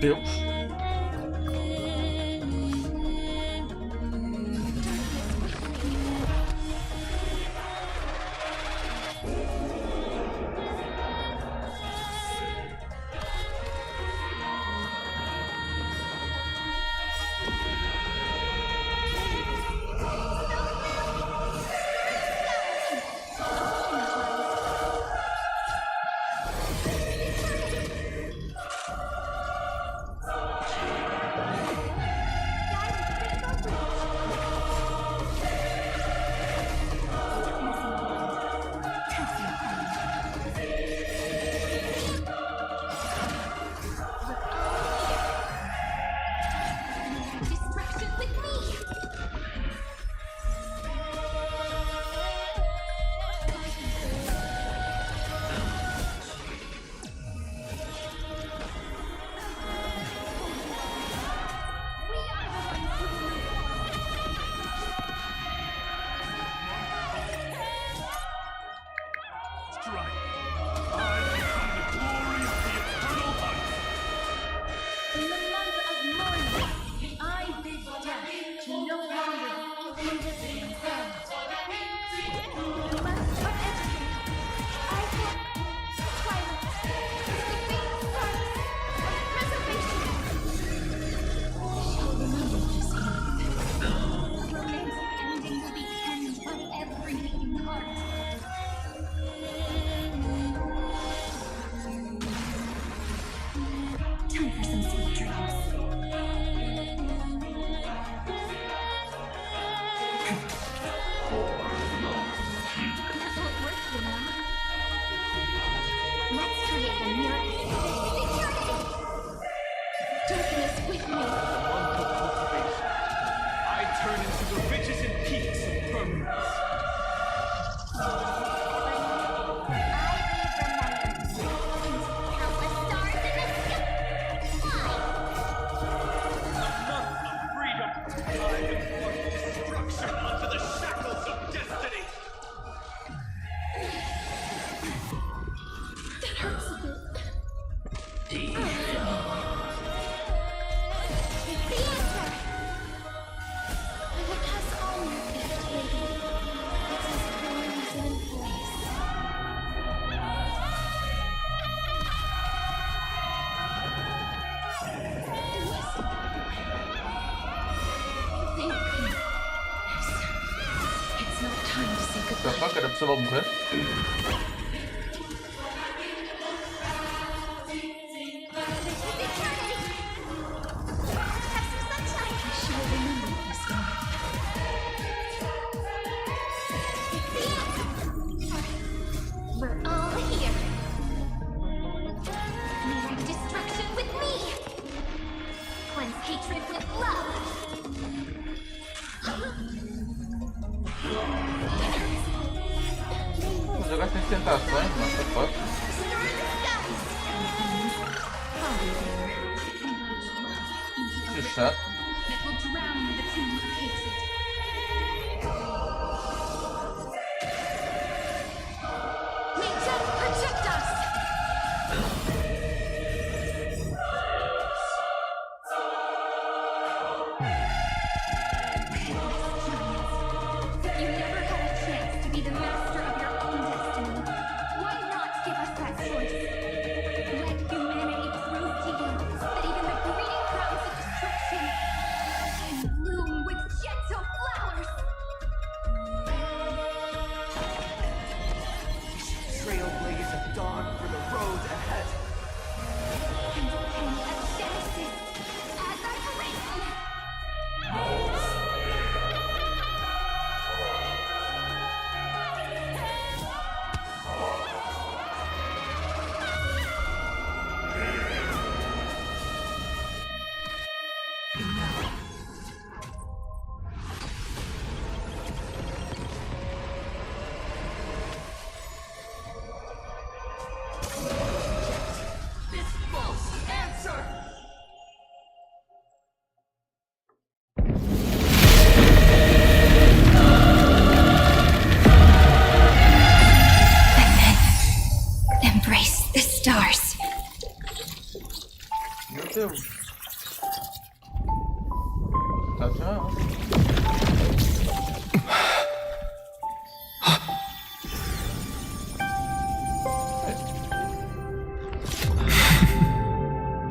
Deus. pensava que era possível morrer. We're all here. Mirror destruction with me. Cleanse hatred with love. Vou jogar sem tentações, mas tá fácil. Que chato. That will drown the tomb of hatred. May death protect us! You never had a chance to be the master of your own destiny. Why not give us that choice? Let humanity prove to you that even the breeding grounds of destruction can bloom with gentle flowers. Trailblaze of dawn for the road ahead. And pen of Genesis as I bring. This false answer! Embrace the stars. Meu Deus. Tchau, tchau.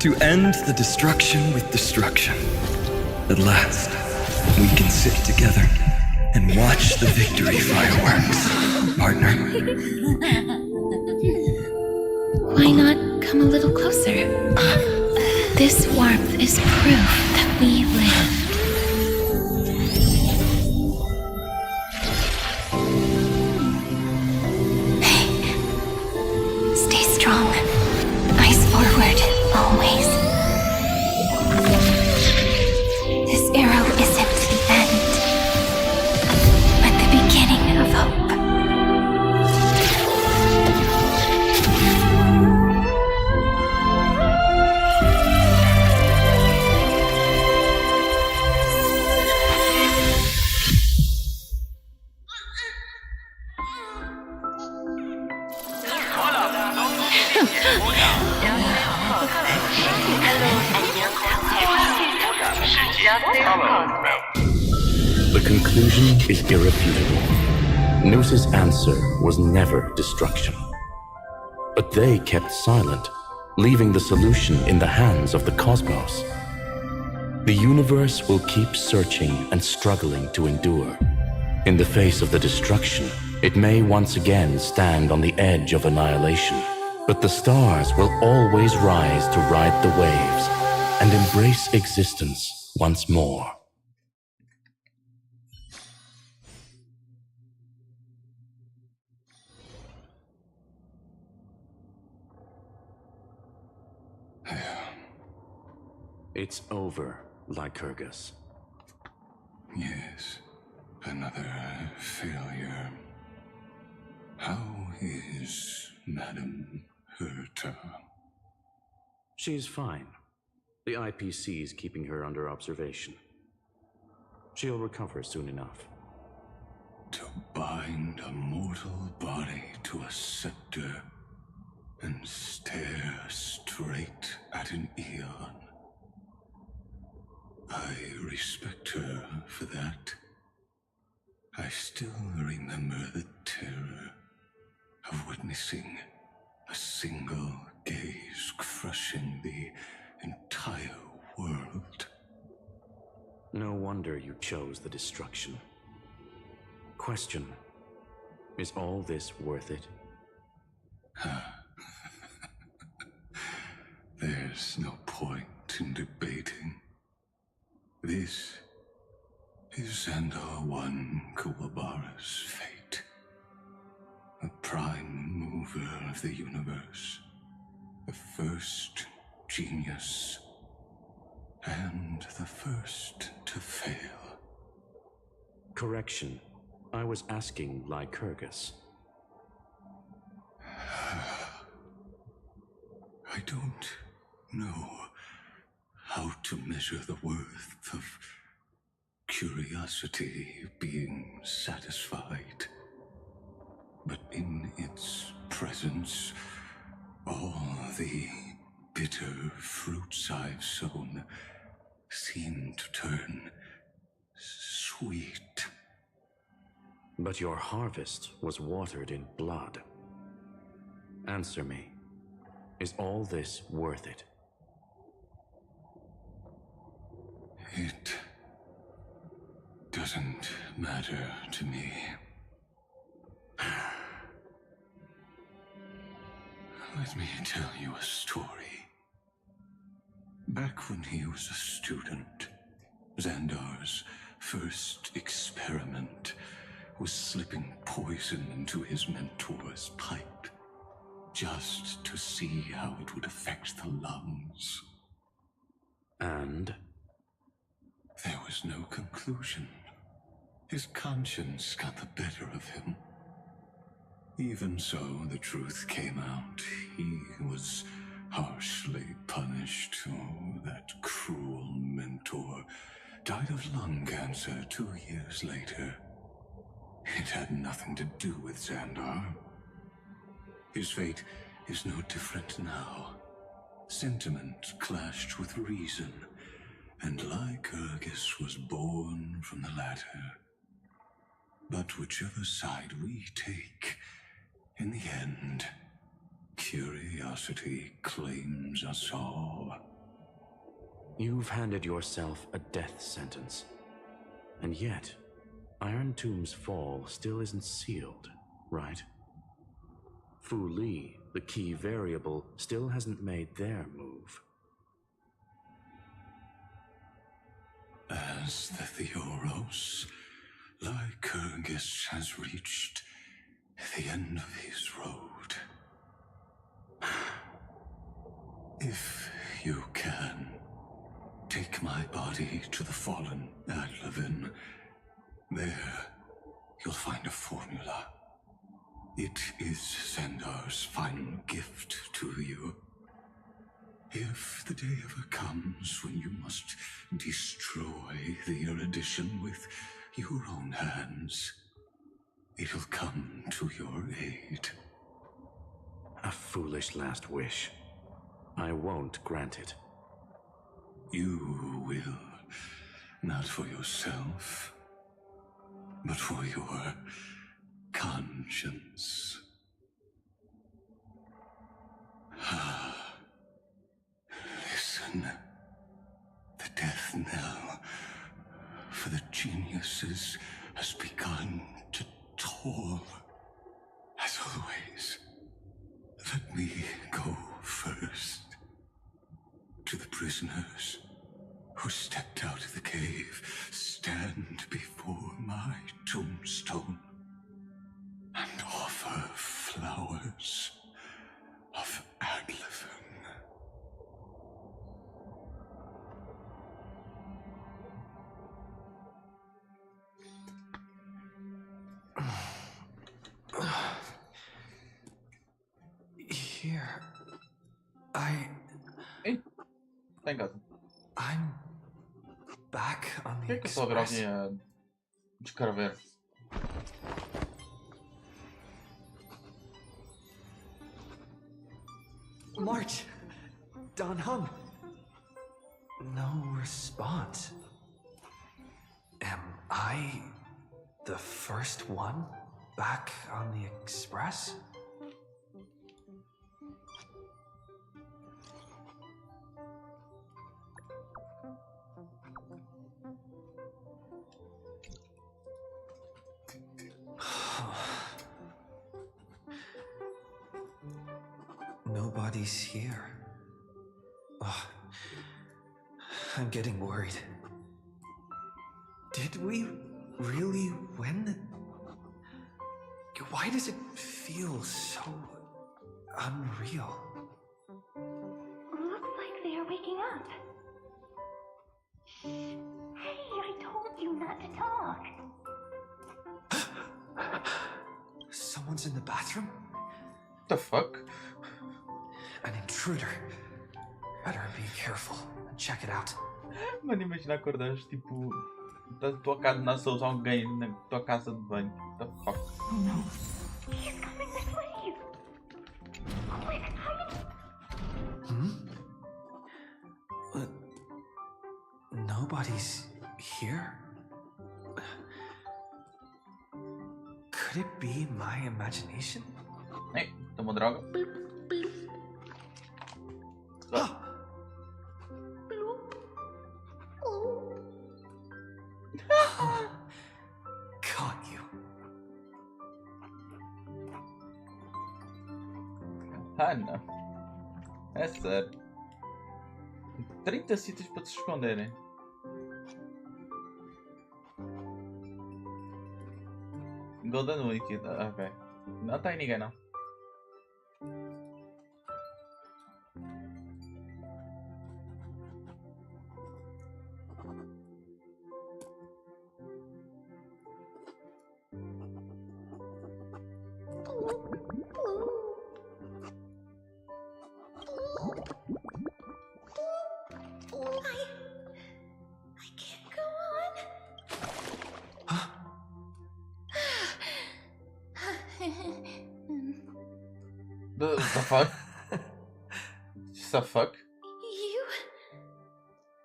To end the destruction with destruction. At last, we can sit together and watch the victory fireworks, partner. Why not come a little closer? This warmth is proof that we live. Stay strong. Eyes forward, always. This arrow isn't the end, but the beginning of hope. The conclusion is irrefutable. Noos's answer was never destruction. But they kept silent, leaving the solution in the hands of the cosmos. The universe will keep searching and struggling to endure. In the face of the destruction, it may once again stand on the edge of annihilation. But the stars will always rise to ride the waves and embrace existence once more. It's over, Lycurgus. Yes, another failure. How is Madame Herta? She's fine. The IPC is keeping her under observation. She'll recover soon enough. To bind a mortal body to a scepter and stare straight at an eon. I respect her for that. I still remember the terror of witnessing a single gaze crushing the entire world. No wonder you chose the destruction. Question: Is all this worth it? There's no point in debating. This is Xandar One Kuwabara's fate. A prime mover of the universe. The first genius. And the first to fail. Correction. I was asking Lycurgus. I don't know how to measure the worth of curiosity being satisfied. But in its presence, all the bitter fruits I've sown seem to turn sweet. But your harvest was watered in blood. Answer me. Is all this worth it? It doesn't matter to me. Let me tell you a story. Back when he was a student, Xandar's first experiment was slipping poison into his mentor's pipe, just to see how it would affect the lungs. And? There was no conclusion. His conscience got the better of him. Even so, the truth came out. He was harshly punished. Oh, that cruel mentor died of lung cancer 2 years later. It had nothing to do with Xandar. His fate is no different now. Sentiment clashed with reason, and Lycurgus was born from the latter. But whichever side we take, in the end, curiosity claims us all. You've handed yourself a death sentence. And yet, Iron Tomb's fall still isn't sealed, right? Fu Li, the key variable, still hasn't made their move. As the Theoros, Lycurgus has reached the end of his road. If you can, take my body to the fallen Adlevin. There, you'll find a formula. It is Xandar's final gift to you. If the day ever comes when you must destroy the erudition with your own hands, it'll come to your aid. A foolish last wish. I won't grant it. You will, not for yourself, but for your conscience. Listen, the death knell for the geniuses has begun to toll. As always, let me go first. To the prisoners who stepped out of the cave, stand before my tombstone and offer flowers of Adlevin. Here, Tá em casa. I'm back on Por the que eu só ver express. alguém a descrever? March! Don Hung! No response. Am I the first one back on the express? Nobody's here. Oh, I'm getting worried. Did we really win? Why does it feel so unreal? Looks like they are waking up. Hey, I told you not to talk. Someone's in the bathroom? The fuck? An intruder. Better be careful and check it out. Mano, imagina acordares, tipo, tá tocado na sua alguém na tua casa de banho. The fuck? Oh no. He's coming this way. Quick, hide. Nobody's here? Could it be my imagination? Hey, tomou droga? Caught you. Ah, não. É sério. 30 sítios para se esconderem. Golden Week, ok. Não tem ninguém, não. I can't go on. The fuck? Just the fuck? You?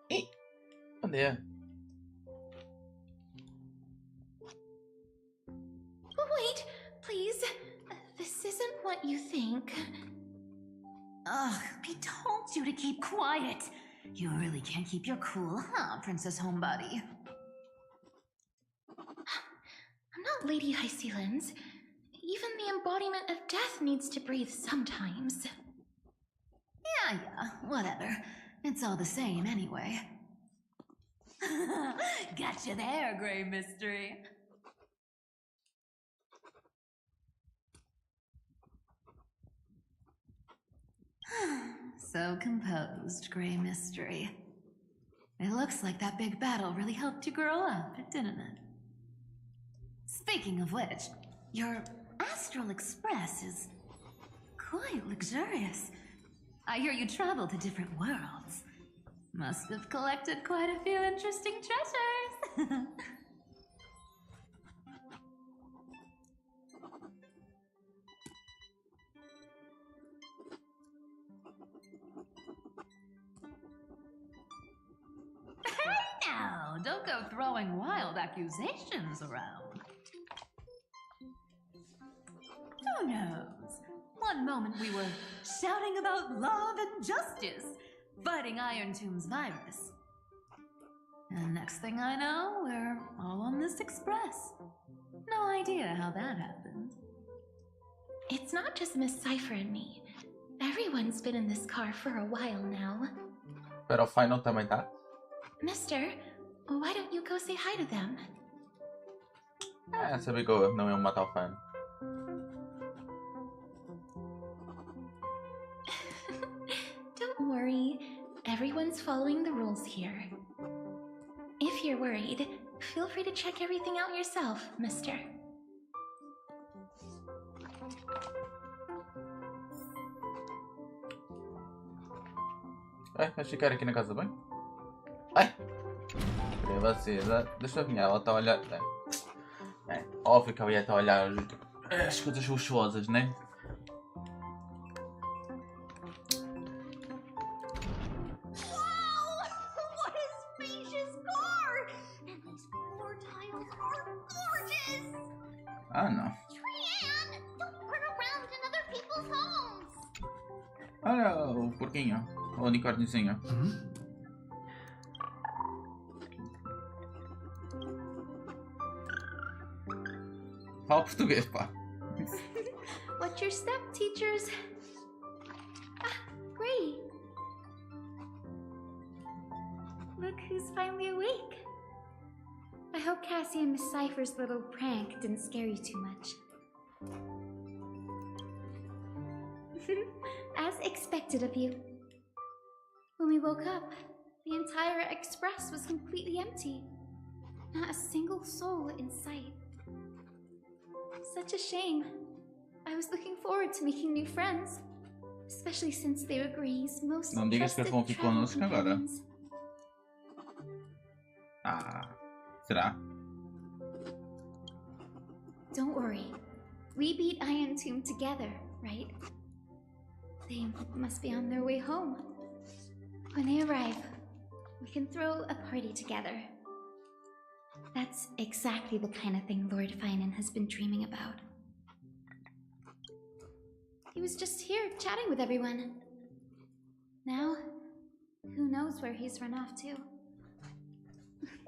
Hey, onde é? Wait, please. This isn't what you think. Ugh, I told you to keep quiet. You really can't keep your cool, huh, Princess Homebody? I'm not Lady Hycelan's. Even the embodiment of death needs to breathe sometimes. Yeah, whatever. It's all the same anyway. Gotcha there, Grey Mystery. So composed, Grey Mystery. It looks like that big battle really helped you grow up, didn't it? Speaking of which, your Astral Express is quite luxurious. I hear you travel to different worlds. Must have collected quite a few interesting treasures. Hey now, don't go throwing wild accusations around. Who knows? One moment we were shouting about love and justice, fighting Iron Tomb's virus. And next thing I know, we're all on this express. No idea how that happened. It's not just Miss Cypher and me. Everyone's been in this car for a while now. Pero o Final também tá? Mister, why don't you go say hi to them? Sabia que eu não ia matar o Final. Don't worry, everyone's following the rules here. If you're worried, feel free to check everything out yourself, mister. Achei que era aqui na casa bem. Ai! Privacidade. Deixa eu ver, ela está a olhar. Óbvio que ela ia estar a olhar as coisas luxuosas, né? Ah, não. Trian, don't run around in other people's homes. Olha o porquinho, o unicórniozinho. Fala português, pá. What your step teachers... hope Cassie and Miss Cypher's little prank didn't scare you too much. As expected of you. When we woke up, the entire express was completely empty. Not a single soul in sight. Such a shame. I was looking forward to making new friends. Especially since they were Gree's most Não digas que eles trusted vão vir travel conosco agora. companions. Ah, será? Don't worry. We beat Iron Tomb together, right? They must be on their way home. When they arrive, we can throw a party together. That's exactly the kind of thing Lord Finan has been dreaming about. He was just here chatting with everyone. Now, who knows where he's run off to?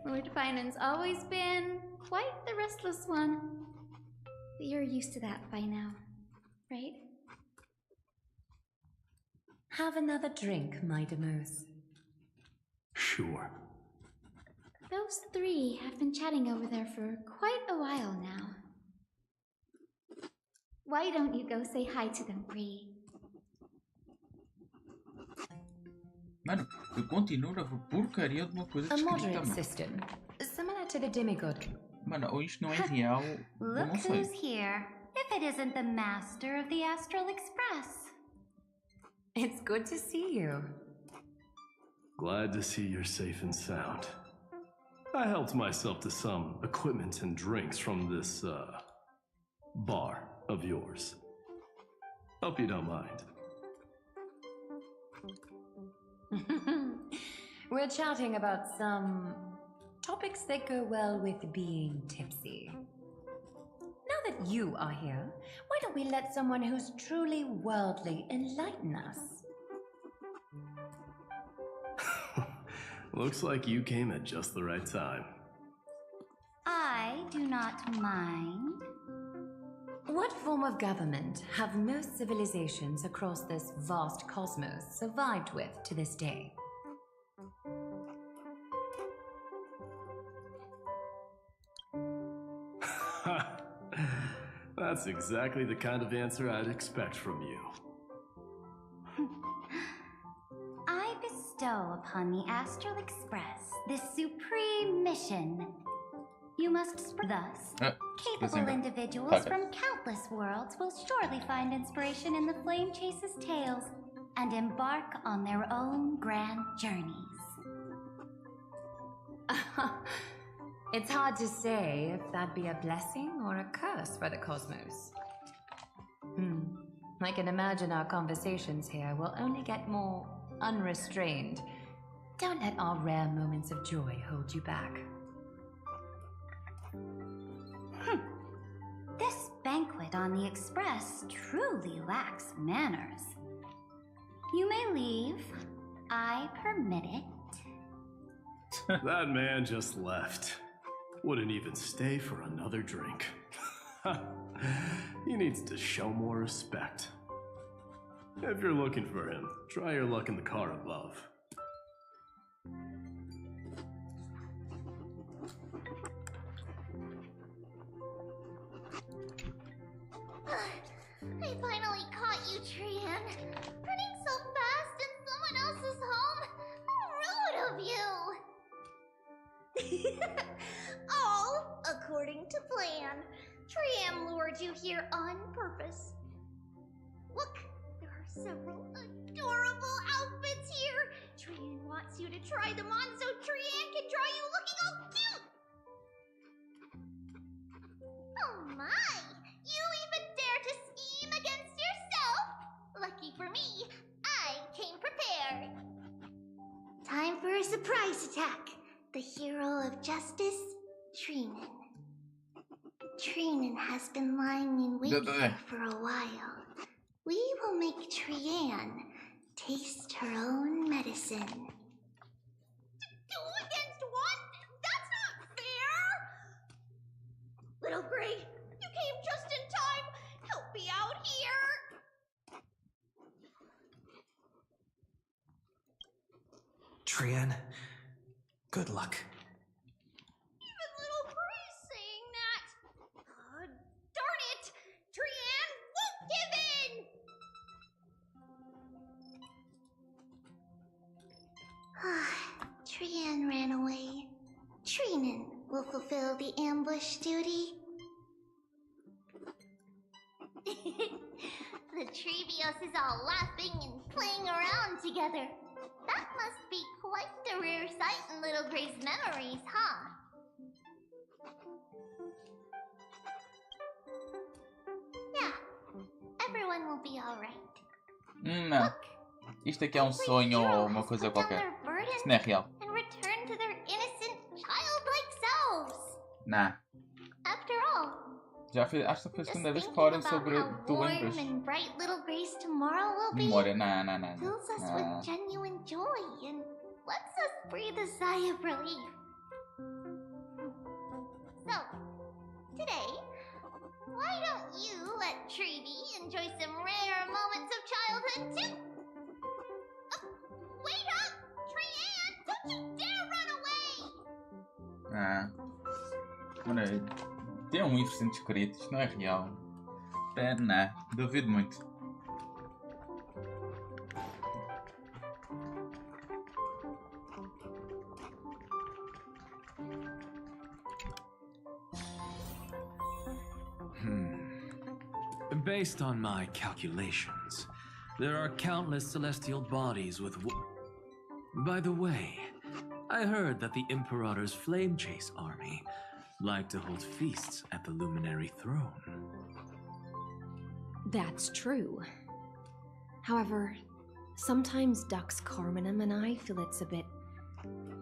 Lord Finan's always been quite the restless one. But you're used to that by now, right? Have another drink, my Demus. Sure. Those three have been chatting over there for quite a while now. Why don't you go say hi to them, Bree? Mano, eu continuo na porcaria de uma coisa A escrita, moderate mano. system, similar to the demigod. Mano, ou isto não é real, eu Look não sei. who's here. If it isn't the master of the Astral Express. It's good to see you. Glad to see you're safe and sound. I helped myself to some equipment and drinks from this, bar of yours. Hope you don't mind. We're chatting about some topics that go well with being tipsy. Now that you are here, why don't we let someone who's truly worldly enlighten us? Looks like you came at just the right time. I do not mind. What form of government have most civilizations across this vast cosmos survived with to this day? That's exactly the kind of answer I'd expect from you. I bestow upon the Astral Express this supreme mission. You must thus, capable individuals from countless worlds will surely find inspiration in the Flame Chase's tales and embark on their own grand journeys. It's hard to say if that'd be a blessing or a curse for the cosmos. I can imagine our conversations here will only get more unrestrained. Don't let our rare moments of joy hold you back. This banquet on the Express truly lacks manners. You may leave. I permit it. That man just left. Wouldn't even stay for another drink. He needs to show more respect. If you're looking for him, try your luck in the car above. I finally caught you, Trian. Running so fast in someone else's home? How rude of you! All according to plan. Trian lured you here on purpose. Look, there are several adorable outfits here. Trian wants you to try them on so Trian can draw you looking all cute. Oh my! You even dare to scheme against yourself! Lucky for me, I came prepared. Time for a surprise attack. The hero of justice, Treenan. Treenan has been lying in wait here for a while. We will make Trian taste her own medicine. Two against one? That's not fair! Little Gray, you came just in time. Help me out here. Trian, good luck. Even little Trian ran away. Trinin will fulfill the ambush duty. The Trevios is all laughing and playing around together. That must be quite the rare sight in Little Gray's memories, huh? Yeah, everyone will be alright. Não. Isto aqui é um sonho ou uma coisa qualquer. Isto não é real. And return to their innocent, childlike selves. Nah. After all, Acho que foi a segunda vez que falaram sobre doenças. warm and bright Little Gray's tomorrow will be Memória, não. fills us with genuine joy and lets us breathe a sigh of relief. So, today, why don't you let Trevi enjoy some rare moments of childhood too? Wait up! Trian! Don't you dare run away! Mano, tem um livro escrito, isto não é real. Pera, não, duvido muito. Based on my calculations, there are countless celestial bodies with. By the way, I heard that the Imperator's Flame Chase army like to hold feasts at the Luminary Throne. That's true. However, sometimes Dux Carminum and I feel it's a bit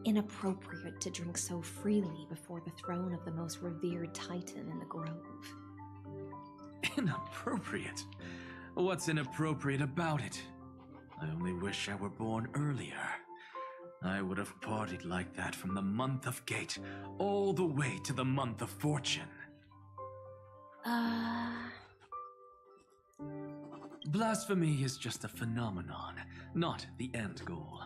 inappropriate to drink so freely before the throne of the most revered titan in the grove. Inappropriate? What's inappropriate about it? I only wish I were born earlier. I would have partied like that from the month of Gate all the way to the month of Fortune. Blasphemy is just a phenomenon, not the end goal.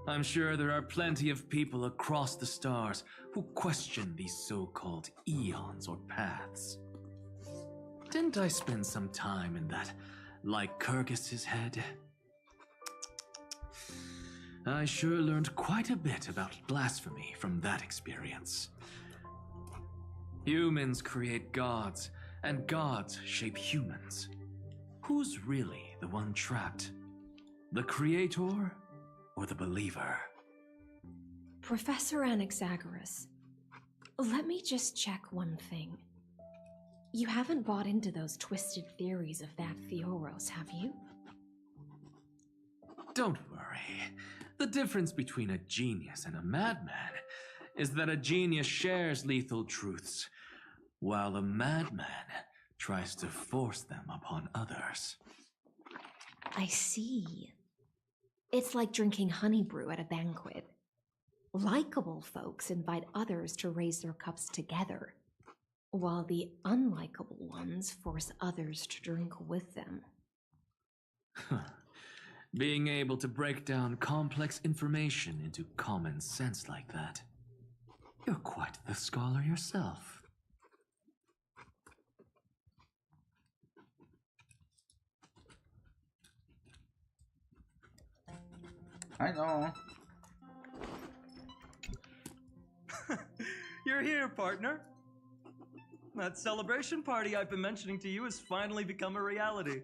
I'm sure there are plenty of people across the stars who question these so-called eons or paths. Didn't I spend some time in that Lycurgus's head? I sure learned quite a bit about blasphemy from that experience. Humans create gods, and gods shape humans. Who's really the one trapped? The creator or the believer? Professor Anaxagoras, let me just check one thing. You haven't bought into those twisted theories of that Theoros, have you? Don't worry. The difference between a genius and a madman is that a genius shares lethal truths, while a madman tries to force them upon others. I see. It's like drinking honey brew at a banquet. Likeable folks invite others to raise their cups together, while the unlikable ones force others to drink with them. Being able to break down complex information into common sense like that. You're quite the scholar yourself. I know. You're here, partner. That celebration party I've been mentioning to you has finally become a reality.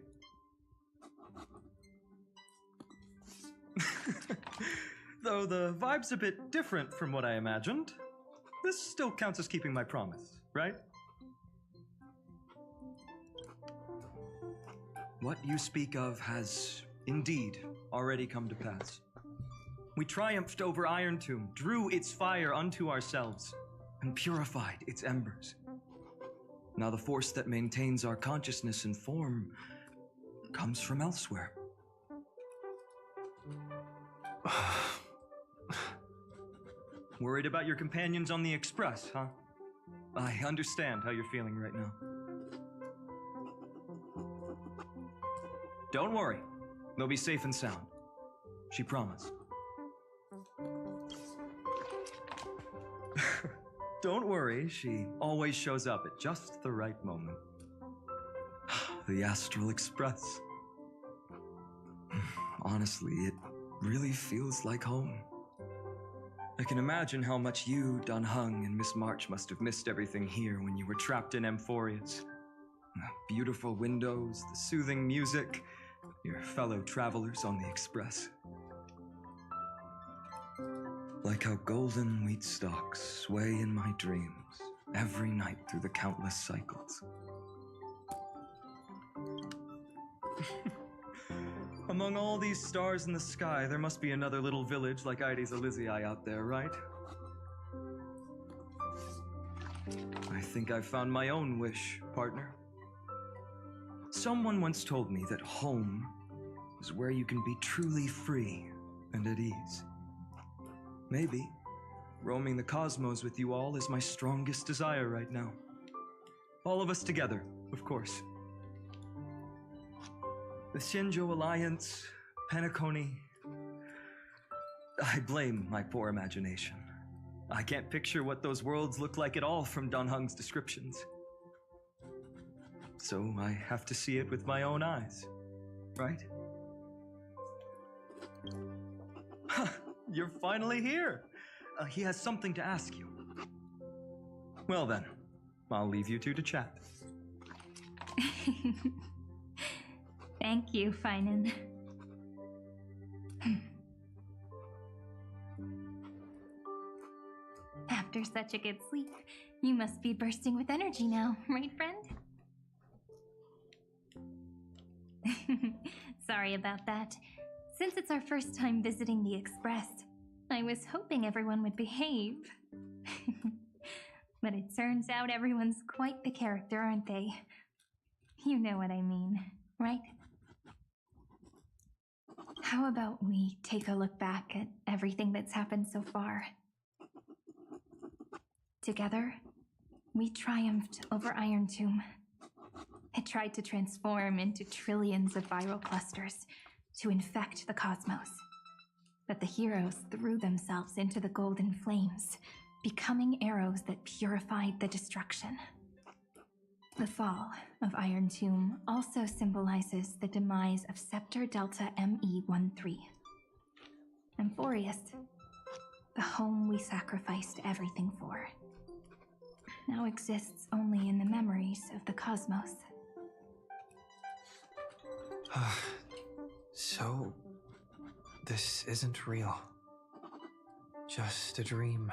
Though the vibe's a bit different from what I imagined, this still counts as keeping my promise, right? What you speak of has indeed already come to pass. We triumphed over Iron Tomb, drew its fire unto ourselves, and purified its embers. Now the force that maintains our consciousness and form comes from elsewhere. Worried about your companions on the Express, huh? I understand how you're feeling right now. Don't worry. They'll be safe and sound. She promised. Don't worry, she always shows up at just the right moment. The Astral Express. Honestly, it really feels like home. I can imagine how much you, Dun Hung, and Miss March must have missed everything here when you were trapped in Amphorius. The beautiful windows, the soothing music, your fellow travelers on the express. Like how golden wheat stalks sway in my dreams every night through the countless cycles. Among all these stars in the sky, there must be another little village like Ides Elysiae out there, right? I think I've found my own wish, partner. Someone once told me that home is where you can be truly free and at ease. Maybe roaming the cosmos with you all is my strongest desire right now. All of us together, of course. The Shinjo Alliance, Penacony. I blame my poor imagination. I can't picture what those worlds look like at all from Dun Hung's descriptions. So I have to see it with my own eyes, right? You're finally here. He has something to ask you. Well then, I'll leave you two to chat. Thank you, Finan. After such a good sleep, you must be bursting with energy now, right, friend? Sorry about that. Since it's our first time visiting the Express, I was hoping everyone would behave. But it turns out everyone's quite the character, aren't they? You know what I mean, right? How about we take a look back at everything that's happened so far? Together, we triumphed over Iron Tomb. It tried to transform into trillions of viral clusters to infect the cosmos. But the heroes threw themselves into the golden flames, becoming arrows that purified the destruction. The fall of Iron Tomb also symbolizes the demise of Scepter Delta ME-13. Amphorius, the home we sacrificed everything for, now exists only in the memories of the cosmos. So, this isn't real. Just a dream.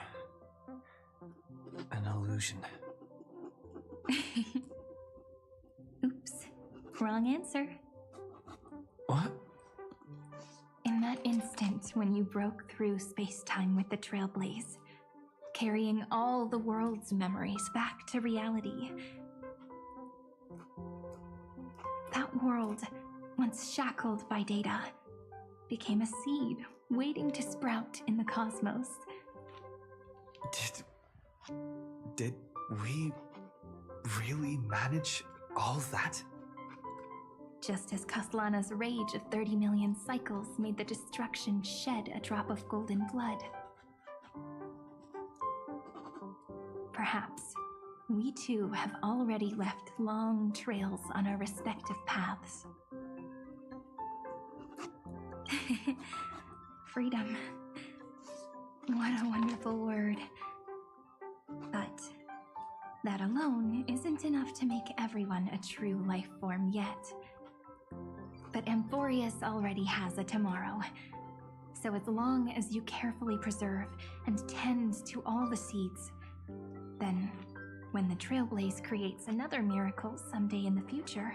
An illusion. Oops, wrong answer. What? In that instant when you broke through space-time with the Trailblaze, carrying all the world's memories back to reality, that world, once shackled by data, became a seed waiting to sprout in the cosmos. Did we really manage all that? Just as Kaslana's rage of 30 million cycles made the destruction shed a drop of golden blood. Perhaps we too have already left long trails on our respective paths. Freedom. What a wonderful word. But that alone isn't enough to make everyone a true life form yet. But Amphorius already has a tomorrow. So as long as you carefully preserve and tend to all the seeds, then when the Trailblaze creates another miracle someday in the future,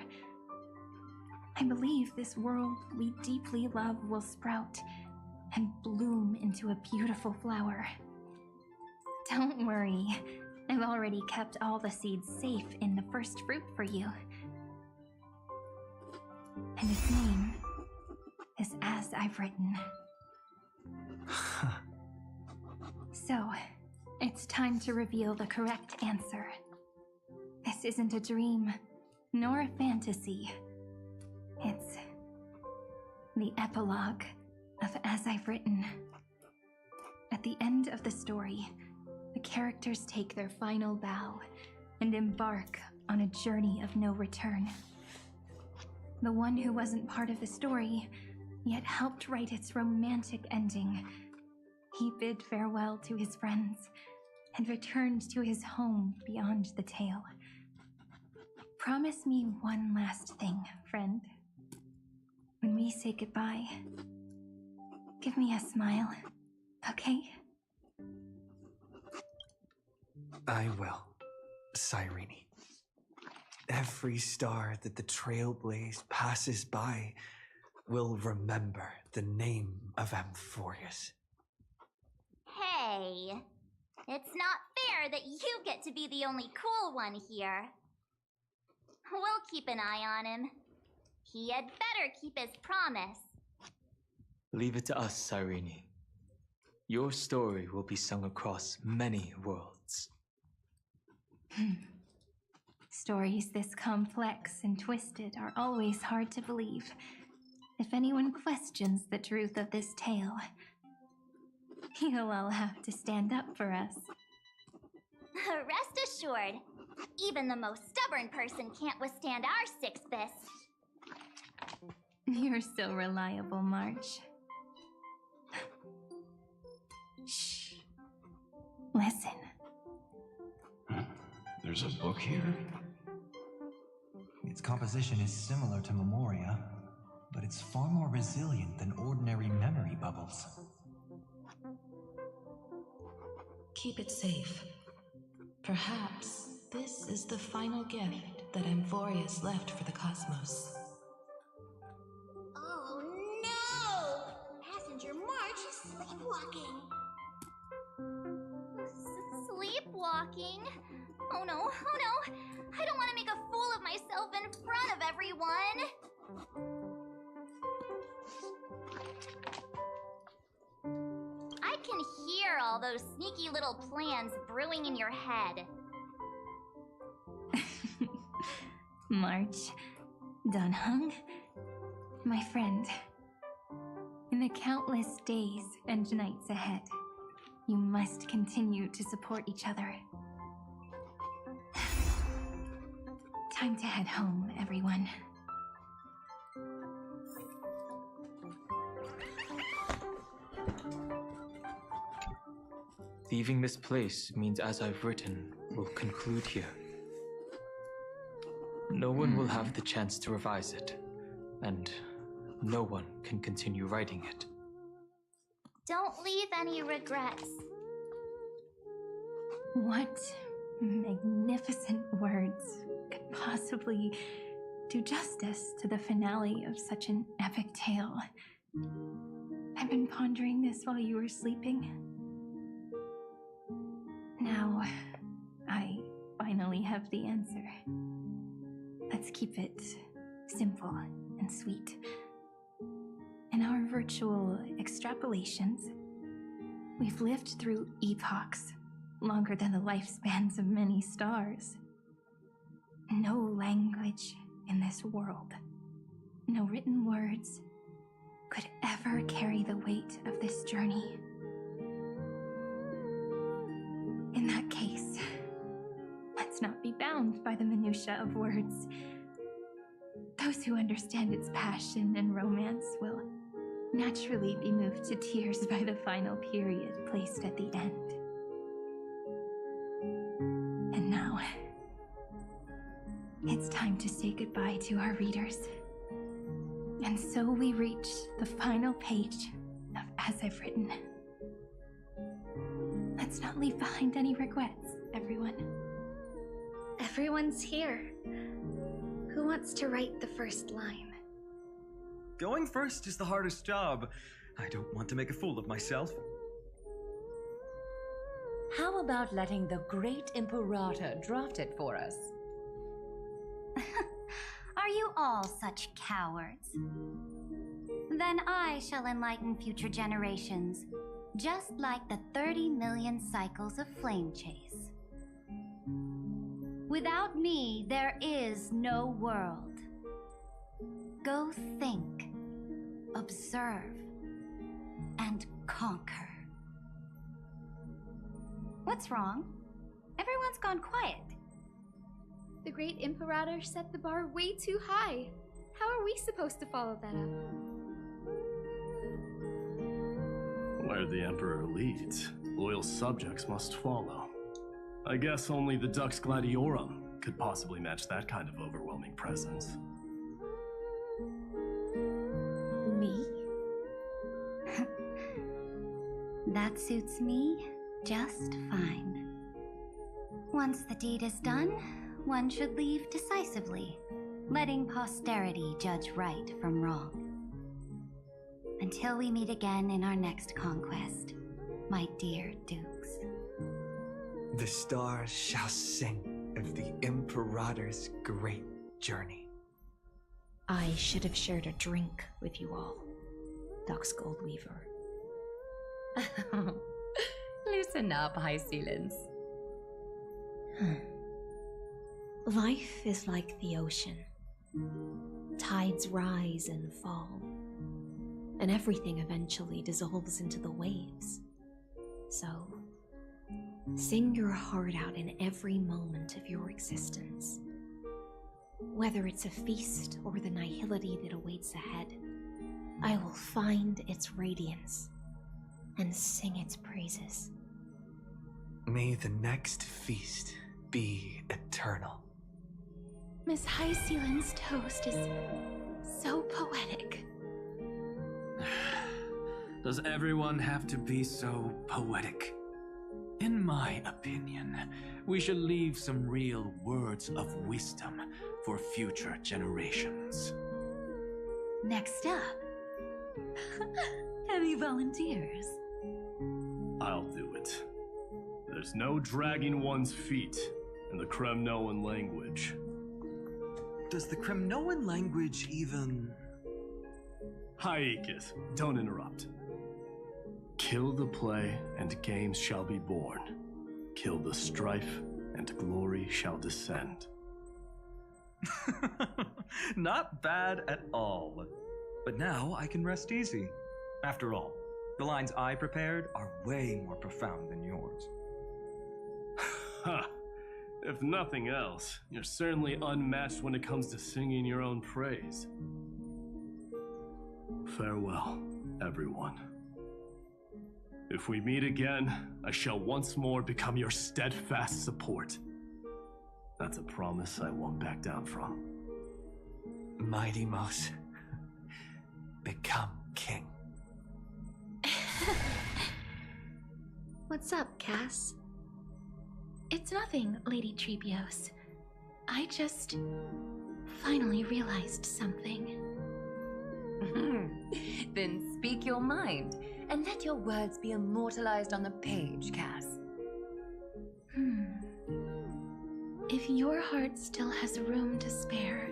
I believe this world we deeply love will sprout and bloom into a beautiful flower. Don't worry, I've already kept all the seeds safe in the first fruit for you. And its name is As I've Written. So, it's time to reveal the correct answer. This isn't a dream, nor a fantasy. It's the epilogue of As I've Written. At the end of the story, the characters take their final bow and embark on a journey of no return. The one who wasn't part of the story, yet helped write its romantic ending, he bid farewell to his friends and returned to his home beyond the tale. Promise me one last thing, friend. When we say goodbye, give me a smile, okay? I will, Cyrene. Every star that the Trailblaze passes by will remember the name of Amphorius. Hey, it's not fair that you get to be the only cool one here. We'll keep an eye on him. He had better keep his promise. Leave it to us, Cyrene. Your story will be sung across many worlds. Stories this complex and twisted are always hard to believe. If anyone questions the truth of this tale, you'll all have to stand up for us. Rest assured, even the most stubborn person can't withstand our six fists. You're so reliable, March. Shh. Listen. There's a book here? Its composition is similar to Memoria, but it's far more resilient than ordinary memory bubbles. Keep it safe. Perhaps this is the final gift that Amphorius left for the cosmos. Oh no! Passenger March is sleepwalking. Sleepwalking? Oh no, oh no! I don't want to make a fool of myself in front of everyone! I can hear all those sneaky little plans brewing in your head. March, Dunhung, my friend. In the countless days and nights ahead, you must continue to support each other. Time to head home, everyone. Leaving this place means as I've written will conclude here. No one will have the chance to revise it, and no one can continue writing it. Don't leave any regrets. What magnificent words could possibly do justice to the finale of such an epic tale? I've been pondering this while you were sleeping. Now, I finally have the answer. Let's keep it simple and sweet. In our virtual extrapolations, we've lived through epochs longer than the lifespans of many stars. No language in this world, no written words, could ever carry the weight of this journey. In that case, let's not be bound by the minutiae of words. Those who understand its passion and romance will naturally be moved to tears by the final period placed at the end. And now, it's time to say goodbye to our readers. And so we reach the final page of As I've Written. Let's not leave behind any regrets, everyone. Everyone's here. Who wants to write the first line? Going first is the hardest job. I don't want to make a fool of myself. How about letting the great Imperator draft it for us? Are you all such cowards? Then I shall enlighten future generations, just like the 30 million cycles of flame chase. Without me, there is no world. Go think, observe, and conquer. What's wrong? Everyone's gone quiet. The great Imperator set the bar way too high. How are we supposed to follow that up? Where the Emperor leads, loyal subjects must follow. I guess only the Dux Gladiorum could possibly match that kind of overwhelming presence. Me? That suits me just fine. Once the deed is done, one should leave decisively, letting posterity judge right from wrong. Until we meet again in our next conquest, my dear dukes. The stars shall sing of the Imperator's great journey. I should have shared a drink with you all, Dux Goldweaver. Loosen up, High Ceilings. Life is like the ocean. Tides rise and fall, and everything eventually dissolves into the waves. So, sing your heart out in every moment of your existence. Whether it's a feast or the nihility that awaits ahead, I will find its radiance and sing its praises. May the next feast be eternal. Miss High Ceiling's toast is so poetic. Does everyone have to be so poetic? In my opinion, we should leave some real words of wisdom for future generations. Next up, any volunteers? I'll do it. There's no dragging one's feet in the Kremnoan language. Does the Kremnoan language even... Hyakis, don't interrupt. Kill the play, and games shall be born. Kill the strife, and glory shall descend. Not bad at all. But now I can rest easy. After all, the lines I prepared are way more profound than yours. Ha! If nothing else, you're certainly unmatched when it comes to singing your own praise. Farewell, everyone. If we meet again, I shall once more become your steadfast support. That's a promise I won't back down from. Mighty Mouse, become king. What's up, Cass? It's nothing, Lady Trebios. I just finally realized something. Then speak your mind, and let your words be immortalized on the page, Cass. If your heart still has room to spare,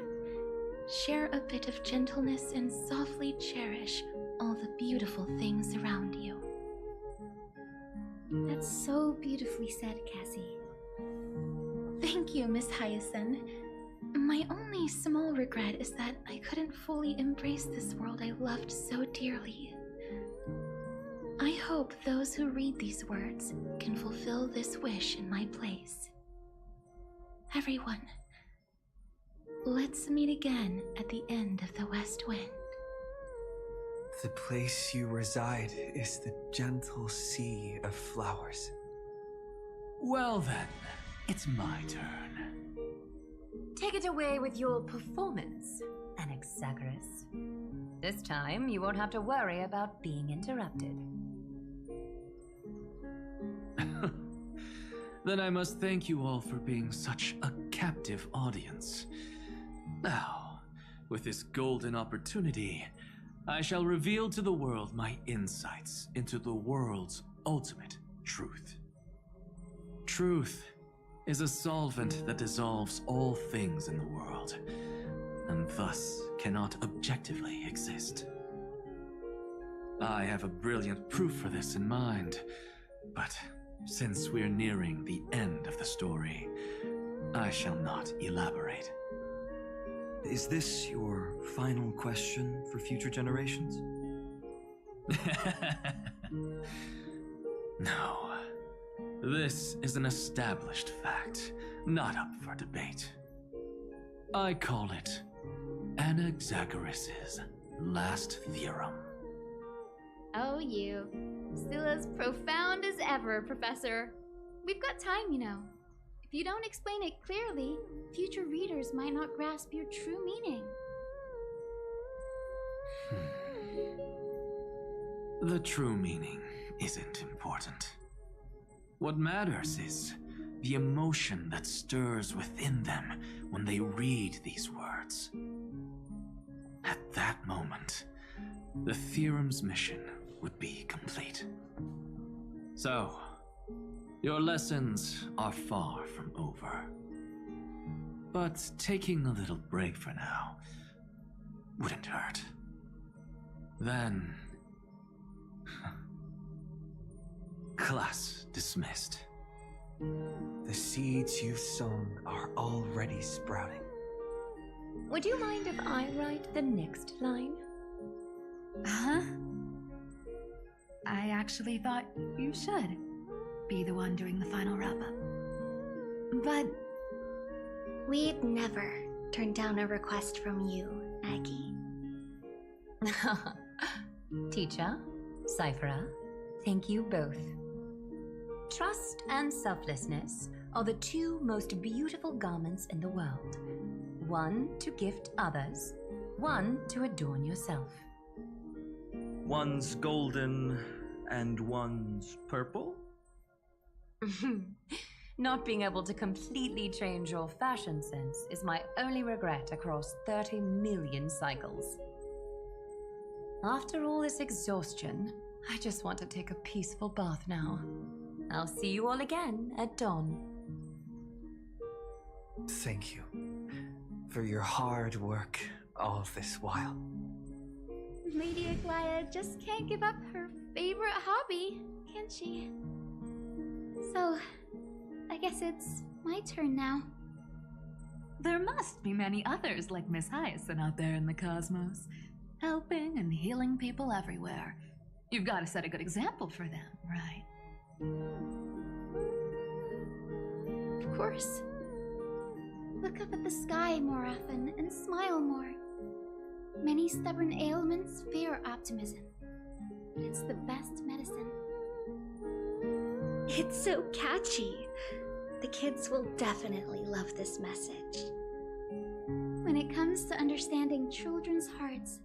share a bit of gentleness and softly cherish all the beautiful things around you. That's so beautifully said, Cassie. Thank you, Miss Hyacinth. My only small regret is that I couldn't fully embrace this world I loved so dearly. I hope those who read these words can fulfill this wish in my place. Everyone, let's meet again at the end of the West Wind. The place you reside is the gentle sea of flowers. Well then, it's my turn. Take it away with your performance, Anaxagoras. This time, you won't have to worry about being interrupted. Then I must thank you all for being such a captive audience. Now, with this golden opportunity, I shall reveal to the world my insights into the world's ultimate truth. Truth is a solvent that dissolves all things in the world, and thus cannot objectively exist. I have a brilliant proof for this in mind, but since we're nearing the end of the story, I shall not elaborate. Is this your final question for future generations? No. This is an established fact, not up for debate. I call it Anaxagoras' last theorem. Oh, you. Still as profound as ever, Professor. We've got time, you know. If you don't explain it clearly, future readers might not grasp your true meaning. The true meaning isn't important. What matters is the emotion that stirs within them when they read these words. At that moment, the theorem's mission would be complete. So, your lessons are far from over. But taking a little break for now wouldn't hurt. Then... class dismissed. The seeds you've sown are already sprouting. Would you mind if I write the next line? Huh? I actually thought you should be the one doing the final wrap-up. But... we'd never turn down a request from you, Aggie. Teacher, Cyphera, thank you both. Trust and selflessness are the two most beautiful garments in the world. One to gift others, one to adorn yourself. One's golden and one's purple? Not being able to completely change your fashion sense is my only regret across 30 million cycles. After all this exhaustion, I just want to take a peaceful bath now. I'll see you all again at dawn. Thank you for your hard work all this while. Lady Aglaia just can't give up her favorite hobby, can she? So, I guess it's my turn now. There must be many others like Miss Hyacinth out there in the cosmos, helping and healing people everywhere. You've got to set a good example for them, right? Of course. Look up at the sky more often and smile more. Many stubborn ailments fear optimism, but it's the best medicine. It's so catchy. The kids will definitely love this message. When it comes to understanding children's hearts,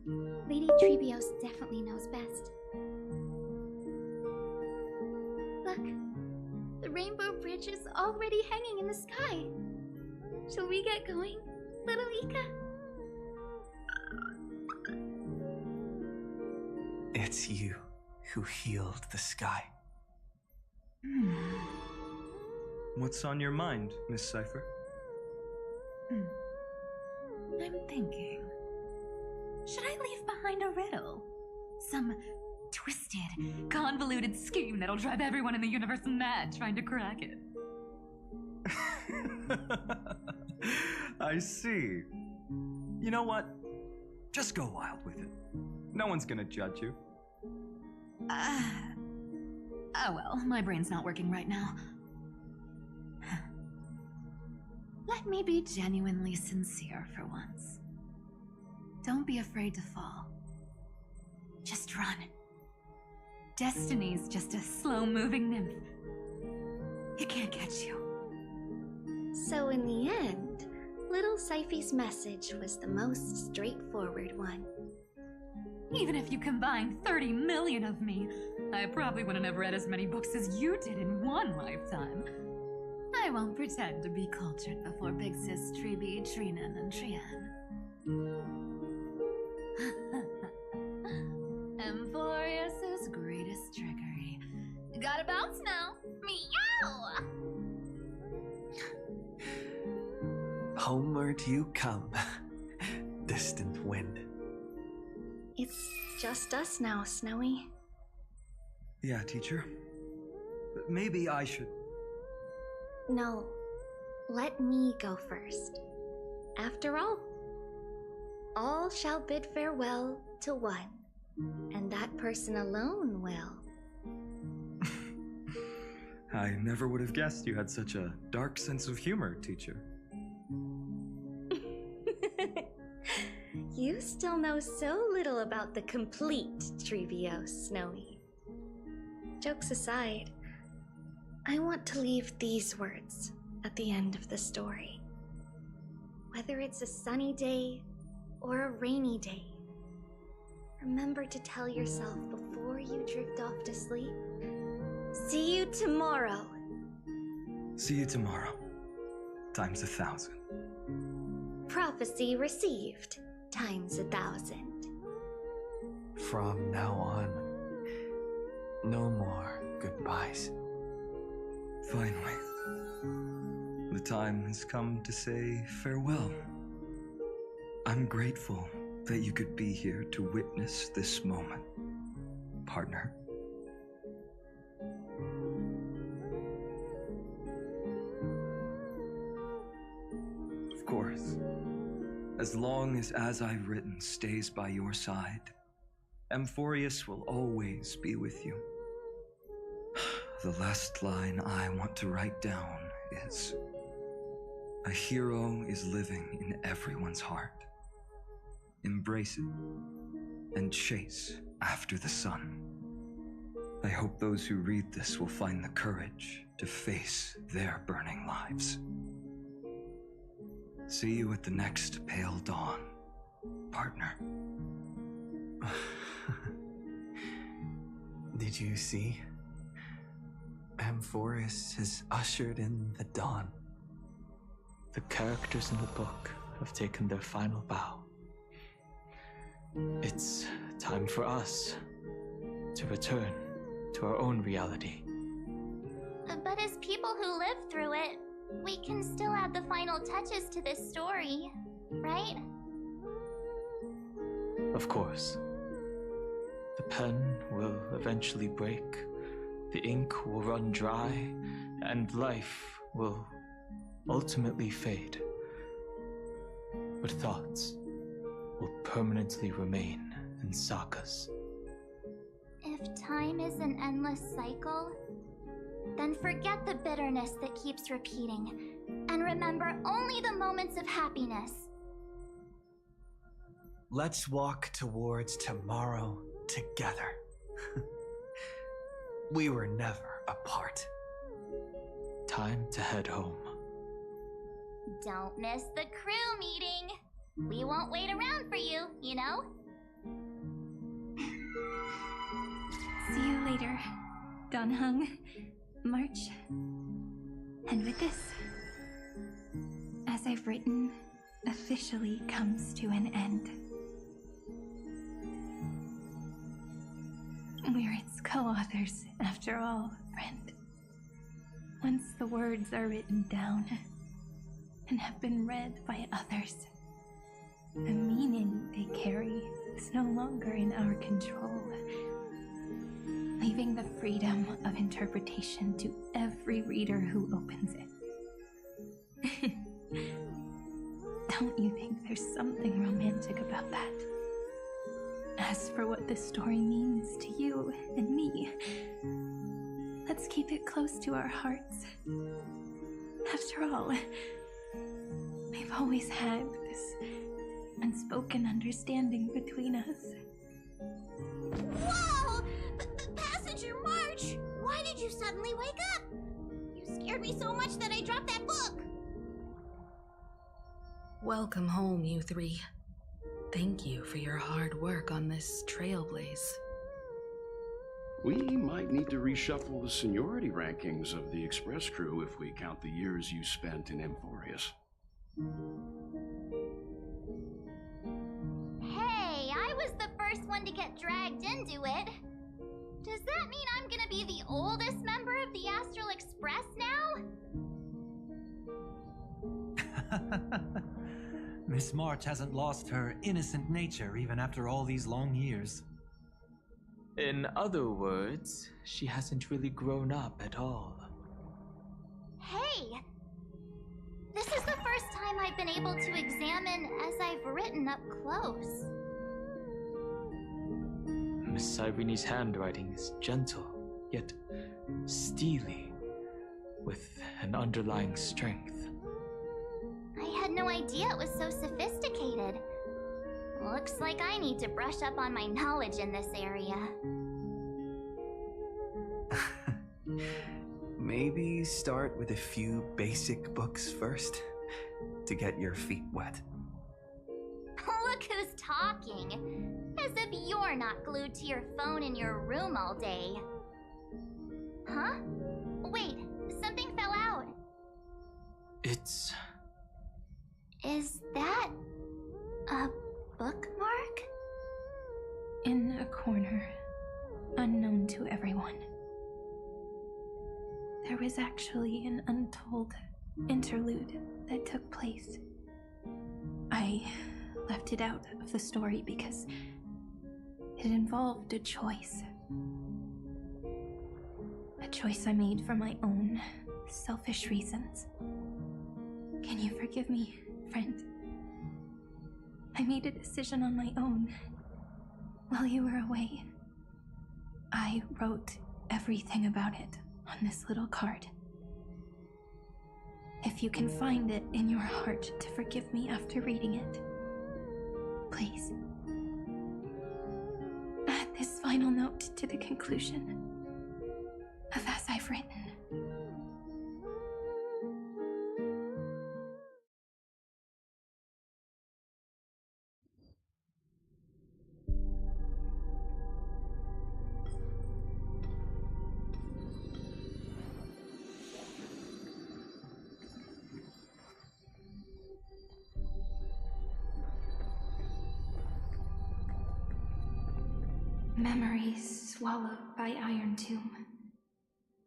Lady Trebios definitely knows best. Look, the Rainbow Bridge is already hanging in the sky. Shall we get going, little Ika? It's you who healed the sky. What's on your mind, Miss Cypher? I'm thinking, should I leave behind a riddle? Some twisted, convoluted scheme that'll drive everyone in the universe mad trying to crack it. I see. You know what? Just go wild with it. No one's gonna judge you. Oh well, my brain's not working right now. Let me be genuinely sincere for once. Don't be afraid to fall. Just run. Destiny's just a slow-moving nymph. It can't catch you. So in the end, little Cyphy's message was the most straightforward one. Even if you combined 30 million of me, I probably wouldn't have read as many books as you did in one lifetime. I won't pretend to be cultured before Big Sis Treeby, Trinan, and Trian. Emphorius's greatest trickery. Gotta bounce now. Meow! Homeward you come, distant wind. It's just us now, Snowy. Yeah, teacher. But maybe I should... No, let me go first. After all shall bid farewell to one, and that person alone will. I never would have guessed you had such a dark sense of humor, teacher. You still know so little about the complete Trevios, Snowy. Jokes aside, I want to leave these words at the end of the story. Whether it's a sunny day or a rainy day, remember to tell yourself before you drift off to sleep, see you tomorrow. See you tomorrow. Times 1,000. Prophecy received, times 1,000. From now on, no more goodbyes. Finally, the time has come to say farewell. I'm grateful that you could be here to witness this moment, partner. Of course, as long as I've written stays by your side, Amphorius will always be with you. The last line I want to write down is, a hero is living in everyone's heart. Embrace it and chase after the sun. I hope those who read this will find the courage to face their burning lives. See you at the next pale dawn, partner. Did you see? Amphorus has ushered in the dawn. The characters in the book have taken their final bow. It's time for us to return to our own reality. But as people who lived through it, we can still add the final touches to this story, right? Of course. The pen will eventually break, the ink will run dry, and life will ultimately fade. But thoughts will permanently remain in sagas. If time is an endless cycle, then forget the bitterness that keeps repeating, and remember only the moments of happiness. Let's walk towards tomorrow together. We were never apart. Time to head home. Don't miss the crew meeting. We won't wait around for you, you know? See you later, Donhung, March. And with this, as I've written, officially comes to an end. We're its co-authors, after all, friend. Once the words are written down and have been read by others, the meaning they carry is no longer in our control, leaving the freedom of interpretation to every reader who opens it. Don't you think there's something romantic about that? As for what this story means to you and me, let's keep it close to our hearts. After all, we've always had this unspoken understanding between us. Whoa! Passenger March! Why did you suddenly wake up? You scared me so much that I dropped that book! Welcome home, you three. Thank you for your hard work on this trailblaze. We might need to reshuffle the seniority rankings of the Express crew if we count the years you spent in Amphorius. Hey, I was the first one to get dragged into it. Does that mean I'm gonna be the oldest member of the Astral Express now? Miss March hasn't lost her innocent nature even after all these long years. In other words, she hasn't really grown up at all. Hey! This is the first time I've been able to examine as I've written up close. Miss Irene's handwriting is gentle, yet steely, with an underlying strength. I had no idea it was so sophisticated. Looks like I need to brush up on my knowledge in this area. Maybe start with a few basic books first, to get your feet wet. Look who's talking! As if you're not glued to your phone in your room all day. Huh? Wait, something fell out. It's... Is that a bookmark? In a corner, unknown to everyone. There was actually an untold interlude that took place. I left it out of the story because it involved a choice. A choice I made for my own selfish reasons. Can you forgive me, friend? I made a decision on my own while you were away. I wrote everything about it on this little card. If you can find it in your heart to forgive me after reading it, please. Add this final note to the conclusion of as I've written. Memories swallowed by Iron Tomb.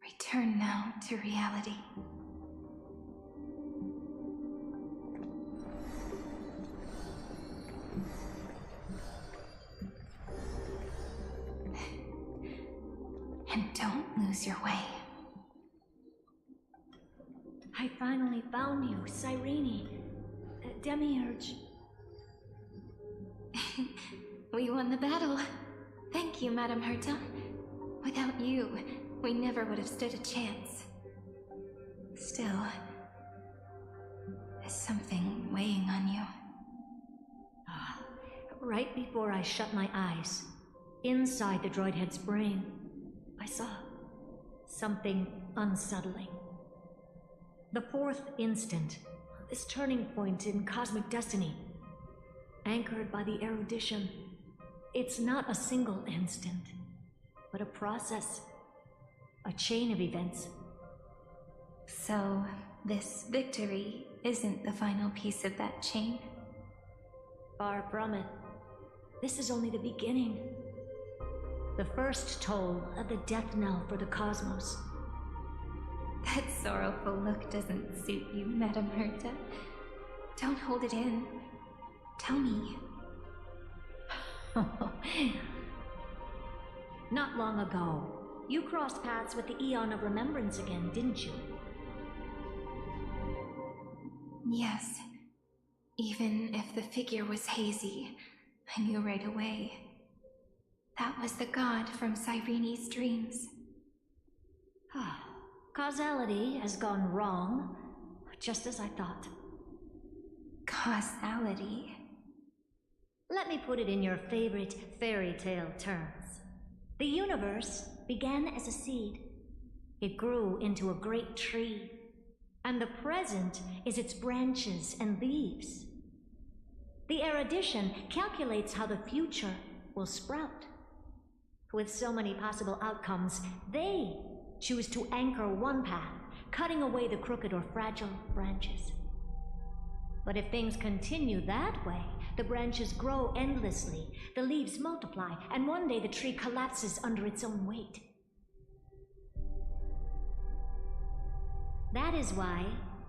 Return now to reality. And don't lose your way. I finally found you, Cyrene. Demiurge. We won the battle. Thank you, Madame Herta. Without you, we never would have stood a chance. Still, there's something weighing on you. Right before I shut my eyes, inside the droid head's brain, I saw something unsettling. The fourth instant, this turning point in cosmic destiny, anchored by the erudition. It's not a single instant, but a process, a chain of events. So, this victory isn't the final piece of that chain? Far from it. This is only the beginning. The first toll of the death knell for the cosmos. That sorrowful look doesn't suit you, Madame Herta. Don't hold it in. Tell me. Not long ago, you crossed paths with the Eon of Remembrance again, didn't you? Yes. Even if the figure was hazy, I knew right away. That was the god from Cyrene's dreams. Causality has gone wrong, just as I thought. Causality? Let me put it in your favorite fairy tale terms. The universe began as a seed. It grew into a great tree, and the present is its branches and leaves. The erudition calculates how the future will sprout. With so many possible outcomes, they choose to anchor one path, cutting away the crooked or fragile branches. But if things continue that way, the branches grow endlessly, the leaves multiply, and one day the tree collapses under its own weight. That is why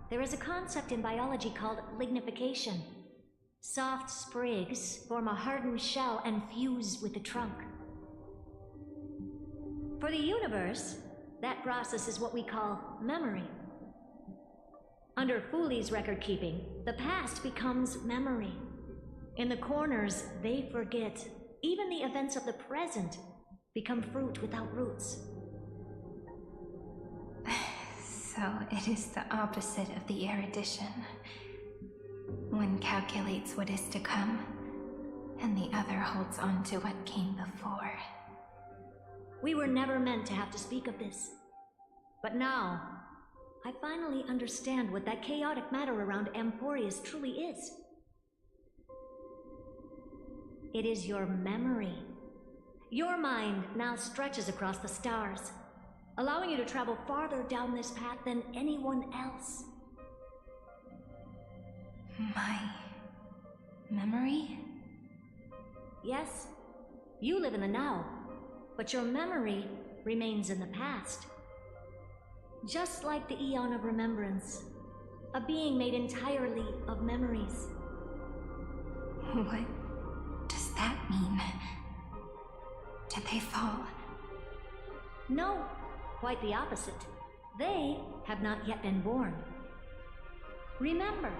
there is a concept in biology called lignification. Soft sprigs form a hardened shell and fuse with the trunk. For the universe, that process is what we call memory. Under Fooley's record keeping, the past becomes memory. In the corners, they forget. Even the events of the present become fruit without roots. So it is the opposite of the erudition. One calculates what is to come, and the other holds on to what came before. We were never meant to have to speak of this. But now, I finally understand what that chaotic matter around Emporius truly is. It is your memory. Your mind now stretches across the stars, allowing you to travel farther down this path than anyone else. My memory? Yes, you live in the now, but your memory remains in the past. Just like the Eon of Remembrance, a being made entirely of memories. What does that mean? Did they fall? No, quite the opposite. They have not yet been born. Remember,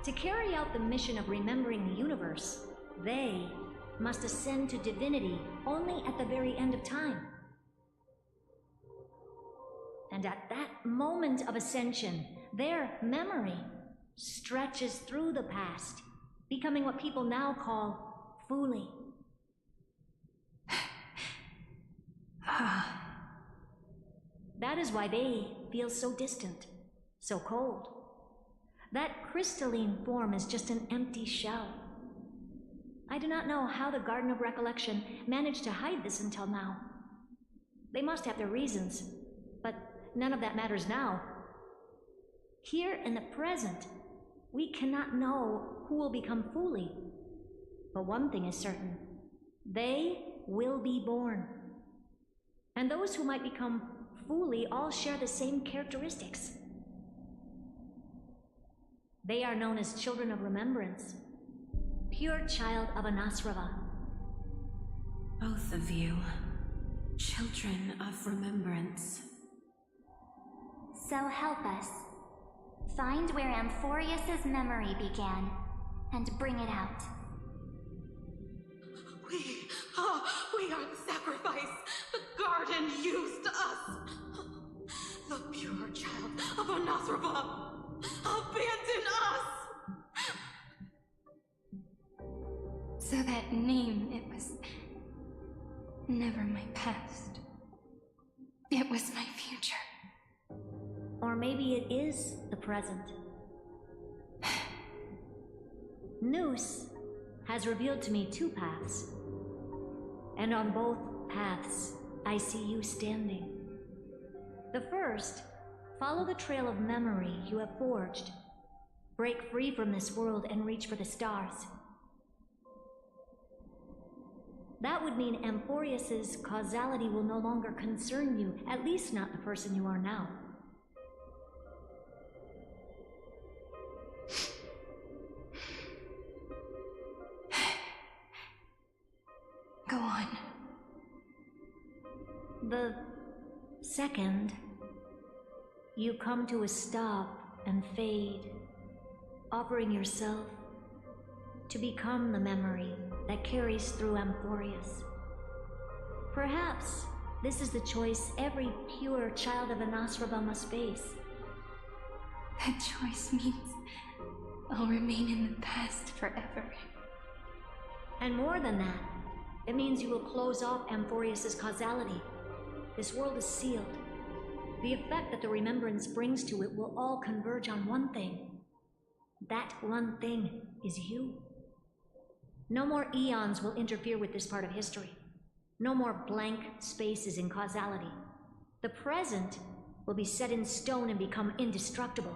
to carry out the mission of remembering the universe, they must ascend to divinity only at the very end of time. And at that moment of ascension, their memory stretches through the past, becoming what people now call Fuli. That is why they feel so distant, so cold. That crystalline form is just an empty shell. I do not know how the Garden of Recollection managed to hide this until now. They must have their reasons, but none of that matters now. Here in the present, we cannot know who will become Fuli. But one thing is certain. They will be born. And those who might become Fuli all share the same characteristics. They are known as Children of Remembrance, pure child of Anasrava. Both of you, Children of Remembrance. So help us. Find where Amphorius's memory began, and bring it out. We are the sacrifice the garden used us. The pure child of Anasrava. Abandon us! So that name, it was never my past. It was my future. Or maybe it is the present. Noose has revealed to me two paths. And on both paths, I see you standing. The first, follow the trail of memory you have forged. Break free from this world and reach for the stars. That would mean Amphorius's causality will no longer concern you, at least not the person you are now. Go on. The second, you come to a stop and fade, offering yourself to become the memory that carries through Amphorius. Perhaps this is the choice every pure child of Anasrava must face. That choice means I'll remain in the past forever. And more than that, it means you will close off Amphorius's causality. This world is sealed. The effect that the remembrance brings to it will all converge on one thing. That one thing is you. No more eons will interfere with this part of history. No more blank spaces in causality. The present will be set in stone and become indestructible.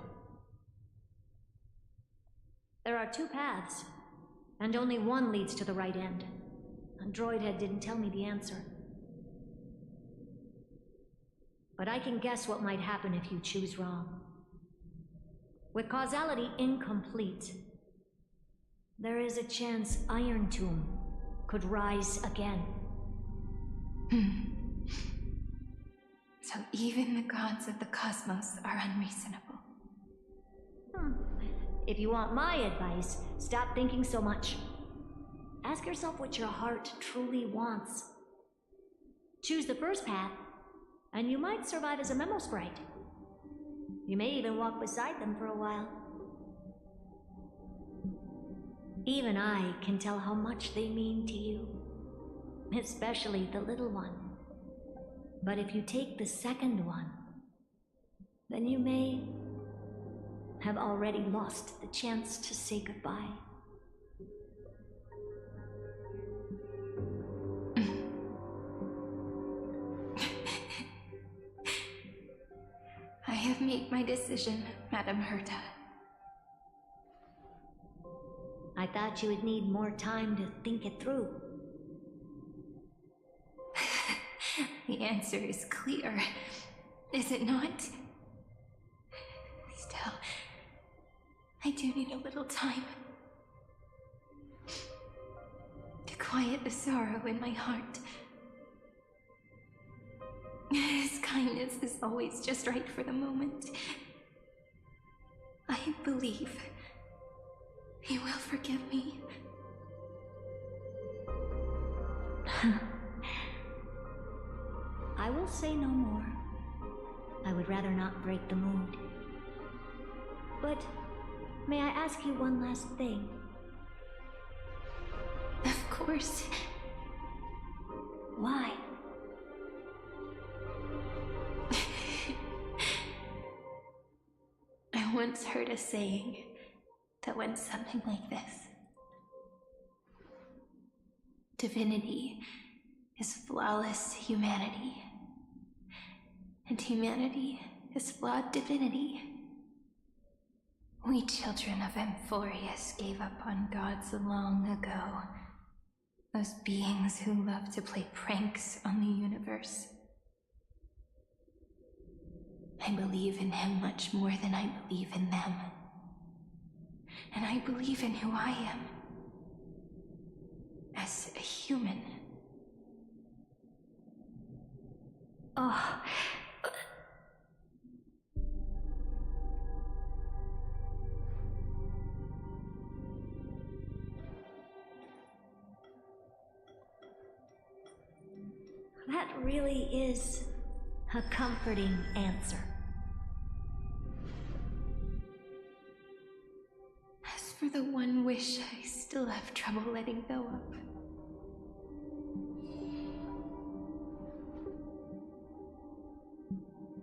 There are two paths, and only one leads to the right end. Droidhead didn't tell me the answer. But I can guess what might happen if you choose wrong. With causality incomplete, there is a chance Iron Tomb could rise again. So even the gods of the cosmos are unreasonable. If you want my advice, stop thinking so much. Ask yourself what your heart truly wants. Choose the first path, and you might survive as a memo sprite. You may even walk beside them for a while. Even I can tell how much they mean to you, especially the little one. But if you take the second one, then you may have already lost the chance to say goodbye. I have made my decision, Madame Herta. I thought you would need more time to think it through. The answer is clear, is it not? Still, I do need a little time to quiet the sorrow in my heart. His kindness is always just right for the moment. I believe he will forgive me. I will say no more. I would rather not break the mood. But may I ask you one last thing? Of course. Why? I once heard a saying that went something like this. Divinity is flawless humanity, and humanity is flawed divinity. We children of Amphorius gave up on gods long ago. Those beings who love to play pranks on the universe. I believe in him much more than I believe in them. And I believe in who I am. As a human. Oh. That really is a comforting answer. As for the one wish I still have trouble letting go of.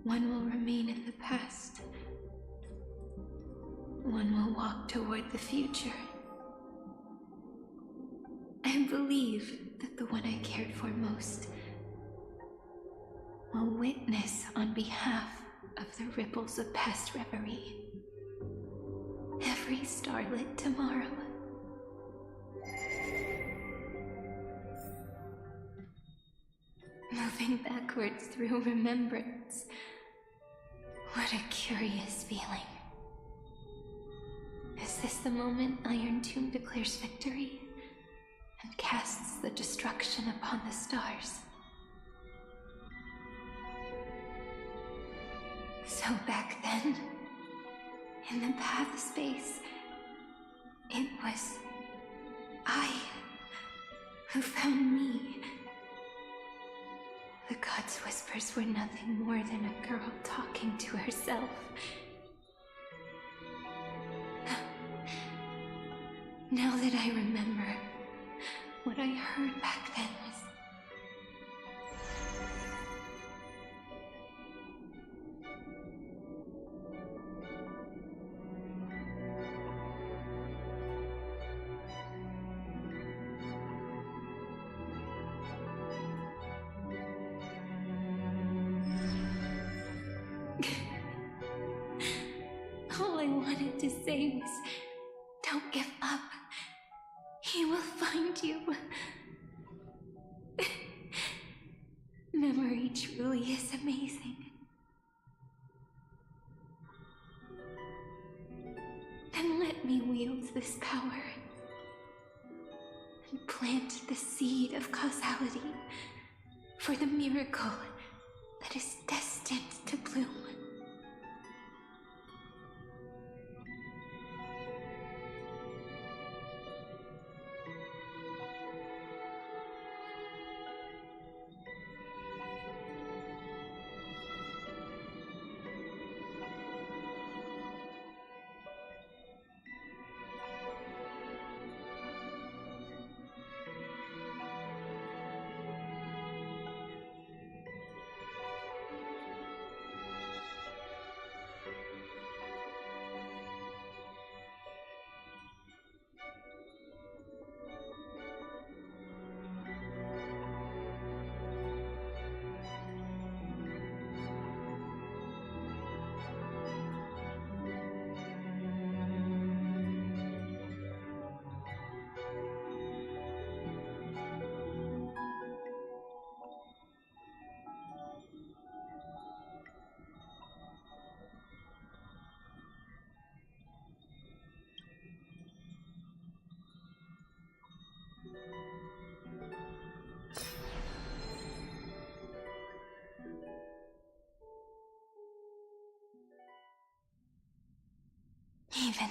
One will remain in the past. One will walk toward the future. I believe that the one I cared for most will witness on behalf of the ripples of past reverie. Every starlit tomorrow. Moving backwards through remembrance. What a curious feeling. Is this the moment Iron Tomb declares victory and casts the destruction upon the stars? So back then, in the path space, it was I who found me. The gods' whispers were nothing more than a girl talking to herself. Now that I remember, what I heard back then was... All I wanted to say was, don't give up. He will find you. Memory truly is amazing. Then let me wield this power and plant the seed of causality for the miracle that is destined to bloom.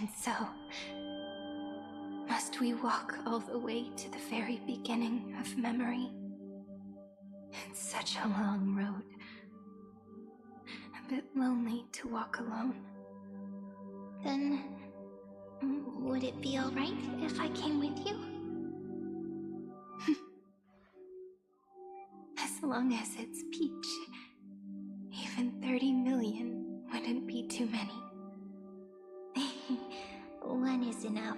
And so, must we walk all the way to the very beginning of memory? It's such a long road. A bit lonely to walk alone. Then, would it be alright if I came with you? As long as it's Peach. Even 30 million wouldn't be too many. One is enough.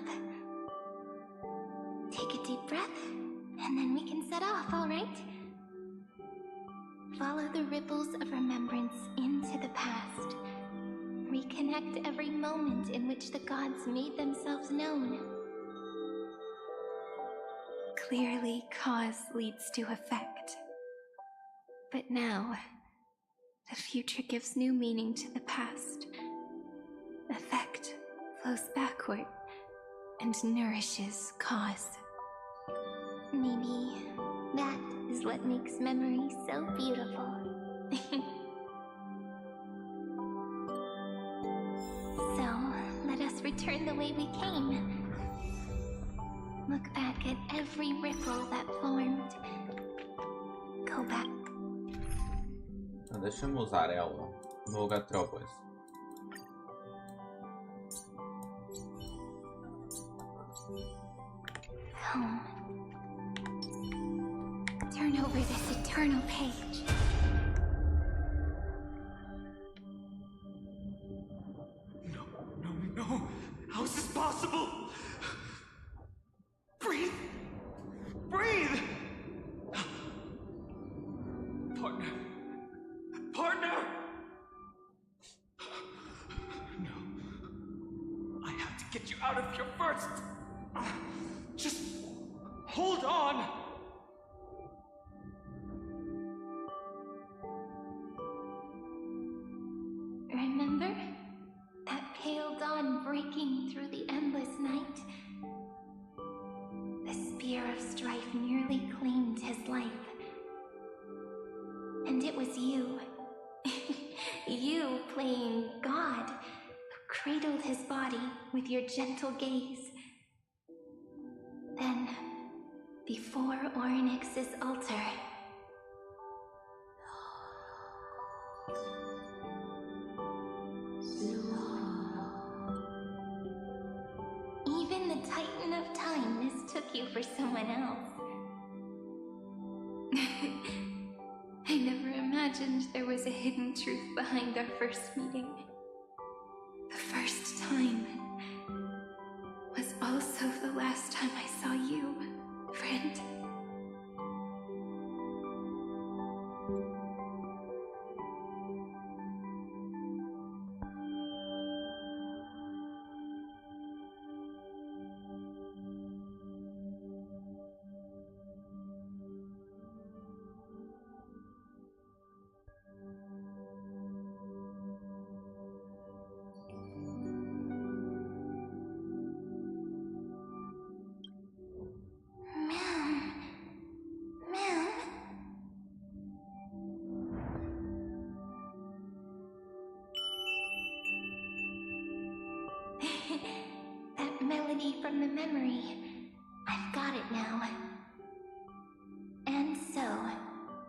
Take a deep breath, and then we can set off, alright? Follow the ripples of remembrance into the past. Reconnect every moment in which the gods made themselves known. Clearly, cause leads to effect. But now, the future gives new meaning to the past. Effect flows backward and nourishes cause. Maybe that is what makes memory so beautiful. So, let us return the way we came. Look back at every ripple that formed. Go back. Deixa-me usar ela no Gatrópolis. Home. Turn over this eternal page. No! How is this possible? Breathe! Breathe! Partner! No. I have to get you out of here first! Just hold on! Remember? That pale dawn breaking through the endless night? The spear of strife nearly claimed his life. And it was you. You playing God, who cradled his body with your gentle gaze. Then, before Ornyx's altar, even the Titan of Time mistook you for someone else. I never imagined there was a hidden truth behind our first meeting. The first time was also the last time I saw you, friend. That melody from the memory. I've got it now. And so,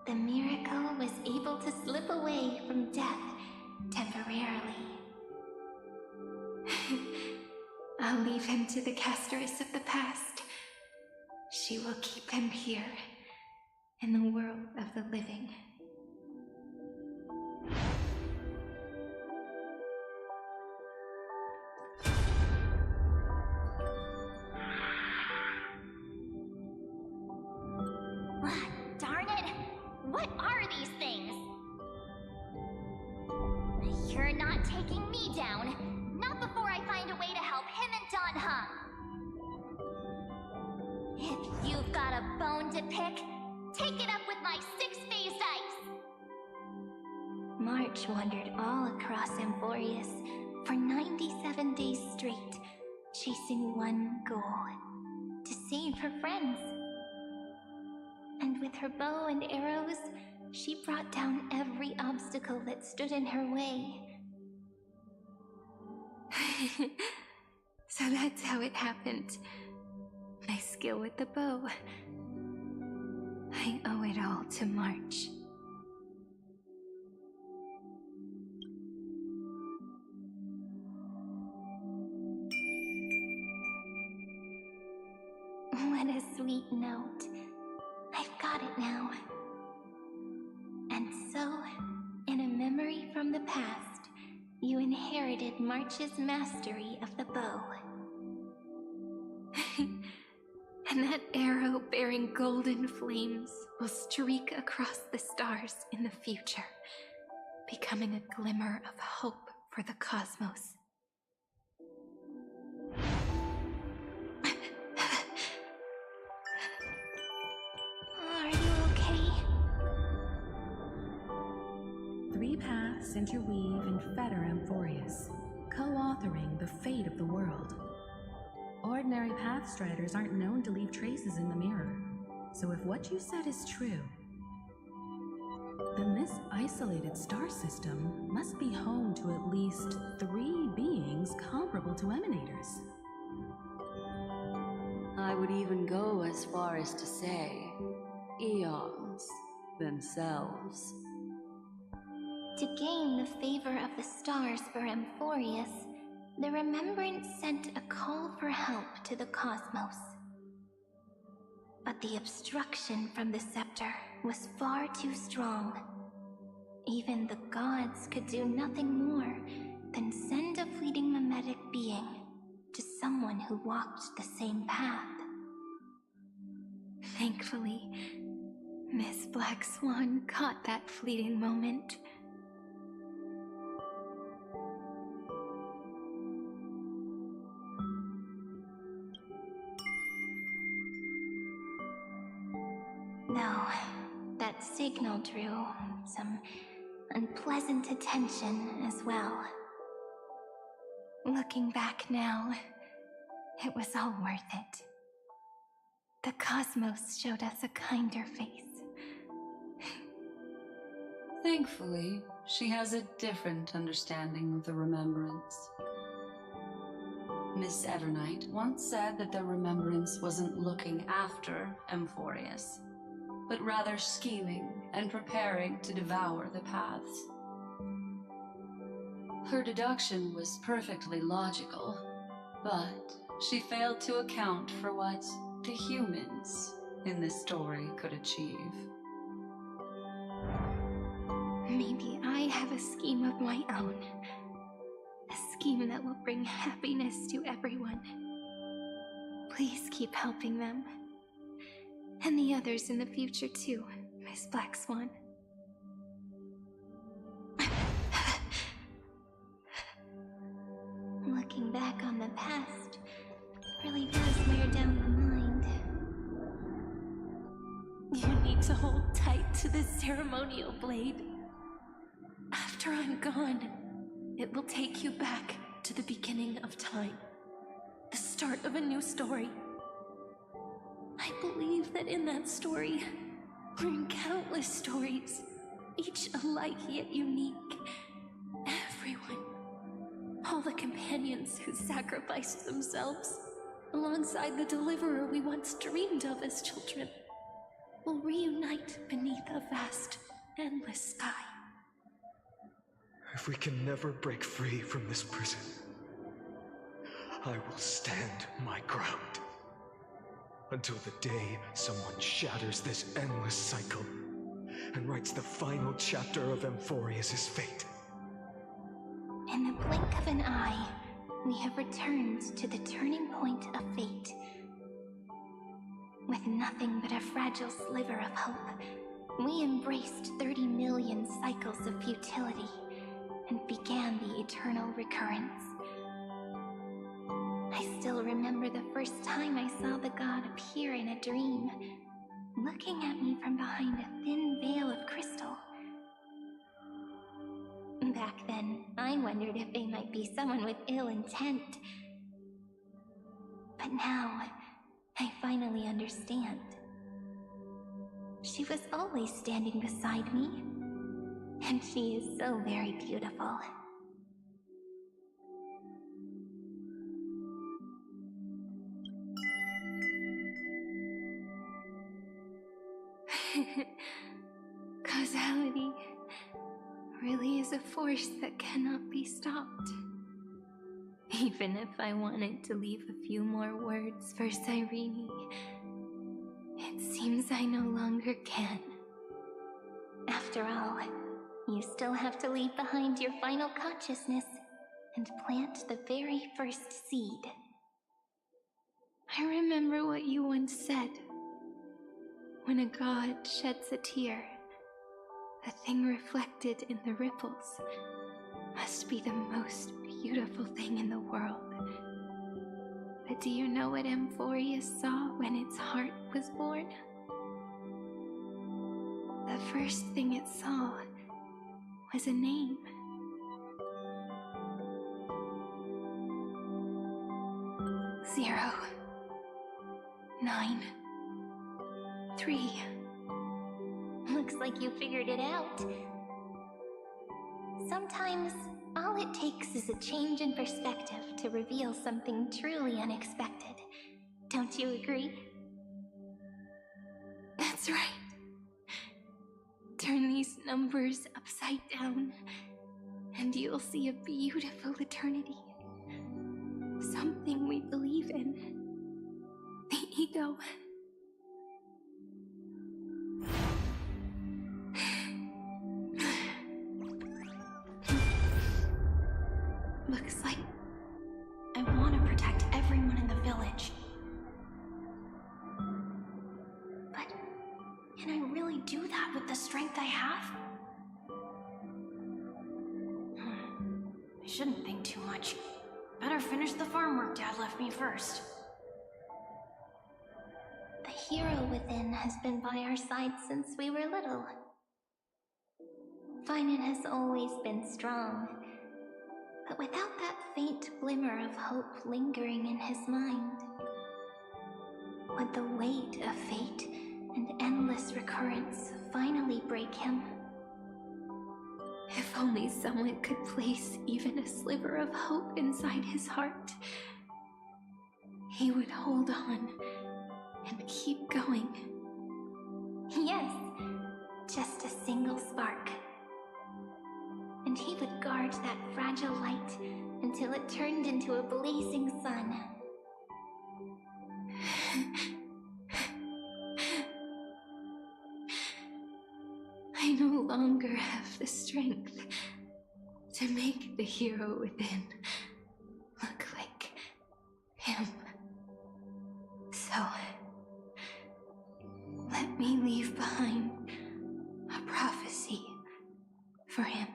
the miracle was able to slip away from death temporarily. I'll leave him to the casteress of the past. She will keep him here, in the world of the living. Darn it! What are these things? You're not taking me down. Not before I find a way to help him and Danha. If you've got a bone to pick, take it up with my six-phased ice. March wandered all across Amphorius for 97 days straight, chasing one goal: to save her friends. And with her bow and arrows, she brought down every obstacle that stood in her way. So that's how it happened. My skill with the bow. I owe it all to March. What a sweet note. I've got it now. And so, in a memory from the past, you inherited March's mastery of the bow. And that arrow bearing golden flames will streak across the stars in the future, becoming a glimmer of hope for the cosmos. Are you okay? Three paths interweave and fetter Amphorius, co-authoring the fate of the world. Ordinary pathstriders aren't known to leave traces in the mirror, so if what you said is true, then this isolated star system must be home to at least 3 beings comparable to Emanators. I would even go as far as to say, eons themselves. To gain the favor of the stars for Amphorius, the Remembrance sent a call for help to the cosmos. But the obstruction from the scepter was far too strong. Even the gods could do nothing more than send a fleeting mimetic being to someone who walked the same path. Thankfully, Miss Black Swan caught that fleeting moment. Though that signal drew some unpleasant attention as well. Looking back now, it was all worth it. The cosmos showed us a kinder face. Thankfully, she has a different understanding of the Remembrance. Miss Evernight once said that the Remembrance wasn't looking after Amphorius, but rather scheming and preparing to devour the paths. Her deduction was perfectly logical, but she failed to account for what the humans in this story could achieve. Maybe I have a scheme of my own. A scheme that will bring happiness to everyone. Please keep helping them. And the others in the future too, Miss Black Swan. Looking back on the past really does wear down the mind. You need to hold tight to this ceremonial blade. After I'm gone, it will take you back to the beginning of time. The start of a new story. I believe that in that story, or in countless stories, each alike yet unique, everyone, all the companions who sacrificed themselves, alongside the deliverer we once dreamed of as children, will reunite beneath a vast, endless sky. If we can never break free from this prison, I will stand my ground. Until the day someone shatters this endless cycle and writes the final chapter of Amphorius' fate. In the blink of an eye, we have returned to the turning point of fate. With nothing but a fragile sliver of hope, we embraced 30 million cycles of futility and began the eternal recurrence. I still remember the first time I saw the god appear in a dream, looking at me from behind a thin veil of crystal. Back then, I wondered if they might be someone with ill intent. But now, I finally understand. She was always standing beside me, and she is so very beautiful. Causality really is a force that cannot be stopped. Even if I wanted to leave a few more words for Cyrene, it seems I no longer can. After all, you still have to leave behind your final consciousness and plant the very first seed. I remember what you once said. When a god sheds a tear, the thing reflected in the ripples must be the most beautiful thing in the world. But do you know what Amphorius saw when its heart was born? The first thing it saw was a name. Zero, 9, 3. Looks like you figured it out. Sometimes, all it takes is a change in perspective to reveal something truly unexpected. Don't you agree? That's right. Turn these numbers upside down, and you'll see a beautiful eternity. Something we believe in. The ego. Looks like I want to protect everyone in the village. But can I really do that with the strength I have? I shouldn't think too much. Better finish the farm work Dad left me first. The hero within has been by our side since we were little. Finan has always been strong, but without that faint glimmer of hope lingering in his mind, would the weight of fate and endless recurrence finally break him? If only someone could place even a sliver of hope inside his heart, he would hold on and keep going. Yes, just a single spark. And he would guard that fragile light until it turned into a blazing sun. I no longer have the strength to make the hero within look like him. So, let me leave behind a prophecy for him.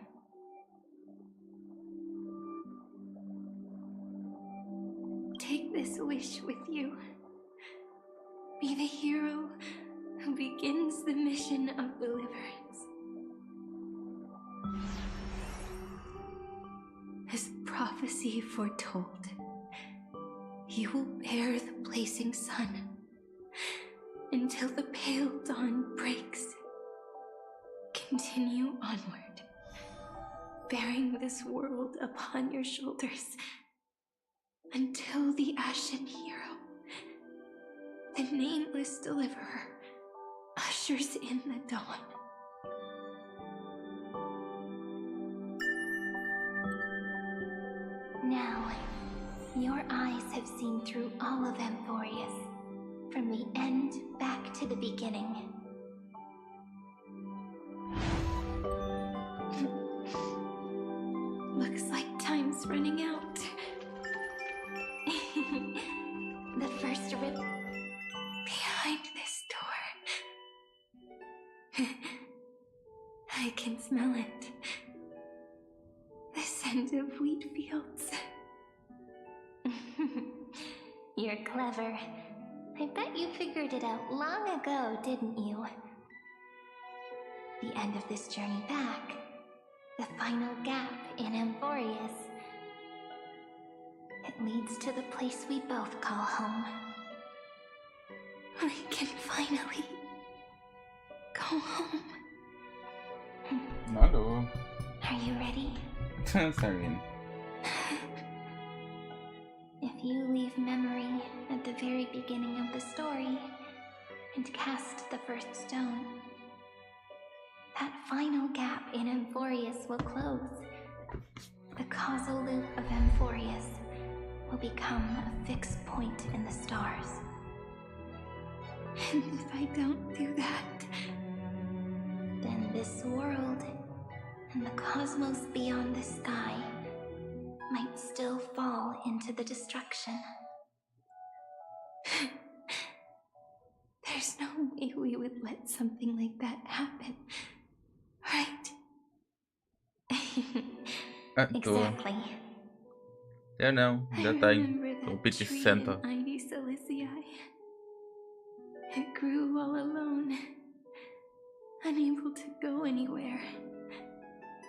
Take this wish with you. Be the hero who begins the mission of deliverance. As prophecy foretold, you will bear the blazing sun until the pale dawn breaks. Continue onward, bearing this world upon your shoulders until the Ashen Hero, the nameless deliverer, ushers in the dawn. Now, your eyes have seen through all of Amphorius, from the end back to the beginning. Looks like time's running out. The first rip behind this door. I can smell it. The scent of wheat fields. You're clever. I bet you figured it out long ago, didn't you? The end of this journey back. The final gap in Amphorius. It leads to the place we both call home. We can finally go home. Hello. Are you ready? Cyrene. If you leave memory at the very beginning of the story, and cast the first stone, that final gap in Amphorius will close. The causal loop of Amphorius will become a fixed point in the stars. And if I don't do that, then this world and the cosmos beyond the sky might still fall into the destruction. There's no way we would let something like that happen, right? Exactly. Eu não, ainda tem. O Pete Tree 60. in Ivy Silicii. It grew all alone, unable to go anywhere.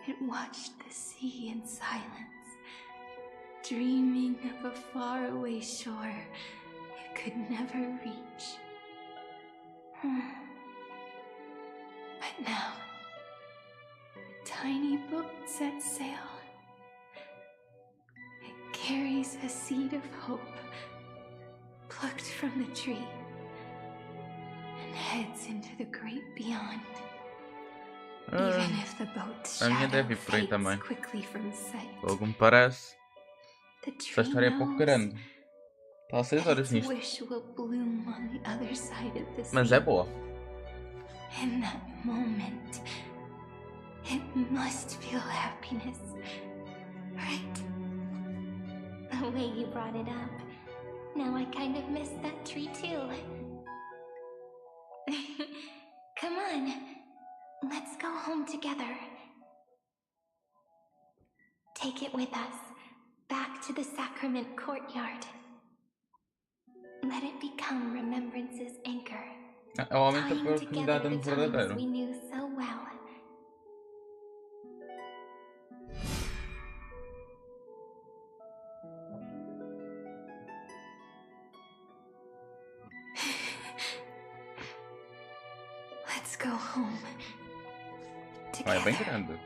It watched the sea in silence, dreaming of a faraway shore it could never reach. But now, a tiny boat sets sail. It carries a seed of hope, plucked from the tree, and heads into the great beyond. Even if the boat's A minha shadow deve ir por aí também. fades quickly from sight, Logo me parece. the Essa tree história é pouco knows grande. Está há 6 that horas its nisto. wish will bloom on the other side of the sea. Mas é boa. In that moment, it must feel happiness, right? The way you brought it up, now I kind of miss that tree too. Come on, let's go home together. Take it with us, back to the sacrament courtyard. Let it become Remembrance's anchor. Aumenta a tying oportunidade together de the um times verdadeiro. we knew so well. Let's go home. Ah, é bem Together. grande.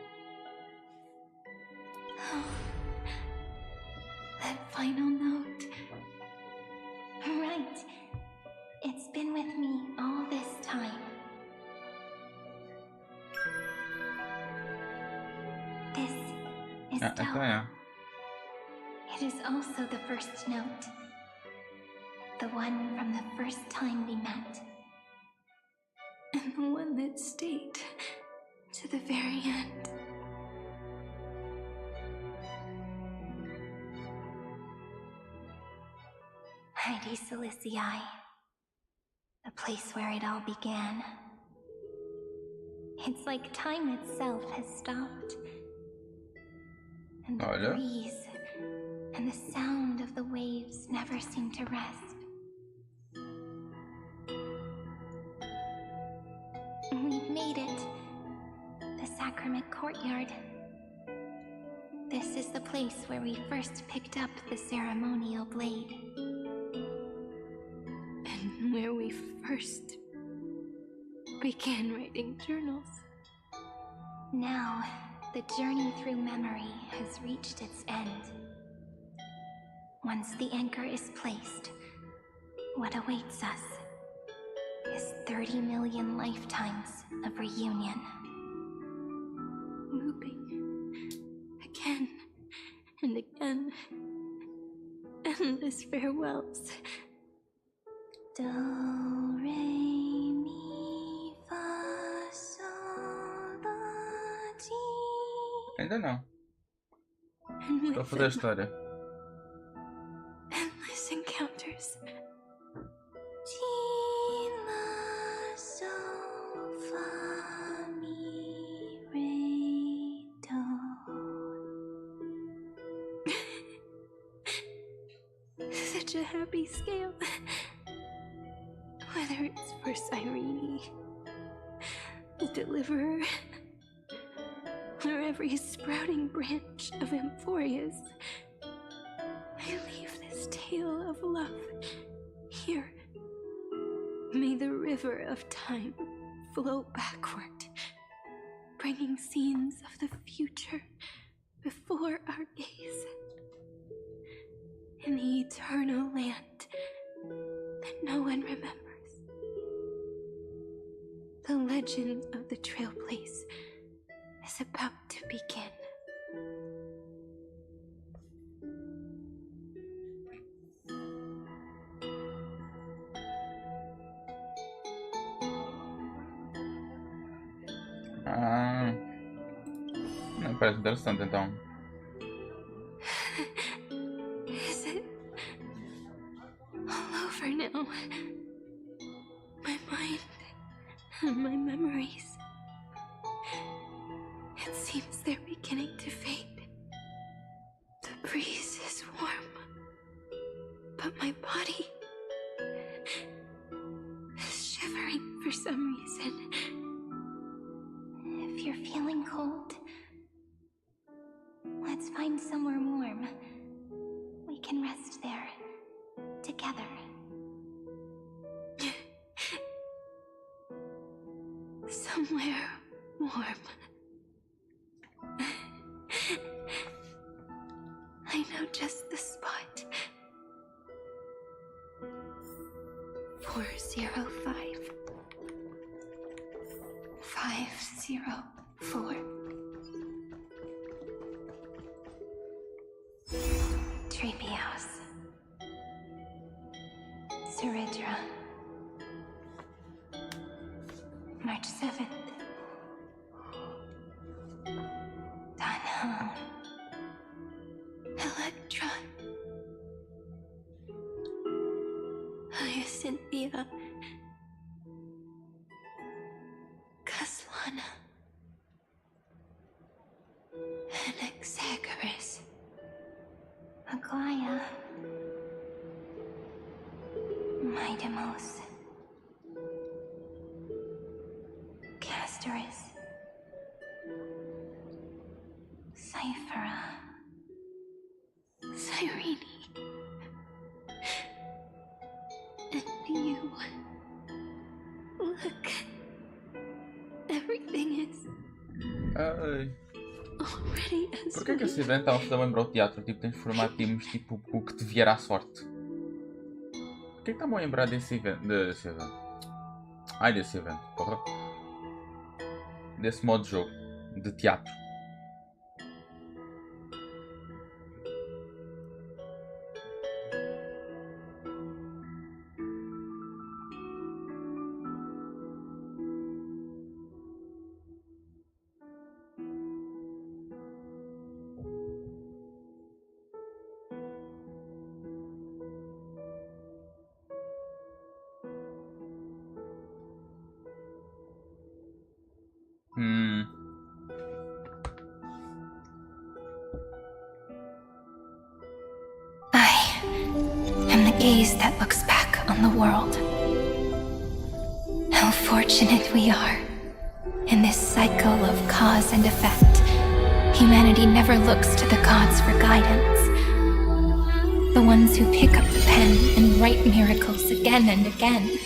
Oh, that final note. Right. It's been with me all this time. This is Então dope. é. It is also the first note. The one from the first time we met. And the one that stayed to the very end. Ivy Silicii. The place where it all began. It's like time itself has stopped. And the Olha. breeze and the sound of the waves never seem to rest. We've made it. The sacrament courtyard. This is the place where we first picked up the ceremonial blade. And where we first began writing journals. Now, the journey through memory has reached its end. Once the anchor is placed, what awaits us is 30 million lifetimes of reunion. Looping again and again. Endless farewells. Do, re, mi, fa, sol, la, ti. Ainda não. And Estou a with fazer a them, história. endless encounters. Ti, la, sol, fa, mi, re, do. Such a happy scale. Whether it's for Cyrene, the Deliverer, or every sprouting branch of Amphorius, I leave this tale of love here. May the river of time flow backward, bringing scenes of the future before our gaze. In the eternal land that no one remembers. legend of the Trailblaze is about to begin. Ah, parece interessante então. Is it all over now? My mind and my memories. It seems they're beginning to fade. The breeze is warm, but my body is shivering for some reason. If you're feeling cold, let's find somewhere warm. We can rest there, together. Somewhere warm. I know just the spot. 405. 504. Treehouse. Seridra. March 7th. Dunham. Electra. Hyacinthia. Caslana. Anaxagoras. Aglaya. Midamos. Castoris. Cyphera. Cyrene. And you. Look. Everything is Ai. already as Porquê que esse evento estava a lembrar o teatro? Tipo, tens de formar times, tipo, o que te vier à sorte. Porquê que está-me a lembrar desse evento? Desse evento. Ai, desse evento, porra. Desse modo de jogo. De teatro. And the gaze that looks back on the world. How fortunate we are. In this cycle of cause and effect, humanity never looks to the gods for guidance. The ones who pick up the pen and write miracles again and again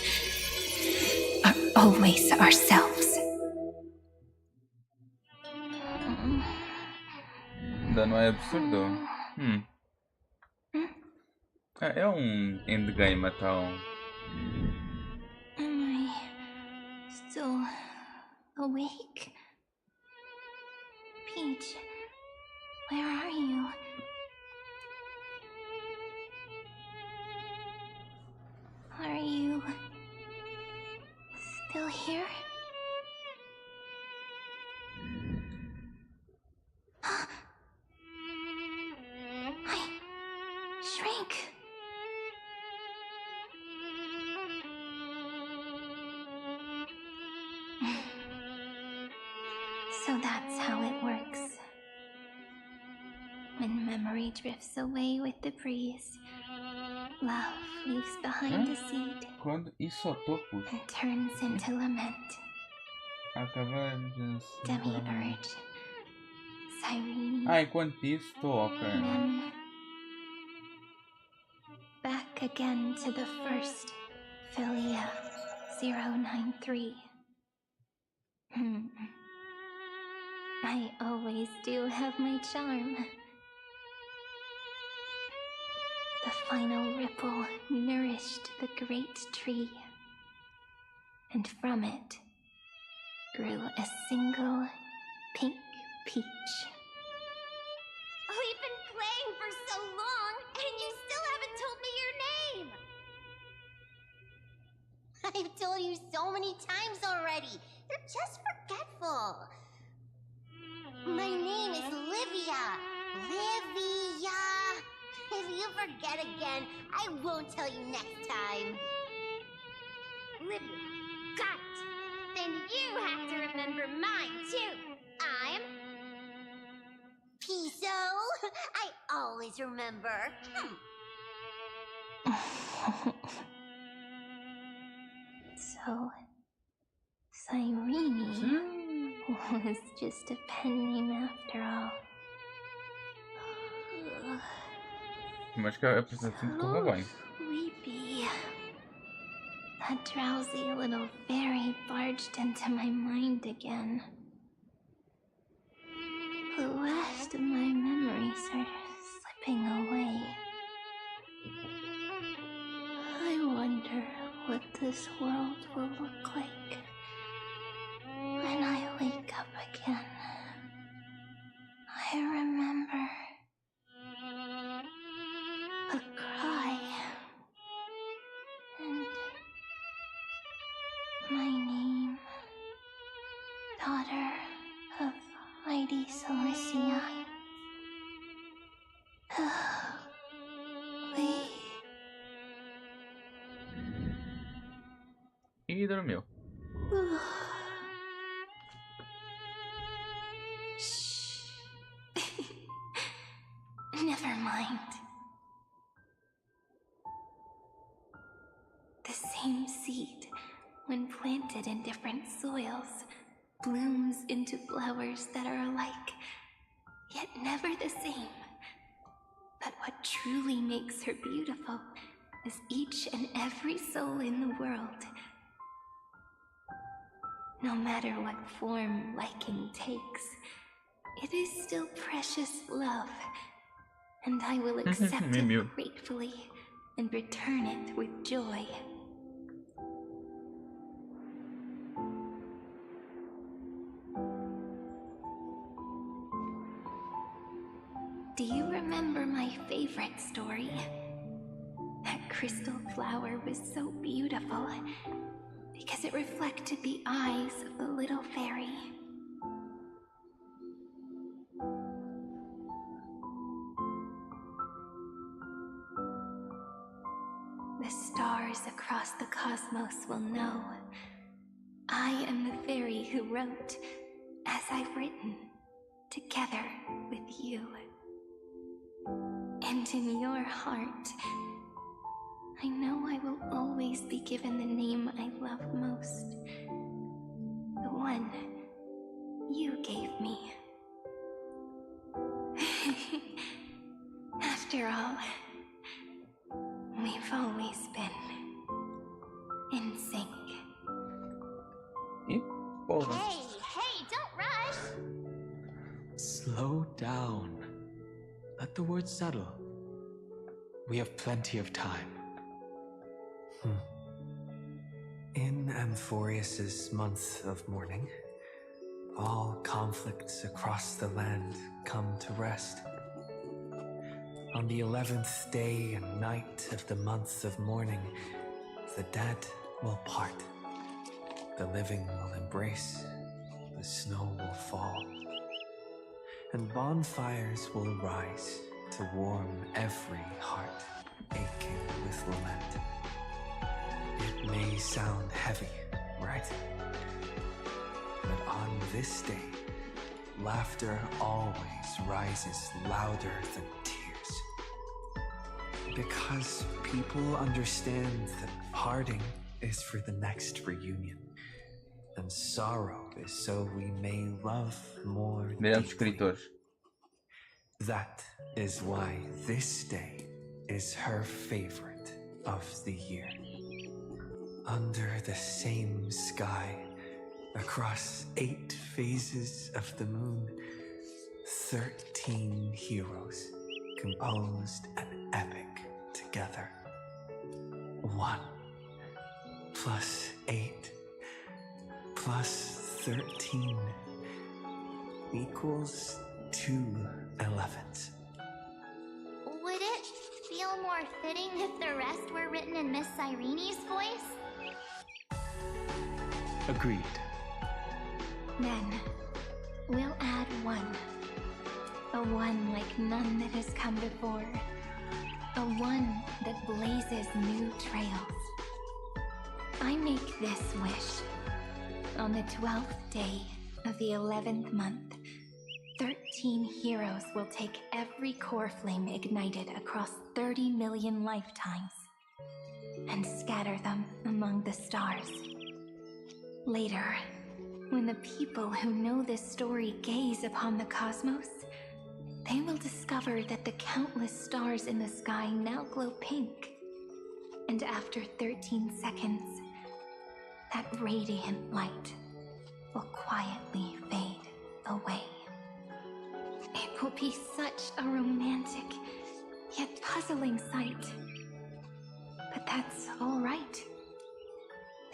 are always ourselves. Ainda não é absurdo? É endgame, então. Am I still awake? Peach, where are you? Are you still here? I shrank. So that's how it works. When memory drifts away with the breeze, love leaves behind a seed Quando isotopos and turns into lament. acabamos de Demiurge, Cyrene, enquanto isso estou ok. and then back again to the first Philia 093. I always do have my charm. The final ripple nourished the great tree, and from it, grew a single pink peach. We've been playing for so long, and you still haven't told me your name! I've told you so many times already. You're just forgetful. My name is Livia. Livia. If you forget again, I won't tell you next time. Livia. Got it. Then you have to remember mine, too. I'm... Piso. I always remember. So, Cyrene was just a pen name after all. Mas que a apresentação correu bem. Sleepy. That drowsy little fairy barged into my mind again. The last of my memories are slipping away. I wonder what this world will look like when I wake up again. I remember a cry and my name, daughter of Mighty Celestia. E dormiu. Shh. Never mind. The same seed, when planted in different soils, blooms into flowers that are alike, yet never the same. But what truly makes her beautiful is each and every soul in the world. No matter what form liking takes, it is still precious love, and I will accept it gratefully and return it with joy. Do you remember my favorite story? That crystal flower was so beautiful because it reflected the eyes of the little fairy. The stars across the cosmos will know I am the fairy who wrote, as I've written, together with you. And in your heart, I know I will always be given the name I love most. The one you gave me. After all, we've always been in sync. Hey, don't rush! Slow down. Let the words settle. We have plenty of time. In Amphorius's month of mourning, all conflicts across the land come to rest. On the 11th day and night of the month of mourning, the dead will part. The living will embrace, the snow will fall, and bonfires will rise to warm every heart aching with lament. It may sound heavy, right? But on this day, laughter always rises louder than tears. Because people understand that parting is for the next reunion, and sorrow is so we may love more deeply. That is why this day is her favorite of the year. Under the same sky, across 8 phases of the moon, 13 heroes composed an epic together. 1 + 8 + 13 equals 2 11s. Would it feel more fitting if the rest were written in Miss Irene's voice? Agreed. Then, we'll add 1. A 1 like none that has come before. A 1 that blazes new trails. I make this wish. On the 12th day of the 11th month, 13 heroes will take every core flame ignited across 30 million lifetimes and scatter them among the stars. Later, when the people who know this story gaze upon the cosmos, they will discover that the countless stars in the sky now glow pink. And after 13 seconds, that radiant light will quietly fade away. It will be such a romantic, yet puzzling sight. But that's all right.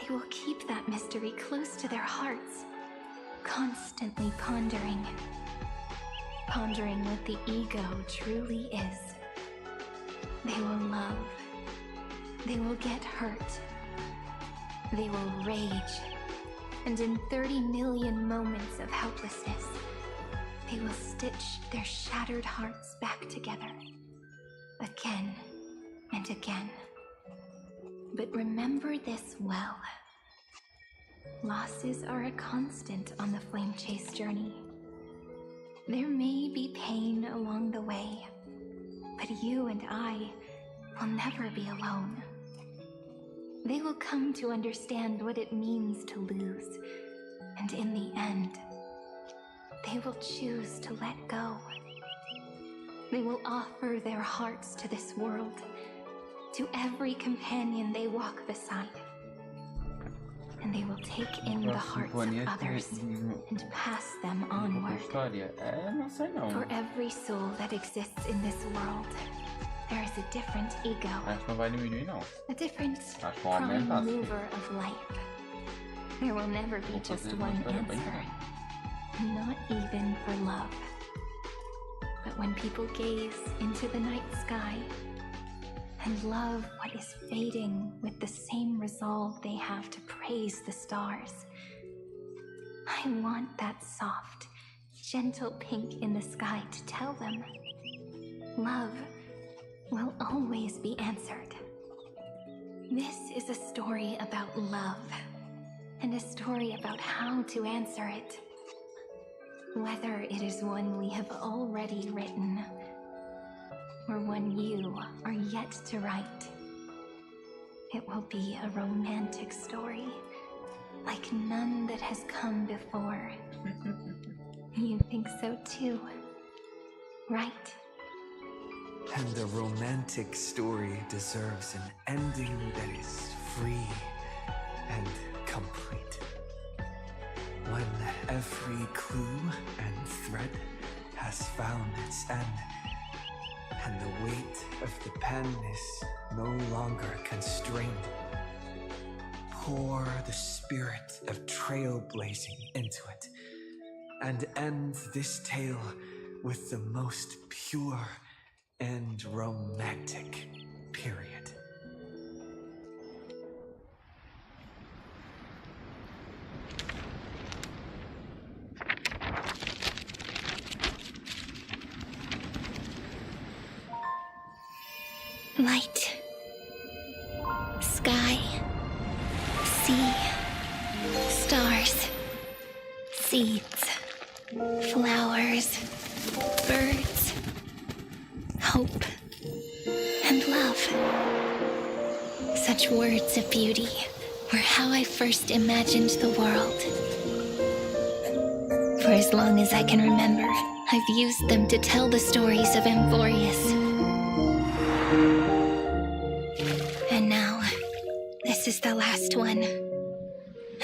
They will keep that mystery close to their hearts, constantly pondering. Pondering what the ego truly is. They will love. They will get hurt. They will rage. And in 30 million moments of helplessness, they will stitch their shattered hearts back together. Again and again. But remember this well. Losses are a constant on the Flame Chase journey. There may be pain along the way, but you and I will never be alone. They will come to understand what it means to lose, and in the end, they will choose to let go. They will offer their hearts to this world, to every companion they walk beside. And they will take in the hearts of others and pass them onward. For every soul that exists in this world, there is a different ego. A different prime mover of life. There will never be just one answer. Not even for love. But when people gaze into the night sky and love what is fading with the same resolve they have to praise the stars, I want that soft, gentle pink in the sky to tell them love will always be answered. This is a story about love, and a story about how to answer it. Whether it is one we have already written, or one you are yet to write, it will be a romantic story, like none that has come before. You think so too, right? And the romantic story deserves an ending that is free and complete. When every clue and thread has found its end, and the weight of the pen is no longer constrained, pour the spirit of trailblazing into it, and end this tale with the most pure and romantic period. Light, sky, sea, stars, seeds, flowers, birds, hope, and love. Such words of beauty were how I first imagined the world. For as long as I can remember, I've used them to tell the stories of Amphorius. And now, this is the last one.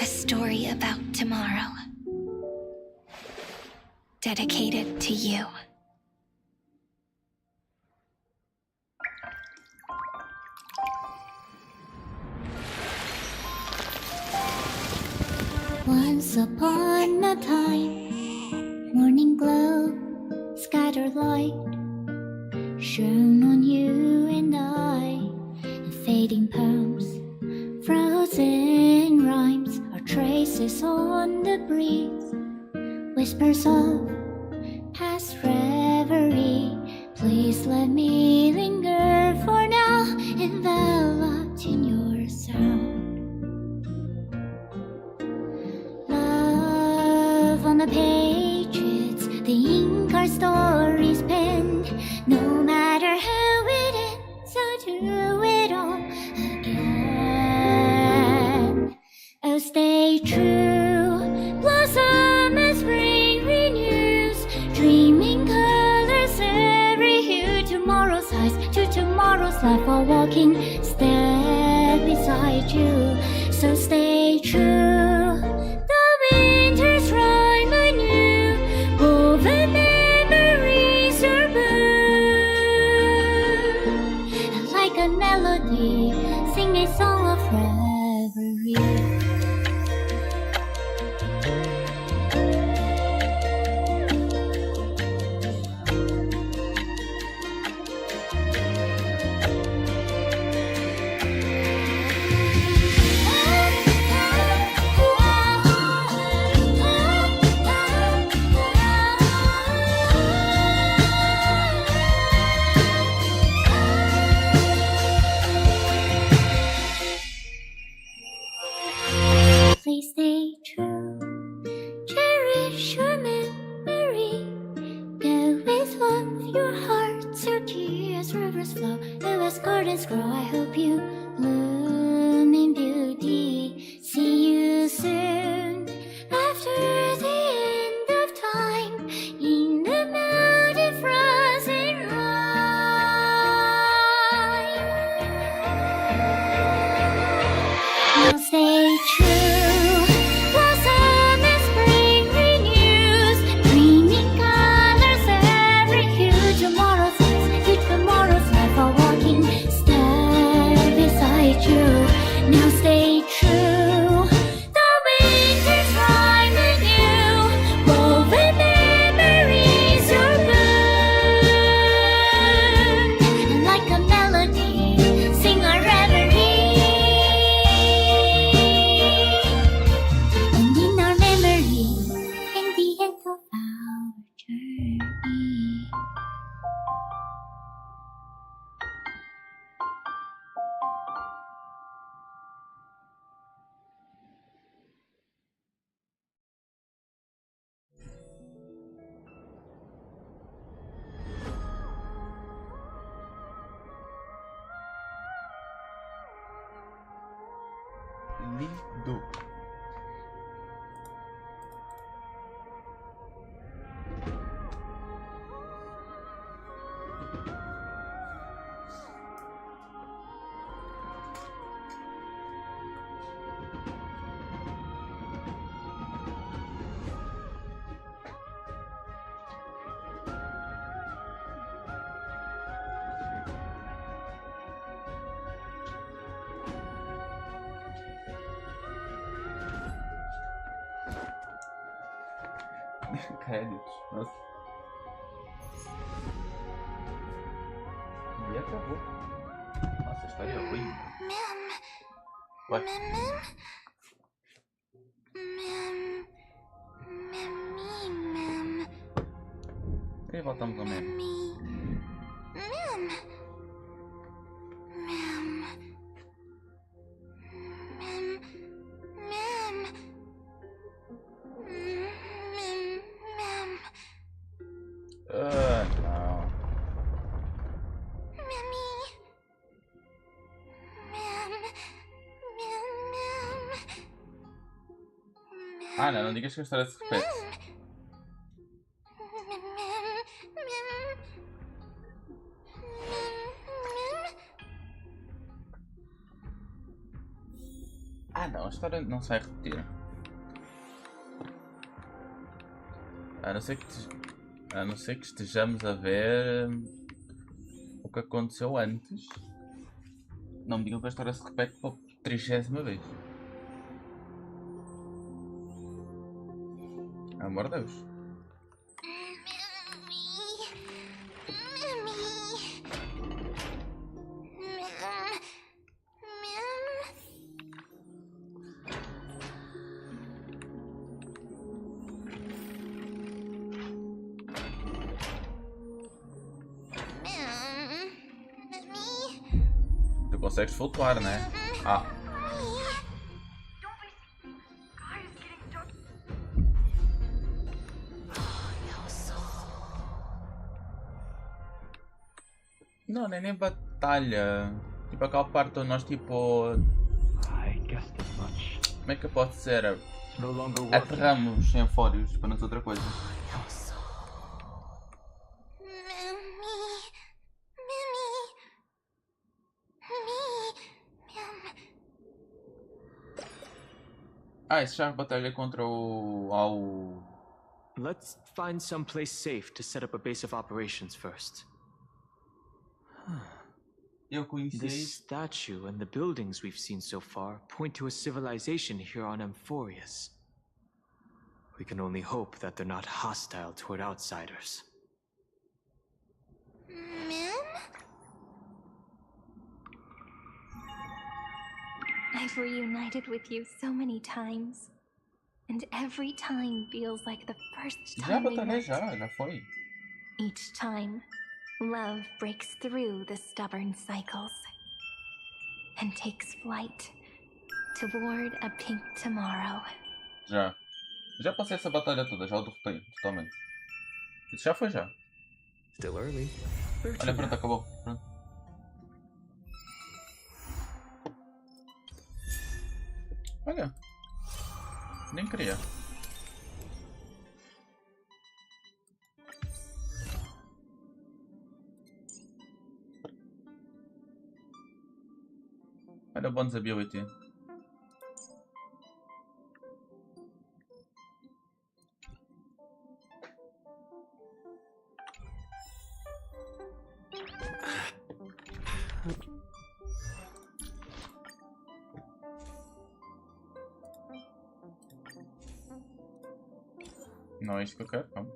A story about tomorrow. Dedicated to you. Once upon a time, morning glow, scattered light, shone on you and I, and fading poems, frozen rhymes, are traces on the breeze, whispers of past reverie. Please let me linger for now, enveloped in your sound. Love on the pages, the ink our stories penned. No matter how it ends, I'll do it all again. Oh, stay true, blossom as spring renews, dreaming colors every hue. Tomorrow's highs to tomorrow's life, while walking step beside you. So stay true. The winter's rhyme anew, woven memories are blue. And like a melody, sing a song of reverie. Please stay true, cherish your memory. Go with love, your heart so dear as rivers flow, as gardens grow. I hope you bloom in beauty. See you soon after the end of time, in the mountain frozen rime. Now stay true, blossom as spring renews, dreaming colors every hue. Tomorrow's eyes, to tomorrow's life, while walking step beside you. Now stay true, the winter's rhyme anew, woven memories are blue. And like a melody, sing our reverie. And in our memory, in the end of our journey. Lindo. Créditos. Nossa. E acabou. Nossa, a história é ruim. What? E voltamos ao meme. Não. Ah, não digas que a história se repete. Ah, não, a história não se vai repetir. A não ser que estejamos a ver o que aconteceu antes. Não me digam que a história se repete pela 30ª vez. Amor de Deus. Tu consegues flutuar, né? Ah. Não, nem batalha. Tipo aquela parte onde nós tipo. Como é que pode ser? Aterramos em fórios para não ser outra coisa. Ah, isso já é batalha contra o. Let's find some place safe to set up a base of operations first. Eu conheci. This statue and the buildings we've seen so far point to a civilization here on Amphorius. We can only hope that they're not hostile toward outsiders. I've reunited with you so many times, and every time feels like the first Já time we batalhei, met. já foi. Each time, love breaks through the stubborn cycles and takes flight toward a pink tomorrow. Já passei essa batalha toda, já o derrotei totalmente. Isso já foi já. Still early. Olha, pronto, acabou. Pronto. Olha. Nem queria. Olha o bonus ability. Não é isso que eu quero, calma.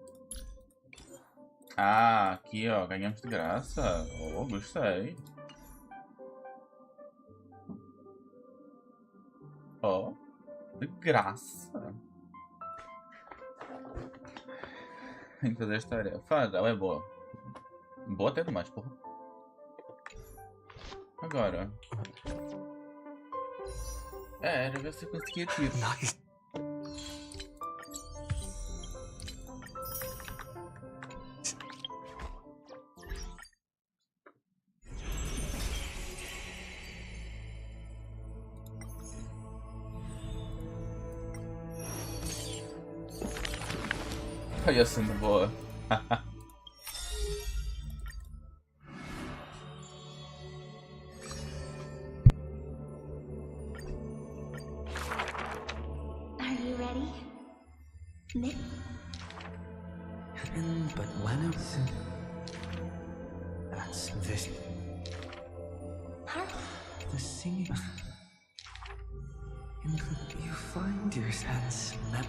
Ah, aqui ó, ganhamos de graça. Oh, gostei. Oh, de graça. Tem que fazer esta tarefa. Faz, ela é boa. Boa até demais, porra. Agora. Era ver se eu conseguia tiro. Nice. Olha sendo boa. Are you ready? But when it's... That's this... Huh? The singing... And you find your sense that...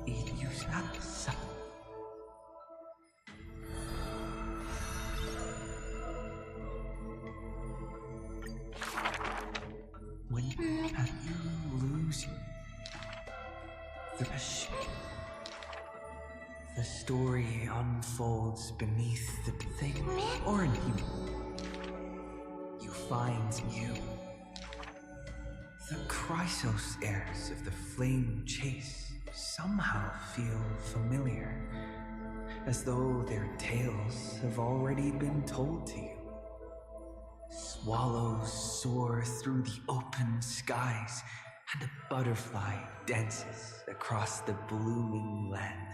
You said something. When you lose the story unfolds beneath the thing or in you. You find you. The Chrysos heirs of the Flame Chase somehow feel familiar, as though their tales have already been told to you. Swallows soar through the open skies, and a butterfly dances across the blooming land.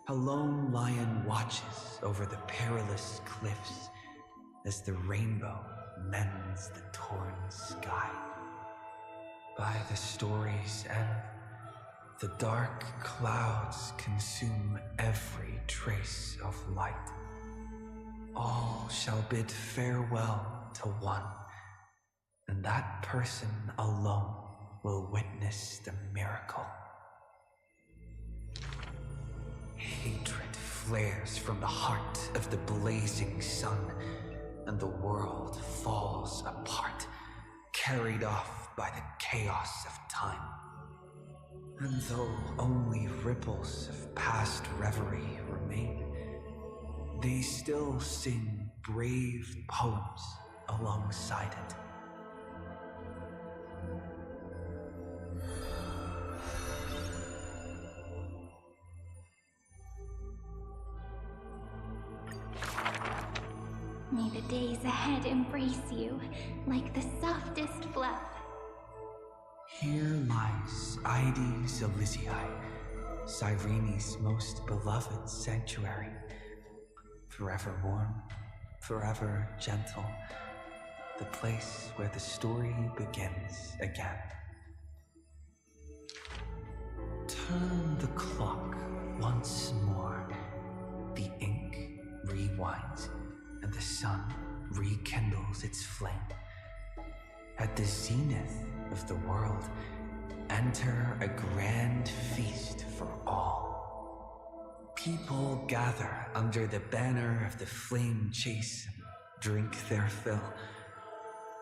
A lone lion watches over the perilous cliffs as the rainbow mends the torn sky. By the story's end, the dark clouds consume every trace of light. All shall bid farewell to one, and that person alone will witness the miracle. Hatred flares from the heart of the blazing sun, and the world falls apart, carried off by the chaos of time. And though only ripples of past reverie remain, they still sing brave poems alongside it. May the days ahead embrace you like the softest fluff. Here lies Ides Elysiae, Cyrene's most beloved sanctuary. Forever warm, forever gentle, the place where the story begins again. Turn the clock once more. The ink rewinds, and the sun rekindles its flame. At the zenith of the world, enter a grand feast for all. People gather under the banner of the flame chase and drink their fill.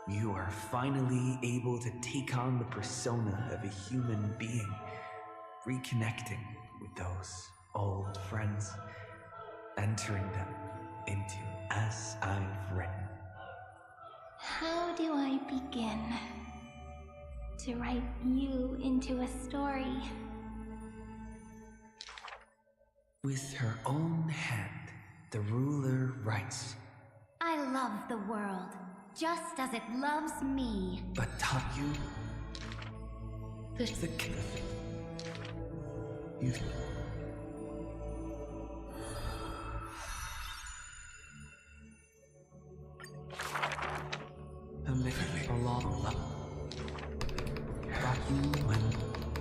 You are finally able to take on the persona of a human being, reconnecting with those old friends, entering them into As I've Written. How do I begin to write you into a story? With her own hand, the ruler writes, I love the world, just as it loves me. but taught you the you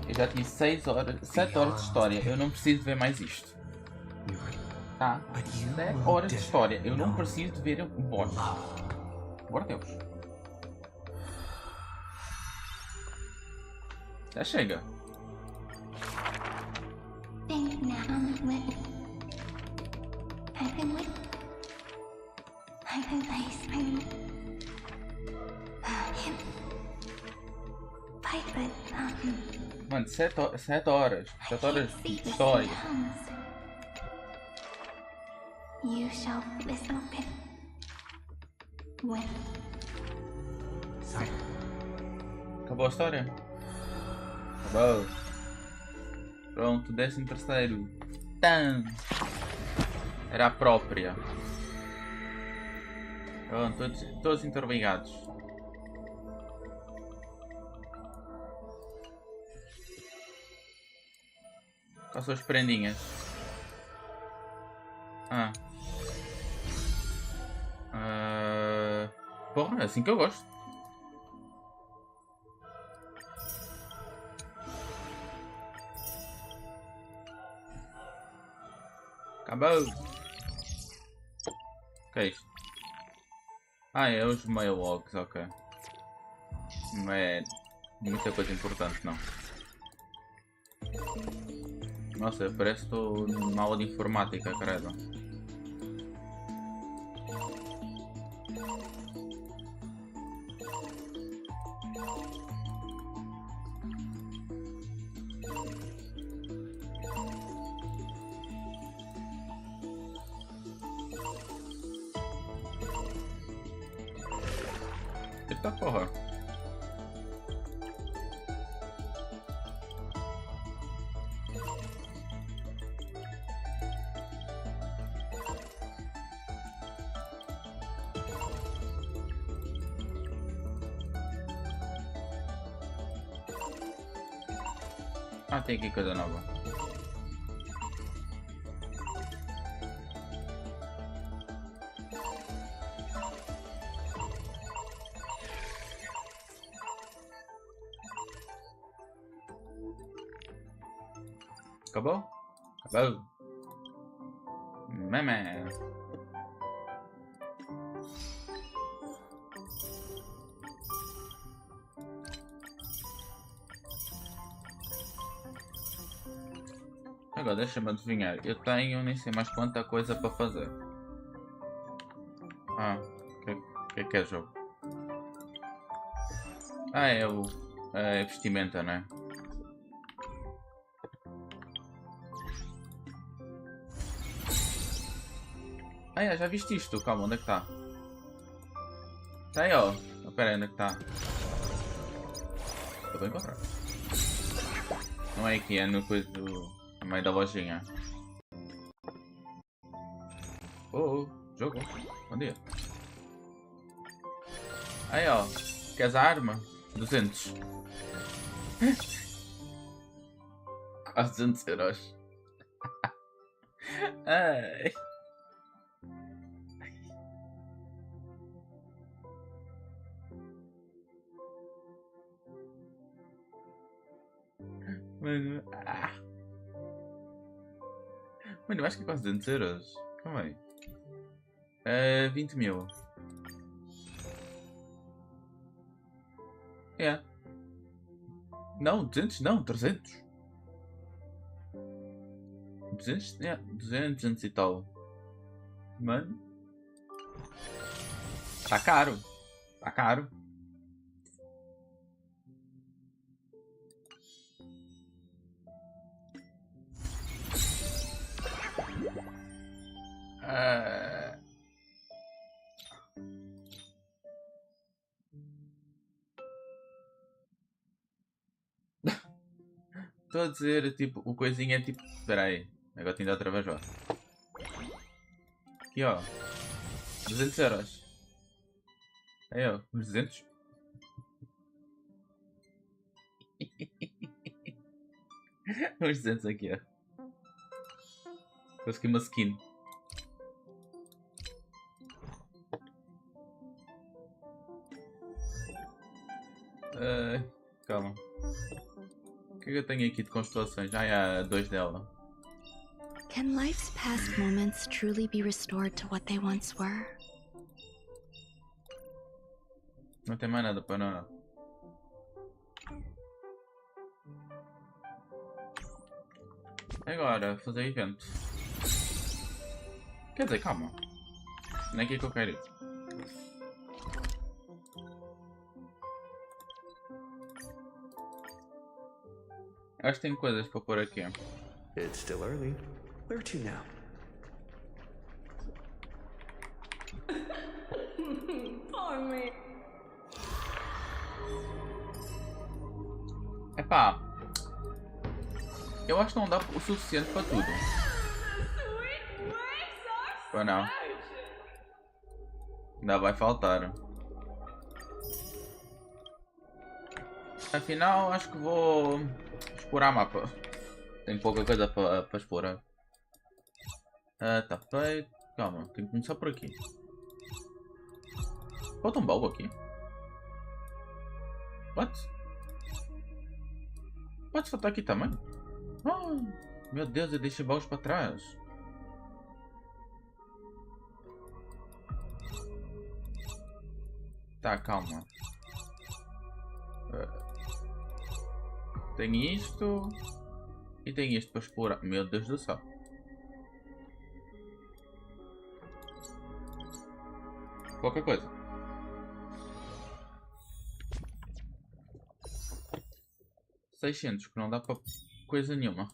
Eu já tive 6 horas, 7 horas de história. Eu não preciso ver mais isto. Tá? 7 horas de história. Eu não preciso de ver o bónus. Bora Deus. Já chega. Think now with I've been Mano, 7 horas. 7 horas de história. You shall this open with Acabou a história? Acabou. Pronto, 13º. Tam! Era a própria. Pronto, todos interligados. Quais são as prendinhas? Porra, é assim que eu gosto. Acabou. O que é isto? É os mail logs, ok. Não é muita coisa importante, não. Nossa, parece que estou numa aula de informática, credo. Eita porra. Tem aqui coisa nova. Acabou? Acabou. Meme. Agora deixa-me adivinhar. Eu tenho nem sei mais quanta coisa para fazer. Ah, o que é jogo? Ah, é o vestimenta, né? Ah, já viste isto? Calma, onde é que está? Está aí, ó. Espera aí, onde é que está? Estou bem encontrar. Não é aqui, é no coisa do... no meio da lojinha. Oh, jogo. Bom dia. Aí, ó. Queres a arma? 200. Quase 200 euros. Ai. Mano, mano, eu acho que é quase 200 euros. Calma aí. 20 mil. É. Não, 200 não, 300. 200, 200 e tal. Mano. Tá caro. Tá caro. Estou a dizer, tipo, o coisinha é tipo... Espera aí, agora tem de outra vez, ó. Aqui, ó. 200 euros. Aí, ó, uns 200. Uns 200 aqui, ó. Consegui uma skin. Calma. O que é que eu tenho aqui de constelações? Ah, há 2 dela. Can life's past moments truly be restored to what they once were? Não tem mais nada para não. Agora, fazer evento. Quer dizer, calma. Não é aqui que eu quero ir. Acho que tem coisas para pôr aqui. It's still early. Where to now? Poor me. Epá. Eu acho que não dá o suficiente para tudo. Ou não? Ainda vai faltar. Afinal, acho que vou explorar mapa. Tem pouca coisa para explorar. Tá feito. Calma, tenho que começar por aqui. Falta um baú aqui. What? Pode faltar aqui também? Oh, meu Deus, eu deixei baús para trás. Tá, calma. Tem isto. E tem isto para explorar. Meu Deus do céu. Qualquer coisa. $600, que não dá para coisa nenhuma.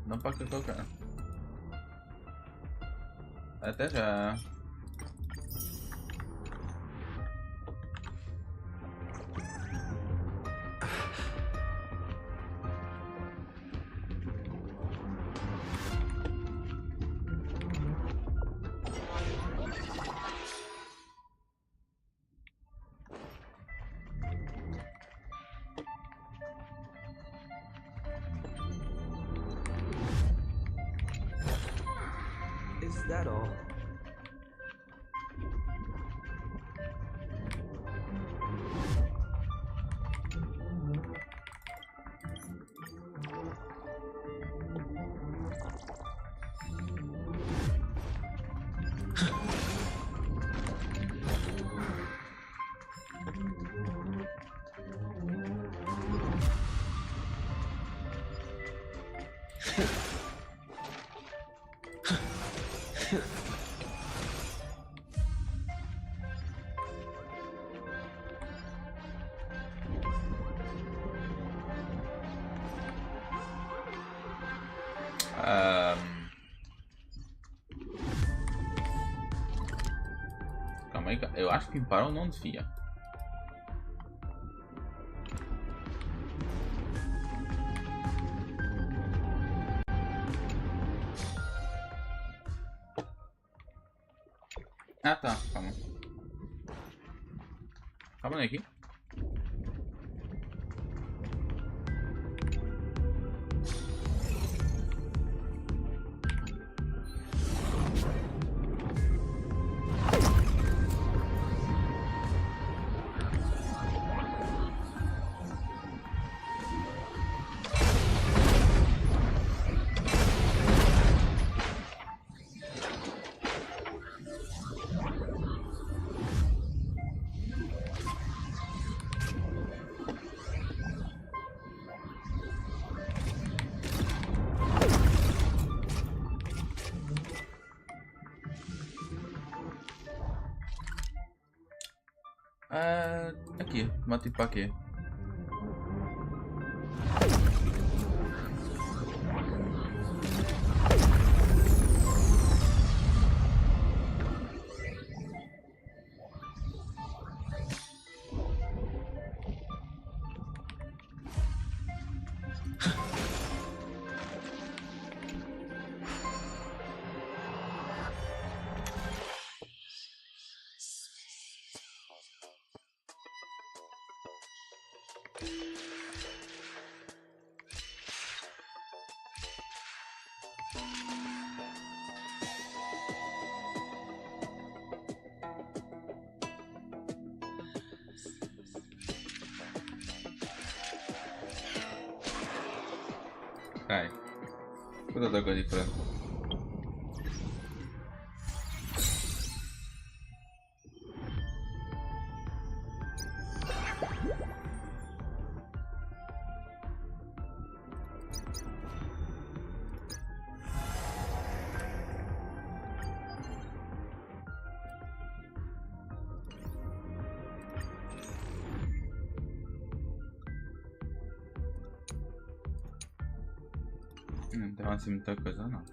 Não para aquilo que eu quero. Até já. Is that all? Calma aí, eu acho que parou não devia. Ah tá, calma. Calma aqui. Aqui, bate para aqui. Ai, outra coisa diferente. Não tem assim muita coisa não.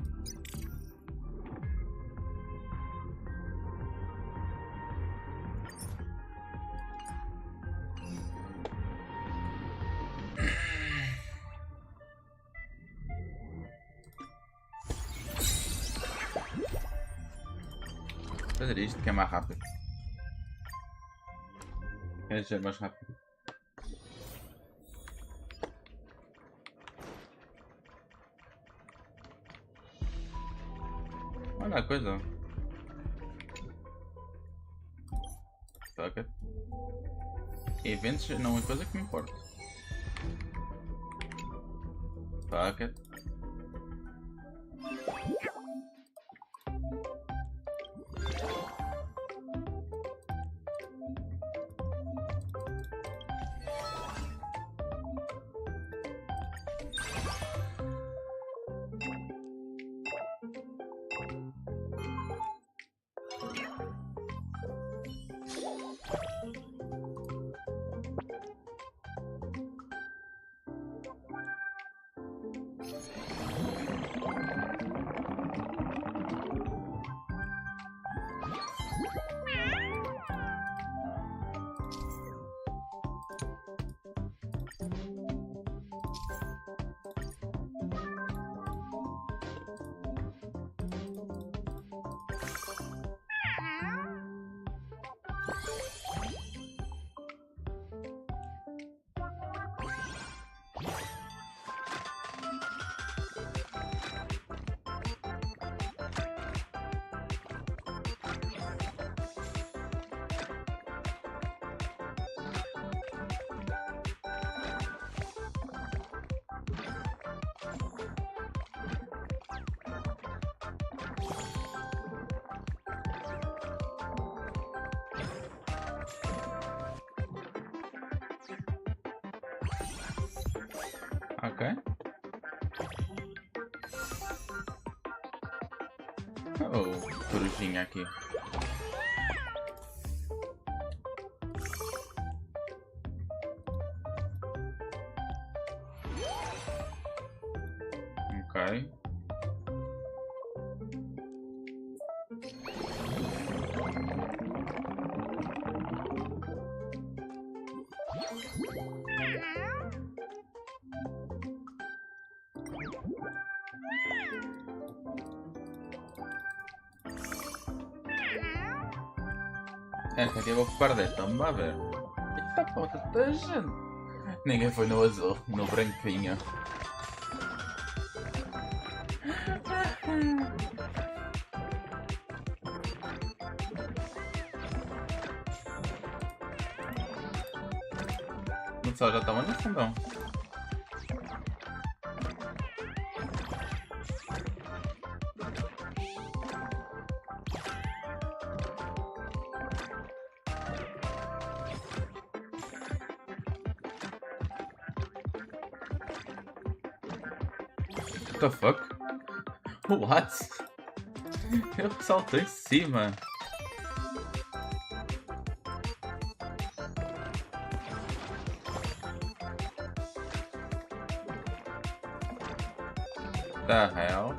Fazer isto que é mais rápido. É já mais rápido. Olha a coisa. Fuck it. Eventos não é coisa que me importa. Fuck it. Ok. Oh, corujinha aqui. Ok. Esta aqui eu vou perder, então vamos ver. Eita puta, tanta gente. Ninguém foi no azul, no branquinho. O pessoal já estava no fundão. What the fuck? What? Eu saltei em cima. The hell?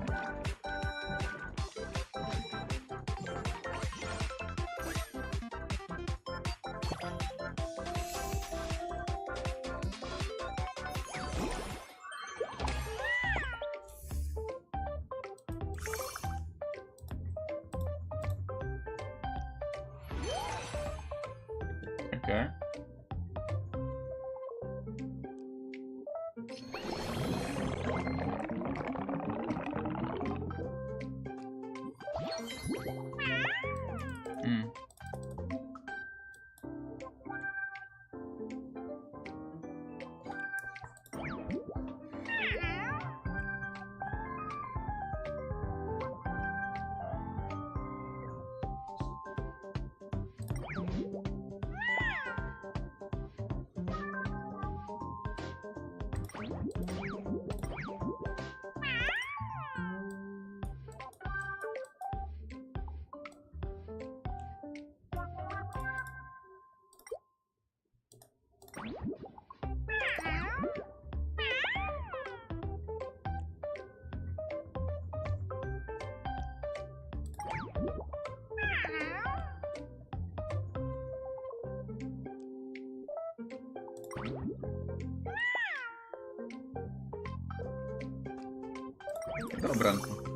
Okay. Tá branco.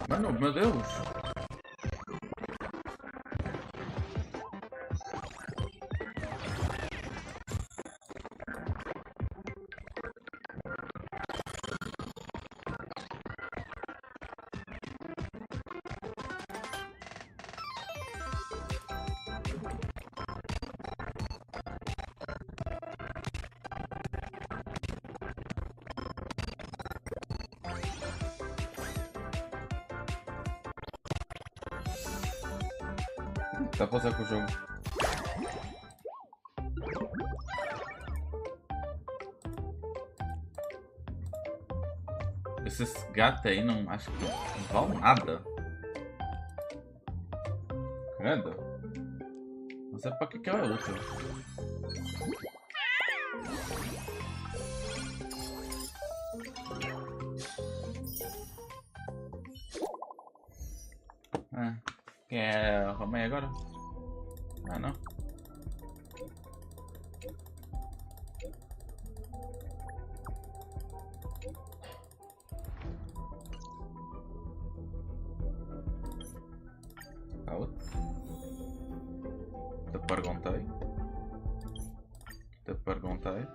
Mano, meu Deus! Tá passando com o jogo. Esses gatos aí não acho que não vale nada. Credo. Não sei pra que ela é útil. Quer arrumar aí agora? Ah, não? Out. Te perguntei. Te perguntei.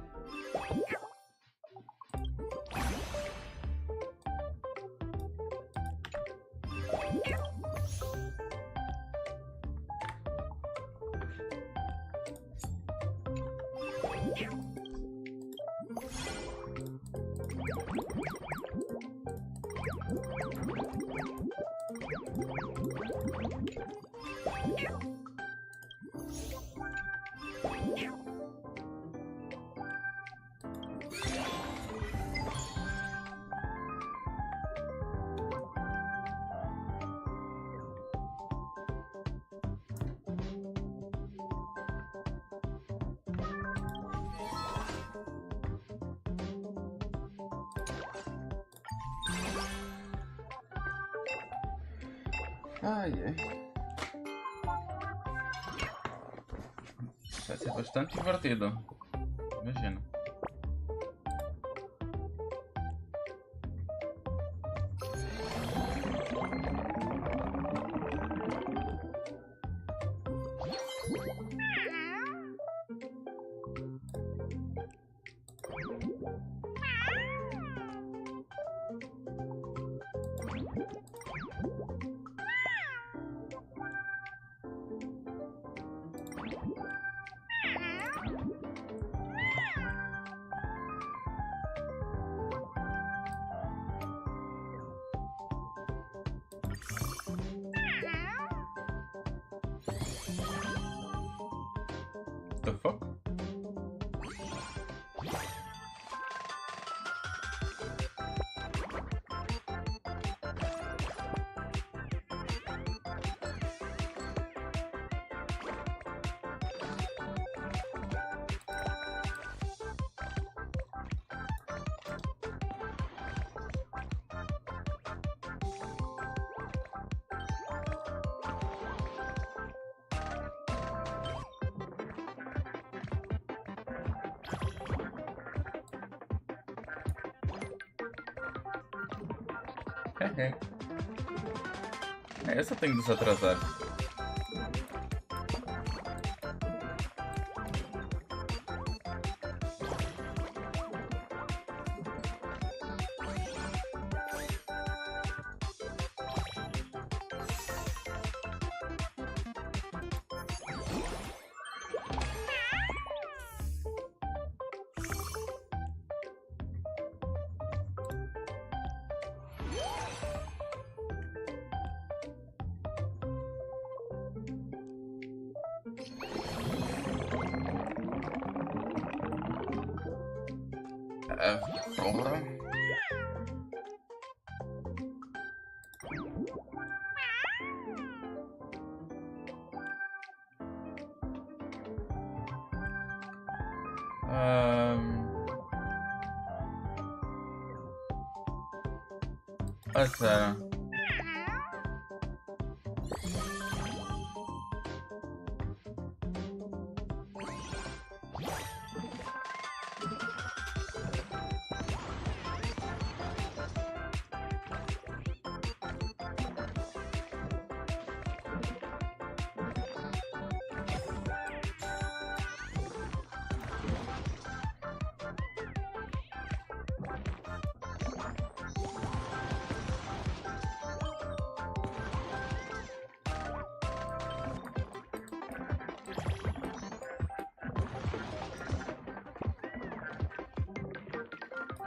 Ai, ai. Vai ser bastante divertido. Imagina. The fuck? Essa tem que desatrasar. Porra. Sério.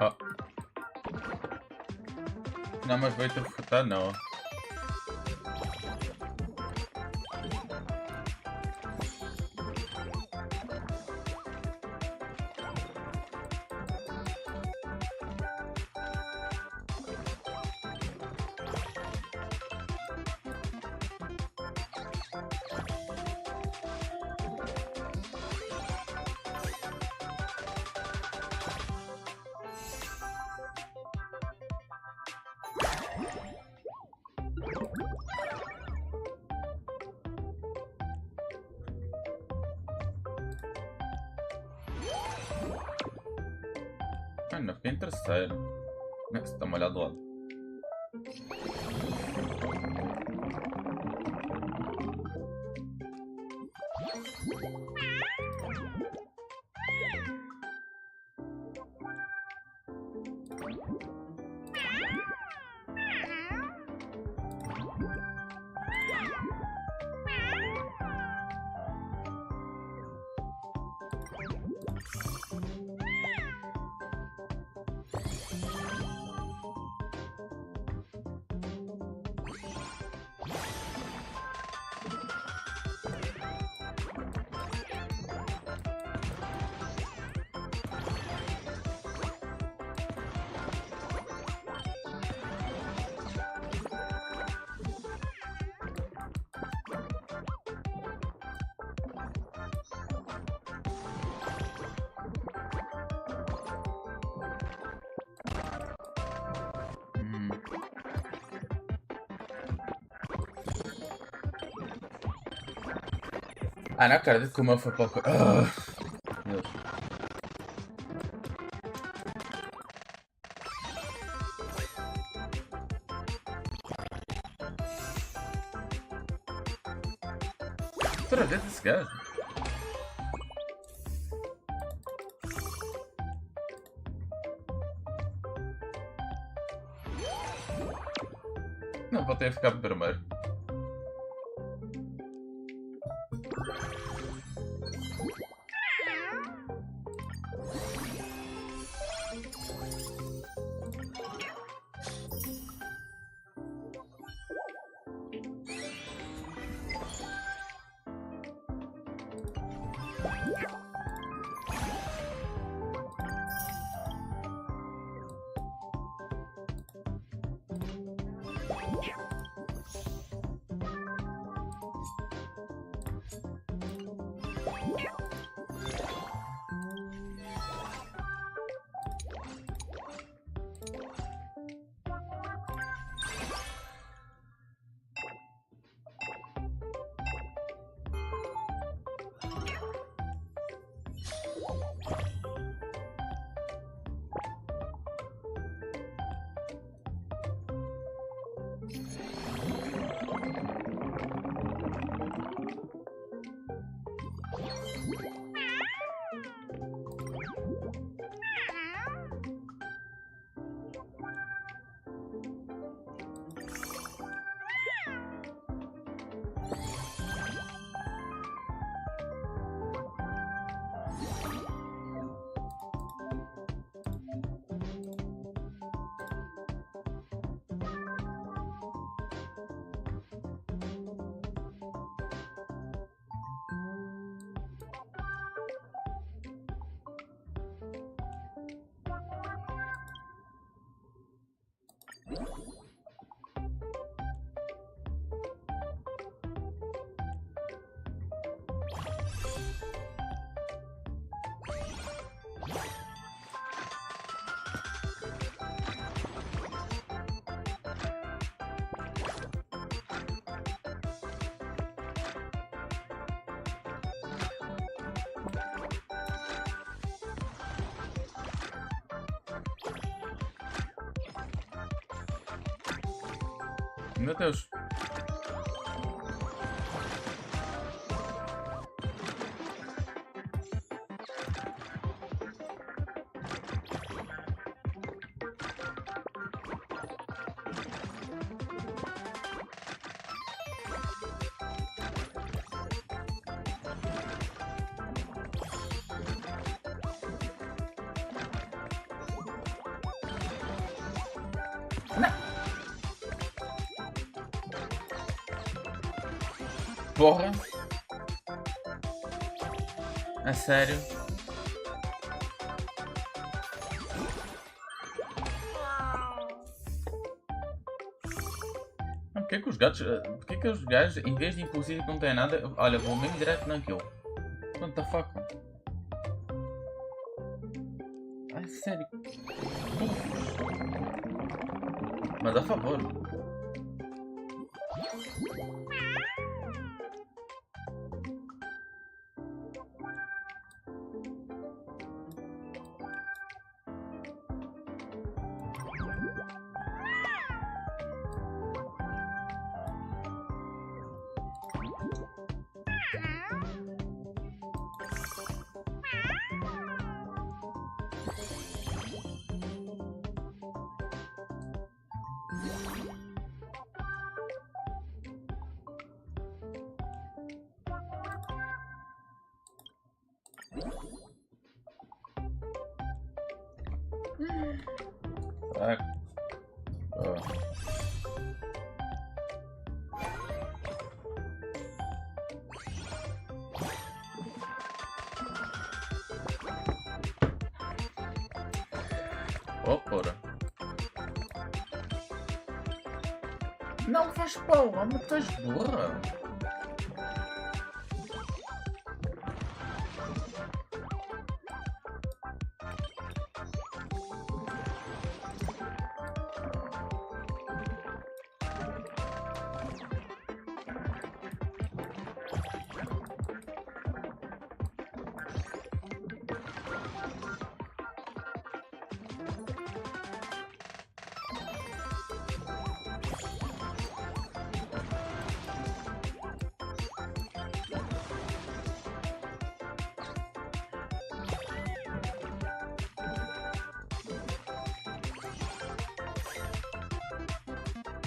Oh. Não, mas vai ter que refutar, não. Ainda fiquei em terceiro. Como é que você está molhado do lado? Ah, não acredito que o meu foi para o... Deus. Outra vez esse gajo. Não, vou ter que ficar primeiro. Meu Deus. Porra. É sério. Porquê que os gatos... Porquê que os gajos, em vez de impulsivos que não têm nada... Olha, vou mesmo direto naquilo. What the fuck? Ai, sério. Mas a favor. Caraca. Oh, porra. Não faz pão, mas tu és burra.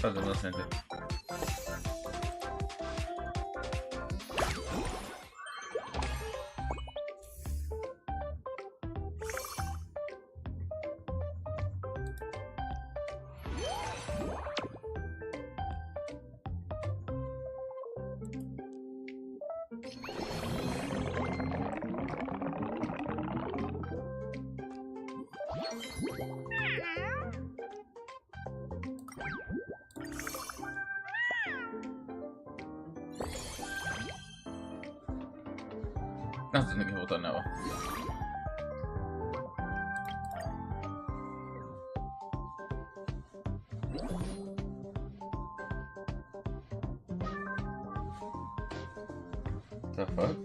Fazendo assim, então. Nossa, tem que voltar nela. The fuck?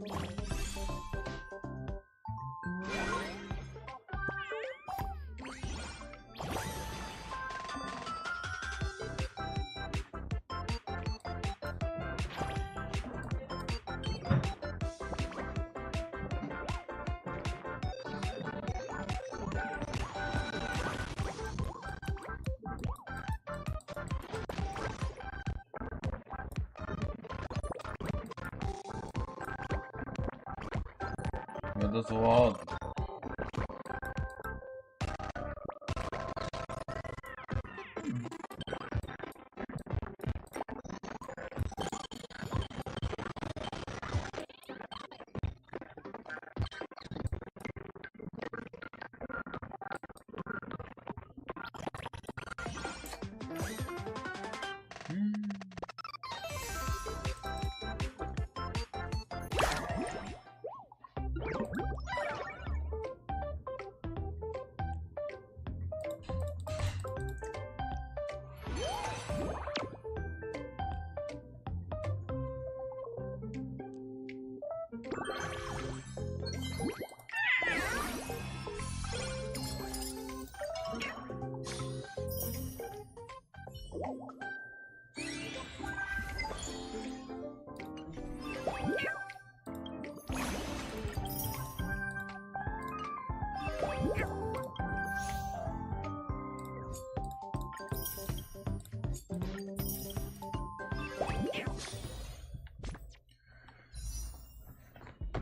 Meu Deus, o ódio.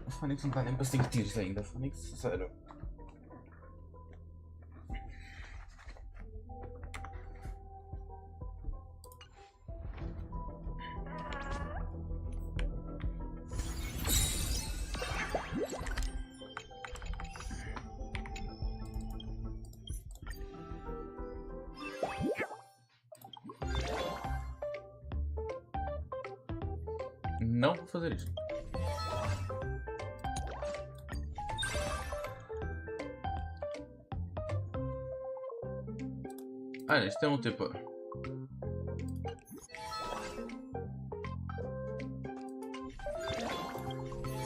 O Phoenix não tá nem para 5 tiros ainda, Phoenix, sério. Não vou fazer isto. Olha, isto é um tipo...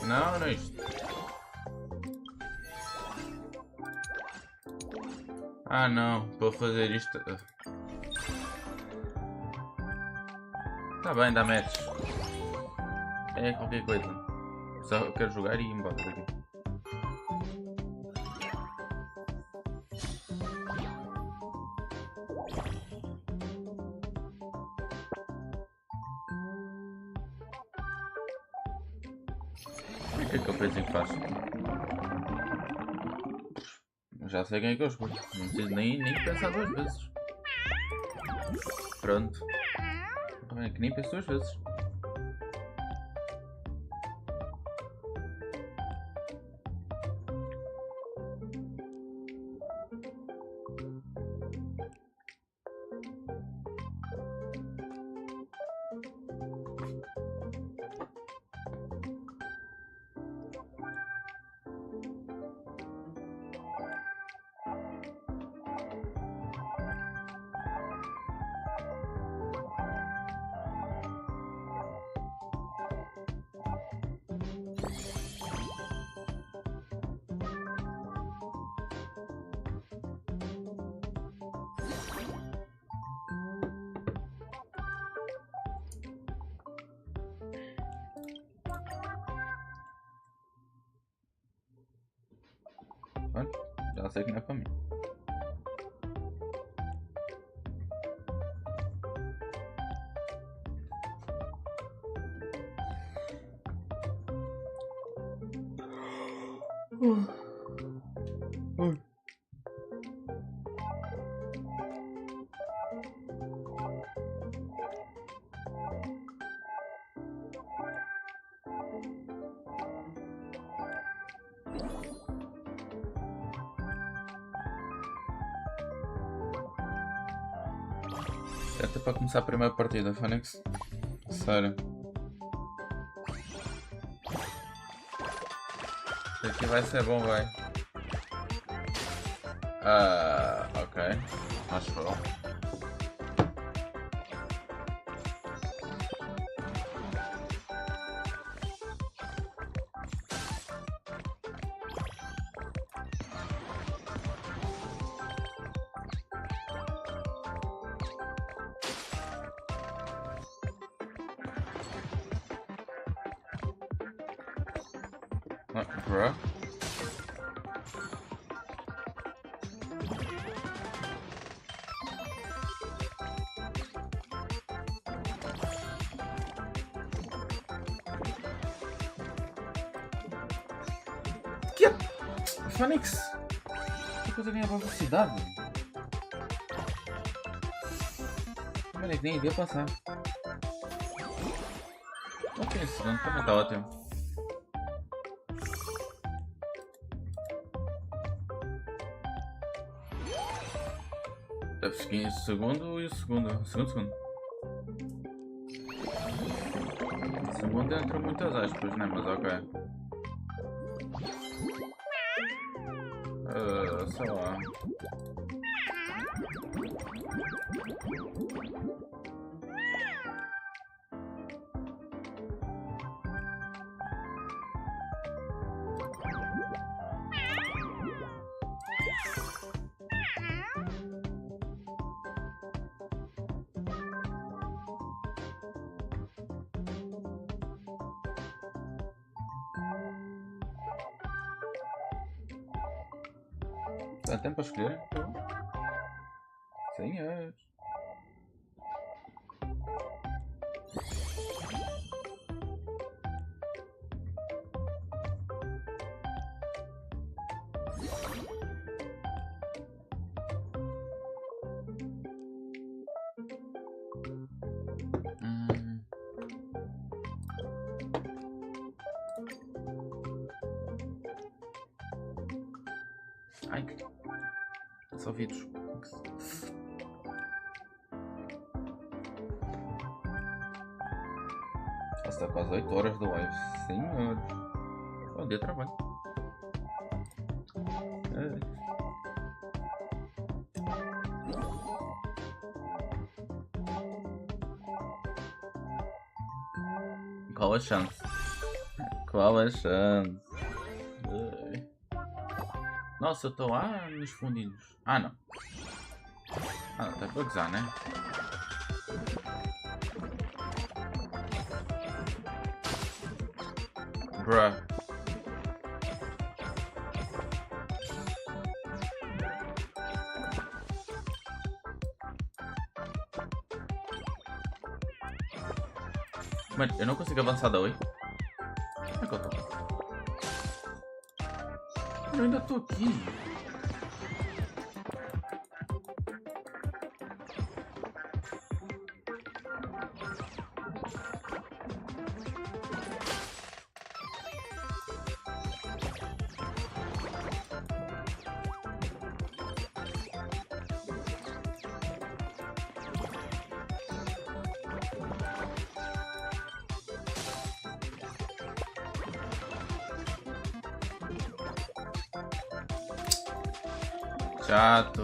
Não, não é isto. Ah não, para fazer isto... Tá bem, dá match. É qualquer coisa. Só quero jogar e ir embora daqui. O que é que eu pensei que faço? Já sei quem é que eu escolho. Não preciso nem pensar duas vezes. Pronto. É que nem penso duas vezes. Já sei que não é para mim. Até para começar a primeira partida, Phoenix. Sério. Isso aqui vai ser bom, vai. Ok. Acho bom. Bro. Que é? Phoenix? Que coisa nem a velocidade? Peraí, nem ia passar. Ok, esse segundo também tá ótimo. Deve seguir o segundo e o segundo. Segundo. O segundo entra muitas aspas, né? Mas ok. Sei lá. Dá tempo para escolher? Senhores. Ai, só vidros. Está quase 8 horas de live. Senhor. Bom dia de trabalho. Qual a chance? Qual a chance? Nossa, eu estou lá nos fundinhos. Ah, não. Ah, não, tá para gozar, né? Bruh. Mano, eu não consigo avançar da Oi. Como é que eu tô? Eu ainda tô aqui. Chato.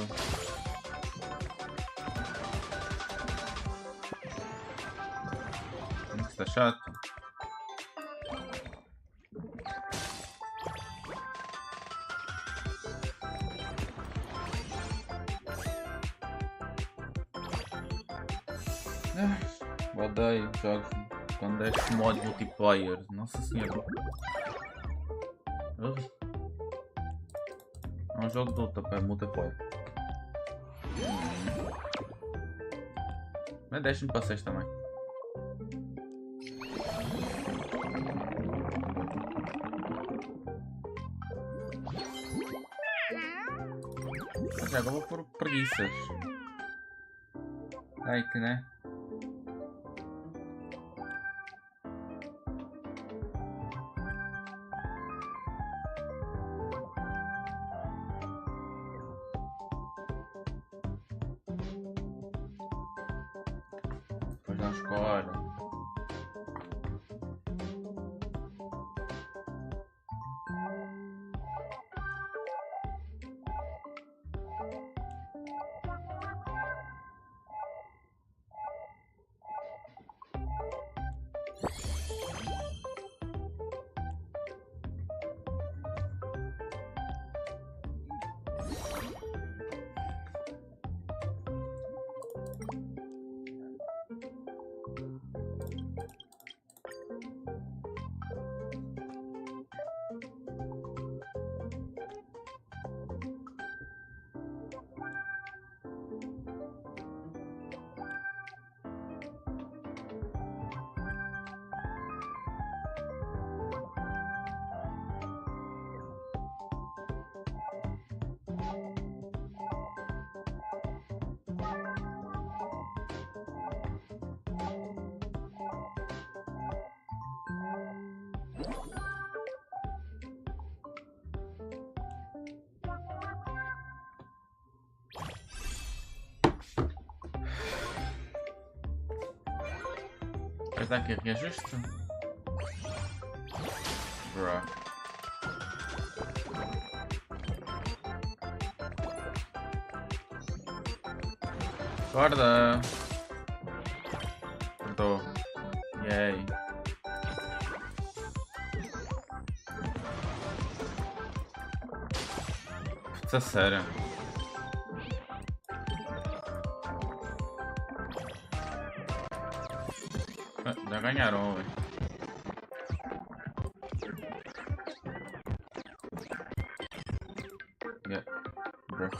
Como que está chato? Eu odeio jogos quando é modo multiplayer. Nossa senhora. É um jogo de luta para multiplayer. Mas deixa-me para 6 também. Já acabou por preguiças. Ai que né? Depois não escolhe. Vai dar aqui reajuste? Bruh. Acorda! Acordou. Yay. Putz, a sério. Já ganharam, velho. Yeah. Bro.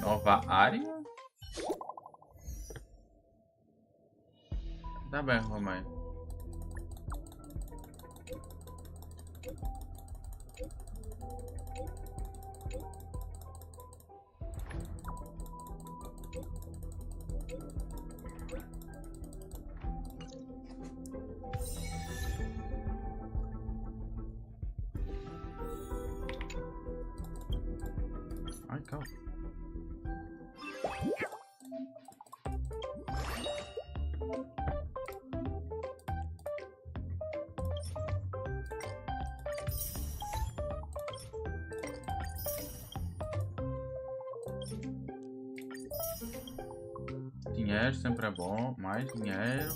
Nova área? Tá bem, Romai. Ai, calma. Dinheiro sempre é bom, mais dinheiro.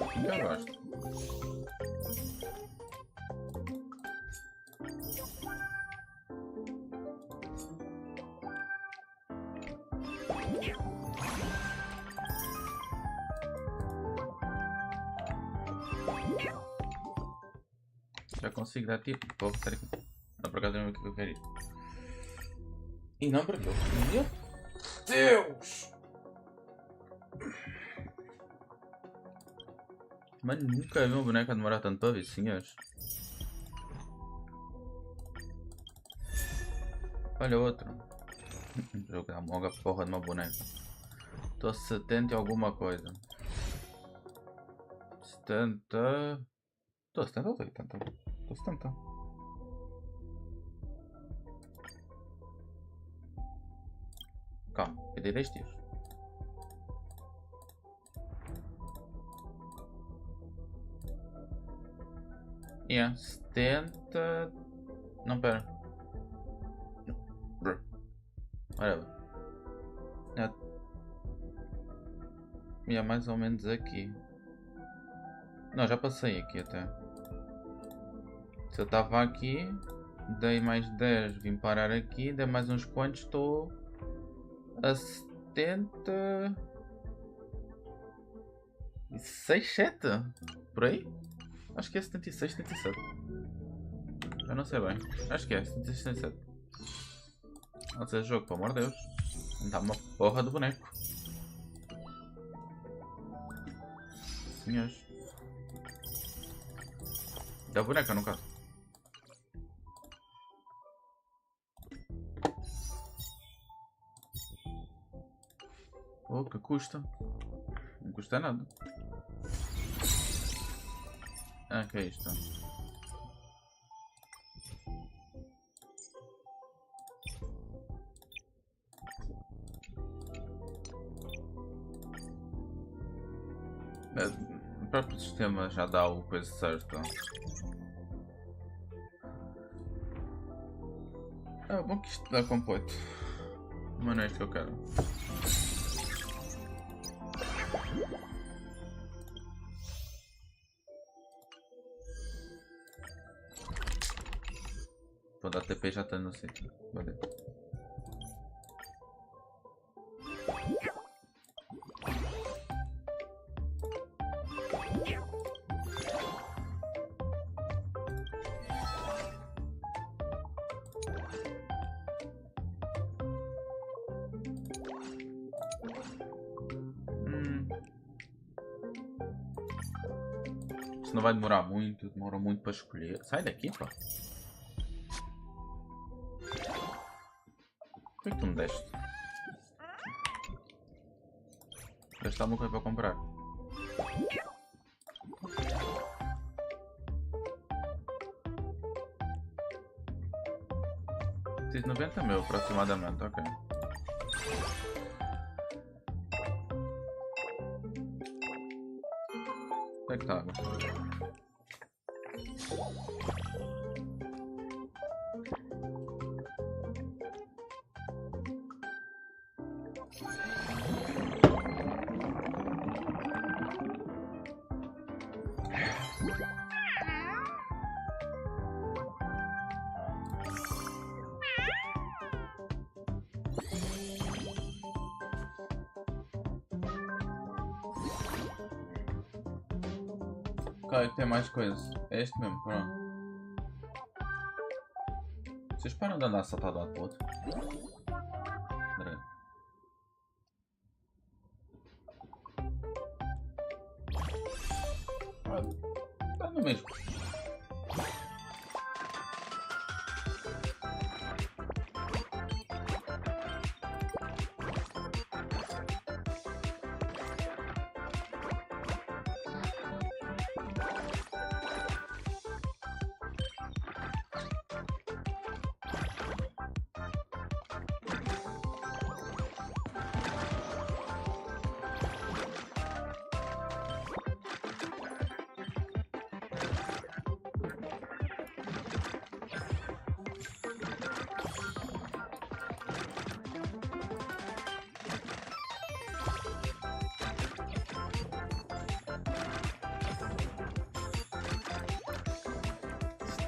Assim que eu gosto. Já consigo dar tipo. Vou botar aqui. Não, por acaso não é o que eu quero ir. E não porque eu. Meu Deus! Mano, nunca vi uma boneca demorar tanto para ver, senhores. Olha outro. Jogar logo a porra de uma boneca. Estou 70 e alguma coisa. 70. Estou 70 ou 80? Estou 70. Calma, eu dei 10 tiros. Yeah, 70. Não, pera. Olha. É mais ou menos aqui. Não, já passei aqui até. Se eu estava aqui. Dei mais 10, vim parar aqui, dei mais uns quantos, estou a 76, 7? Por aí? Acho que é 76, 77. Eu não sei bem. Acho que é 76, 77. Não sei jogo, pelo amor de Deus. Não dá uma porra do boneco. Senhores. Dá o boneco, no caso. Oh, que custa? Não custa nada. Ah, que é isto? O próprio sistema já dá o coisa certo. É bom que isto dá completo. Mas não é isto que eu quero. Vou dar TP já está no sítio. Valeu. Isso não vai demorar muito, demora muito para escolher. Sai daqui, pá. Por que tu me deste? Deste alguma coisa para comprar? Preciso de 90 mil aproximadamente, ok. Onde é que está? Ok, tem mais coisas. É este mesmo, pronto. Vocês param de andar saltado de um lado para o outro. Tá no mesmo.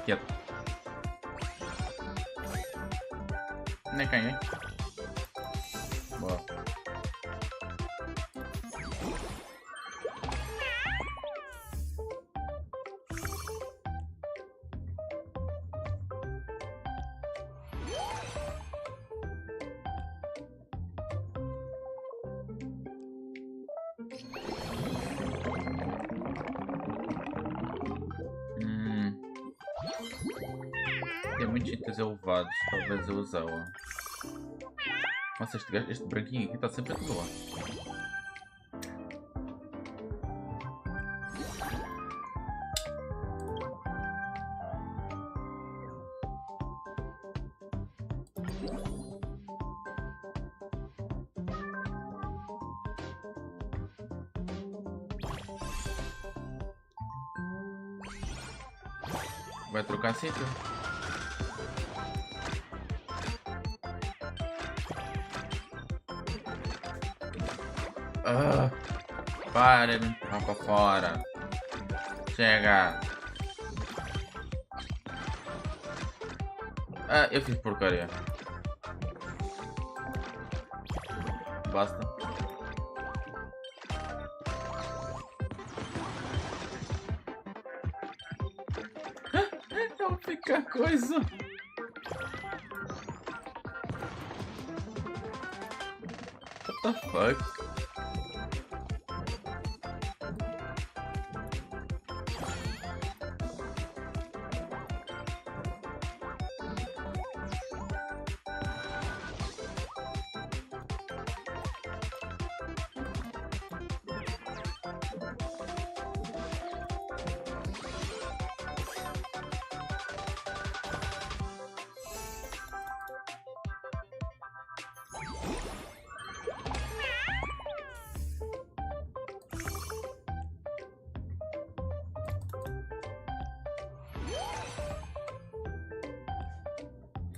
Quieto. Nem quem, hein? Boa. Tem muitos itens elevados, talvez eu usá-la. Nossa, este branquinho aqui está sempre a tudo lá. Vai trocar sítio? Para de me empurrar pra fora. Chega. Ah, eu fiz porcaria. Basta. Não fica coisa. What the fuck?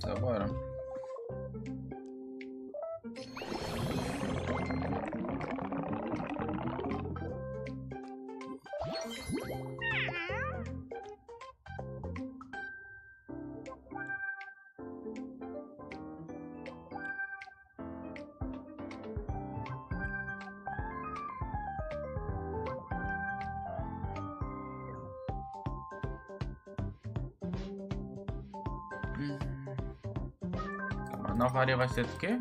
Tá, bora. A nova área vai ser de quê?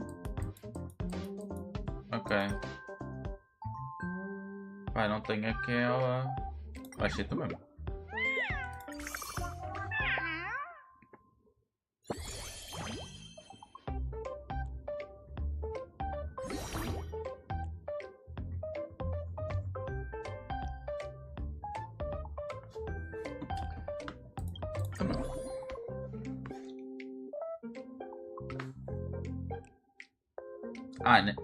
Ok. Pai, não tenho aquela. Vai ser tu mesmo. Ah, né?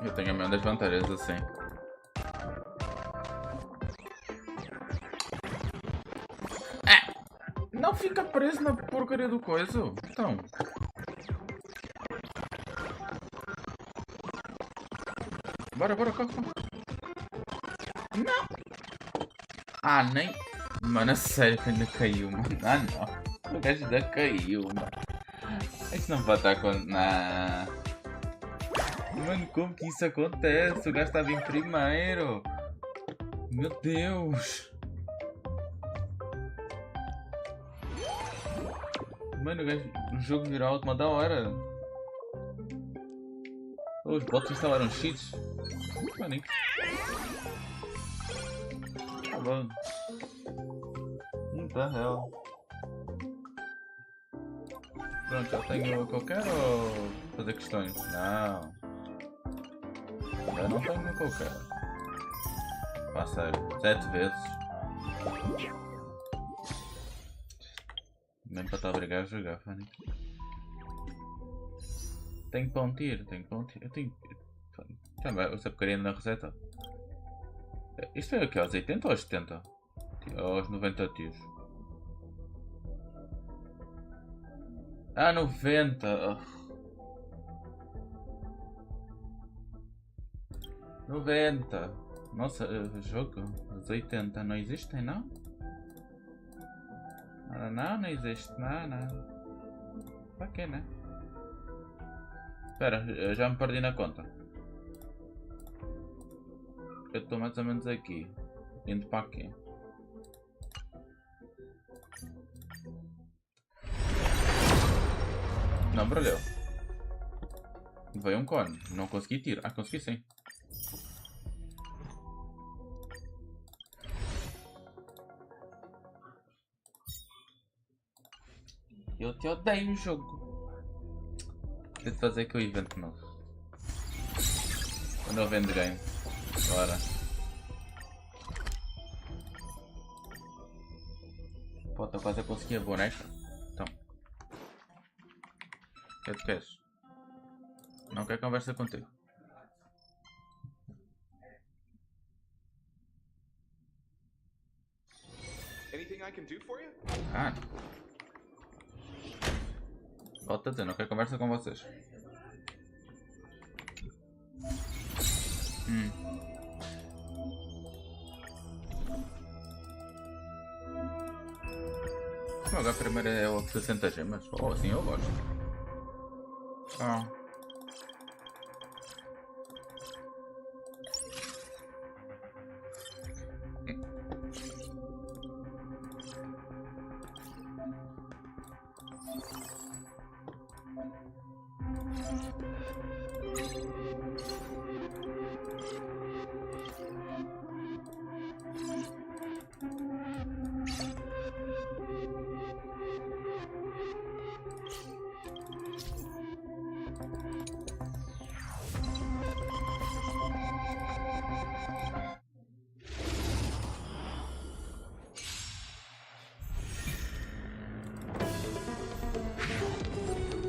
Eu tenho a minha das vantagens assim. Não fica preso na porcaria do coisa. Então. Bora, corre. Não! Ah, nem. Mano, a sério que ainda caiu, mano. Ah, não. O gajo ainda caiu, mano. Isso não pode estar acontecendo. Nah. Mano, como que isso acontece? O gajo estava em primeiro. Meu Deus. Mano, o jogo virou última da hora. Oh, os bots instalaram cheats. Mano, tá bom. What the hell? Pronto, já tenho o que eu quero ou fazer questões? Não. Já não tenho o que eu quero. Pá, sério. 7 vezes. Nem para estar a obrigar a jogar, Fanny. Tenho pão tiro. Eu tenho. Também, você porcaria na receita. Isto é o que? Aos 80 ou aos 70? Aos 90 tios. Ah, 90! 90! Nossa, jogo? Os 80 não existem, não? Não existe, não. Para quê, né? Espera, eu já me perdi na conta. Eu estou mais ou menos aqui. Indo para aqui. Não brilhou. Veio um cone. Não consegui tirar. Ah, consegui sim. Eu te odeio, jogo. Preciso fazer aqui o evento novo. O novo endgame. Bora. Pô, estou quase a conseguir a boneca. Então. O que é que queres? Não quer conversa contigo. Ah. Volto a dizer, não quer conversa com vocês. Logo a primeira é o 60 gemas. Oh, assim eu gosto. Ah.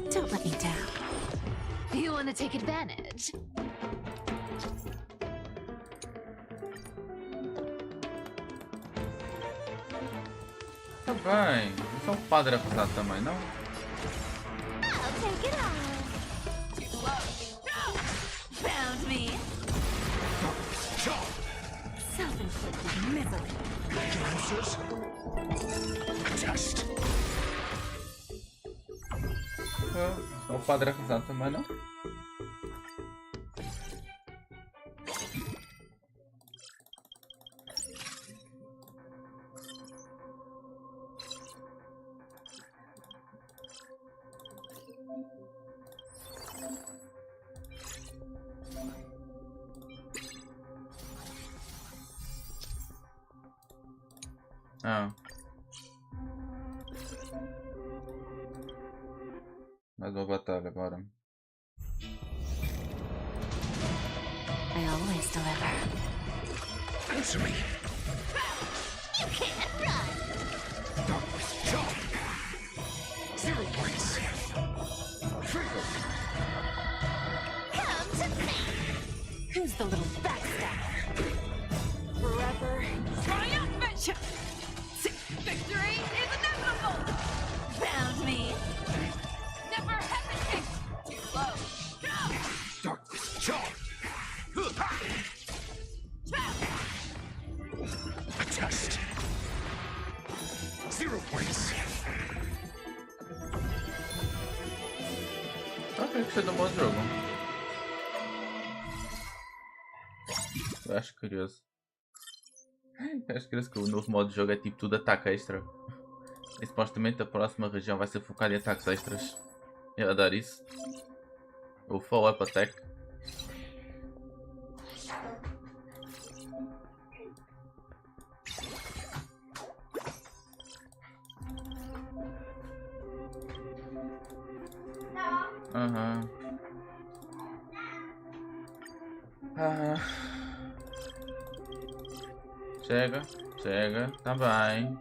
Don't let me down. You want to take advantage? Tá bem. Eu sou um padre acusado também, não? I'll take it on. Found me. Self-inflicted misery. Just. Sou um padre acusado também, não? Ah. Mais uma batalha agora. I always deliver. Answer me. You can't run. Zero points. Come to me. Who's the little backstabber? Forever. Triumphant! Victory is inevitable! Found me! Never hesitate! Too slow! Darkness charm. Adjust. 0 points. Ok, gostei do modo de jogo. Eu acho curioso. Eu acho curioso que o novo modo de jogo é tipo tudo ataque extra. E supostamente a próxima região vai ser focada em ataques extras. Eu adoro isso. O follow-up attack. Aham. Chega, chega, tá bem.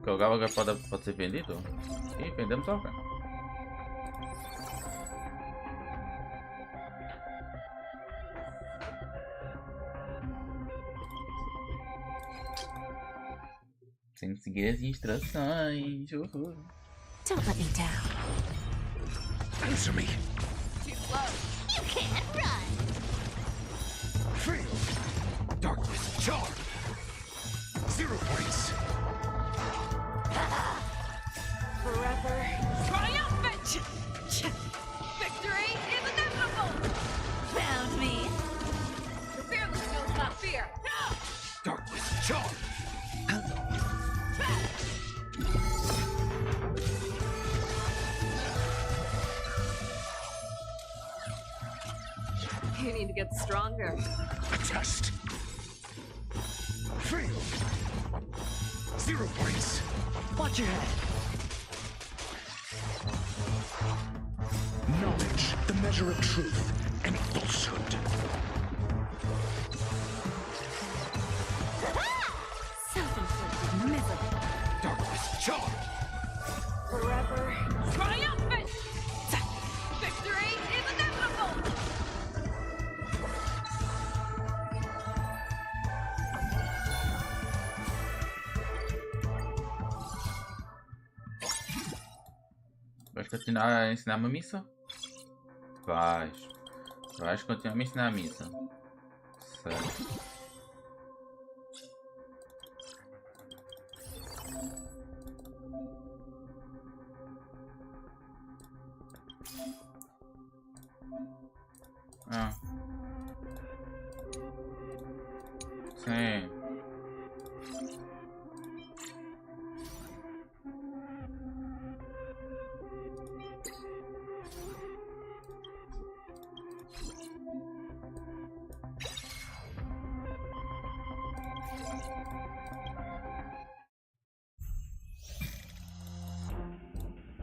O Galaga pode ser vendido? Ih, vendemos alguém. Tem que seguir as instruções. Don't let me down. Answer me. Too slow. You can't run. Feel. Darkness charm. 0 points. Forever. Triumphant! Victory is inevitable! Found me! The fearless knows not fear! Darkness charm. You need to get stronger. Adjust. Feel. 0 points. Watch your head. Knowledge, the measure of truth and falsehood. Self-inflicted misery. Darkness charm. Forever. Triumphant! Victory Vais continuar a ensinar-me a missa? Vais. Vais continuar a me ensinar a missa. Certo. Ah. Sim.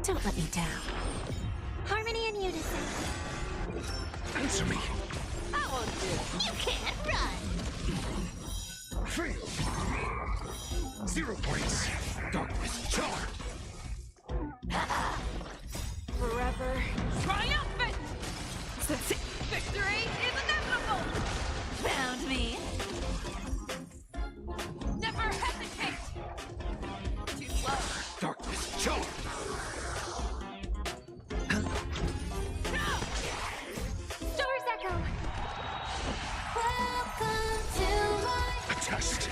Don't let me down. Harmony and unison. Answer me. I won't do it. You can't run. Free. 0 points. Darkness charm. Forever triumphant! Victory is inevitable! Found me. Never hesitate! Too slow. Darkness charm. Stars echo. Welcome to my Test.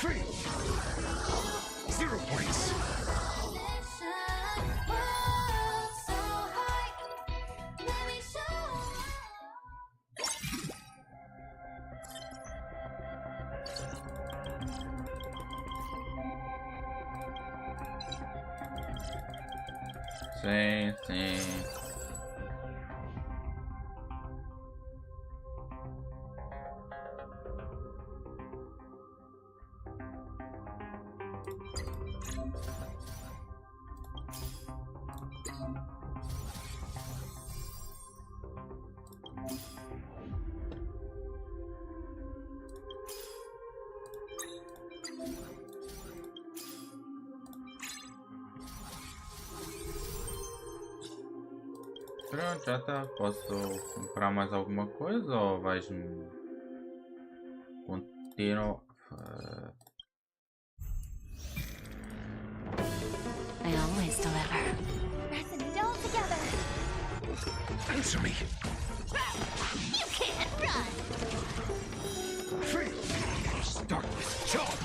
Free. 0 points. world so high. Let me show. Sim, sim. Pronto, já tá. Posso comprar mais alguma coisa ou vais-me continuar? I always deliver. Pressing it all together. Answer me. You can't run. Free. Darkness charm.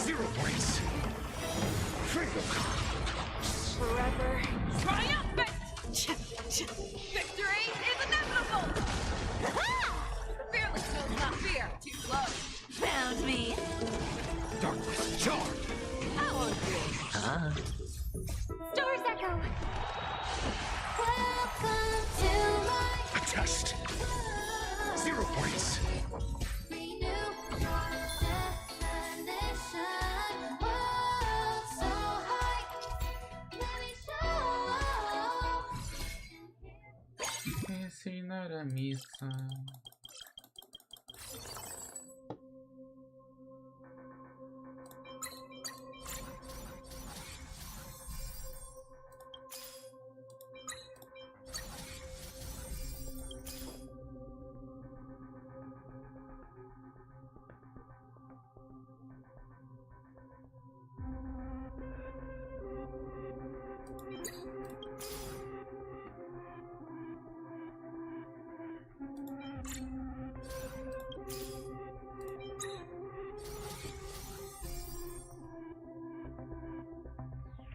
0 points. Free. Forever triumphant! Victory is inevitable! Fearless knows not fear. Too slow. Found me. Darkness charm. I won't do it. Stars echo. Welcome to my Test. 0 points. renew your definition. World so high. Let me show. Ensinar a missa.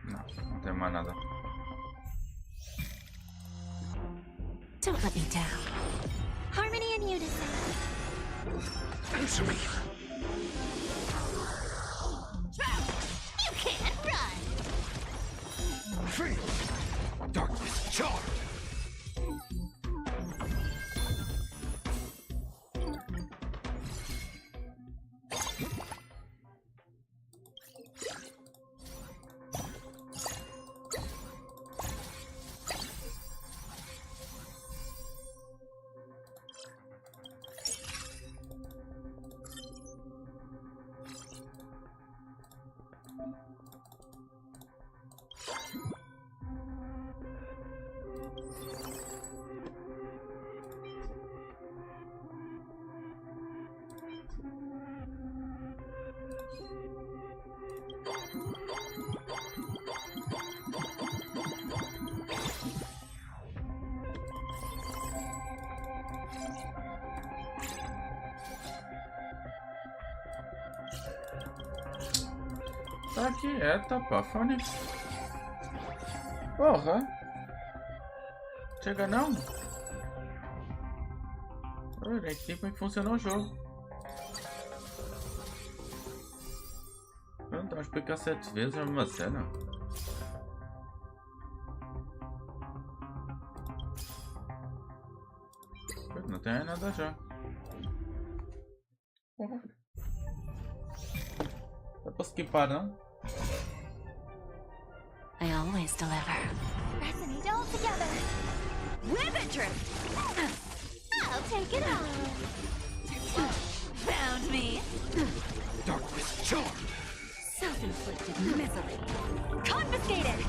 Não tem mais nada. Don't let me down. Harmony and unison. Answer me. You can't run. Free. Darkness charm. Tá quieta, pá, Fônix. Porra. Chega não. Olha, é que como é que funciona o jogo. Pronto, vamos explicar 7 vezes a mesma cena. Não tem nada já. Porra. Dá pra skipar, não? I always deliver. Resonate all together. Ribbon drift! I'll take it on. Found me! Darkness charm! Self-inflicted misery. Confiscated!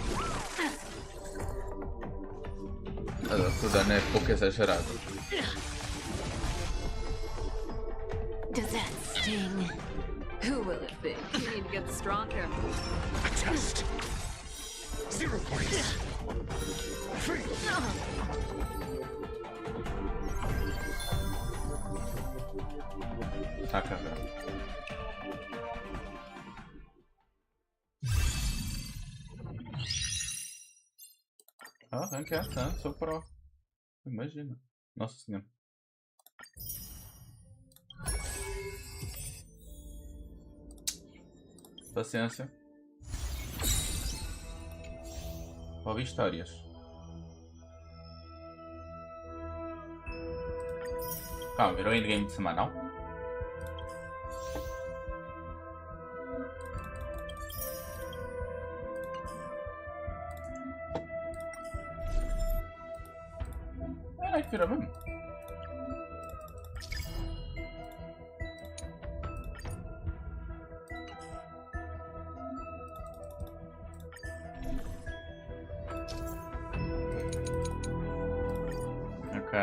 O dano é pouco exagerado. Does that sting? Who will it be? You need to get stronger. A test! 0 points! Free! Taca, velho. Ah, vem cá, tá? Sou pro. Imagina. Nossa senhora. Paciência. Ouvi histórias. Calma, virou endgame de semanal? É que virou mesmo. Ok.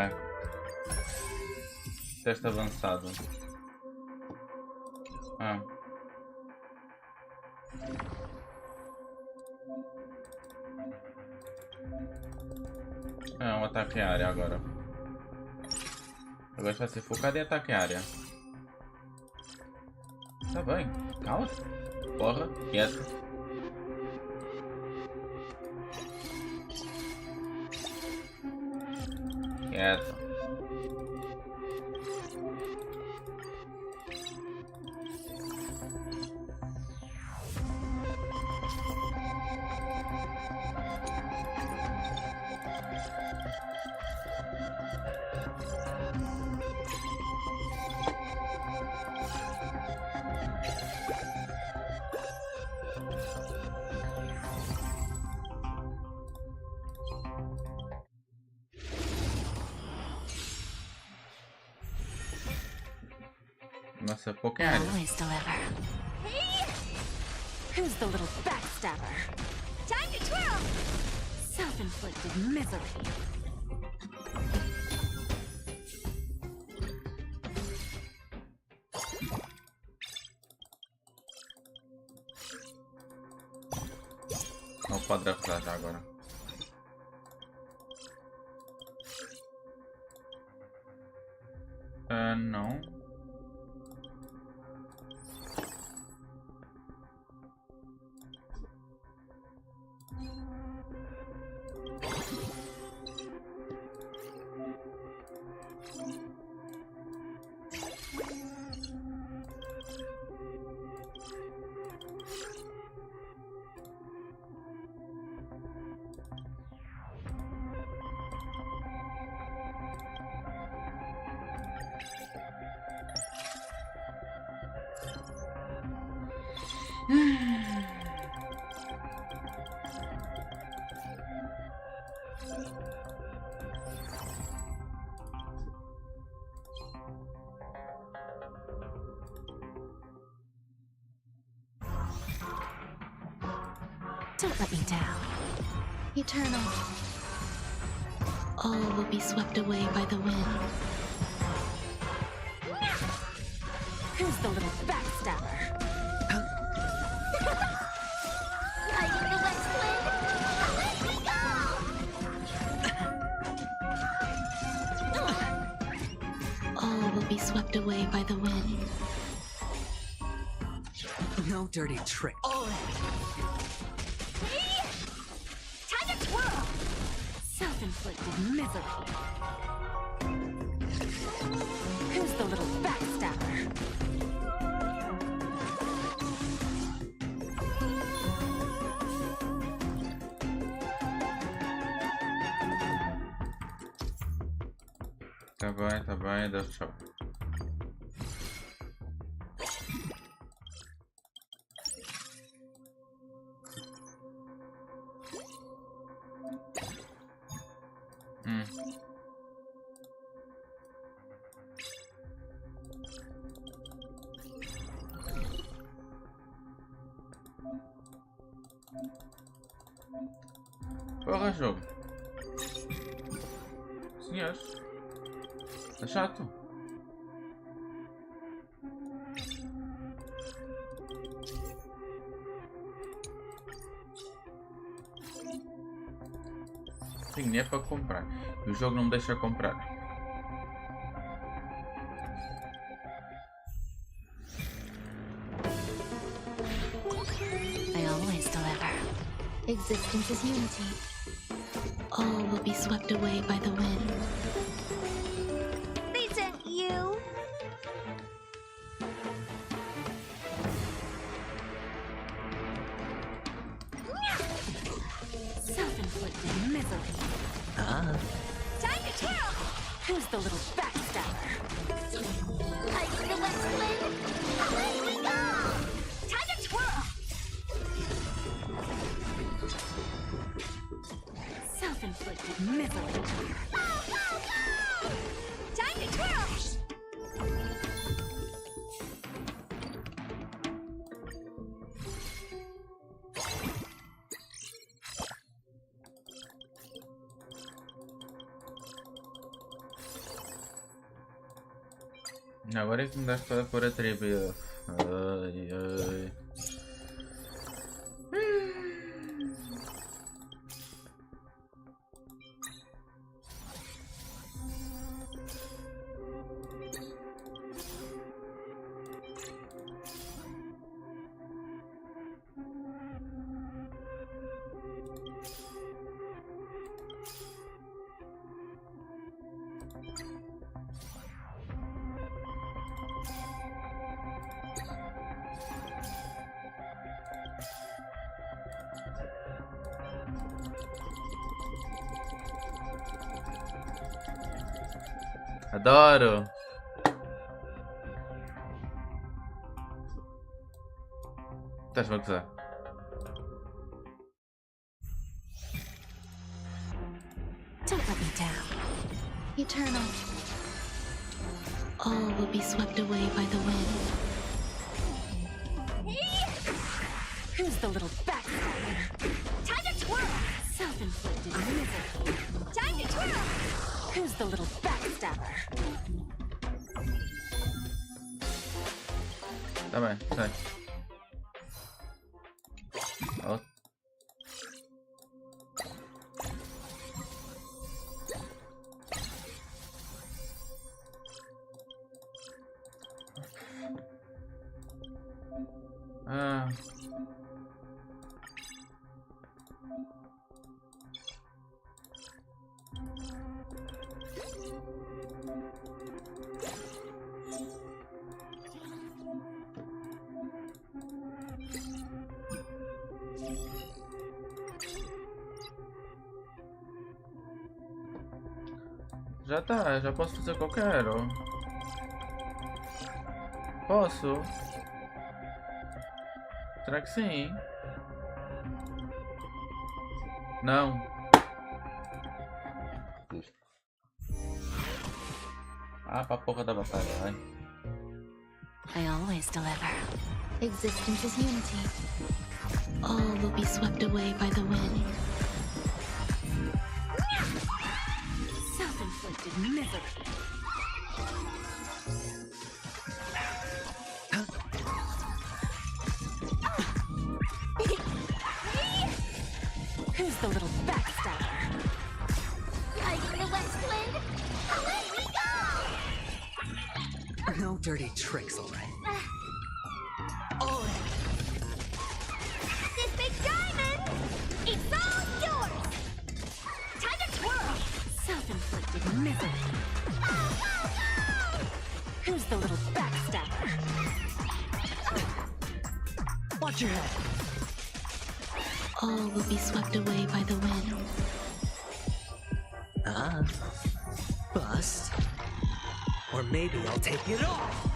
Teste avançado. Ah. É um ataque em área agora. Agora vai ser focado em ataque em área. Tá bem, calma. Porra, quieto. Quieto. Nossa, pouco em área. Always deliver. Who's the little backstabber? Time to twirl. Self-inflicted misery. Não pode draftar já agora. Não. Don't let me down. Eternal. All will be swept away by the wind. Who's the little backstabber? Riding the west wind. Let me go. All will be swept away by the wind. No dirty trick. All in. self-inflicted misery. Who's the little backstabber? Tá bem, deixa eu... Porra, jogo. Senhores. Tá chato. Tenho dinheiro para comprar. E o jogo não me deixa comprar. I always deliver. Existence is unity. All will be swept away by the wind. They sent you. Self-inflicted misery. Time to twirl. Who's the little backstabber? Like the west wind. Away we go. Time to twirl. Self-inflicted misery. Go, go, go. Time to twirl. Agora é que me dás para pôr a tribo. Ai, ai. Adoro! Estás-me a gozar? Don't let me down. Eternal. All will be swept away by the wind. Who's the little backstabber? Time to twirl. Self-inflicted misery. Time to twirl. Who's the little backstabber? Tá bem, sai. Ó. Ah. Já tá, já posso fazer o que eu quero. Posso? Será que sim? Não. Ah, pra porra da batalha, vai. I always deliver. Existence is unity. All will be swept away by the wind. Self-inflicted misery. Who's the little backstabber? Like the west wind. Away we go. No dirty tricks, all right? This big diamond. It's all yours. Time to twirl. misery. Who's the little backstabber? Watch your head. All will be swept away by the wind. Bust. Or maybe I'll take it off.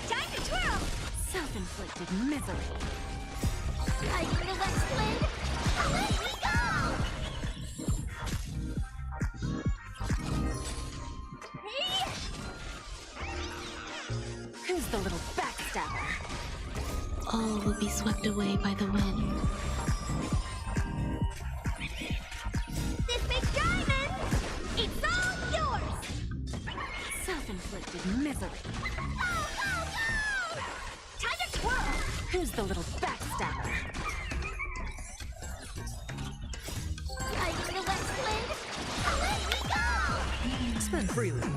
Time to twirl! Self-inflicted misery. I can the west wind. Away we go! Who's the little backstabber? All will be swept away by the wind. This big diamond! It's all yours! Self-inflicted misery. Time to twirl! Who's the little backstabber? I can the west wind. Away we go! Spend freely.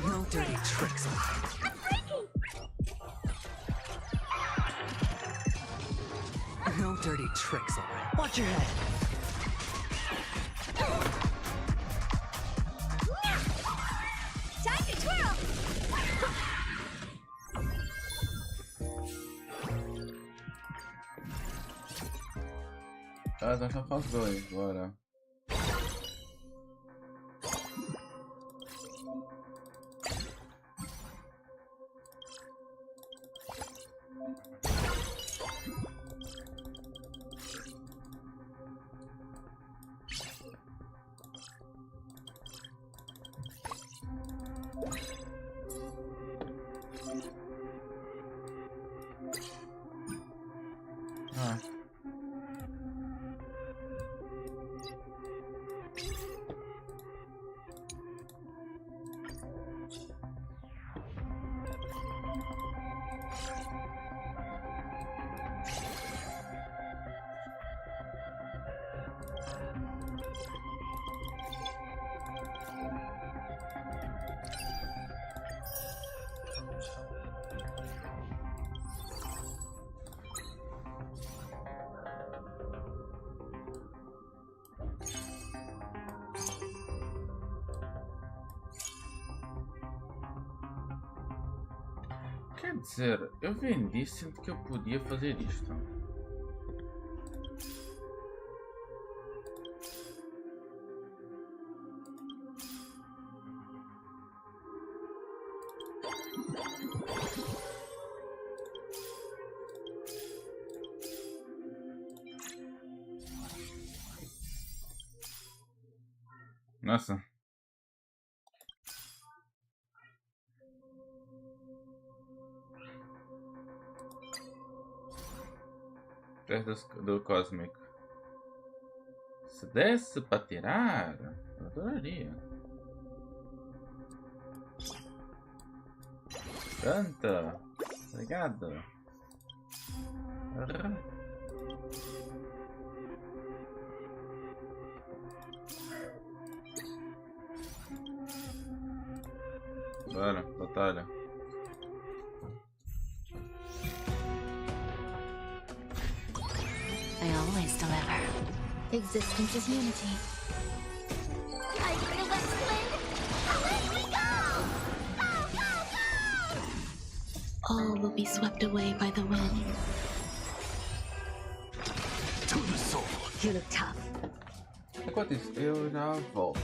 No dirty tricks. I'm breaking! No dirty tricks, alright? Watch your head. Time to twirl! Tá, nós só faz dois, bora. Ah. Quer dizer, eu vendi sendo que eu podia fazer isto. Nossa. Do Cosmic. Se desse para tirar, eu adoraria. Tanta. Obrigado. Bora, batalha. I always deliver. Existence is unity. I can the west wind. Away we go! Go, go, go! All will be swept away by the wind. To the soul. You look tough. Enquanto isso, eu já volto.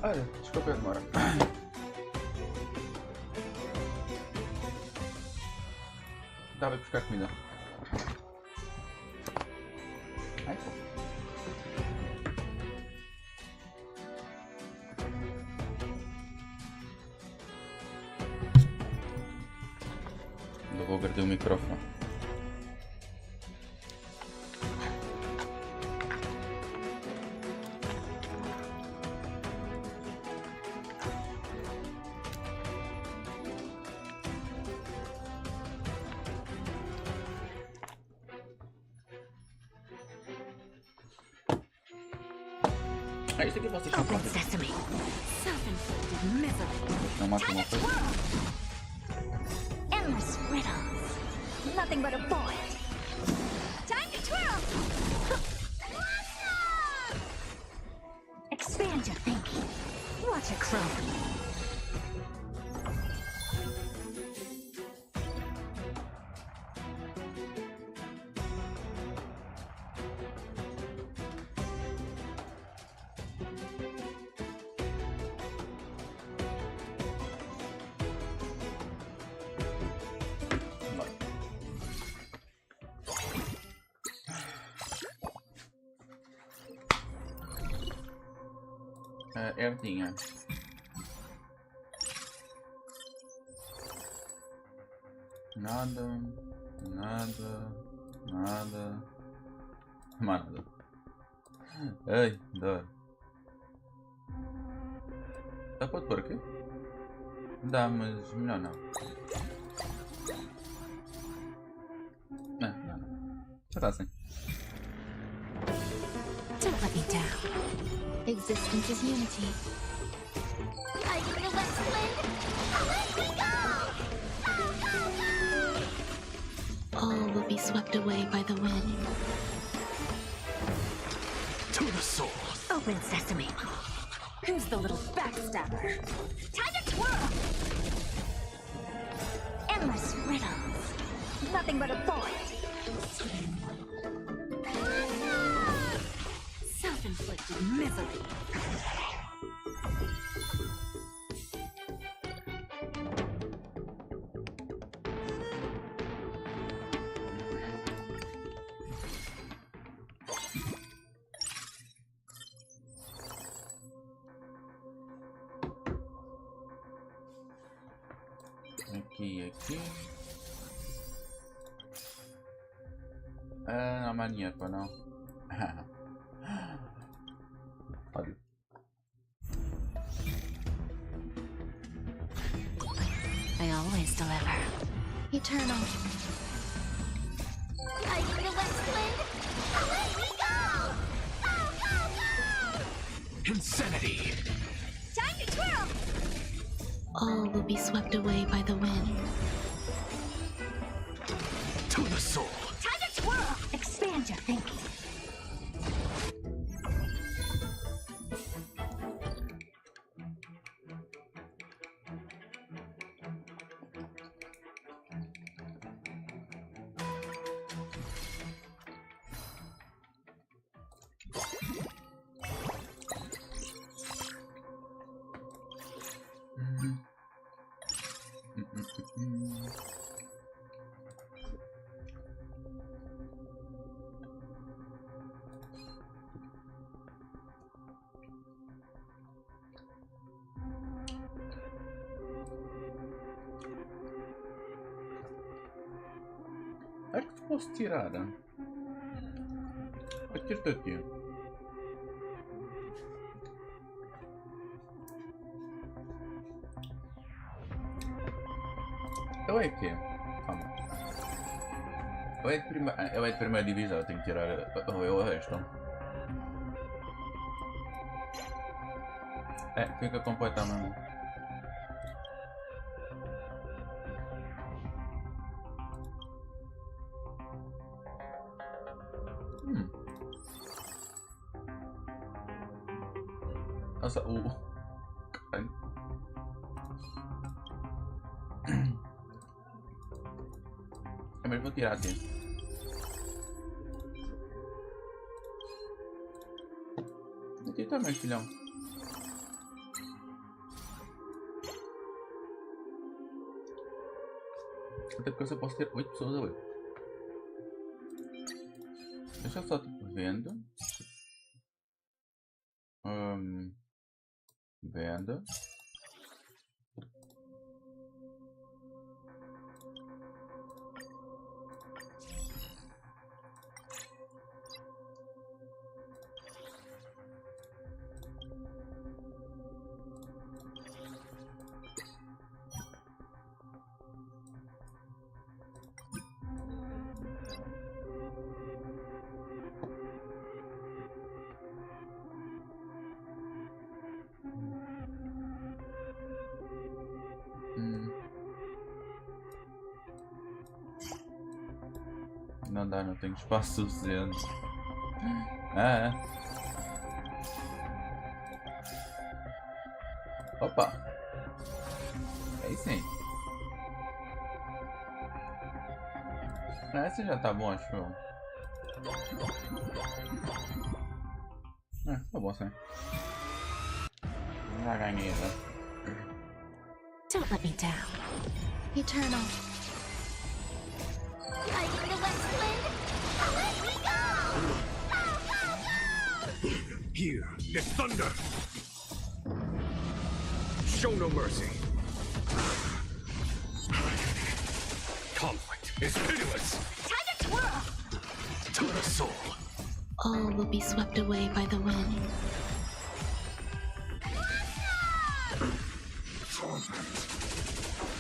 Olha, desculpa a demora. Estava a buscar comida. Ai, pô. Eu vou perder o microfone. Ah, isso aqui vocês não Open fazem. sesame. Self-inflicted misery. Não mata uma coisa. Endless riddles. Nothing but a void. Time to twirl. Expand your thinking. Watch it grow. Herdinha. Nada, nada, nada, nada. Ai, dói. Dá para pôr aqui? Dá, mas melhor não. Não, não. Já está assim. Don't let me down. Existence is unity. I feel that wind. Let me go! Go, go, go! All will be swept away by the wind. To the soul. Open sesame. Who's the little backstabber? Time to twirl! Endless riddles. Nothing but a void. Self-inflicted misery. Aqui, aqui. Ah, não há mais dinheiro, pá, não. Olha. I always deliver. Eternal. I feel that wind. Let me go! Go, go, go! Insanity. Time to twirl! All will be swept away by the wind. To the soul. Time to twirl! Expand your thinking. Acho que posso tirar. Aqui daqui. Eu é que? Calma. Eu é de primeira divisão, eu tenho que tirar o resto. É, fica completamente. Nossa, caralho. Mas vou tirar aqui. Aqui também, filhão. Até porque eu só posso ter 8 pessoas a ler. Deixa eu só tipo venda. Venda. Não dá, não tenho espaço suficiente. Ah, é. Opa! Aí sim. Esse já tá bom, acho eu. Tá bom sim. Já ganhei, né? Don't let me down. Eternal. Fighting the west wind? Let me go! Go, go, go! Here is thunder! Show no mercy. Conflict is pitiless. Time to twirl! To the soul. All will be swept away by the wind.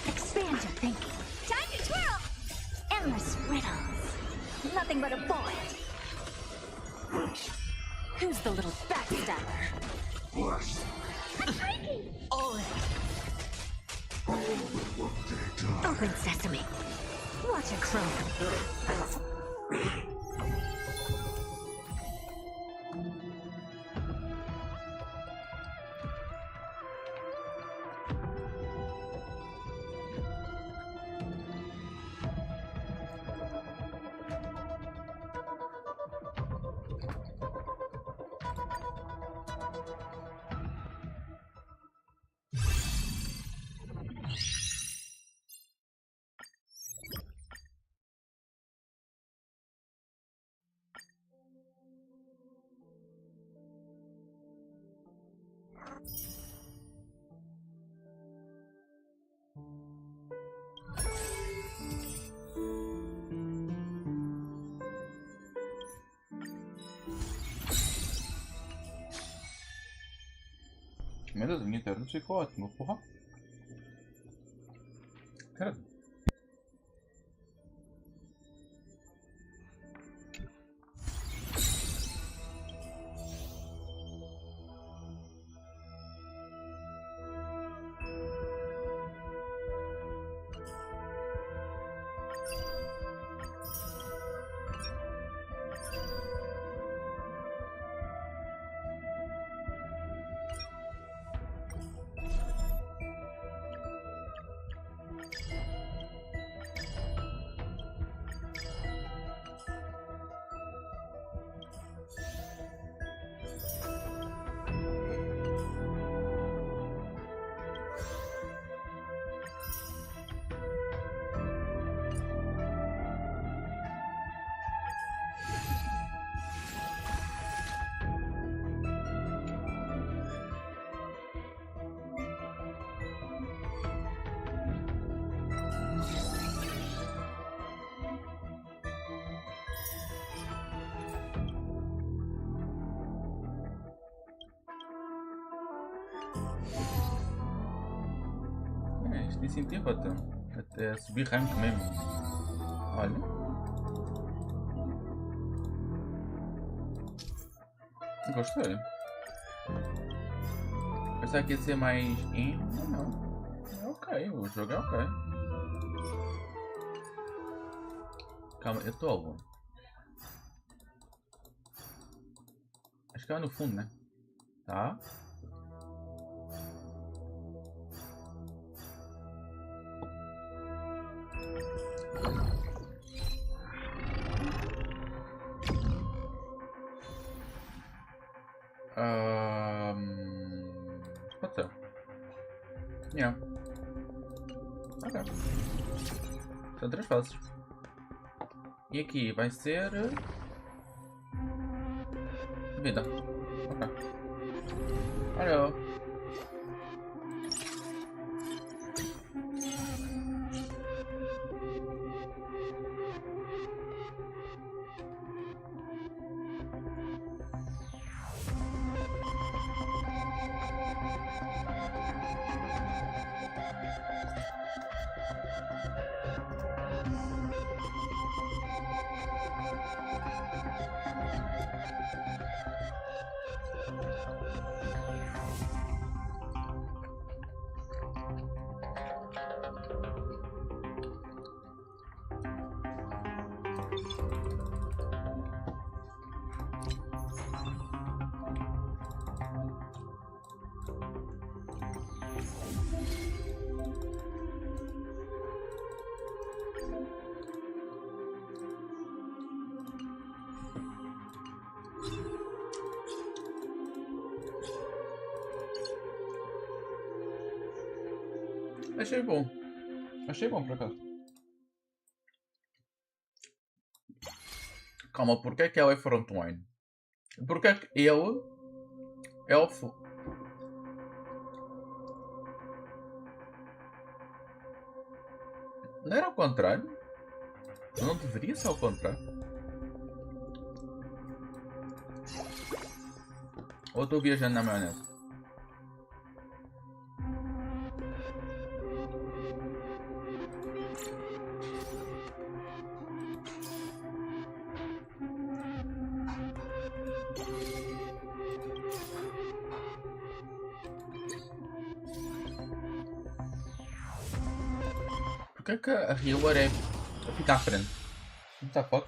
Expand your thinking. Time to twirl! Endless riddles. Nothing but a bullet. Who's the little backstabber? All Open sesame. Watch it chrome. Meu Deus, minha internet ficou ótimo, porra. Cara. Isto incentiva até subir rank mesmo. Olha. Gostei. Pensava que ia ser mais não. É ok, o jogo é ok. Calma, eu estou algum. Acho que é lá no fundo, né? Tá. Pode ser. Yeah. Ok. São 3 fases. E aqui vai ser... vida. Ok. Olha. Achei bom. Achei bom por acaso. Calma, porque é que ela é frontline? Porque é que ele... Elfo... Não era ao contrário? Não deveria ser ao contrário? Ou estou viajando na maionese? Por que a Healer é a ficar à frente? What the fuck?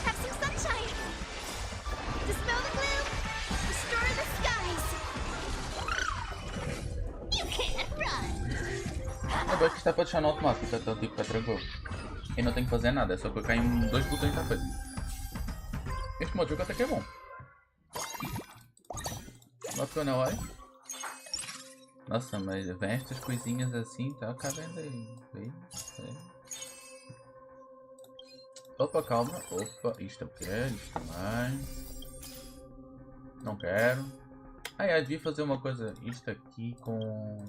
Have some sunshine! Dispel the gloom! Restore the skies! You can't run! É bom que está para deixar no automático, então tipo, é tranquilo. E não tenho que fazer nada, é só clicar em 2 botões e está feito. Este modo de jogo até que é bom. What's going on? Nossa, mas vem estas coisinhas assim, tá cabendo aí. Opa, calma. Opa, isto eu quero, isto também. Não quero. Ah, eu devia fazer uma coisa. Isto aqui com...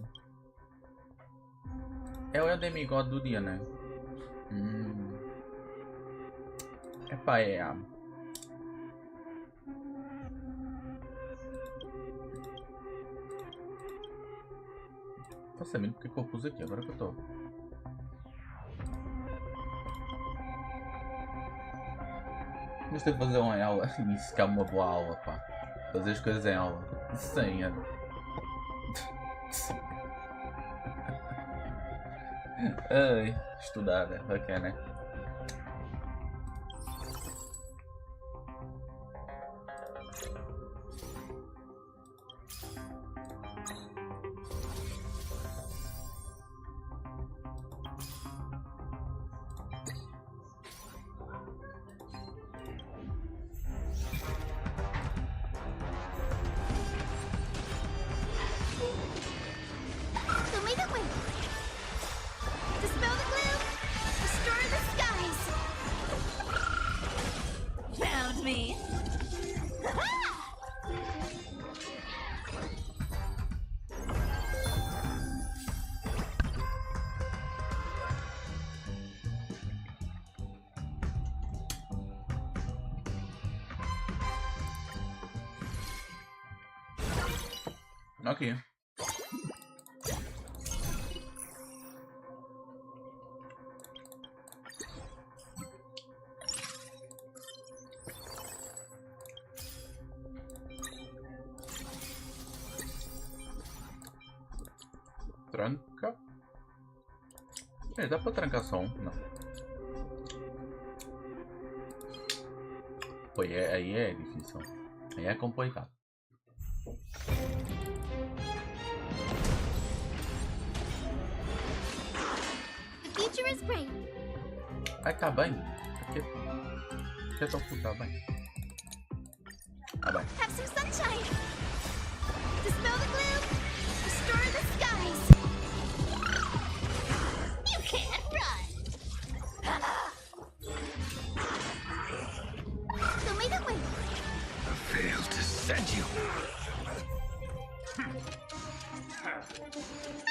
É o demigod do dia, né? Epá, é... Não sei mesmo porque que eu pus aqui, agora que eu estou. Mas tenho que fazer uma aula. Isso que é uma boa aula, pá. Fazer as coisas em aula. Sim, é. Ai, estudar, é bacana. So make it win! Dispel the gloom! Restore the skies! Found me. Ok. Tranca. Dá pra trancar só um? Não. Pô, aí é difícil. Aí é complicado. The future is bright! Ai, tá bem. Aqui é tão puto, tá bem. Tá bem. Have some sunshine! Dispel the send you.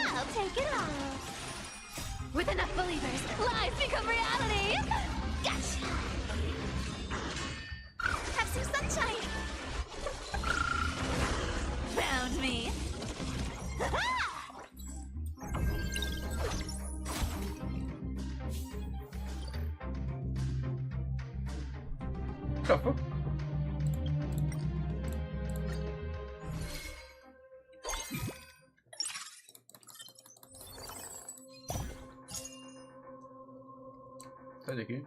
I'll take it on. With enough believers, lies become reality. Gotcha. Have some sunshine. Found me. Shuffle. Sai daqui.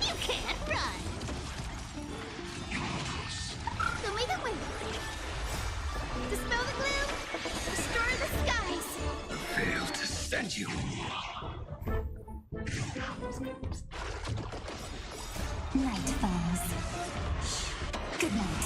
You can't run! Show me the way! Dispel the gloom! Destroy the skies! Failed to send you. Night falls. Good night.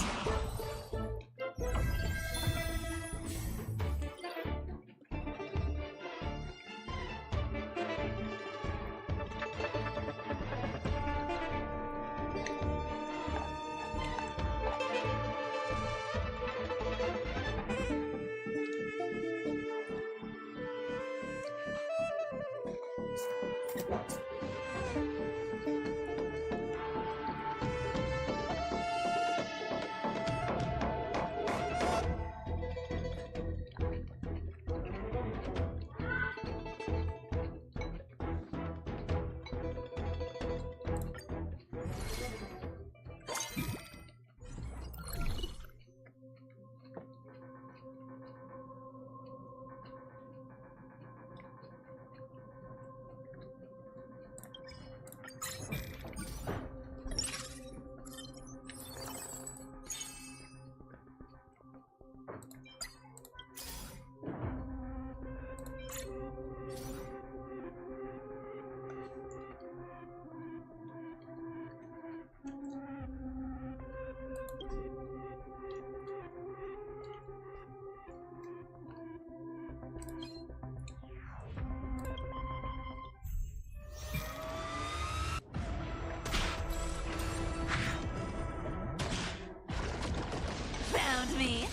Found me.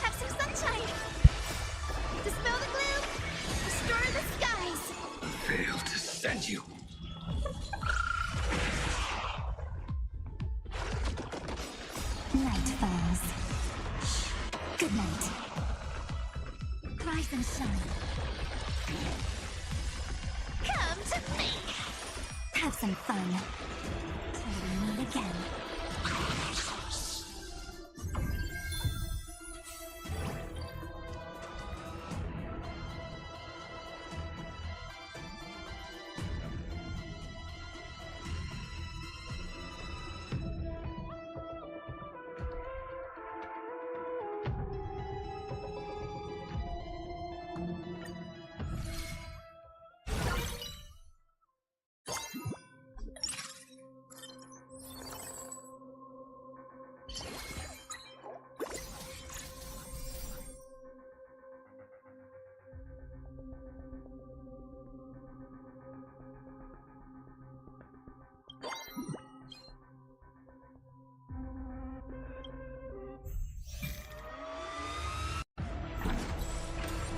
Have some sunshine. Dispel the gloom. Destroy the skies. Failed to send you. Night falls. Good night. Rise and shine. Come to me. Have some fun. Till we meet again.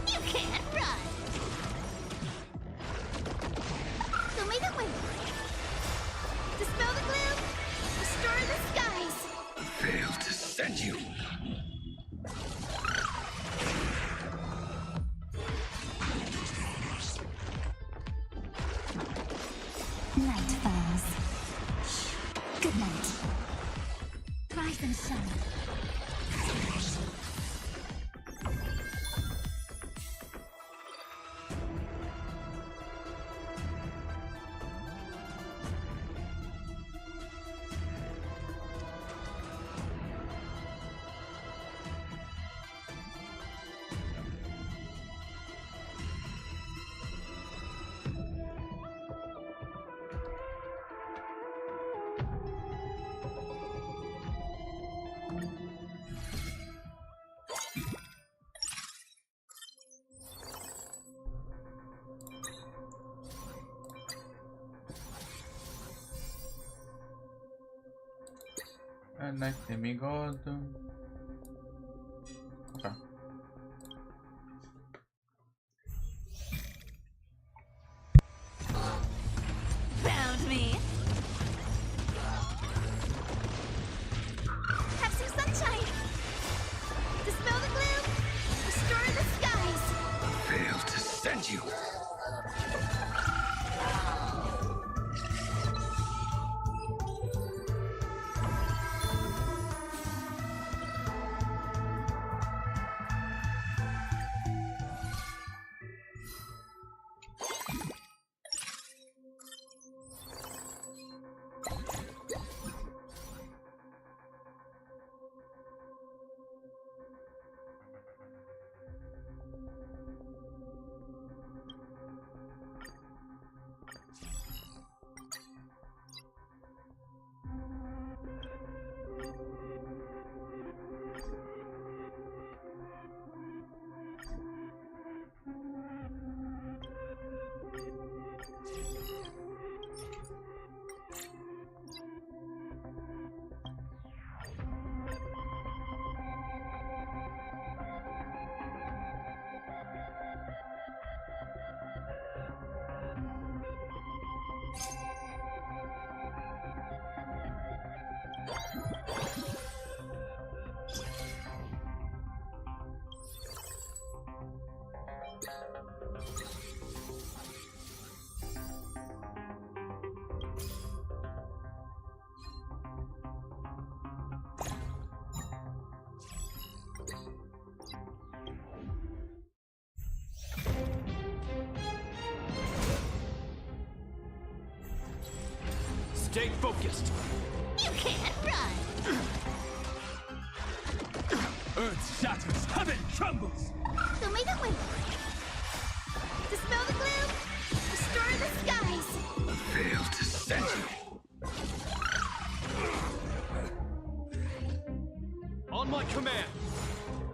You can't run! Show me the way! Dispel the gloom! Destroy the skies! Failed to send you. Night falls. Good night. Rise and shine. A nice demigod. Okay. Found me. Have some sunshine! Dispel the gloom! Restore the skies! Failed to send you. Stay focused. You can't run! Earth shatters, heaven trembles. So make a way! Dispel the gloom! Restore the skies! Failed to send you. On my command.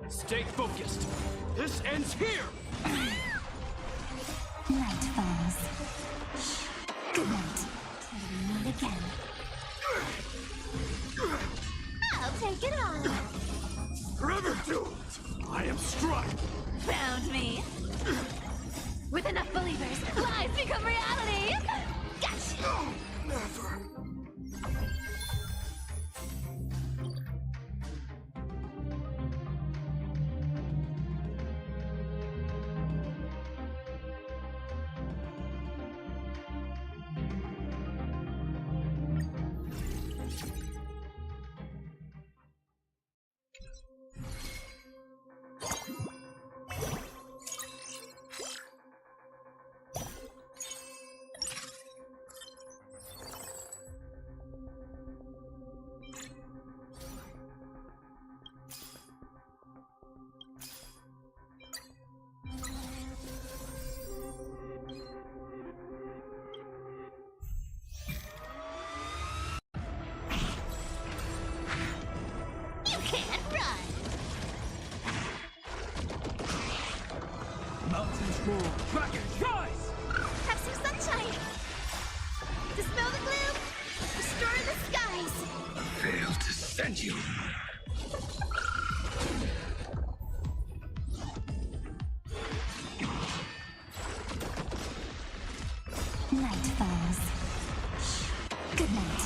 Stay focused. This ends here. Night falls. Good night. Till we meet again. I'll take it on. Forever doomed. I am struck. Found me. With enough believers, lies become reality. Gotcha. Never. You can't run! Mountains roar, dragons rise. Have some sunshine! Dispel the gloom! Restore the skies! Failed to send you. Night falls. Good night.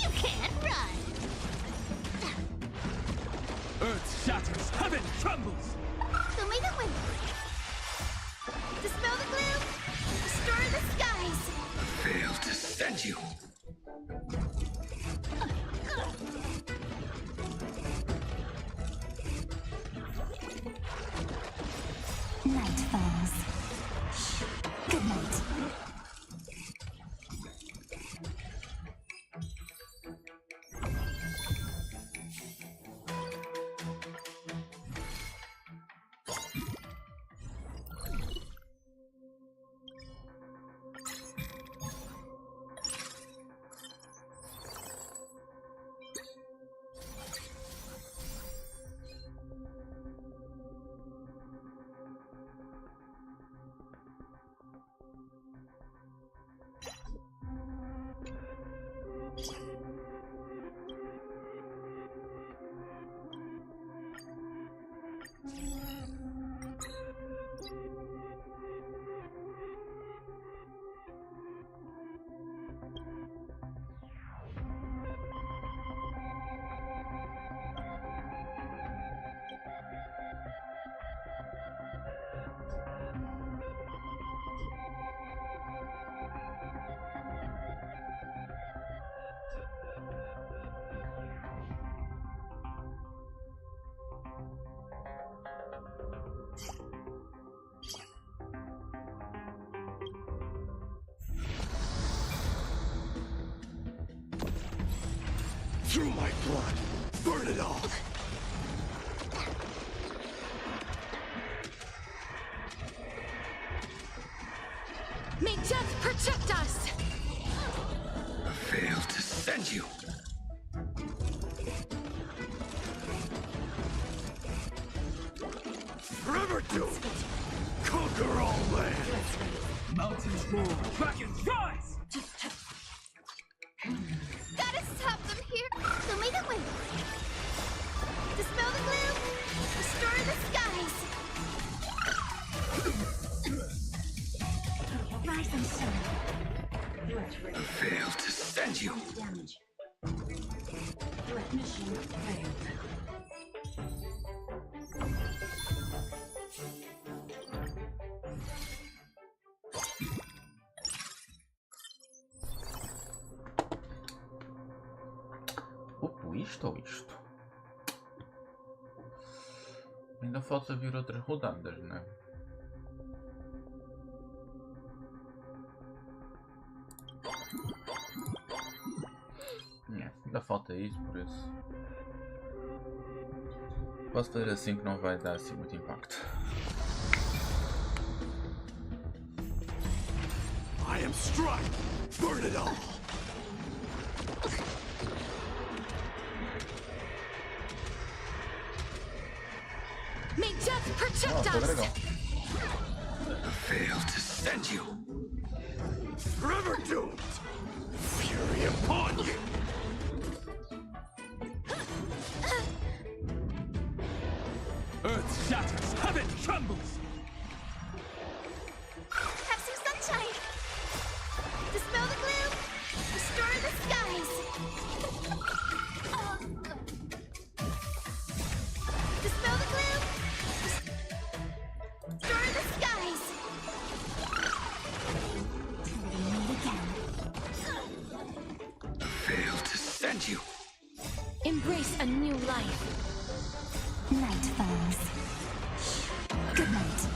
You can't run! Earth shatters, heaven trembles! So make it win! Dispel the gloom! Restore the skies! Failed to send you. Night falls. Good night. Through my blood, burn it all! May death protect us! Failed to send you. Forever do! Conquer all lands! Mountains roar, dragons rise! Gotta stop them here! So make it win! Dispel the gloom! Restore the skies! Rise and shine. Failed to send you. Damage. Threat mission failed. Isto ou isto? Ainda falta vir outras rodadas, né? Ainda falta isso, por isso. Posso fazer assim que não vai dar assim muito impacto. I am strike! Burn it all! May death protect us! Failed to send you. Forever doomed! Fury upon you! Earth shatters, heaven trembles! Have some sunshine! Dispel the gloom! Restore the skies! Dispel the gloom! Restore the skies! Failed to send you. Embrace a new life. Night falls. Good night.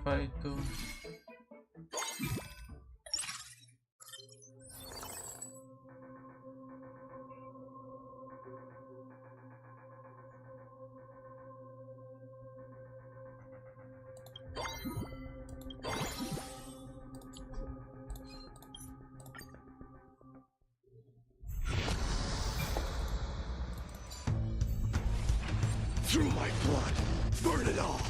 feito. Through my blood, burn it all!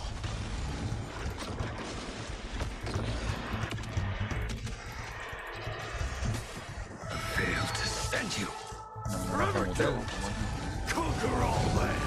Failed to send you. Forever doomed. Conquer all lands.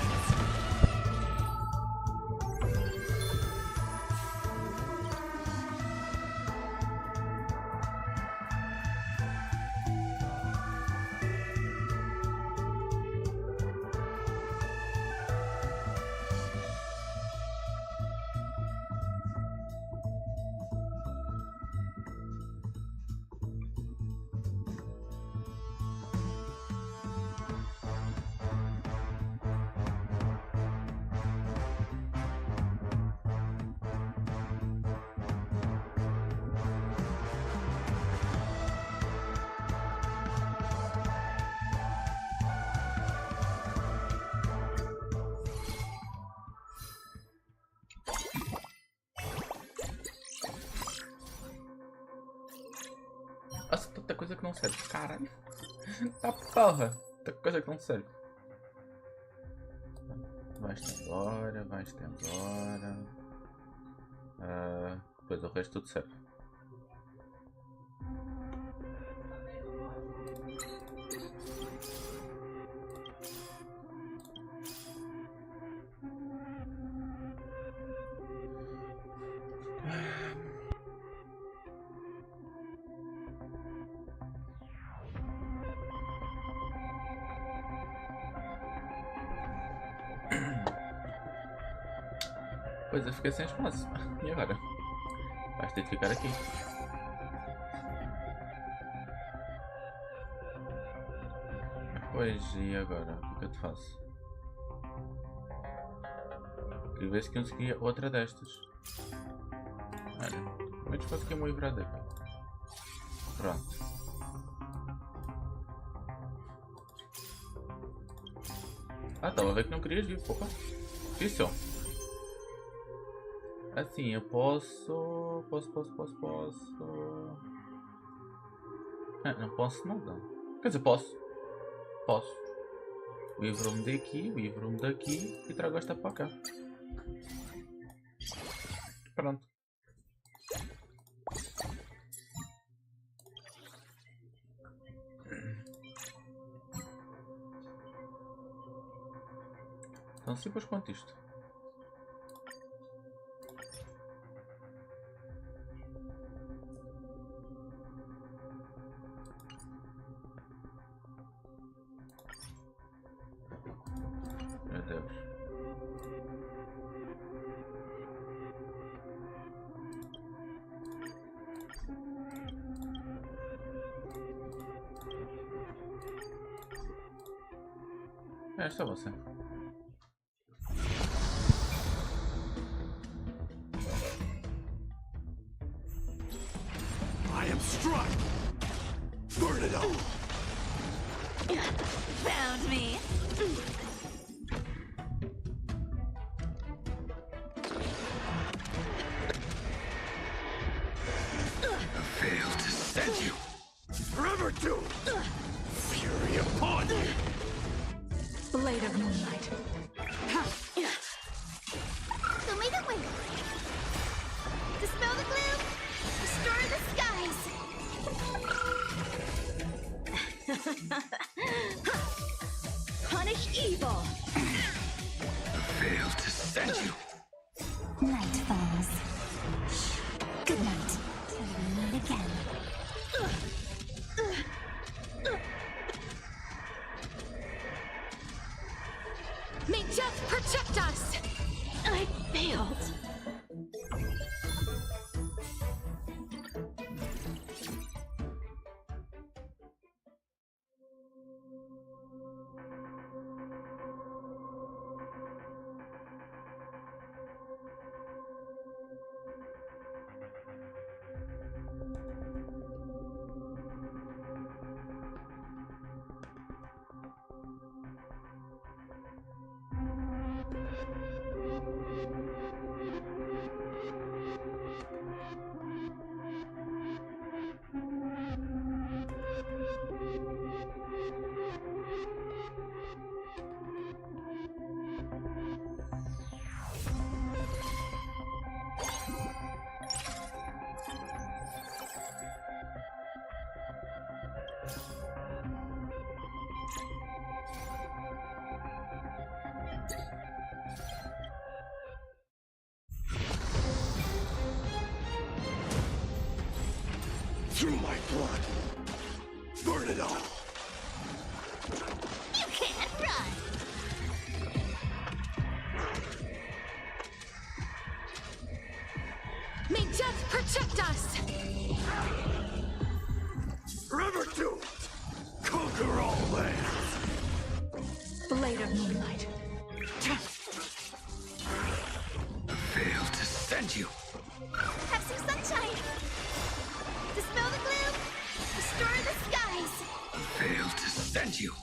Nossa, tanta coisa que não serve. Caralho. Tá porra. Tanta coisa que não serve. Vai-te embora, vai-te embora. Pois o resto tudo serve. Pois eu fiquei sem espaço. E agora? Vais ter de ficar aqui. Pois, e agora? O que é que eu te faço? Queria ver se conseguia outra destas. Olha, pelo menos consegui me livrar daqui. Pronto. Estava a ver que não querias vir, porra. Isso. Assim, eu posso... Não posso nada. Quer dizer, posso. Livro-me daqui, livro-me daqui e trago esta para cá. Pronto. Tão simples quanto isto. Meu Deus. É só você. I am struck! Burn it all! Found me. Failed to send you! Forever doomed! Fury upon you! Blade of Moonlight. So may the wind dispel the gloom, restore the skies. Punish evil. Failed to send you! Night falls. Good night. Till we meet again. May death protect us! I failed. Through my blood. Burn it all. You can't run. May death protect us! Forever doomed. Conquer all lands. Blade of moonlight. Failed to send you. Have some sunshine. Dispel the gloom. Restore the skies. Failed to send you.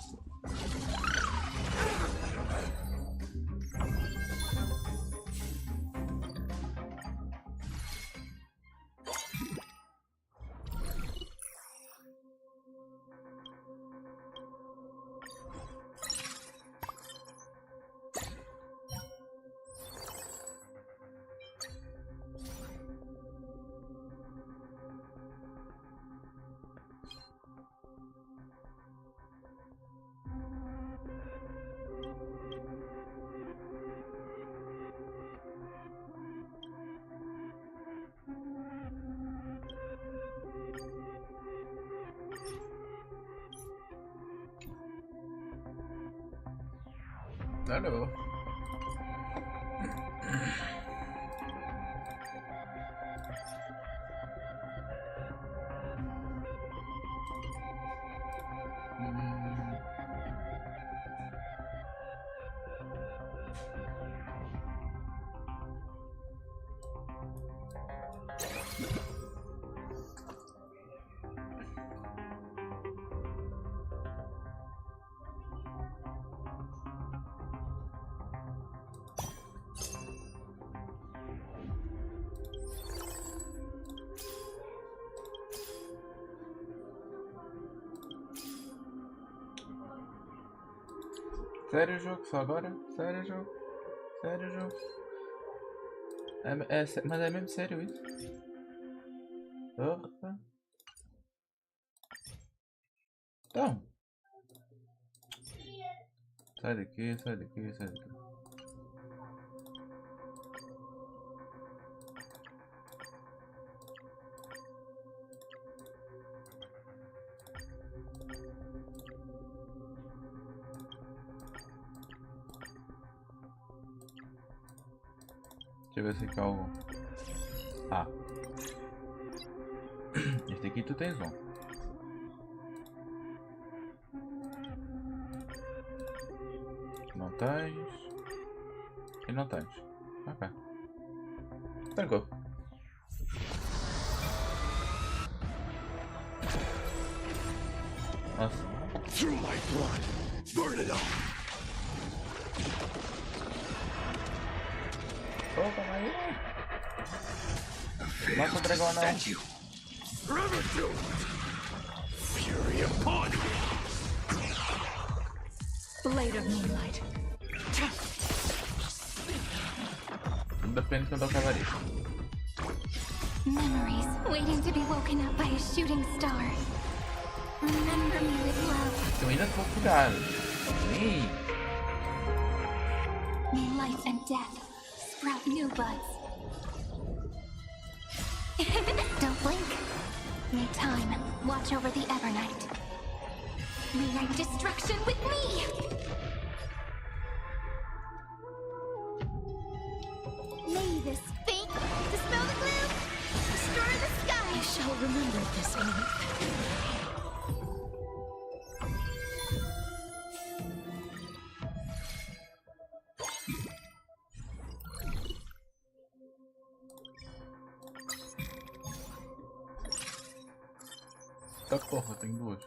Hello. Sério, jogo? Só agora? Sério, jogo? Sério, jogo? Mas é mesmo sério isso? Porra. Então. Sai daqui, sai daqui, sai daqui. Deixa eu ver se aqui é o... Ah. Este aqui tu tens um. Não tens. E não tens. Ok. Tranquilo. Nossa. Through my blood. Burn it all. Opa, aí. Mata o dragão não. Forever doomed. Fury upon me. Blade of moonlight. Depende quando eu acabar isso. Memories waiting to be woken up by a shooting star. Remember me with love. Eu ainda vou curar. Ih. May life and death sprout new buds. Don't blink. May time watch over the Evernight. Rewrite destruction with me! May this fate dispel the gloom. Restore the skies. I shall remember this moment. Tá porra, tem duas.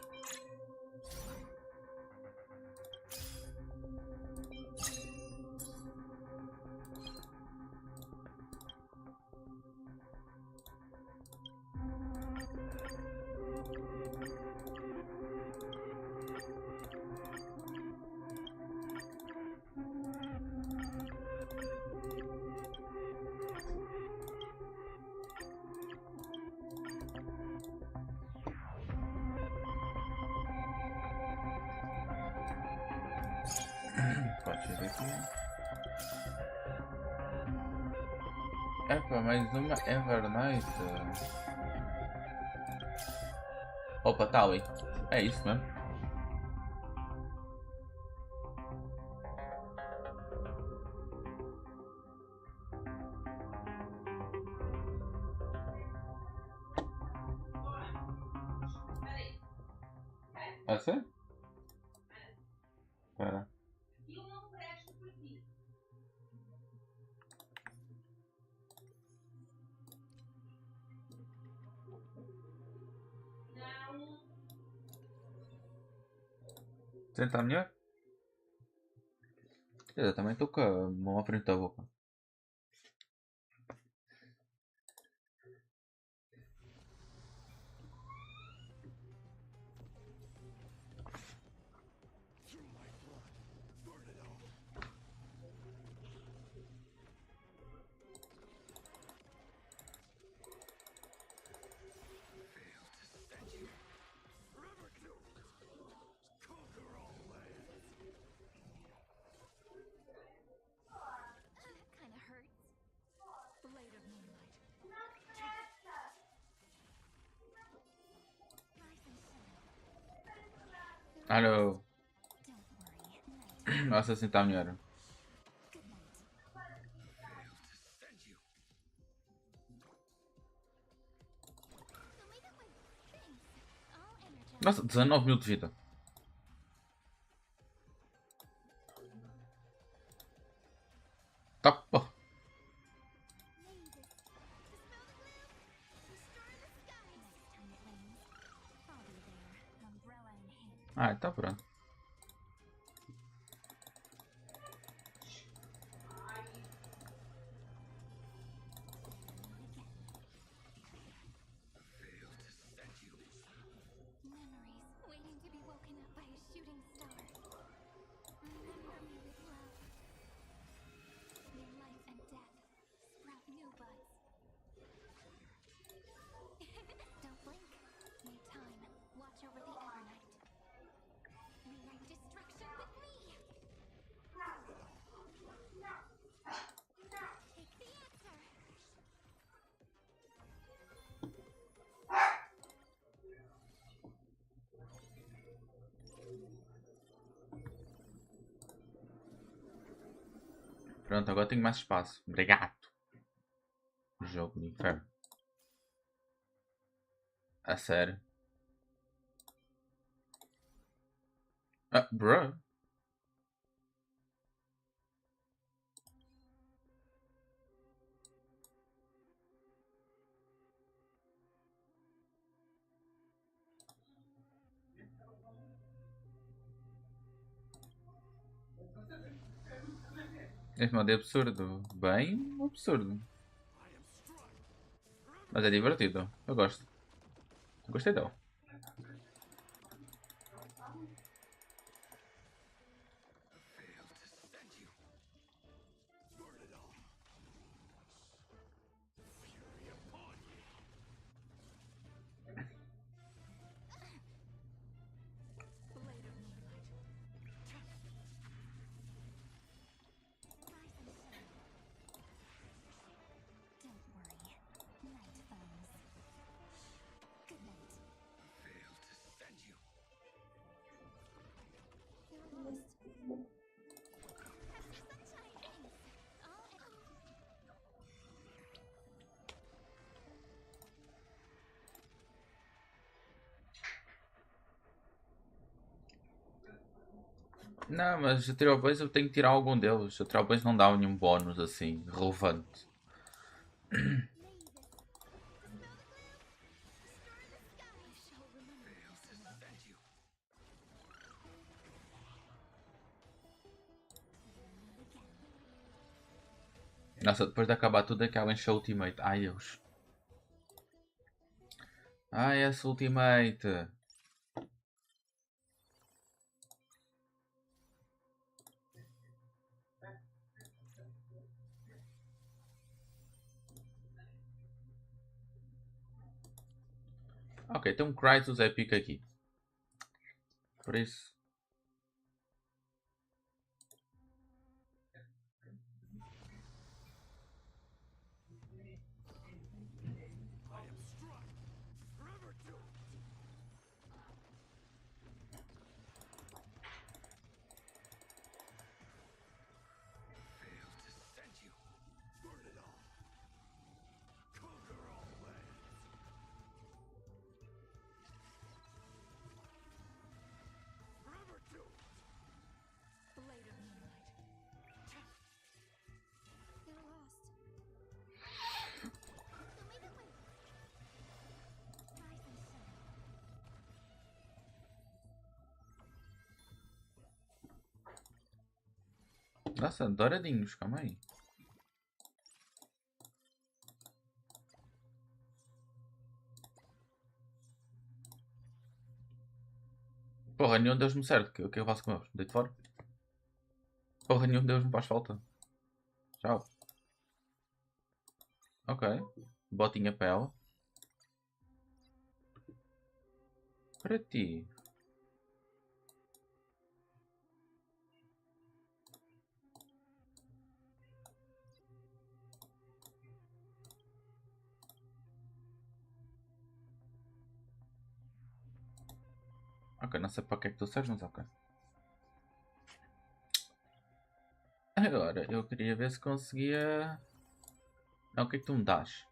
Partir daqui. Epa, mais uma Evernight. Opa, tá ali. É isso mesmo. É sério? Espera. Sentar melhor? Eu também estou com a mão à frente da boca. Alô. Nossa, assim está melhor. Nossa, 19 mil de vida. Tá, porra. Ah, tá pronto. Waiting to be woken up by a shooting star. Remember me with love. May life and death sprout new buds. Don't blink. May time watch over the Evernight. Rewrite destruction with me. Take the answer. Pronto, agora tenho mais espaço. Obrigado. Jogo do inferno. A sério. Ah, bro. Este modo é absurdo. Bem absurdo. Mas é divertido. Eu gosto. Gostei dele. Não, mas a Trilhões eu tenho que tirar algum deles. A Trilhões não dá nenhum bónus assim, relevante. Nossa, depois de acabar tudo aquela enche a ultimate. Ai, Deus. Ai, essa ultimate. Ok, tem um Crisis épico aqui. Por isso. Nossa, douradinhos, calma aí. Porra, nenhum deles me serve. O que é que eu faço com eles? Deito fora? Porra, nenhum deles me faz falta. Tchau. Ok. Botinha para ela. Para ti. Ok, não sei para que é que tu serves, mas ok. Agora, eu queria ver se conseguia... Não, o que é que tu me dás?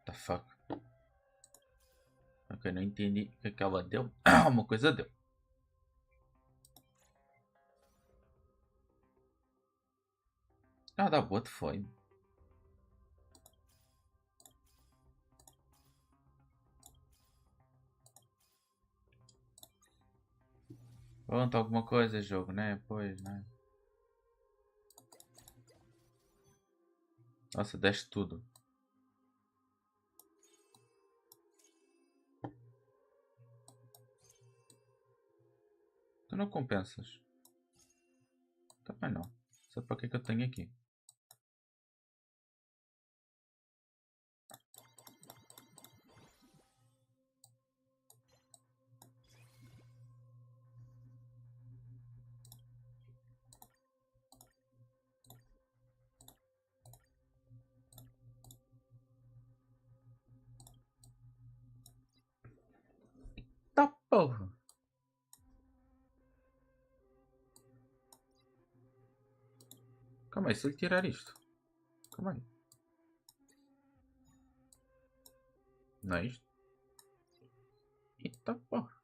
The fuck? Ok, não entendi o que é que ela deu. Uma coisa deu. Ah, dá boa de foi. Pronto, alguma coisa, jogo, né? Pois, né? Nossa, deste tudo. Tu não compensas. Também não. Sabe para que é que eu tenho aqui? Tá porra! Calma aí, se ele tirar isto. Calma aí. Não é isto? Eita porra.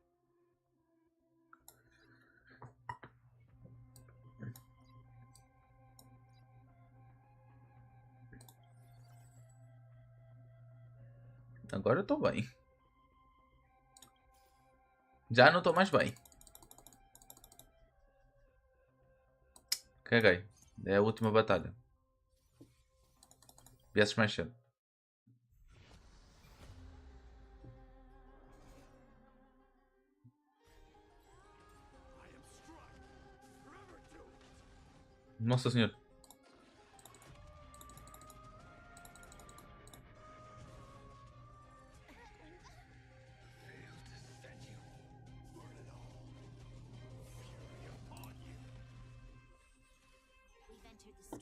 Agora eu estou bem. Já não estou mais bem. Caguei. É a última batalha. Viesses mais cedo. Nossa senhora. We've entered the storm.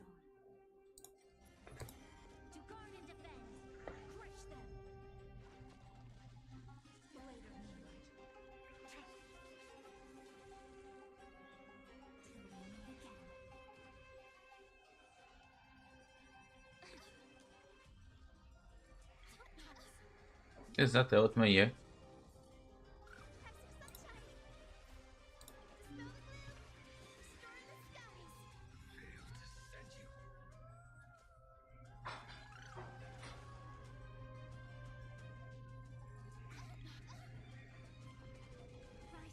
To guard and defend, crush them. Blade of moonlight. Till we meet again. Exato, é a última aí é. Rise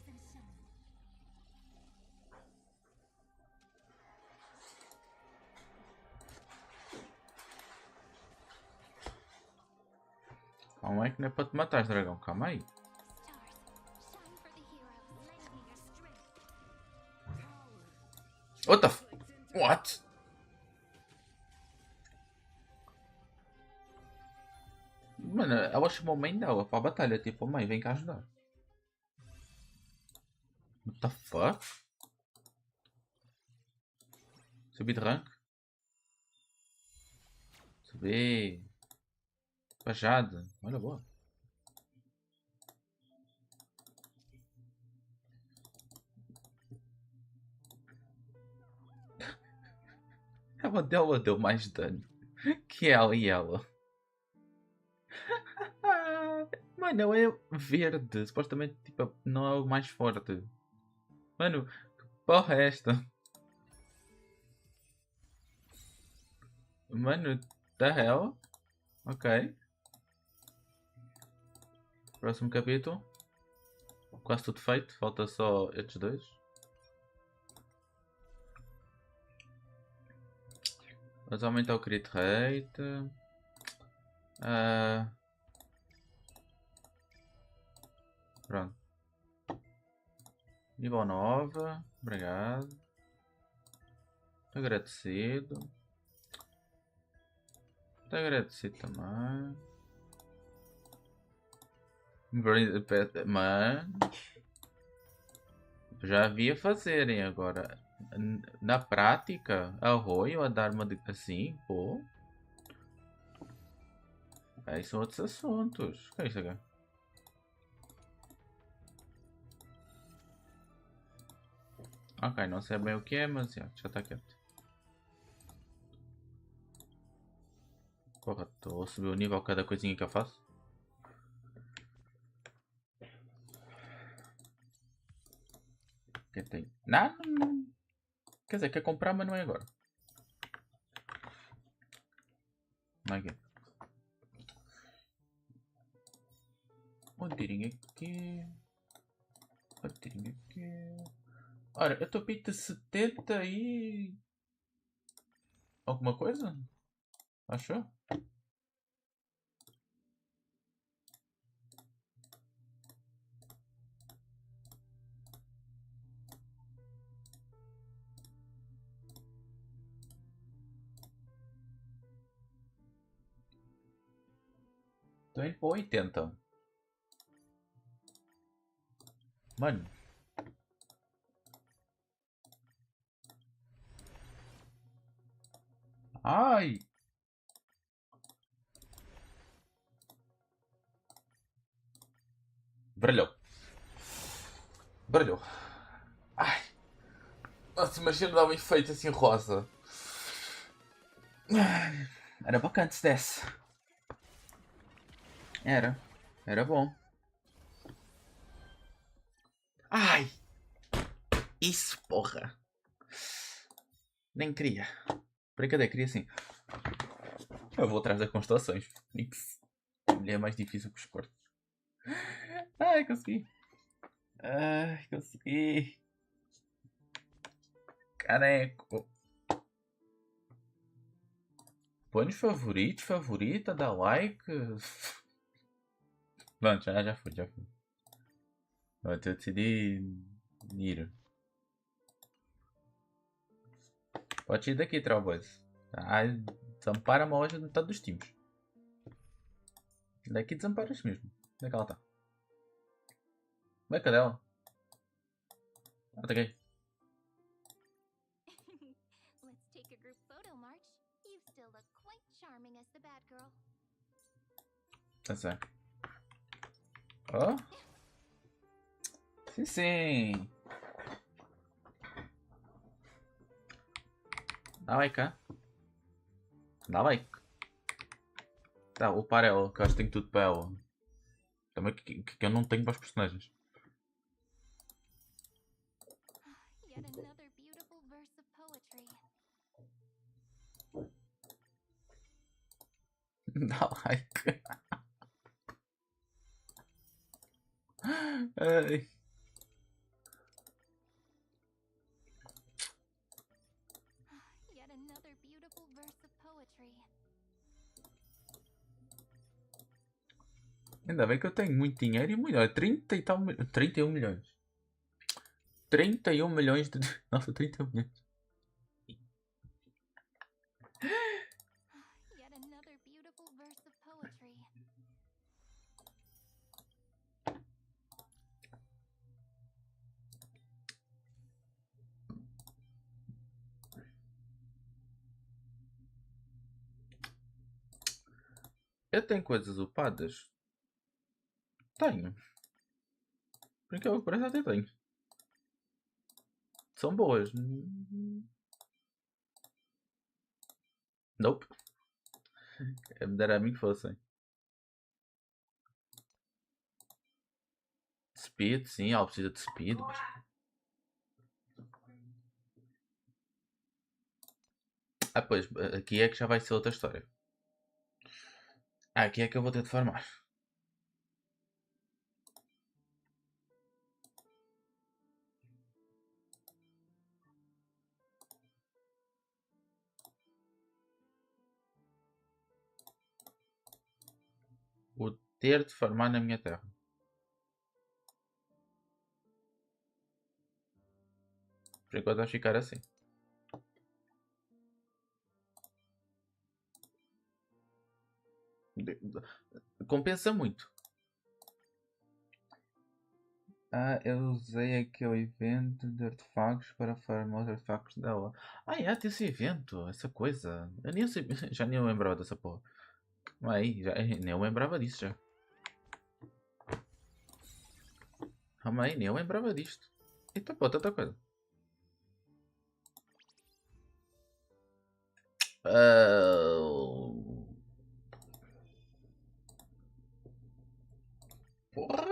and shine. Calma aí que não é para te matar, dragão. Calma aí. Shine for the heroes. Lend me your strength. What the f... What? Mano, ela chamou a mãe dela para a batalha. Tipo, mãe, vem cá ajudar. What the fuck? Subi de rank? Subi. Pajada. Olha, boa. Ela deu mais dano que ela e ela. Mano, ela é verde. Supostamente, tipo, não é o mais forte. Mano, que porra é esta? Mano, the hell? Ok. Próximo capítulo. Quase tudo feito. Falta só estes dois. Mas aumentar o crit rate. Pronto. Nível 9. Obrigado. Estou agradecido. Estou agradecido também. Mano. Já havia fazerem agora. Na prática, arroio a dar-me assim, pô. Aí são outros assuntos. O que é isso aqui? Ok, não sei bem o que é, mas já está quieto. Porra, estou a subir o nível cada coisinha que eu faço. Quem tem? Não, não. Quer dizer, quer comprar, mas não é agora. Não é aqui. Um tirinho aqui. Um tirinho aqui. Ora, eu estou a pita 70 e... alguma coisa? Achou? Estou indo para 80. Mano. Ai. Brilhou. Brilhou. Ai. Nossa, imagina dar um efeito assim rosa. Era bacana se desse. Era. Era bom. Ai. Isso, porra. Nem queria. Brincadeira, queria sim. Eu vou atrás das constelações. Nix. A mulher é mais difícil que os cortes. Ai, consegui. Ai, consegui. Caneco. Põe nos favoritos, favorita, dá like. Pronto, já foi, já foi. Eu decidi ir. Pode ir daqui, Trailboys. Desampara-me hoje de metade dos times. Daqui desamparas mesmo. Onde é que ela está? Onde é que é dela? Ah, tá aqui. Let's take a group photo, March. You still look quite charming as the bad girl. Tá certo. Oh? Sim, sim. Dá like, cá. Dá like. Tá, vou para ela, que eu acho que tenho tudo para ela. Também que eu não tenho para os personagens. Yet another beautiful verse of poetry. Dá like. Ai. Yet another beautiful verse of poetry. Ainda bem que eu tenho muito dinheiro e muito. 30 e tal. 31 milhões. 31 milhões de. Nossa, 31 milhões. Yet another beautiful verse of poetry. Eu tenho coisas upadas? Tenho. Porque eu parece até tenho. São boas. Nope. É me dar a mim que fossem. Speed, sim, ela precisa de speed. Ah, pois, aqui é que já vai ser outra história. Aqui é que eu vou ter de farmar. O ter de farmar na minha terra. Por enquanto vai ficar assim. Compensa muito. Eu usei aquele evento de artefactos para farmar os artefactos dela. Tem esse evento, essa coisa. Eu nem sei, já nem eu lembrava dessa porra. Nem eu lembrava disso já. Nem eu lembrava disto. Então, pô, tanta coisa. Porra.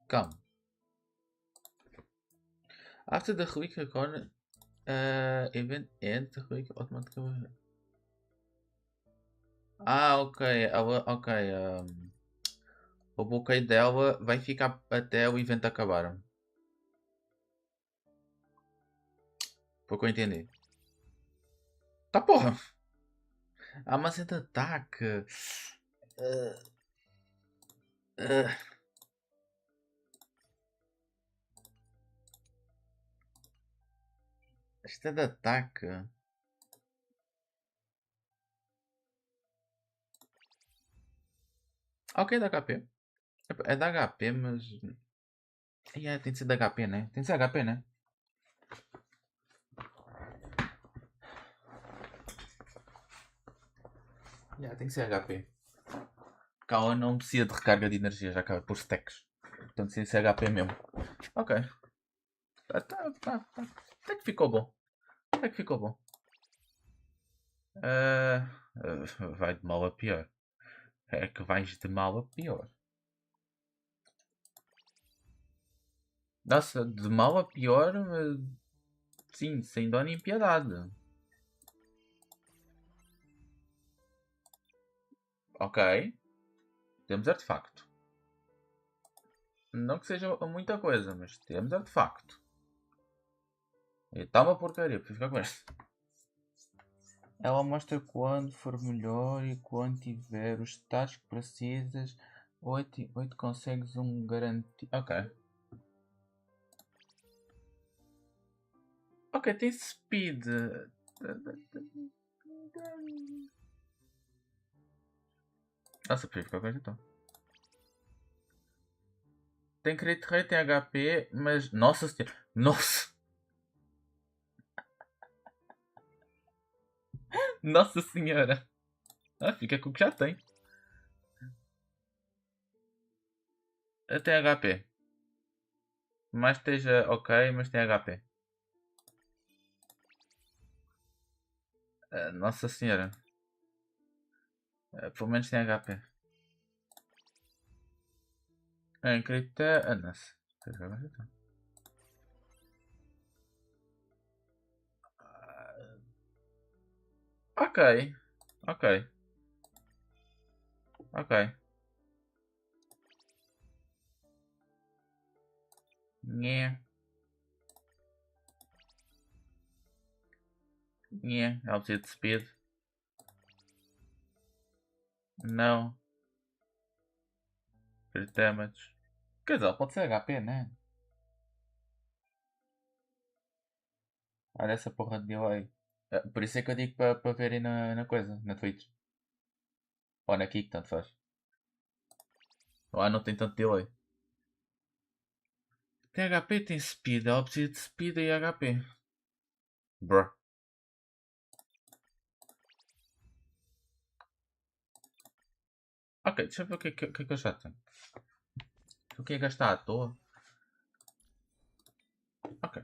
Calma. After the relic corner, event end, the relic automatically. Ok. Ok. O bloqueio dela vai ficar até o evento acabar. Foi o que eu entendi. Tá porra! Há uma certa ataque. Isto é de ataque. Ok, é da HP. É da HP, mas. Tem de ser da HP, né? Tem de ser HP, né? Tem que ser HP. Porque ela não precisa de recarga de energia, já acaba por stacks. Portanto, tem de ser HP mesmo. Ok. Até que ficou bom. Até que ficou bom. Vai de mal a pior. É que vais de mal a pior. Nossa, de mal a pior, sim, sem dó nem piedade. Ok. Temos artefacto. Não que seja muita coisa, mas temos artefacto. E tá uma porcaria, preciso ficar com este. Ela mostra quando for melhor e quando tiver os status que precisas. 8 consegues um garantido. Ok. Ok, tem speed. Nossa, preciso ficar com este então. Tem crit rate, tem HP, mas. Nossa senhora. Nossa! Nossa senhora! Fica com o que já tem. Tem HP. Mais esteja ok, mas tem HP. Nossa senhora. Pelo menos tem HP. Crita. Nossa. Ok. Ok. Ok. Nhé. Nhé. Ela precisa de speed. Não. Crit damage. Quer dizer, ela pode ser HP, né? Olha essa porra de delay. Por isso é que eu digo para verem na coisa, na Twitch. Ou na Kik, tanto faz. Lá não tem tanto delay. Tem HP, tem speed. Ela precisa de speed e HP. Bruh. Ok, deixa eu ver o que eu já tenho. O que é gastar à toa? Ok.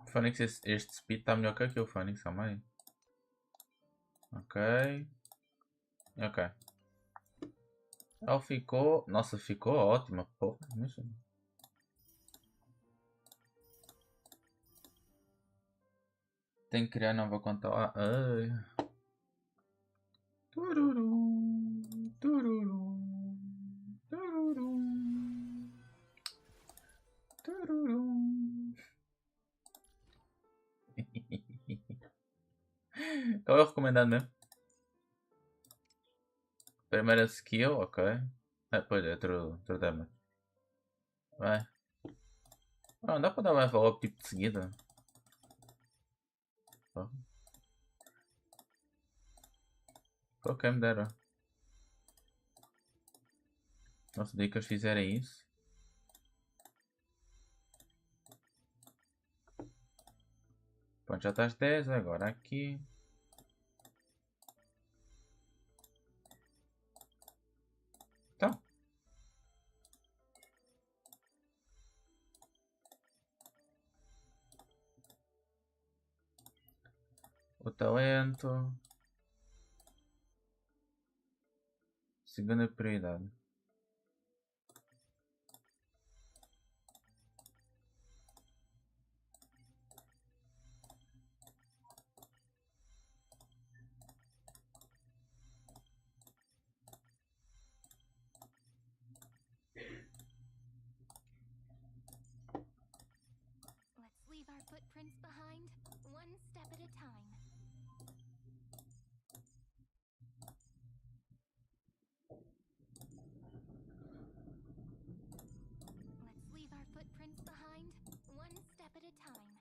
Phoenix, este speed está melhor que aquele Phoenix também. Ok. Ok. Ela ficou... Nossa, ficou ótima, pô. Tem que criar nova conta lá. Ai. Tururum, tururum, tururum, tururum. Qual é o recomendado mesmo? Primeira skill, ok. Pois é, outro damage. Vai. Ah, não dá para dar level up tipo de seguida. Oh. Ok, me deram. Nossa, daí que eles fizerem isso. Pronto, já estás 10, agora aqui. Então. O talento. Segunda prioridade. Let's leave our footprints behind, one step at a time. Let's leave our footprints behind, one step at a time.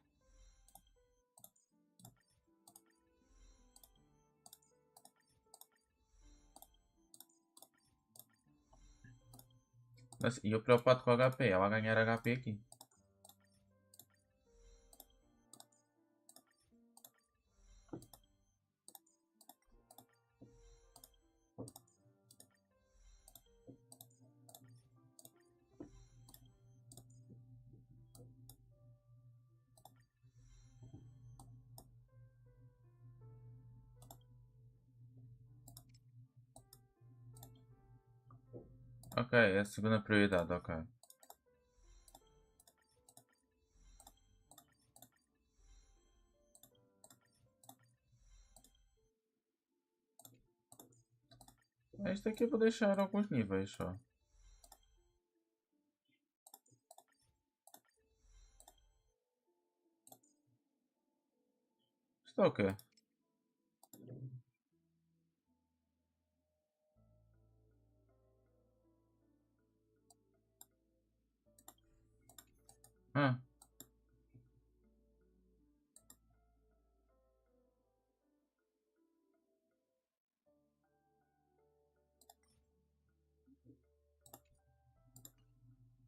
Nossa, e eu preocupado com o HP, ela vai ganhar HP aqui. Ok, é a segunda prioridade, ok. Este aqui eu vou deixar alguns níveis só. Isto é o quê? Ah.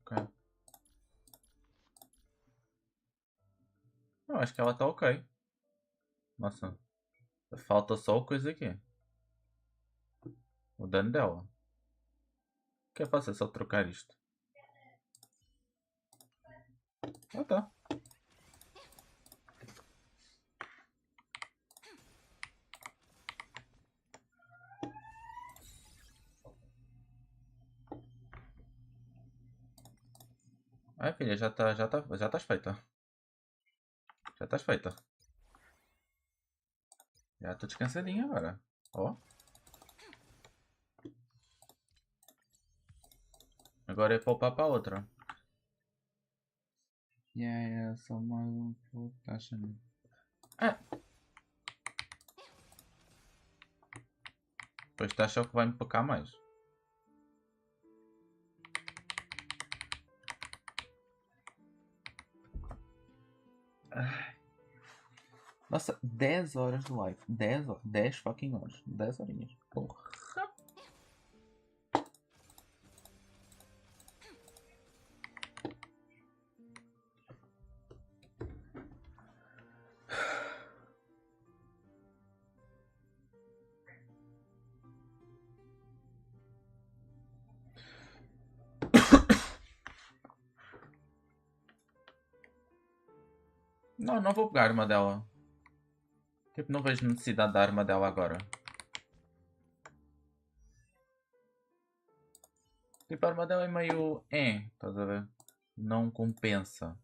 Ok. Eu acho que ela tá ok. Nossa. Falta só o coisa aqui. O dano dela. O que eu faço é só trocar isto. Ah, tá. Ai, filha, já estás feita. Já estás feita. Já estou descansadinha agora. Ó. Agora é poupar para a outra. Yeah, só mais um pouco. Tá achando? Ah! Pois está só que vai-me pagar mais. Ai. Nossa, 10 horas de live. 10 horas. 10 fucking horas. 10 horinhas. Porra. Não, não vou pegar a arma dela. Tipo, não vejo necessidade da arma dela agora. Tipo, a arma dela é meio... estás a ver? Não compensa.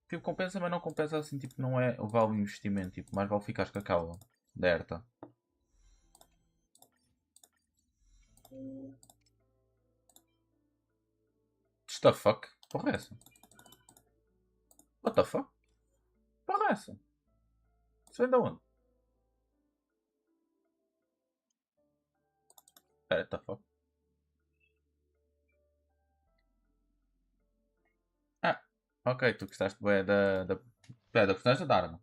Tipo, compensa, mas não compensa assim, tipo, não é vale o investimento, tipo, mais vale ficar com aquela derta. What the fuck? Porra é essa? What the fuck? Porra é essa? Isso vem de onde? What the fuck? Ah, ok, tu gostaste bué da... Pera, gostaste da arma.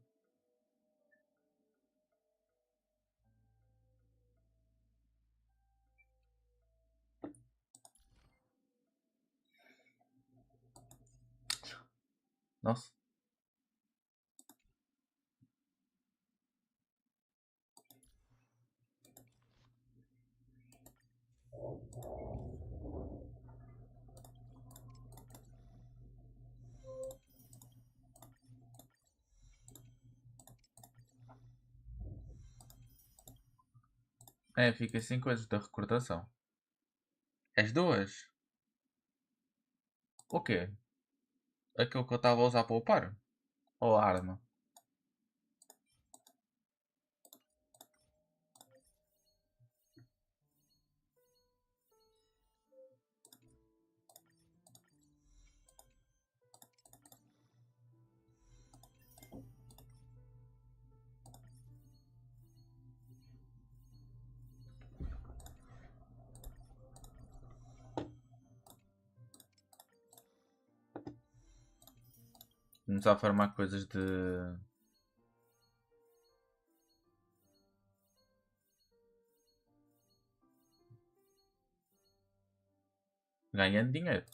Nossa. É, fiquei sem coisas da recordação. As duas? O quê? Aquilo que eu estava a usar para upar? Ou a arma? Começar a farmar coisas de... Ganhando dinheiro.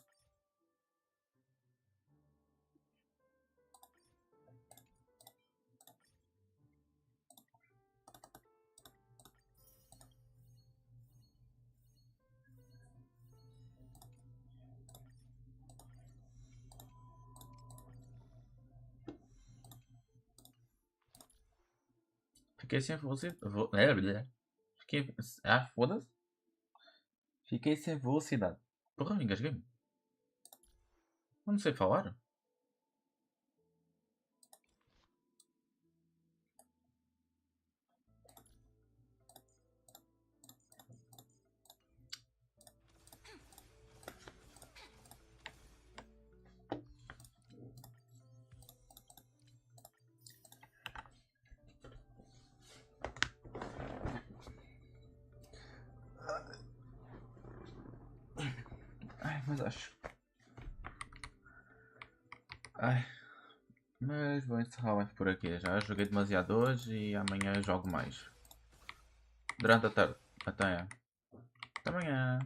Fiquei sem velocidade. Fiquei... Ah, foda-se. Fiquei sem velocidade. Porra, engasguei-me. Não sei falar. Ai, mas acho... Ai... Mas vou encerrar mais por aqui. Já joguei demasiado hoje e amanhã jogo mais. Durante a tarde. Até amanhã.